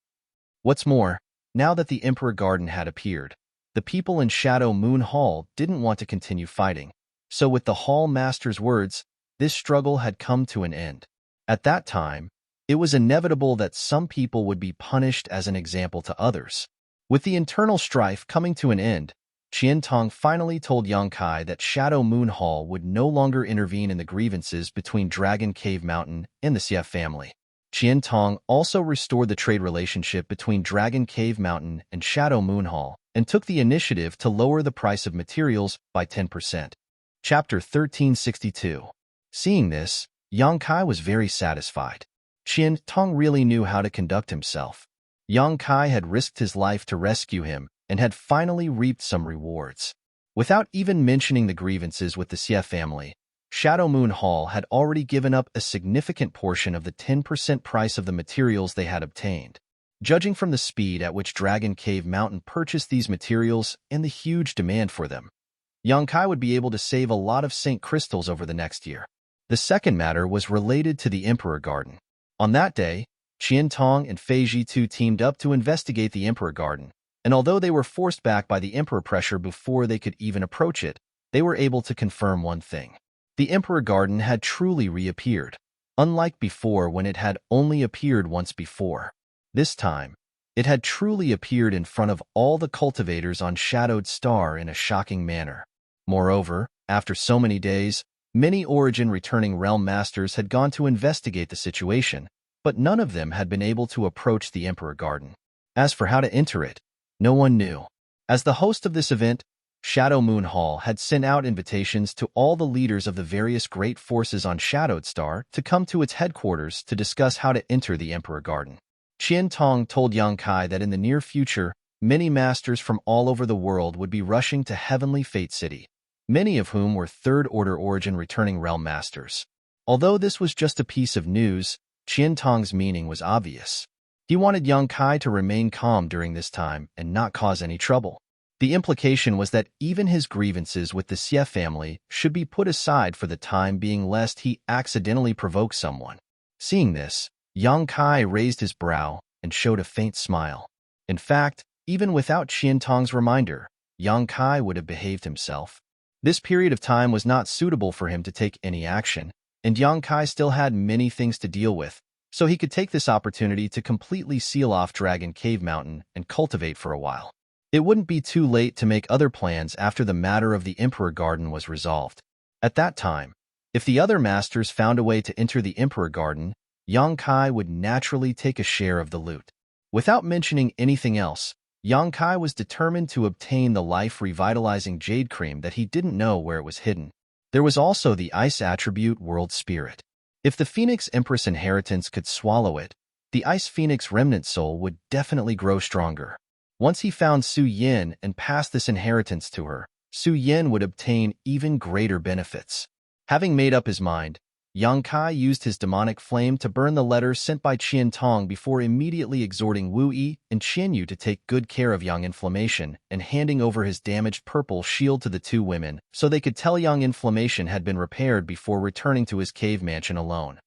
What's more, now that the Emperor Garden had appeared, the people in Shadow Moon Hall didn't want to continue fighting, so with the Hall Master's words, this struggle had come to an end. At that time, it was inevitable that some people would be punished as an example to others. With the internal strife coming to an end, Qian Tong finally told Yang Kai that Shadow Moon Hall would no longer intervene in the grievances between Dragon Cave Mountain and the Xie family. Qian Tong also restored the trade relationship between Dragon Cave Mountain and Shadow Moon Hall and took the initiative to lower the price of materials by 10%. Chapter 1362. Seeing this, Yang Kai was very satisfied. Qian Tong really knew how to conduct himself. Yang Kai had risked his life to rescue him and had finally reaped some rewards. Without even mentioning the grievances with the Xie family, Shadow Moon Hall had already given up a significant portion of the 10% price of the materials they had obtained. Judging from the speed at which Dragon Cave Mountain purchased these materials and the huge demand for them, Yang Kai would be able to save a lot of Saint Crystals over the next year. The second matter was related to the Emperor Garden. On that day, Qian Tong and Fei Jitu teamed up to investigate the Emperor Garden, and although they were forced back by the Emperor pressure before they could even approach it, they were able to confirm one thing. The Emperor Garden had truly reappeared, unlike before when it had only appeared once before. This time, it had truly appeared in front of all the cultivators on Shadowed Star in a shocking manner. Moreover, after so many days, many Origin returning realm masters had gone to investigate the situation, but none of them had been able to approach the Emperor Garden. As for how to enter it, no one knew. As the host of this event, Shadow Moon Hall had sent out invitations to all the leaders of the various great forces on Shadowed Star to come to its headquarters to discuss how to enter the Emperor Garden. Qian Tong told Yang Kai that in the near future, many masters from all over the world would be rushing to Heavenly Fate City, many of whom were Third-Order Origin returning realm masters. Although this was just a piece of news, Qian Tong's meaning was obvious. He wanted Yang Kai to remain calm during this time and not cause any trouble. The implication was that even his grievances with the Xie family should be put aside for the time being lest he accidentally provoke someone. Seeing this, Yang Kai raised his brow and showed a faint smile. In fact, even without Qian Tong's reminder, Yang Kai would have behaved himself. This period of time was not suitable for him to take any action, and Yang Kai still had many things to deal with, so he could take this opportunity to completely seal off Dragon Cave Mountain and cultivate for a while. It wouldn't be too late to make other plans after the matter of the Emperor Garden was resolved. At that time, if the other masters found a way to enter the Emperor Garden, Yang Kai would naturally take a share of the loot. Without mentioning anything else, Yang Kai was determined to obtain the life-revitalizing jade cream that he didn't know where it was hidden. There was also the ice attribute world spirit. If the Phoenix Empress inheritance could swallow it, the Ice Phoenix remnant soul would definitely grow stronger. Once he found Su Yin and passed this inheritance to her, Su Yin would obtain even greater benefits. Having made up his mind, Yang Kai used his demonic flame to burn the letter sent by Qian Tong before immediately exhorting Wu Yi and Qian Yu to take good care of Yang Inflammation and handing over his damaged purple shield to the two women so they could tell Yang Inflammation had been repaired before returning to his cave mansion alone.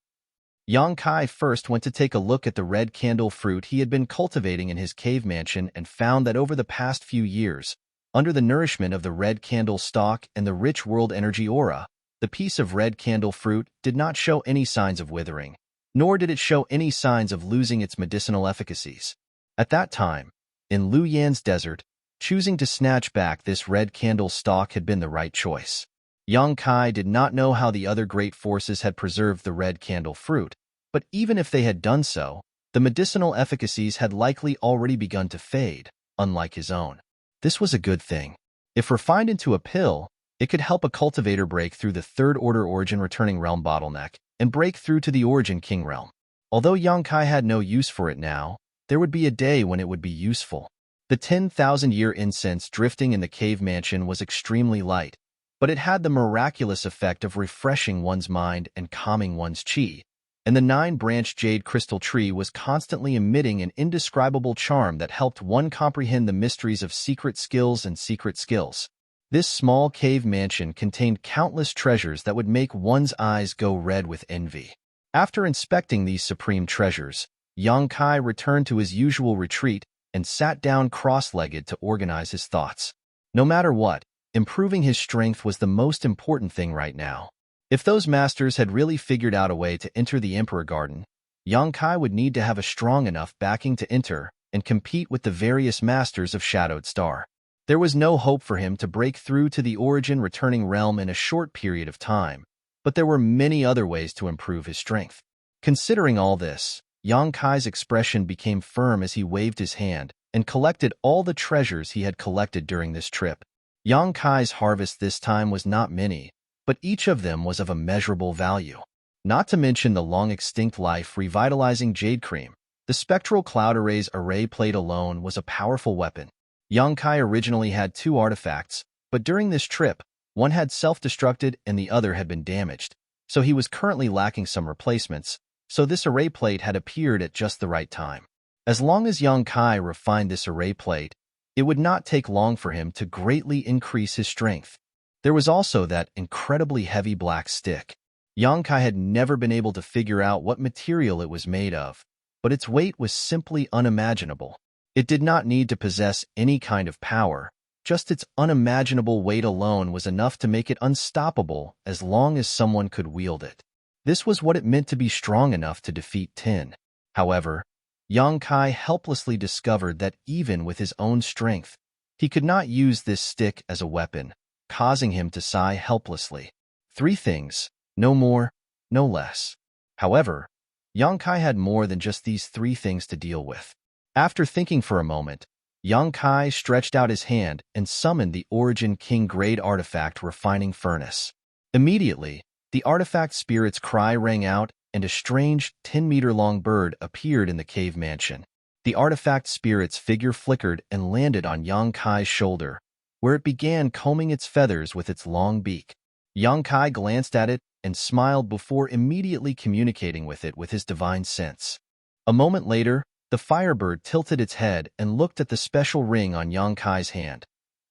Yang Kai first went to take a look at the red candle fruit he had been cultivating in his cave mansion and found that over the past few years, under the nourishment of the red candle stalk and the rich world energy aura, the piece of red candle fruit did not show any signs of withering, nor did it show any signs of losing its medicinal efficacies. At that time, in Lu Yan's desert, choosing to snatch back this red candle stalk had been the right choice. Yang Kai did not know how the other great forces had preserved the red candle fruit, but even if they had done so, the medicinal efficacies had likely already begun to fade, unlike his own. This was a good thing. If refined into a pill, it could help a cultivator break through the third-order origin returning realm bottleneck and break through to the origin king realm. Although Yang Kai had no use for it now, there would be a day when it would be useful. The 10,000-year incense drifting in the cave mansion was extremely light, but it had the miraculous effect of refreshing one's mind and calming one's qi, and the 9-branched jade crystal tree was constantly emitting an indescribable charm that helped one comprehend the mysteries of secret skills and secret skills. This small cave mansion contained countless treasures that would make one's eyes go red with envy. After inspecting these supreme treasures, Yang Kai returned to his usual retreat and sat down cross-legged to organize his thoughts. No matter what, improving his strength was the most important thing right now. If those masters had really figured out a way to enter the Emperor Garden, Yang Kai would need to have a strong enough backing to enter and compete with the various masters of Shadowed Star. There was no hope for him to break through to the origin returning realm in a short period of time, but there were many other ways to improve his strength. Considering all this, Yang Kai's expression became firm as he waved his hand and collected all the treasures he had collected during this trip. Yang Kai's harvest this time was not many, but each of them was of immeasurable value. Not to mention the long-extinct life-revitalizing jade cream, the spectral cloud array's array plate alone was a powerful weapon. Yang Kai originally had 2 artifacts, but during this trip, one had self-destructed and the other had been damaged, so he was currently lacking some replacements, so this array plate had appeared at just the right time. As long as Yang Kai refined this array plate, it would not take long for him to greatly increase his strength. There was also that incredibly heavy black stick. Yang Kai had never been able to figure out what material it was made of, but its weight was simply unimaginable. It did not need to possess any kind of power, just its unimaginable weight alone was enough to make it unstoppable as long as someone could wield it. This was what it meant to be strong enough to defeat Tin. However, Yang Kai helplessly discovered that even with his own strength, he could not use this stick as a weapon, causing him to sigh helplessly. 3 things, no more, no less. However, Yang Kai had more than just these 3 things to deal with. After thinking for a moment, Yang Kai stretched out his hand and summoned the Origin King Grade Artifact Refining Furnace. Immediately, the artifact spirit's cry rang out and a strange 10-meter-long bird appeared in the cave mansion. The artifact spirit's figure flickered and landed on Yang Kai's shoulder, where it began combing its feathers with its long beak. Yang Kai glanced at it and smiled before immediately communicating with it with his divine sense. A moment later, the firebird tilted its head and looked at the special ring on Yang Kai's hand,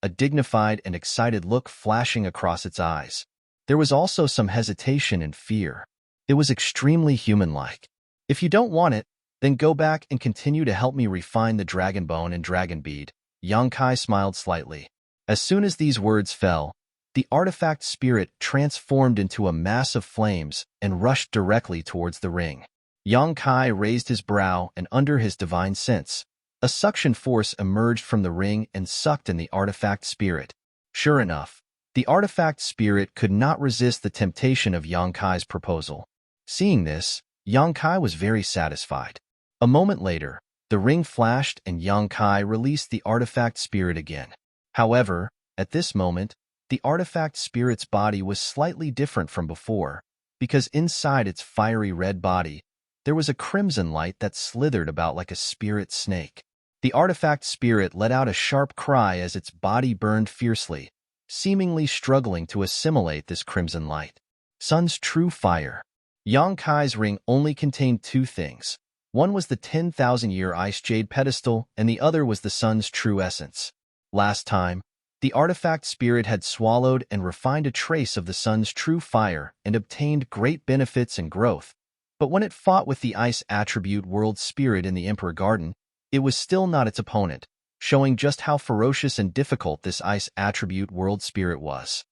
a dignified and excited look flashing across its eyes. There was also some hesitation and fear. It was extremely human-like. If you don't want it, then go back and continue to help me refine the dragon bone and dragon bead. Yang Kai smiled slightly. As soon as these words fell, the artifact spirit transformed into a mass of flames and rushed directly towards the ring. Yang Kai raised his brow and under his divine sense, a suction force emerged from the ring and sucked in the artifact spirit. Sure enough, the artifact spirit could not resist the temptation of Yang Kai's proposal. Seeing this, Yang Kai was very satisfied. A moment later, the ring flashed and Yang Kai released the artifact spirit again. However, at this moment, the artifact spirit's body was slightly different from before, because inside its fiery red body, there was a crimson light that slithered about like a spirit snake. The artifact spirit let out a sharp cry as its body burned fiercely, seemingly struggling to assimilate this crimson light. Sun's true fire. Yang Kai's ring only contained two things. One was the 10,000-year ice jade pedestal, and the other was the sun's true essence. Last time, the artifact spirit had swallowed and refined a trace of the sun's true fire and obtained great benefits and growth. But when it fought with the ice attribute world spirit in the Emperor Garden, it was still not its opponent, showing just how ferocious and difficult this ice attribute world spirit was.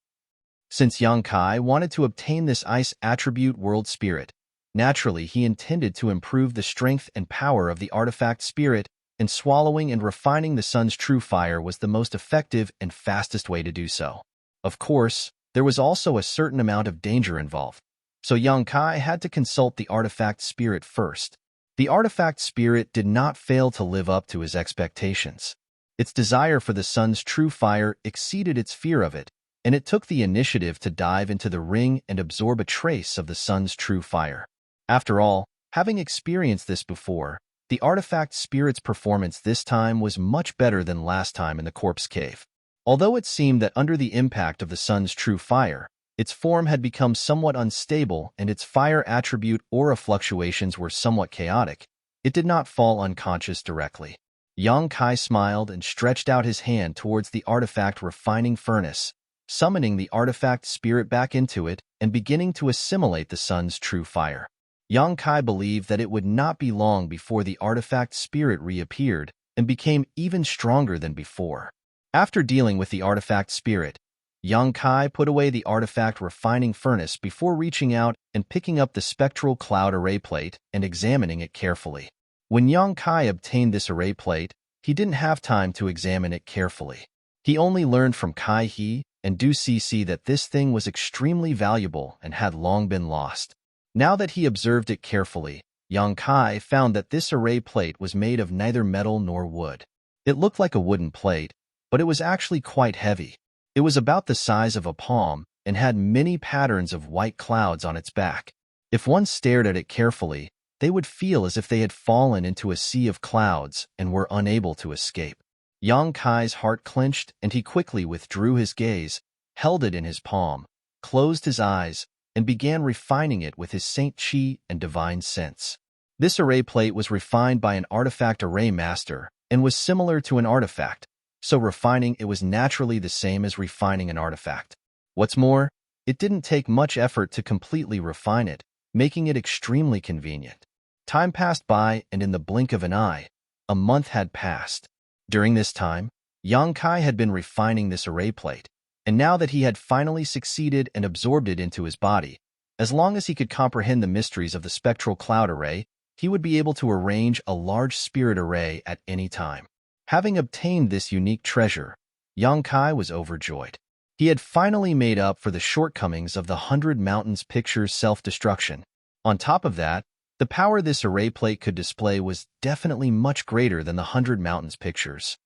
Since Yang Kai wanted to obtain this ice attribute world spirit, naturally he intended to improve the strength and power of the artifact spirit, and swallowing and refining the sun's true fire was the most effective and fastest way to do so. Of course, there was also a certain amount of danger involved, so Yang Kai had to consult the artifact spirit first. The artifact spirit did not fail to live up to his expectations. Its desire for the sun's true fire exceeded its fear of it, and it took the initiative to dive into the ring and absorb a trace of the sun's true fire. After all, having experienced this before, the artifact spirit's performance this time was much better than last time in the corpse cave. Although it seemed that under the impact of the sun's true fire, its form had become somewhat unstable and its fire attribute aura fluctuations were somewhat chaotic, it did not fall unconscious directly. Yang Kai smiled and stretched out his hand towards the artifact refining furnace, summoning the artifact spirit back into it and beginning to assimilate the sun's true fire. Yang Kai believed that it would not be long before the artifact spirit reappeared and became even stronger than before. After dealing with the artifact spirit, Yang Kai put away the artifact refining furnace before reaching out and picking up the spectral cloud array plate and examining it carefully. When Yang Kai obtained this array plate, he didn't have time to examine it carefully. He only learned from Kai He and Du Cc that this thing was extremely valuable and had long been lost. Now that he observed it carefully, Yang Kai found that this array plate was made of neither metal nor wood. It looked like a wooden plate, but it was actually quite heavy. It was about the size of a palm and had many patterns of white clouds on its back. If one stared at it carefully, they would feel as if they had fallen into a sea of clouds and were unable to escape. Yang Kai's heart clenched and he quickly withdrew his gaze, held it in his palm, closed his eyes, and began refining it with his Saint Chi and divine sense. This array plate was refined by an artifact array master and was similar to an artifact, so refining it was naturally the same as refining an artifact. What's more, it didn't take much effort to completely refine it, making it extremely convenient. Time passed by, and in the blink of an eye, a month had passed. During this time, Yang Kai had been refining this array plate, and now that he had finally succeeded and absorbed it into his body, as long as he could comprehend the mysteries of the spectral cloud array, he would be able to arrange a large spirit array at any time. Having obtained this unique treasure, Yang Kai was overjoyed. He had finally made up for the shortcomings of the 100 Mountains picture's self-destruction. On top of that, the power this array plate could display was definitely much greater than the 100 Mountains pictures.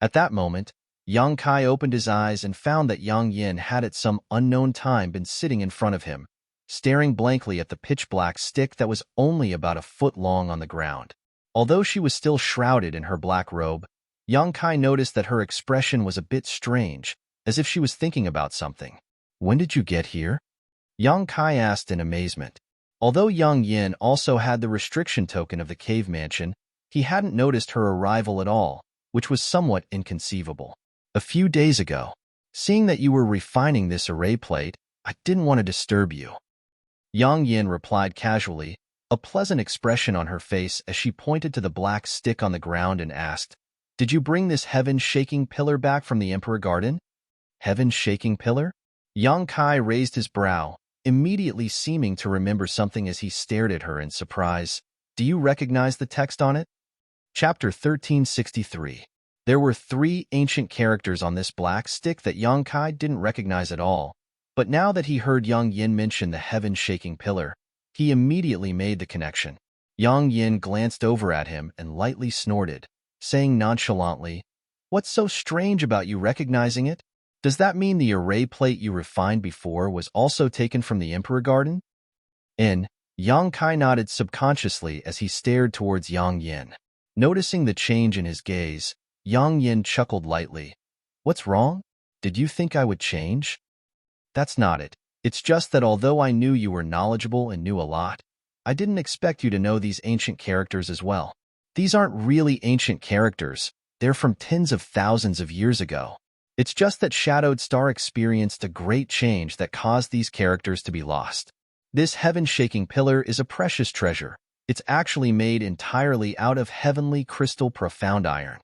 At that moment, Yang Kai opened his eyes and found that Yang Yin had at some unknown time been sitting in front of him, staring blankly at the pitch-black stick that was only about a foot long on the ground. Although she was still shrouded in her black robe, Yang Kai noticed that her expression was a bit strange, as if she was thinking about something. "When did you get here?" Yang Kai asked in amazement. Although Yang Yin also had the restriction token of the cave mansion, he hadn't noticed her arrival at all, which was somewhat inconceivable. "A few days ago. Seeing that you were refining this array plate, I didn't want to disturb you." Yang Yin replied casually, a pleasant expression on her face as she pointed to the black stick on the ground and asked, "Did you bring this heaven-shaking pillar back from the Emperor Garden?" "Heaven-shaking pillar?" Yang Kai raised his brow, immediately seeming to remember something as he stared at her in surprise. "Do you recognize the text on it?" Chapter 1363. There were 3 ancient characters on this black stick that Yang Kai didn't recognize at all, but now that he heard Yang Yin mention the heaven-shaking pillar, he immediately made the connection. Yang Yin glanced over at him and lightly snorted, saying nonchalantly, "What's so strange about you recognizing it?" Does that mean the array plate you refined before was also taken from the Emperor Garden? Yang Kai nodded subconsciously as he stared towards Yang Yin. Noticing the change in his gaze, Yang Yin chuckled lightly. What's wrong? Did you think I would change? That's not it. It's just that although I knew you were knowledgeable and knew a lot, I didn't expect you to know these ancient characters as well. These aren't really ancient characters. They're from tens of thousands of years ago. It's just that Shadowed Star experienced a great change that caused these characters to be lost. This heaven-shaking pillar is a precious treasure. It's actually made entirely out of heavenly crystal profound iron.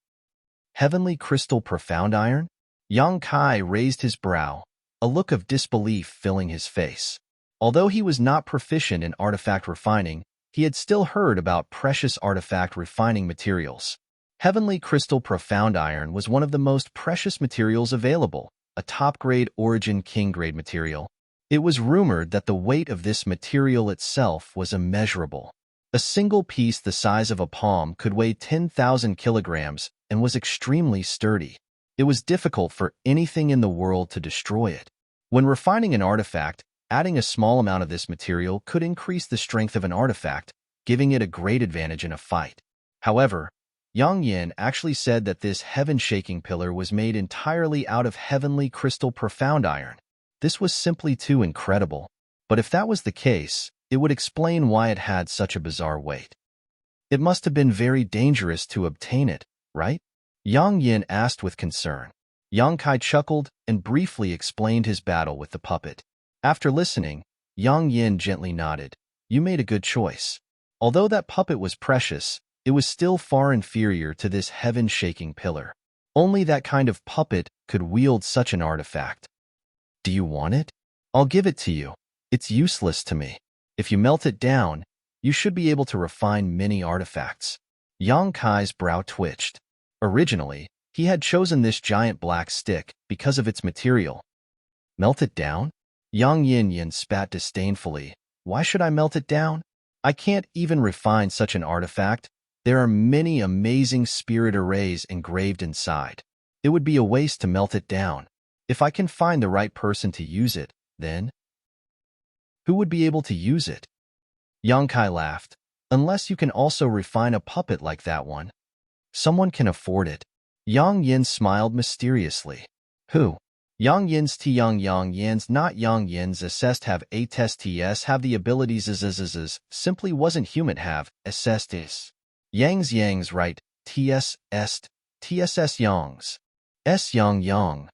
Heavenly crystal profound iron? Yang Kai raised his brow, a look of disbelief filling his face. Although he was not proficient in artifact refining, he had still heard about precious artifact refining materials. Heavenly crystal profound iron was one of the most precious materials available, a top-grade origin king-grade material. It was rumored that the weight of this material itself was immeasurable. A single piece the size of a palm could weigh 10,000 kilograms and was extremely sturdy. It was difficult for anything in the world to destroy it. When refining an artifact, adding a small amount of this material could increase the strength of an artifact, giving it a great advantage in a fight. However, Yang Yin actually said that this heaven-shaking pillar was made entirely out of heavenly crystal profound iron. This was simply too incredible. But if that was the case, it would explain why it had such a bizarre weight. It must have been very dangerous to obtain it, right? Yang Yin asked with concern. Yang Kai chuckled and briefly explained his battle with the puppet. After listening, Yang Yin gently nodded. You made a good choice. Although that puppet was precious, it was still far inferior to this heaven-shaking pillar. Only that kind of puppet could wield such an artifact. Do you want it? I'll give it to you. It's useless to me. If you melt it down, you should be able to refine many artifacts. Yang Kai's brow twitched. Originally, he had chosen this giant black stick because of its material. Melt it down? Yang Yin spat disdainfully. Why should I melt it down? I can't even refine such an artifact. There are many amazing spirit arrays engraved inside. It would be a waste to melt it down. If I can find the right person to use it, then who would be able to use it? Yang Kai laughed. Unless you can also refine a puppet like that one. Someone can afford it. Yang Yin smiled mysteriously. Who? Yang Yin's not Yang Yin's assessed have a test ts have the abilities simply wasn't human have assessed is. Yang's right, ts est, tss Yang's. S Yang.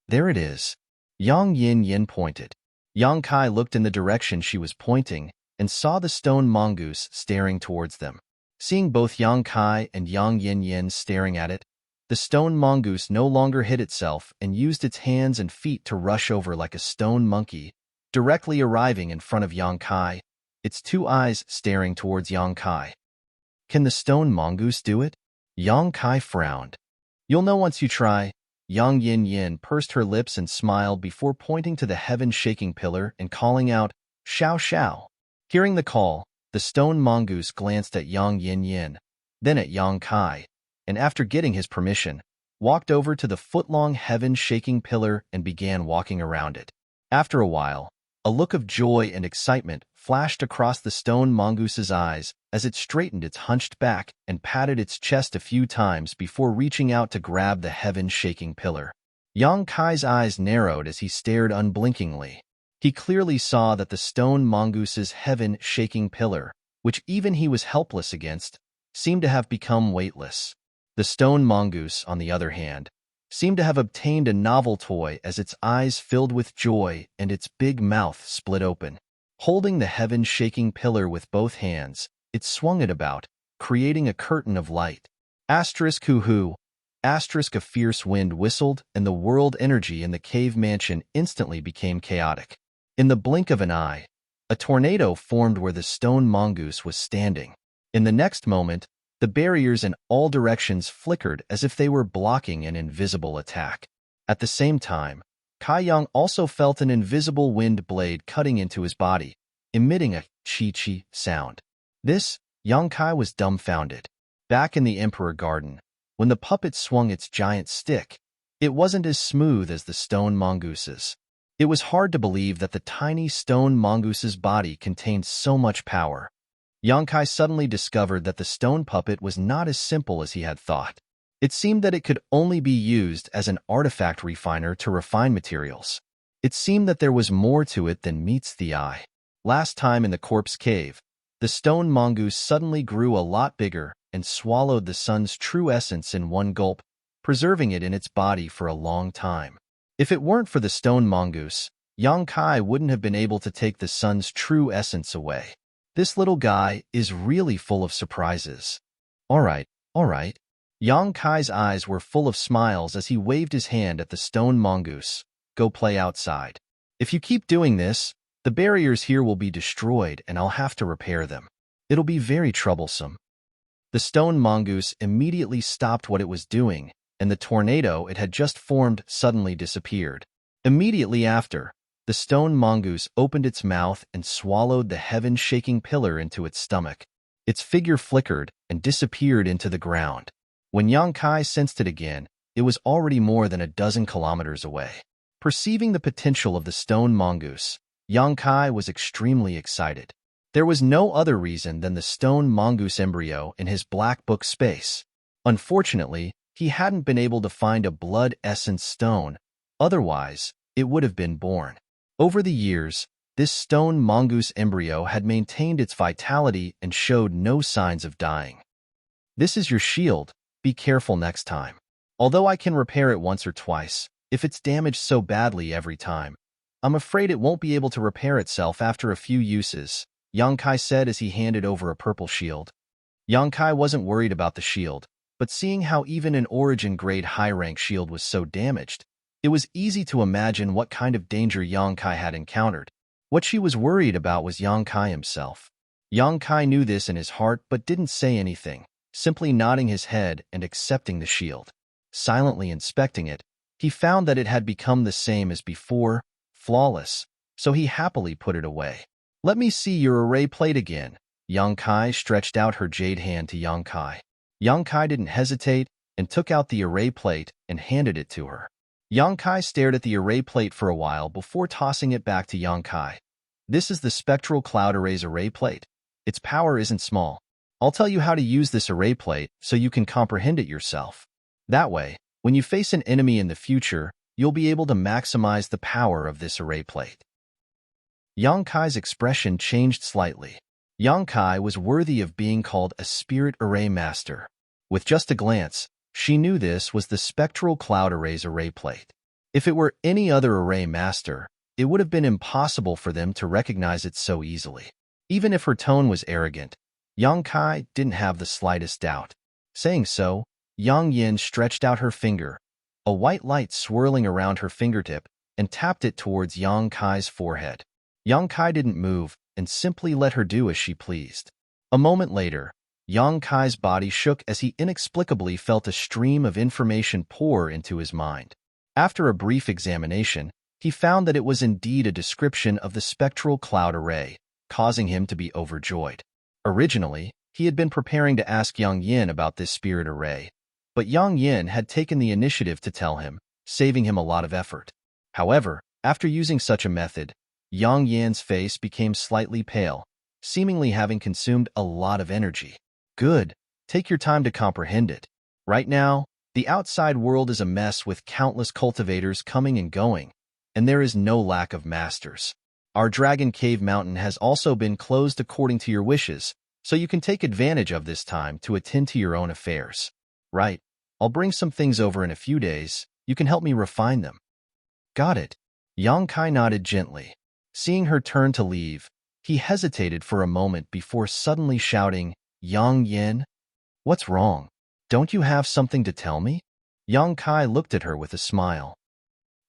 There it is. Yang Yin pointed. Yang Kai looked in the direction she was pointing and saw the stone mongoose staring towards them. Seeing both Yang Kai and Yang Yin staring at it, the stone mongoose no longer hid itself and used its hands and feet to rush over like a stone monkey, directly arriving in front of Yang Kai, its two eyes staring towards Yang Kai. Can the stone mongoose do it? Yang Kai frowned. You'll know once you try. Yang Yin pursed her lips and smiled before pointing to the heaven-shaking pillar and calling out, Xiao Xiao. Hearing the call, the stone mongoose glanced at Yang Yin, then at Yang Kai, and after getting his permission, walked over to the foot-long heaven-shaking pillar and began walking around it. After a while, a look of joy and excitement flashed across the stone mongoose's eyes as it straightened its hunched back and patted its chest a few times before reaching out to grab the heaven-shaking pillar. Yang Kai's eyes narrowed as he stared unblinkingly. He clearly saw that the stone mongoose's heaven-shaking pillar, which even he was helpless against, seemed to have become weightless. The stone mongoose, on the other hand, seemed to have obtained a novel toy as its eyes filled with joy and its big mouth split open. Holding the heaven-shaking pillar with both hands, it swung it about, creating a curtain of light. Asterisk hoo-hoo. Asterisk a fierce wind whistled, and the world energy in the cave mansion instantly became chaotic. In the blink of an eye, a tornado formed where the stone mongoose was standing. In the next moment, the barriers in all directions flickered as if they were blocking an invisible attack. At the same time, Kai Yang also felt an invisible wind blade cutting into his body, emitting a chi-chi sound. This, Yang Kai was dumbfounded. Back in the Emperor Garden, when the puppet swung its giant stick, It wasn't as smooth as the stone mongoose's. It was hard to believe that the tiny stone mongoose's body contained so much power. Yongkai suddenly discovered that the stone puppet was not as simple as he had thought. It seemed that it could only be used as an artifact refiner to refine materials. It seemed that there was more to it than meets the eye. Last time in the corpse cave, the stone mongoose suddenly grew a lot bigger and swallowed the sun's true essence in one gulp, preserving it in its body for a long time. If it weren't for the stone mongoose, Yongkai wouldn't have been able to take the sun's true essence away. This little guy is really full of surprises. All right. Yongkai's eyes were full of smiles as he waved his hand at the stone mongoose. Go play outside. If you keep doing this, the barriers here will be destroyed and I'll have to repair them. It'll be very troublesome. The stone mongoose immediately stopped what it was doing, and the tornado it had just formed suddenly disappeared. Immediately after, the stone mongoose opened its mouth and swallowed the heaven-shaking pillar into its stomach. Its figure flickered and disappeared into the ground. When Yongkai sensed it again, it was already more than a dozen kilometers away. Perceiving the potential of the stone mongoose, Yongkai was extremely excited. There was no other reason than the stone mongoose embryo in his black book space. Unfortunately, he hadn't been able to find a blood essence stone, otherwise, it would have been born. Over the years, this stone mongoose embryo had maintained its vitality and showed no signs of dying. This is your shield, be careful next time. Although I can repair it once or twice, if it's damaged so badly every time, I'm afraid it won't be able to repair itself after a few uses, Yongkai said as he handed over a purple shield. Yongkai wasn't worried about the shield, but seeing how even an origin-grade high-rank shield was so damaged, it was easy to imagine what kind of danger Yongkai had encountered. What she was worried about was Yongkai himself. Yongkai knew this in his heart but didn't say anything, simply nodding his head and accepting the shield. Silently inspecting it, he found that it had become the same as before, flawless, so he happily put it away. Let me see your array plate again. Yongkai stretched out her jade hand to Yongkai. Yongkai didn't hesitate and took out the array plate and handed it to her. Yongkai stared at the array plate for a while before tossing it back to Yongkai. This is the Spectral Cloud Array's array plate. Its power isn't small. I'll tell you how to use this array plate so you can comprehend it yourself. That way, when you face an enemy in the future, you'll be able to maximize the power of this array plate. Yongkai's expression changed slightly. Yongkai was worthy of being called a spirit array master. With just a glance, she knew this was the Spectral Cloud Array's array plate. If it were any other array master, it would have been impossible for them to recognize it so easily. Even if her tone was arrogant, Yongkai didn't have the slightest doubt. Saying so, Yang Yin stretched out her finger, a white light swirling around her fingertip, and tapped it towards Yongkai's forehead. Yongkai didn't move and simply let her do as she pleased. A moment later, Yongkai's body shook as he inexplicably felt a stream of information pour into his mind. After a brief examination, he found that it was indeed a description of the Spectral Cloud Array, causing him to be overjoyed. Originally, he had been preparing to ask Yang Yin about this spirit array, but Yang Yin had taken the initiative to tell him, saving him a lot of effort. However, after using such a method, Yang Yin's face became slightly pale, seemingly having consumed a lot of energy. Good, take your time to comprehend it. Right now, the outside world is a mess with countless cultivators coming and going, and there is no lack of masters. Our Dragon Cave Mountain has also been closed according to your wishes, so you can take advantage of this time to attend to your own affairs. Right, I'll bring some things over in a few days. You can help me refine them. Got it. Yongkai nodded gently. Seeing her turn to leave, he hesitated for a moment before suddenly shouting, Yang Yin? What's wrong? Don't you have something to tell me? Yongkai looked at her with a smile.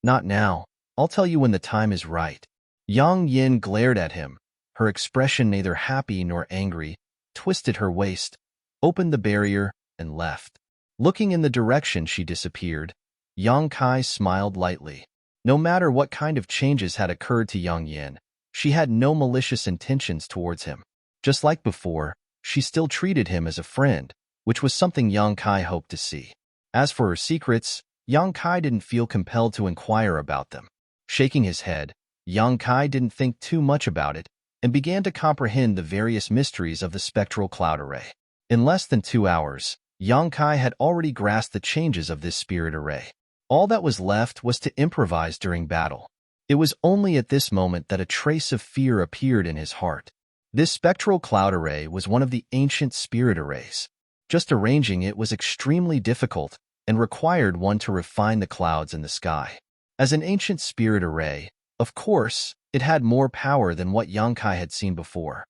Not now. I'll tell you when the time is right. Yang Yin glared at him, her expression neither happy nor angry, twisted her waist, opened the barrier, and left. Looking in the direction she disappeared, Yongkai smiled lightly. No matter what kind of changes had occurred to Yang Yin, she had no malicious intentions towards him. Just like before, she still treated him as a friend, which was something Yongkai hoped to see. As for her secrets, Yang Kai didn't feel compelled to inquire about them. Shaking his head, Yang Kai didn't think too much about it and began to comprehend the various mysteries of the spectral cloud array. In less than 2 hours, Yang Kai had already grasped the changes of this spirit array. All that was left was to improvise during battle. It was only at this moment that a trace of fear appeared in his heart. This spectral cloud array was one of the ancient spirit arrays. Just arranging it was extremely difficult and required one to refine the clouds in the sky. As an ancient spirit array, of course, it had more power than what Yang Kai had seen before.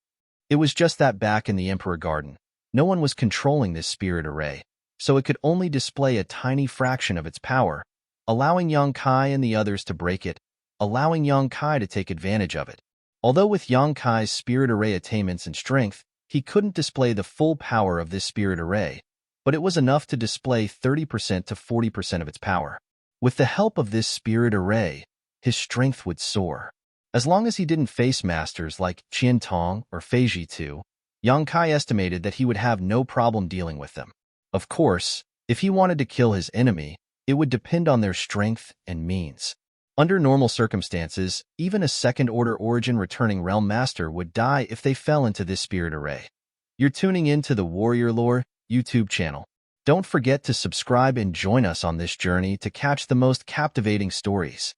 It was just that back in the Emperor Garden, no one was controlling this spirit array, so it could only display a tiny fraction of its power, allowing Yang Kai and the others to break it, allowing Yang Kai to take advantage of it. Although with Yang Kai's spirit array attainments and strength, he couldn't display the full power of this spirit array, but it was enough to display 30% to 40% of its power. With the help of this spirit array, his strength would soar. As long as he didn't face masters like Qian Tong or Fei Jitu, Yang Kai estimated that he would have no problem dealing with them. Of course, if he wanted to kill his enemy, it would depend on their strength and means. Under normal circumstances, even a second-order origin returning realm master would die if they fell into this spirit array. You're tuning in to the Warrior Lore YouTube channel. Don't forget to subscribe and join us on this journey to catch the most captivating stories.